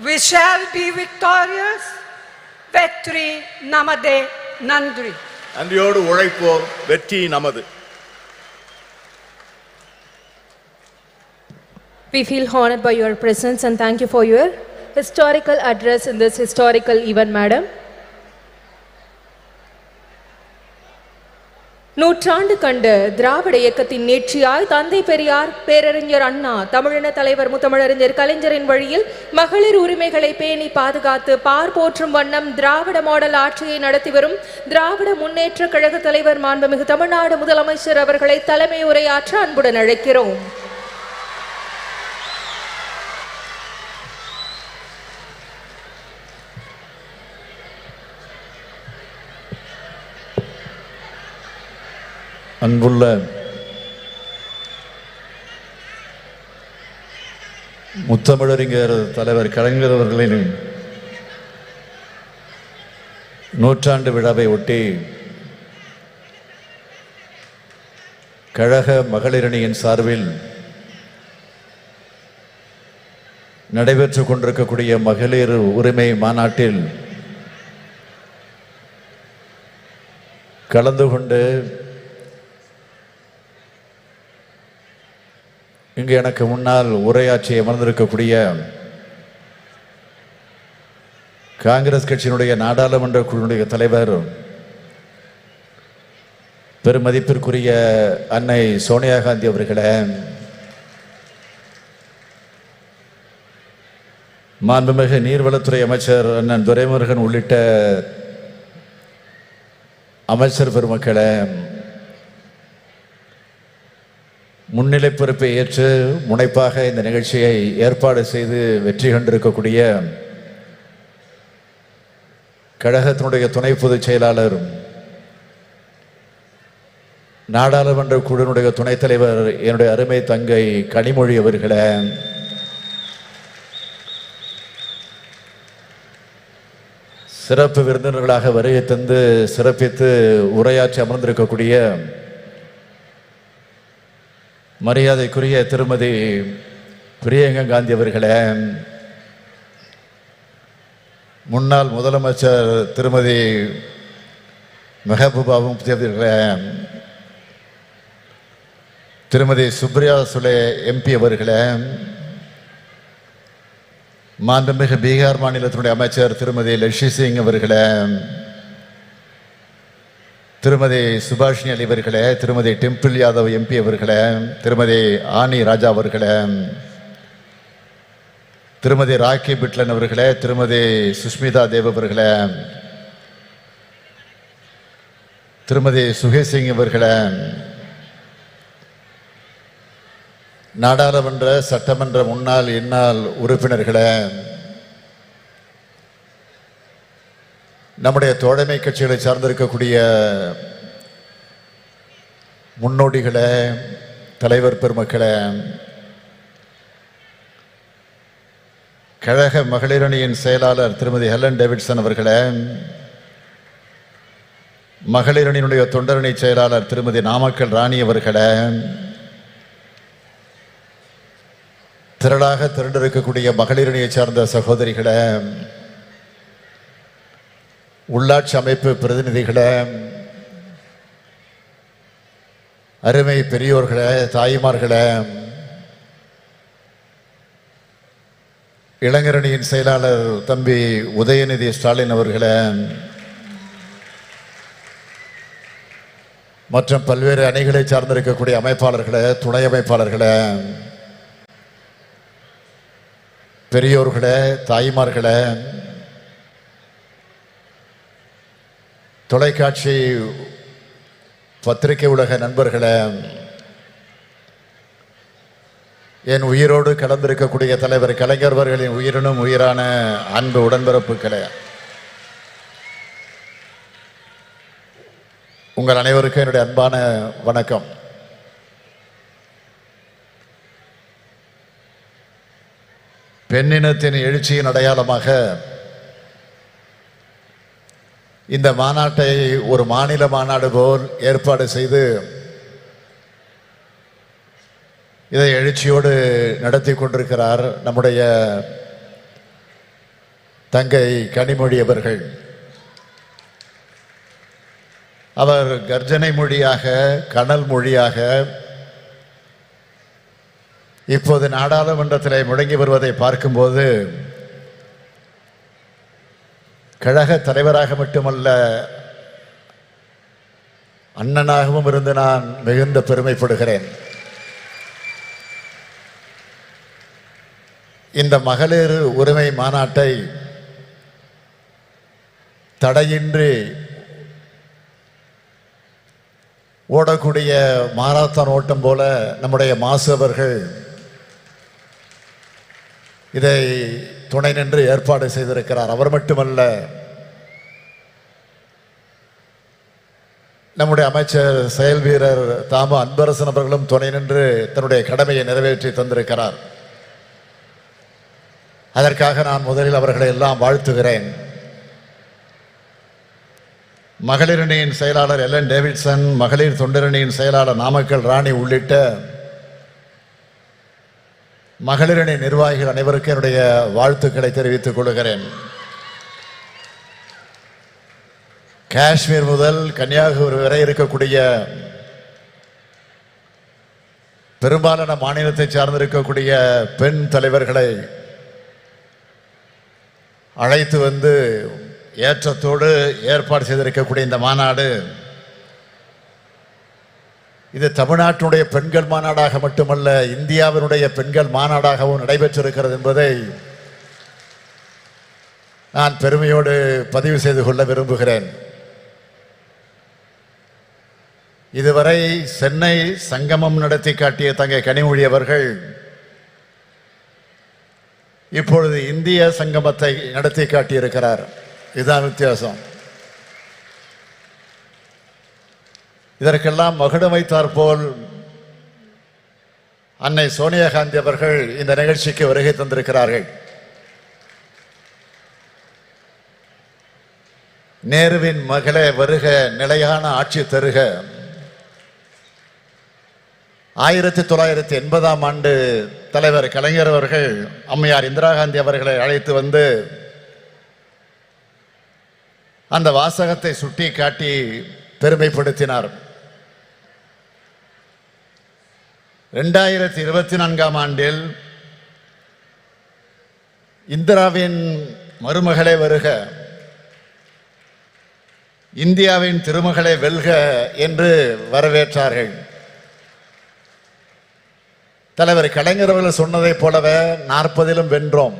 We shall be victorious. Vetri namade nandri. நன்றியோடு உழைப்போம். வெற்றி நமது. We feel honored by your presence and thank you for your historical address in this historical event, madam. நூற்றாண்டு கண்ட திராவிட இயக்கத்தின் நீட்சியாய் தந்தை பெரியார், பேரறிஞர் அண்ணா, தமிழின தலைவர் முத்தமிழறிஞர் கலைஞரின் வழியில் மகளிர் உரிமைகளை பேணி பாதுகாத்து பார் போற்றும் வண்ணம் திராவிட மாடல் ஆட்சியை நடத்தி வரும் திராவிட முன்னேற்ற கழக தலைவர் மாண்புமிகு தமிழ்நாடு முதலமைச்சர் அவர்களை தலைமை உரையாற்ற அன்புடன் அழைக்கிறோம். அன்புள்ள முத்தமிழறிஞர் தலைவர் கலைஞர் அவர்களின் நூற்றாண்டு விழாவை ஒட்டி கழக மகளிரணியின் சார்பில் நடைபெற்றுக் கொண்டிருக்கக்கூடிய மகளிர் உரிமை மாநாட்டில் கலந்து கொண்டு இங்கு எனக்கு முன்னால் உரையாற்றி அமர்ந்திருக்கக்கூடிய காங்கிரஸ் கட்சியினுடைய நாடாளுமன்ற குழுவினுடைய தலைவர் பெருமதிப்பிற்குரிய அன்னை சோனியா காந்தி அவர்களே, மாண்புமிகு நீர்வளத்துறை அமைச்சர் அண்ணன் துரைமுருகன் உள்ளிட்ட அமைச்சர் பெருமக்களே, முன்னிலை பொறுப்பை ஏற்று முனைப்பாக இந்த நிகழ்ச்சியை ஏற்பாடு செய்து வெற்றி கண்டிருக்கக்கூடிய கழகத்தினுடைய துணை பொதுச் செயலாளர், நாடாளுமன்ற குழுவினுடைய துணைத் தலைவர், என்னுடைய அருமை தங்கை கனிமொழி அவர்களே, சிறப்பு விருந்தினர்களாக வருகை தந்து சிறப்பித்து உரையாற்றி அமர்ந்திருக்கக்கூடிய மரியாதைக்குரிய திருமதி பிரியங்கா காந்தி அவர்களே, முன்னாள் முதலமைச்சர் திருமதி மெஹபூபா முஃப்தி அவர்களே, திருமதி சுப்ரியா சுலே எம்பி அவர்களே, மாண்புமிகு பீகார் மாநிலத்தினுடைய அமைச்சர் திருமதி லெஷி சிங் அவர்களே, திருமதி சுபாஷினி அலி அவர்களே, திருமதி டிம்பிள் யாதவ் எம்பி அவர்களே, திருமதி ஆனி ராஜா அவர்களே, திருமதி ராக்கி பிட்லன் அவர்களே, திருமதி சுஷ்மிதா தேவ் அவர்களே, திருமதி சுகேஷ் சிங் அவர்களே, நாடாளுமன்ற சட்டமன்ற முன்னாள் இந்நாள் உறுப்பினர்களே, நம்முடைய தோழமை கட்சிகளை சார்ந்திருக்கக்கூடிய முன்னோடிகளே, தலைவர் பெருமக்களே, கழக மகளிர் அணியின் செயலாளர் திருமதி ஹெலன் டேவிட்சன் அவர்களே, மகளிர் அணியினுடைய தொண்டரணி செயலாளர் திருமதி நாமக்கல் ராணி அவர்களே, திரளாக திரண்டிருக்கக்கூடிய மகளிர் அணியை சார்ந்த சகோதரிகளே, உள்ளாட்சி அமைப்பு பிரதிநிதிகளே, அருமை பெரியோர்களே, தாய்மார்களே, இளைஞரணியின் செயலாளர் தம்பி உதயநிதி ஸ்டாலின் அவர்களே, மற்றும் பல்வேறு அணிகளை சார்ந்திருக்கக்கூடிய அமைப்பாளர்களே, துணை அமைப்பாளர்களே, பெரியோர்களே, தாய்மார்களே, தொலைக்காட்சி பத்திரிகை உலக நண்பர்களே, என் உயிரோடு கலந்திருக்கக்கூடிய தலைவர் கலைஞர் அவர்களின் உயிரினும் உயிரான அன்பு உடன்பிறப்புகளே, உங்கள் அனைவருக்கும் என்னுடைய அன்பான வணக்கம். பெண்ணினத்தின் எழுச்சியின் அடையாளமாக இந்த மாநாட்டை ஒரு மாநில மாநாடு போல் ஏற்பாடு செய்து இதை எழுச்சியோடு நடத்தி கொண்டிருக்கிறார் நம்முடைய தங்கை கனிமொழி அவர்கள். அவர் கர்ஜனை மொழியாக, கனல் மொழியாக இப்போது நாடாளுமன்றத்தில் முழங்கி வருவதை பார்க்கும்போது கழக தலைவராக மட்டுமல்ல, அண்ணனாகவும் இருந்து நான் மிகுந்த பெருமைப்படுகிறேன். இந்த மகளிர் உரிமை மாநாட்டை தடையின்றி ஓடக்கூடிய மாரத்தான் ஓட்டம் போல நம்முடைய மாசு அவர்கள் இதை துணை நின்று ஏற்பாடு செய்திருக்கிறார். அவர் மட்டுமல்ல, நம்முடைய அமைச்சர் செயல் வீரர் தாமு அன்பரசன் அவர்களும் துணை நின்று தன்னுடைய கடமையை நிறைவேற்றி தந்திருக்கிறார். அதற்காக நான் முதலில் அவர்களை எல்லாம் வாழ்த்துகிறேன். மகளிர் அணியின் செயலாளர் எல்என் டேவிட்சன், மகளிர் தொண்டரணியின் செயலாளர் நாமக்கல் ராணி உள்ளிட்ட மகளிர் அணி நிர்வாகிகள் அனைவருக்கும் என்னுடைய வாழ்த்துக்களை தெரிவித்துக் கொள்கிறேன். காஷ்மீர் முதல் கன்னியாகுமரி வரை இருக்கக்கூடிய பெரும்பாலான மாநிலத்தை சார்ந்திருக்கக்கூடிய பெண் தலைவர்களை அழைத்து வந்து ஏற்றத்தோடு ஏற்பாடு செய்திருக்கக்கூடிய இந்த மாநாடு இது தமிழ்நாட்டினுடைய பெண்கள் மாநாடாக மட்டுமல்ல, இந்தியாவினுடைய பெண்கள் மாநாடாகவும் நடைபெற்றிருக்கிறது என்பதை நான் பெருமையோடு பதிவு செய்து கொள்ள விரும்புகிறேன். இதுவரை சென்னை சங்கமம் நடத்தி காட்டிய தங்கை கனிமொழி அவர்கள் இப்பொழுது இந்திய சங்கமத்தை நடத்தி காட்டியிருக்கிறார். இதுதான் வித்தியாசம். இதற்கெல்லாம் மகுடம் வைத்தார் போல் அன்னை சோனியா காந்தி அவர்கள் இந்த நிகழ்ச்சிக்கு வருகை தந்திருக்கிறார்கள். நேருவின் மகளே வருக, நிலையான ஆட்சி தருக. 1980ஆம் ஆண்டு தலைவர் கலைஞர் அவர்கள் அம்மையார் இந்திரா காந்தி அவர்களை அழைத்து வந்து அந்த வாசகத்தை சுட்டி காட்டி பெருமைப்படுத்தினார். 2024ஆம் ஆண்டில் இந்திராவின் மருமகளே வருக, இந்தியாவின் திருமகளை வெல்க என்று வரவேற்றார்கள். தலைவர் கலைஞர் அவர்கள் சொன்னதைப் போலவே 40லும் வென்றோம்.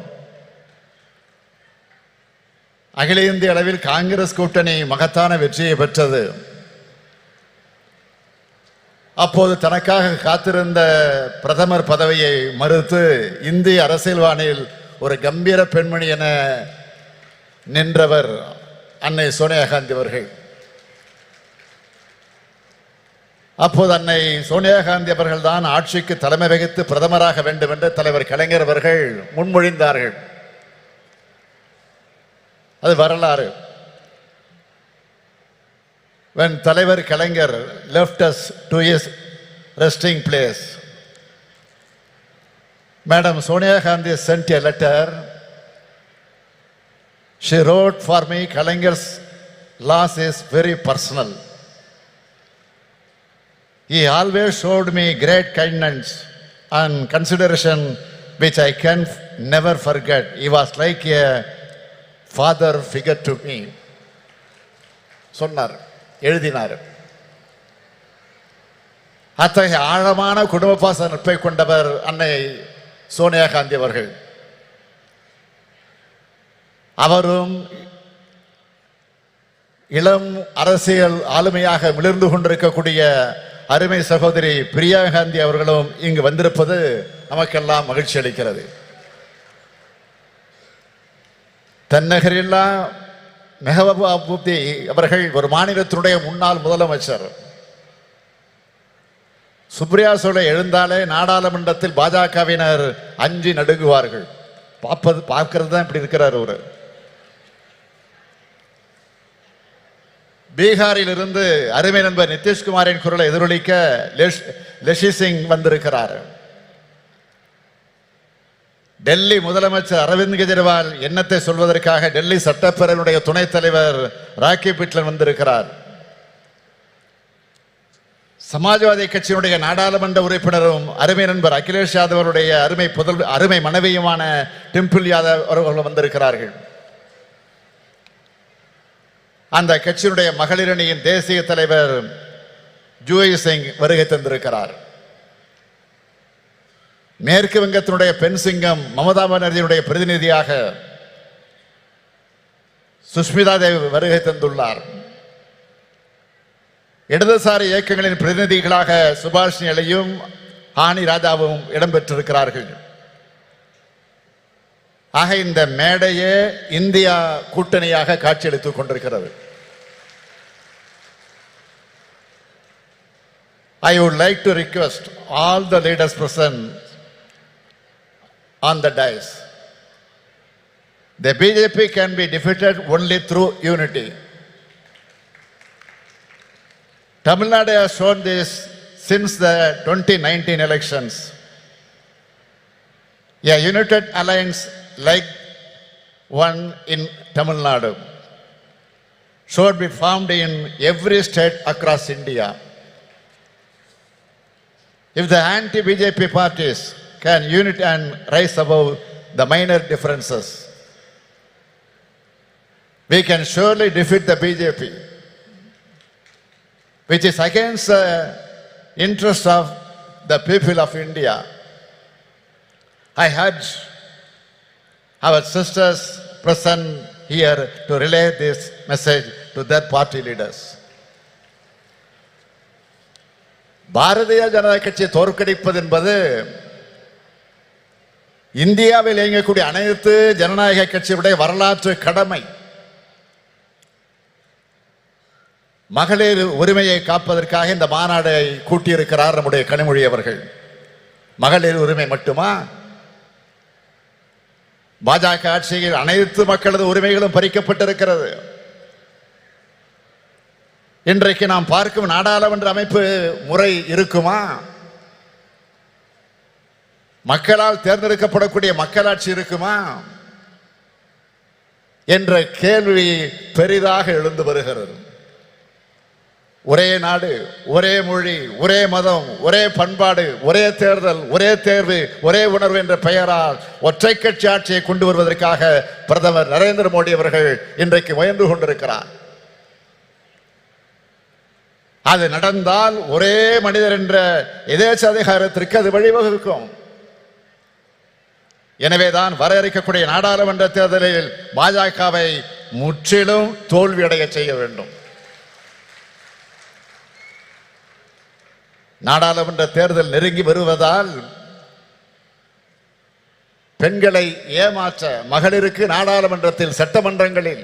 அகில இந்திய அளவில் காங்கிரஸ் கூட்டணி மகத்தான வெற்றியை பெற்றது. அப்போது தனக்காக காத்திருந்த பிரதமர் பதவியை மறுத்து இந்திய அரசியல்வானில் ஒரு கம்பீர பெண்மணி என நின்றவர் அன்னை சோனியா காந்தி அவர்கள். அப்போது அன்னை சோனியா காந்தி அவர்கள் தான் ஆட்சிக்கு தலைமை வகித்து பிரதமராக வேண்டும் என்று தலைவர் கலைஞர் அவர்கள் முன்மொழிந்தார்கள். அது வரலாறு. When தலைவர் கலைஞர் left us to his resting place, Madam Sonia Gandhi sent a letter. She wrote for me, Kalangar's loss is very personal. He always showed me great kindness and consideration which I can never forget. He was like a father figure to me. சொன்னார், எழுதினார். அத்தகைய ஆழமான குடும்ப பாச நட்பை கொண்டவர் அன்னை சோனியா காந்தி அவர்கள். அவரும் இளம் அரசியல் ஆளுமையாக மிளிர்ந்து கொண்டிருக்கக்கூடிய அருமை சகோதரி பிரியா காந்தி அவர்களும் இங்கு வந்திருப்பது நமக்கெல்லாம் மகிழ்ச்சி அளிக்கிறது. தென்னகரில்லா மெஹபூபா முஃப்தி அவர்கள் ஒரு மாநிலத்தினுடைய முன்னாள் முதலமைச்சர். சுப்ரியா சோலை எழுந்தாலே நாடாளுமன்றத்தில் பாஜகவினர் அஞ்சி நடுங்குவார்கள். பார்க்கிறது தான் இப்படி இருக்கிறார். ஒரு பீகாரில் இருந்து அருமை நண்பர் நிதிஷ்குமாரின் குரலை எதிரொலிக்க லெஷி சிங் வந்திருக்கிறார். டெல்லி முதலமைச்சர் அரவிந்த் கெஜ்ரிவால் எண்ணத்தை சொல்வதற்காக டெல்லி சட்டப்பேரவையுடைய துணைத் தலைவர் ராக்கி பிட்லன் வந்திருக்கிறார். சமாஜ்வாதி கட்சியினுடைய நாடாளுமன்ற உறுப்பினரும் அருமை நண்பர் அகிலேஷ் யாதவ் அவருடைய அருமை மனைவியுமான டிம்பிள் யாதவ் அவர்கள் வந்திருக்கிறார்கள். அந்த கட்சியினுடைய மகளிர் அணியின் தேசிய தலைவர் ஜூயி சிங் வருகை தந்திருக்கிறார். மேற்கு வங்கத்தினுடைய பெண் சிங்கம் மமதா பானர்ஜியுடைய பிரதிநிதியாக சுஷ்மிதா தேவ் வருகை தந்துள்ளார். இடதுசாரி இயக்கங்களின் பிரதிநிதிகளாக சுபாஷினி அலியும் ஆனி ராஜாவும் இடம்பெற்றிருக்கிறார்கள். ஆக இந்த மேடையே இந்தியா கூட்டணியாக காட்சியளித்துக் கொண்டிருக்கிறது. I would like to request all the leaders present on the dais. The BJP can be defeated only through unity. Tamil Nadu has shown this since the 2019 elections. A united alliance like one in Tamil Nadu should be formed in every state across India. If the anti-BJP parties can unite and rise above the minor differences, we can surely defeat the BJP, which is against the interest of the people of India. I urge our sisters present here to relay this message to their party leaders. Bharatiya Janata கட்சியை தோற்கடிப்பது என்பது இந்தியாவில் இயங்கக்கூடிய அனைத்து ஜனநாயக கட்சியுடைய வரலாற்று கடமை. மகளிர் உரிமையை காப்பதற்காக இந்த மாநாடை கூட்டியிருக்கிறார் நம்முடைய கனிமொழி அவர்கள். மகளிர் உரிமை மட்டுமா? பாஜக ஆட்சியில் அனைத்து மக்களது உரிமைகளும் பறிக்கப்பட்டிருக்கிறது. இன்றைக்கு நாம் பார்க்கும் நாடாளுமன்ற அமைப்பு முறை இருக்குமா? மக்களால் தேர்ந்தெடுக்கப்படக்கூடிய மக்களாட்சி இருக்குமா என்ற கேள்வி பெரிதாக எழுந்து வருகிறது. ஒரே நாடு, ஒரே மொழி, ஒரே மதம், ஒரே பண்பாடு, ஒரே தேர்தல், ஒரே தேர்வு, ஒரே உணர்வு என்ற பெயரால் ஒற்றை கட்சி ஆட்சியை கொண்டு வருவதற்காக பிரதமர் நரேந்திர மோடி அவர்கள் இன்றைக்கு முயன்று கொண்டிருக்கிறார். அது நடந்தால் ஒரே மனிதர் என்ற எதேச்ச அதிகாரத்திற்கு அது வழிவகுக்கும். எனவேதான் வர இருக்கக்கூடிய நாடாளுமன்ற தேர்தலில் பாஜகவை முற்றிலும் தோல்வியடைய செய்ய வேண்டும். நாடாளுமன்ற தேர்தல் நெருங்கி வருவதால் பெண்களை ஏமாற்ற மகளிருக்கு நாடாளுமன்றத்தில் சட்டமன்றங்களில்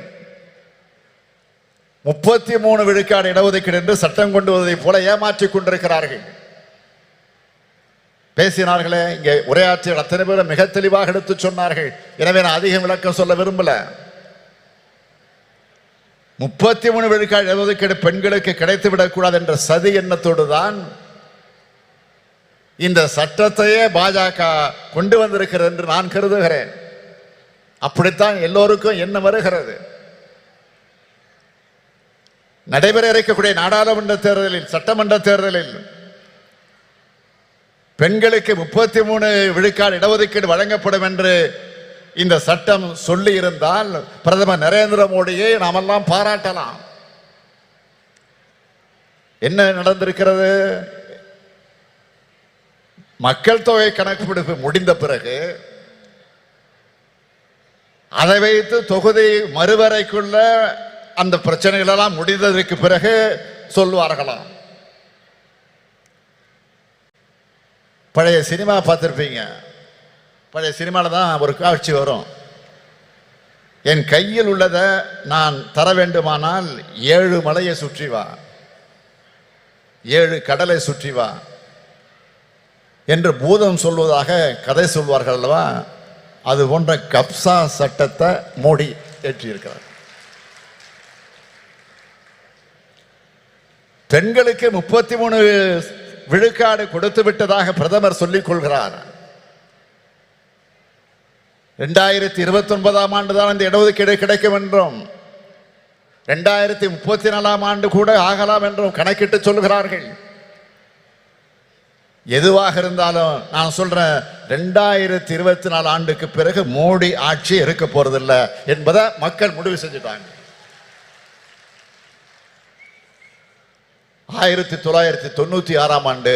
33 விழுக்காடு இடஒதுக்கீடு என்று சட்டம் கொண்டு வருவதை போல ஏமாற்றிக் கொண்டிருக்கிறார்கள். பேசினார்களே, இங்கே உரையாற்றிய அத்தனை பேரும் மிக தெளிவாக எடுத்து சொன்னார்கள். எனவே நான் அதிகம் விளக்கம் சொல்ல விரும்பல. 33 விழுக்காடு இடஒதுக்கீடு பெண்களுக்கு கிடைத்துவிடக்கூடாது என்ற சதி எண்ணத்தோடு தான் இந்த சட்டத்தையே பாஜக கொண்டு வந்திருக்கிறது என்று நான் கருதுகிறேன். அப்படித்தான் எல்லோருக்கும் என்ன வருகிறது. நடைபெற இருக்கக்கூடிய நாடாளுமன்ற தேர்தலில், சட்டமன்ற தேர்தலில் பெண்களுக்கு 33 விழுக்காடு இடஒதுக்கீடு வழங்கப்படும் என்று இந்த சட்டம் சொல்லி இருந்தால் பிரதமர் நரேந்திர மோடியை நாமெல்லாம் பாராட்டலாம். என்ன நடந்திருக்கிறது? மக்கள் தொகை கணக்கெடுப்பு முடிந்த பிறகு அதை வைத்து தொகுதி மறுவரைக்குள்ள அந்த பிரச்சனைகள் எல்லாம் முடிந்ததற்கு பிறகு சொல்லுவார்களாம். பழைய சினிமா பார்த்துருப்பீங்க. பழைய சினிமாவில் தான் ஒரு காட்சி வரும். என் கையில் உள்ளதை நான் தர வேண்டுமானால் 7 மலையை சுற்றி வா, 7 கடலை சுற்றி வா என்று பூதம் சொல்வதாக கதை சொல்வார்கள் அல்லவா? அது போன்ற கப்சா சட்டத்தை மோடி ஏற்றியிருக்கிறார். பெண்களுக்கு 33 விழுக்காடு கொடுத்து விட்டதாக பிரதமர் சொல்லிக் கொள்கிறார். 2029ஆம் ஆண்டு தான் இந்த இடஒதுக்கீடு கிடைக்கும் என்றும் 2034ஆம் ஆண்டு கூட ஆகலாம் என்றும் கணக்கிட்டு சொல்கிறார்கள். எதுவாக இருந்தாலும் நான் சொல்றேன், 2024 ஆண்டுக்கு பிறகு மோடி ஆட்சி இருக்க போறதில்லை என்பதை மக்கள் முடிவு செஞ்சுட்டாங்க. 1996ஆம் ஆண்டு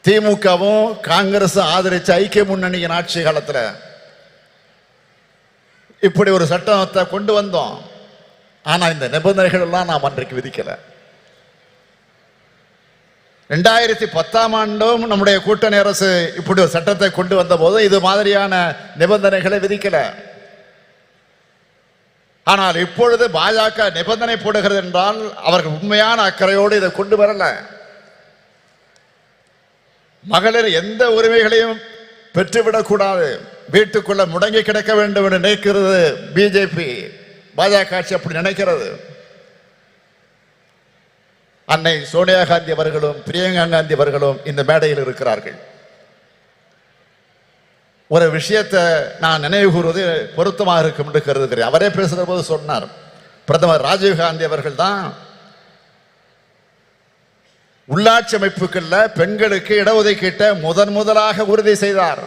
திமுகவும் காங்கிரஸ் ஆதரிச்ச ஐக்கிய முன்னணியின் ஆட்சி காலத்தில் இப்படி ஒரு சட்டத்தை கொண்டு வந்தோம். ஆனா இந்த நிபந்தனைகள் எல்லாம் நாம் அன்றைக்கு விதிக்கல. 2010ஆம் ஆண்டும் நம்முடைய கூட்டணி அரசு இப்படி ஒரு சட்டத்தை கொண்டு வந்த போது இது மாதிரியான நிபந்தனைகளை விதிக்கல. ஆனால் இப்பொழுது பாஜக நிபந்தனை போடுகிறது என்றால் அவர்கள் உண்மையான அக்கறையோடு இதை கொண்டு வரல. மகளிர் எந்த உரிமைகளையும் பெற்றுவிடக்கூடாது, வீட்டுக்குள்ள முடங்கி கிடக்க வேண்டும் என்று நினைக்கிறது பிஜேபி. பாஜக ஆட்சி அப்படி நினைக்கிறது. அன்னை சோனியா காந்தி அவர்களும் பிரியங்கா காந்தி அவர்களும் இந்த மேடையில் இருக்கிறார்கள். ஒரு விஷயத்தை நான் நினைவு கூறுவது பொருத்தமாக இருக்கும் என்று கருதுகிறேன். அவரே பேசுகிற போது சொன்னார், பிரதமர் ராஜீவ் காந்தி அவர்கள் தான் உள்ளாட்சி அமைப்புகள்ல பெண்களுக்கு இடஒதுக்கீட்டை முதலாக உறுதி செய்தார்.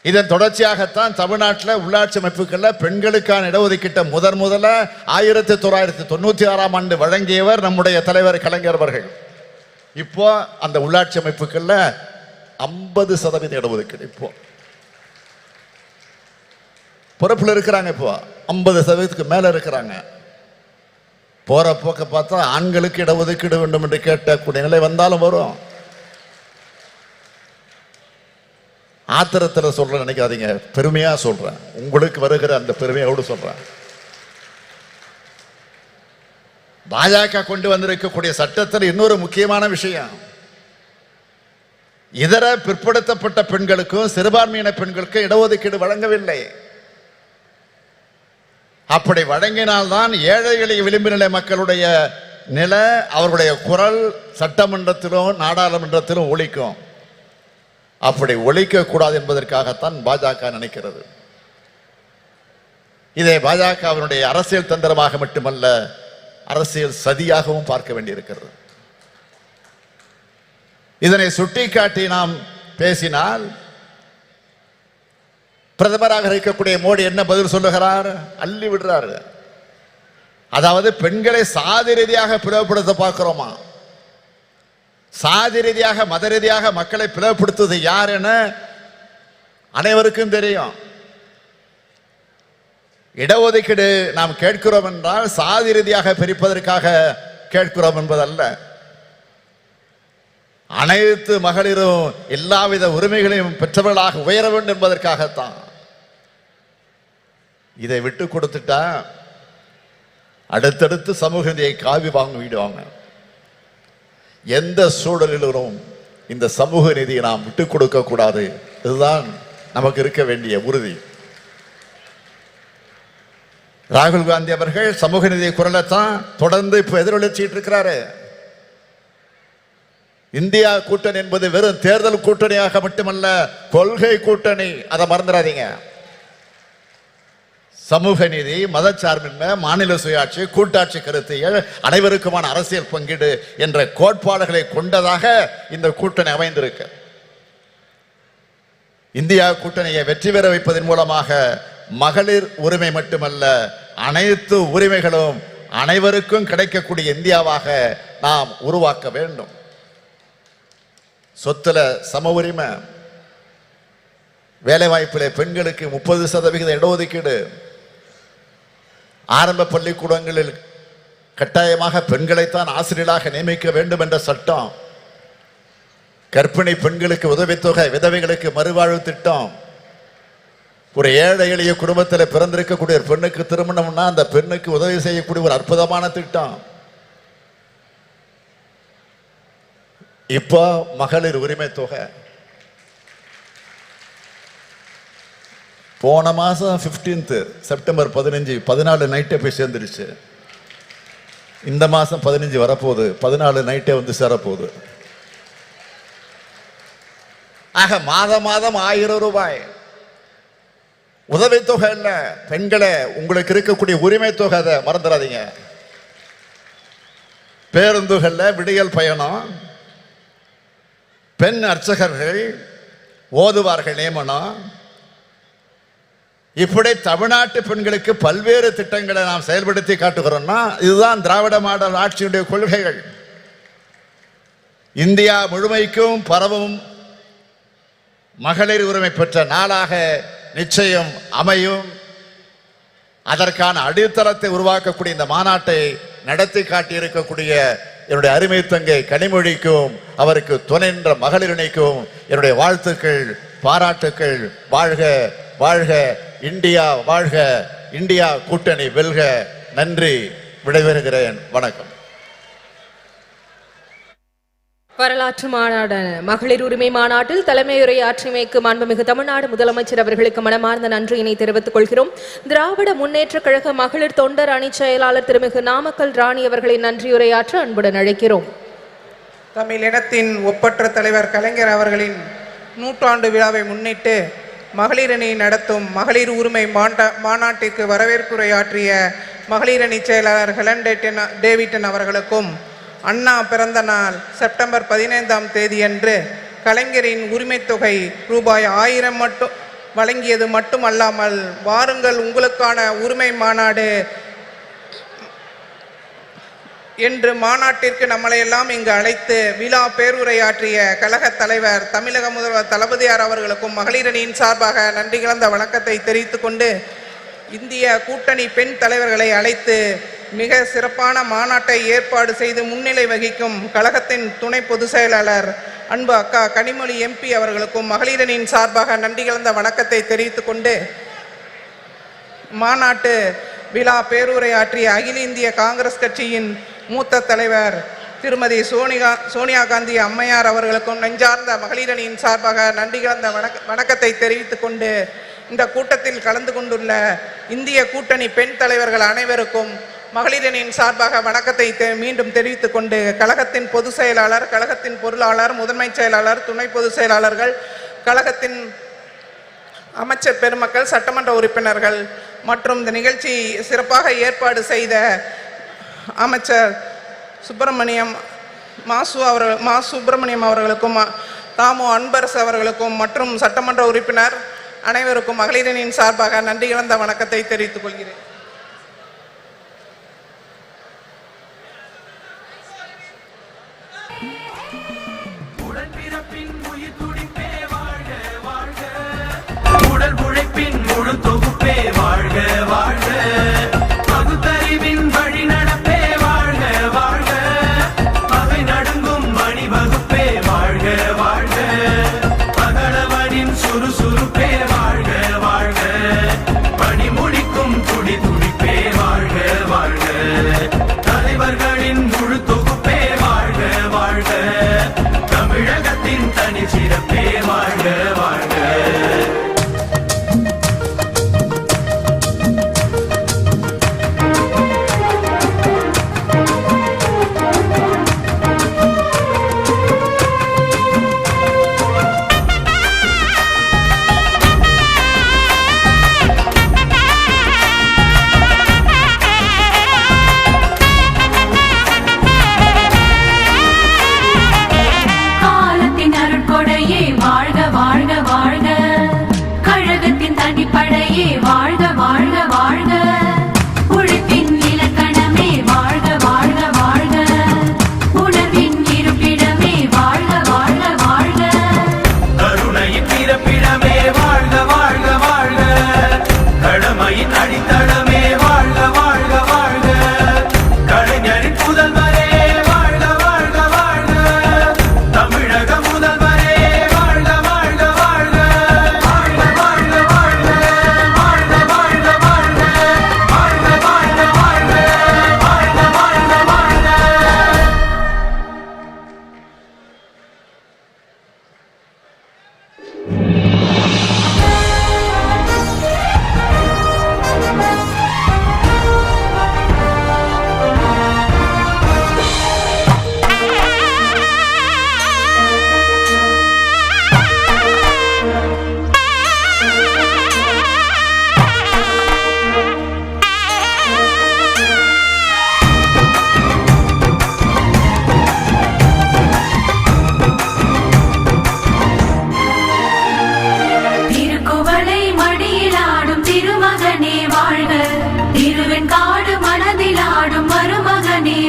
இதன் தொடர்ச்சியாகத்தான் தமிழ்நாட்டில் உள்ளாட்சி அமைப்புகள்ல பெண்களுக்கான இடஒதுக்கீட்டை முதல்ல 1996ஆம் ஆண்டு வழங்கியவர் நம்முடைய தலைவர் கலைஞர் அவர்கள். இப்போ அந்த உள்ளாட்சி அமைப்புகள்ல 50% இடஒதுக்கீடு இப்போ பொறுப்பில் இருக்கிறாங்க. இப்போ 50%க்கு மேல இருக்கிறாங்க. போற போக்க பார்த்தா ஆண்களுக்கு இடஒதுக்கீடு வேண்டும் என்று கேட்கக்கூடிய நிலை வந்தாலும் வரும். ஆத்திரத்தில் சொல்ற நினைக்காதீங்க, பெருமையா சொல்றேன். உங்களுக்கு வருகிற அந்த பெருமையோடு சொல்றேன். பாஜக கொண்டு வந்திருக்கக்கூடிய சட்டத்தில் இன்னொரு முக்கியமான விஷயம், இதர பிற்படுத்தப்பட்ட பெண்களுக்கும் சிறுபான்மையின பெண்களுக்கும் இடஒதுக்கீடு வழங்கவில்லை. அப்படி வழங்கினால்தான் ஏழை எளிய விளிம்பு நிலை மக்களுடைய நிலை, அவர்களுடைய குரல் சட்டமன்றத்திலும் நாடாளுமன்றத்திலும் ஒலிக்கும். அப்படி ஒலிக்க கூடாது என்பதற்காகத்தான் பாஜக நினைக்கிறது. இதை பாஜகவினுடைய அரசியல் தந்திரமாக மட்டுமல்ல, அரசியல் சதியாகவும் பார்க்க வேண்டியிருக்கிறது. இதனை சுட்டிக்காட்டி நாம் பேசினால் பிரதமராக இருக்கக்கூடிய மோடி என்ன பதில் சொல்லுகிறார்? அள்ளி விடுறாரு. அதாவது பெண்களை சாதி ரீதியாக பிளவுபடுத்த பார்க்கிறோமா, சாதி ரீதியாக மத ரீதியாக மக்களை பிளவுபடுத்துவது யார் என அனைவருக்கும் தெரியும். இடஒதுக்கீடு நாம் கேட்கிறோம் என்றால் சாதி ரீதியாக பிரிப்பதற்காக கேட்கிறோம் என்பதல்ல. அனைத்து மகளிரும் எல்லாவித உரிமைகளையும் பெற்றவர்களாக உயர வேண்டும் என்பதற்காகத்தான். இதை விட்டு கொடுத்துட்டா அடுத்தடுத்து சமூக நீதியை காவி வாங்கிடுவாங்க. எந்த சூழலிலும் இந்த சமூக நீதியை நாம் விட்டுக் கொடுக்க கூடாது. இதுதான் நமக்கு இருக்க வேண்டிய உறுதி. ராகுல் காந்தி அவர்கள் சமூக நீதி குரலைத்தான் தொடர்ந்து இப்ப எதிரொலிச்சிட்டு இருக்கிறாரு. இந்தியா கூட்டணி என்பது வெறும் தேர்தல் கூட்டணியாக மட்டுமல்ல, கொள்கை கூட்டணி. அதை மறந்துடாதீங்க. சமூக நீதி, மதச்சார்பின்மை, மாநில சுயாட்சி, கூட்டாட்சி கருத்தியல், அனைவருக்குமான அரசியல் பங்கீடு என்ற கோட்பாடுகளை கொண்டதாக இந்த கூட்டணி அமைந்திருக்கு. இந்தியா கூட்டணியை வெற்றி பெற வைப்பதன் மூலமாக மகளிர் உரிமை மட்டுமல்ல, அனைத்து உரிமைகளும் அனைவருக்கும் கிடைக்கக்கூடிய இந்தியாவாக நாம் உருவாக்க வேண்டும். சொத்துல சம உரிமை, வேலை வாய்ப்பிலே பெண்களுக்கு 30% இடஒதுக்கீடு, ஆரம்ப பள்ளிக்கூடங்களில் கட்டாயமாக பெண்களைத்தான் ஆசிரியர்களாக நியமிக்க வேண்டும் என்ற சட்டம், கர்ப்பிணி பெண்களுக்கு உதவித்தொகை, விதவைகளுக்கு மறுவாழ்வு திட்டம், ஒரு ஏழை எளிய குடும்பத்தில் பிறந்திருக்கக்கூடிய ஒரு பெண்ணுக்கு திருமணம்னா அந்த பெண்ணுக்கு உதவி செய்யக்கூடிய ஒரு அற்புதமான திட்டம். இப்போ மகளிர் உரிமை தொகை போன மாசம் 15 செப்டம்பர் 14 நைட்டே போய் சேர்ந்துருச்சு. இந்த மாசம் 15 வரப்போகுது, 14 நைட்டே வந்து சேரப்போகுது. ஆக மாதம் 1000 ரூபாய் உதவித்தொகை இல்ல, பெண்களே உங்களுக்கு இருக்கக்கூடிய உரிமை தொகை, அதை மறந்துடாதீங்க. பேருந்துகள்ல விடியல் பயணம், பெண் அர்ச்சகர்கள், ஓதுவார்கள் நியமனம், இப்படி தமிழ்நாட்டு பெண்களுக்கு பல்வேறு திட்டங்களை நாம் செயல்படுத்தி காட்டுகிறோம்னா இதுதான் திராவிட மாடல் ஆட்சியுடைய கொள்கைகள். இந்தியா முழுமைக்கும் பரவும் மகளிர் உரிமை பெற்ற நாளாக நிச்சயம் அமையும். அதற்கான அடித்தளத்தை உருவாக்கக்கூடிய இந்த மாநாட்டை நடத்தி காட்டியிருக்கக்கூடிய என்னுடைய அருமை தங்கை கனிமொழிக்கும் அவருக்கு துணை நின்ற மகளிரணிக்கும் என்னுடைய வாழ்த்துக்கள், பாராட்டுக்கள். வாழ்க வாழ்க இந்தியா, வாழ்க இந்தியா கூட்டணி வெல்க. நன்றி, விடைபெறுகிறேன். வணக்கம். வரலாற்று மாநாடான மகளிர் உரிமை மாநாட்டில் தலைமையுரையாற்றிமைக்கு மாண்புமிகு தமிழ்நாடு முதலமைச்சர் அவர்களுக்கு மனமார்ந்த நன்றியினை தெரிவித்துக் கொள்கிறோம். திராவிட முன்னேற்ற கழக மகளிர் தொண்டர் அணி செயலாளர் திருமிகு நாமக்கல் ராணி அவர்களை நன்றியுரையாற்ற அன்புடன் அழைக்கிறோம். தமிழினத்தின் ஒப்பற்ற தலைவர் கலைஞர் அவர்களின் 100ஆண்டு விழாவை முன்னிட்டு மகளிரணி நடத்தும் மகளிர் உரிமை மாநாட்டிற்கு வரவேற்புரையாற்றிய மகளிரணி செயலாளர் ஹெலன் டேவிட்டன் அவர்களுக்கும் அண்ணா பிறந்த நாள் செப்டம்பர் 15ஆம் தேதியன்று கலைஞரின் உரிமை தொகை ரூபாய் 1000 மட்டும் வழங்கியது மட்டுமல்லாமல், வாருங்கள் உங்களுக்கான உரிமை மாநாடு என்று மாநாட்டிற்கு நம்மளையெல்லாம் இங்கு அழைத்து விழா பேருரையாற்றிய கழக தலைவர் தமிழக முதல்வர் தளபதியார் அவர்களுக்கும் மகளிரணியின் சார்பாக நன்றி கலந்த வணக்கத்தை தெரிவித்துக் கொண்டு, இந்திய கூட்டணி பெண் தலைவர்களை அழைத்து மிக சிறப்பான மாநாட்டை ஏற்பாடு செய்து முன்னிலை வகிக்கும் கழகத்தின் துணை பொதுச் செயலாளர் அன்பு அக்கா கனிமொழி எம்பி அவர்களுக்கும் மகளிரணியின் சார்பாக நன்றி கலந்த வணக்கத்தை தெரிவித்துக் கொண்டு, மாநாட்டு விழா பேருரையாற்றிய அகில இந்திய காங்கிரஸ் கட்சியின் மூத்த தலைவர் திருமதி சோனியா காந்தி அம்மையார் அவர்களுக்கும் நெஞ்சார்ந்த மகளிரணியின் சார்பாக நன்றி கலந்த வணக்கத்தை தெரிவித்துக் கொண்டு, இந்த கூட்டத்தில் கலந்து கொண்டுள்ள இந்திய கூட்டணி பெண் தலைவர்கள் அனைவருக்கும் மகளிரணியின் சார்பாக வணக்கத்தை மீண்டும் தெரிவித்துக் கொண்டு, கழகத்தின் பொதுச் செயலாளர், கழகத்தின் பொருளாளர், முதன்மை செயலாளர், துணை பொதுச் செயலாளர்கள், கழகத்தின் அமைச்சர் பெருமக்கள், சட்டமன்ற உறுப்பினர்கள் மற்றும் இந்த நிகழ்ச்சி சிறப்பாக ஏற்பாடு செய்த அமைச்சர் சுப்பிரமணியம் அவர்களுக்கும், தாமு அன்பரசு அவர்களுக்கும் மற்றும் சட்டமன்ற உறுப்பினர் அனைவருக்கும் மகளிரணியின் சார்பாக நன்றி கலந்த வணக்கத்தை தெரிவித்துக் கொள்கிறேன்.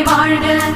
வாழ்க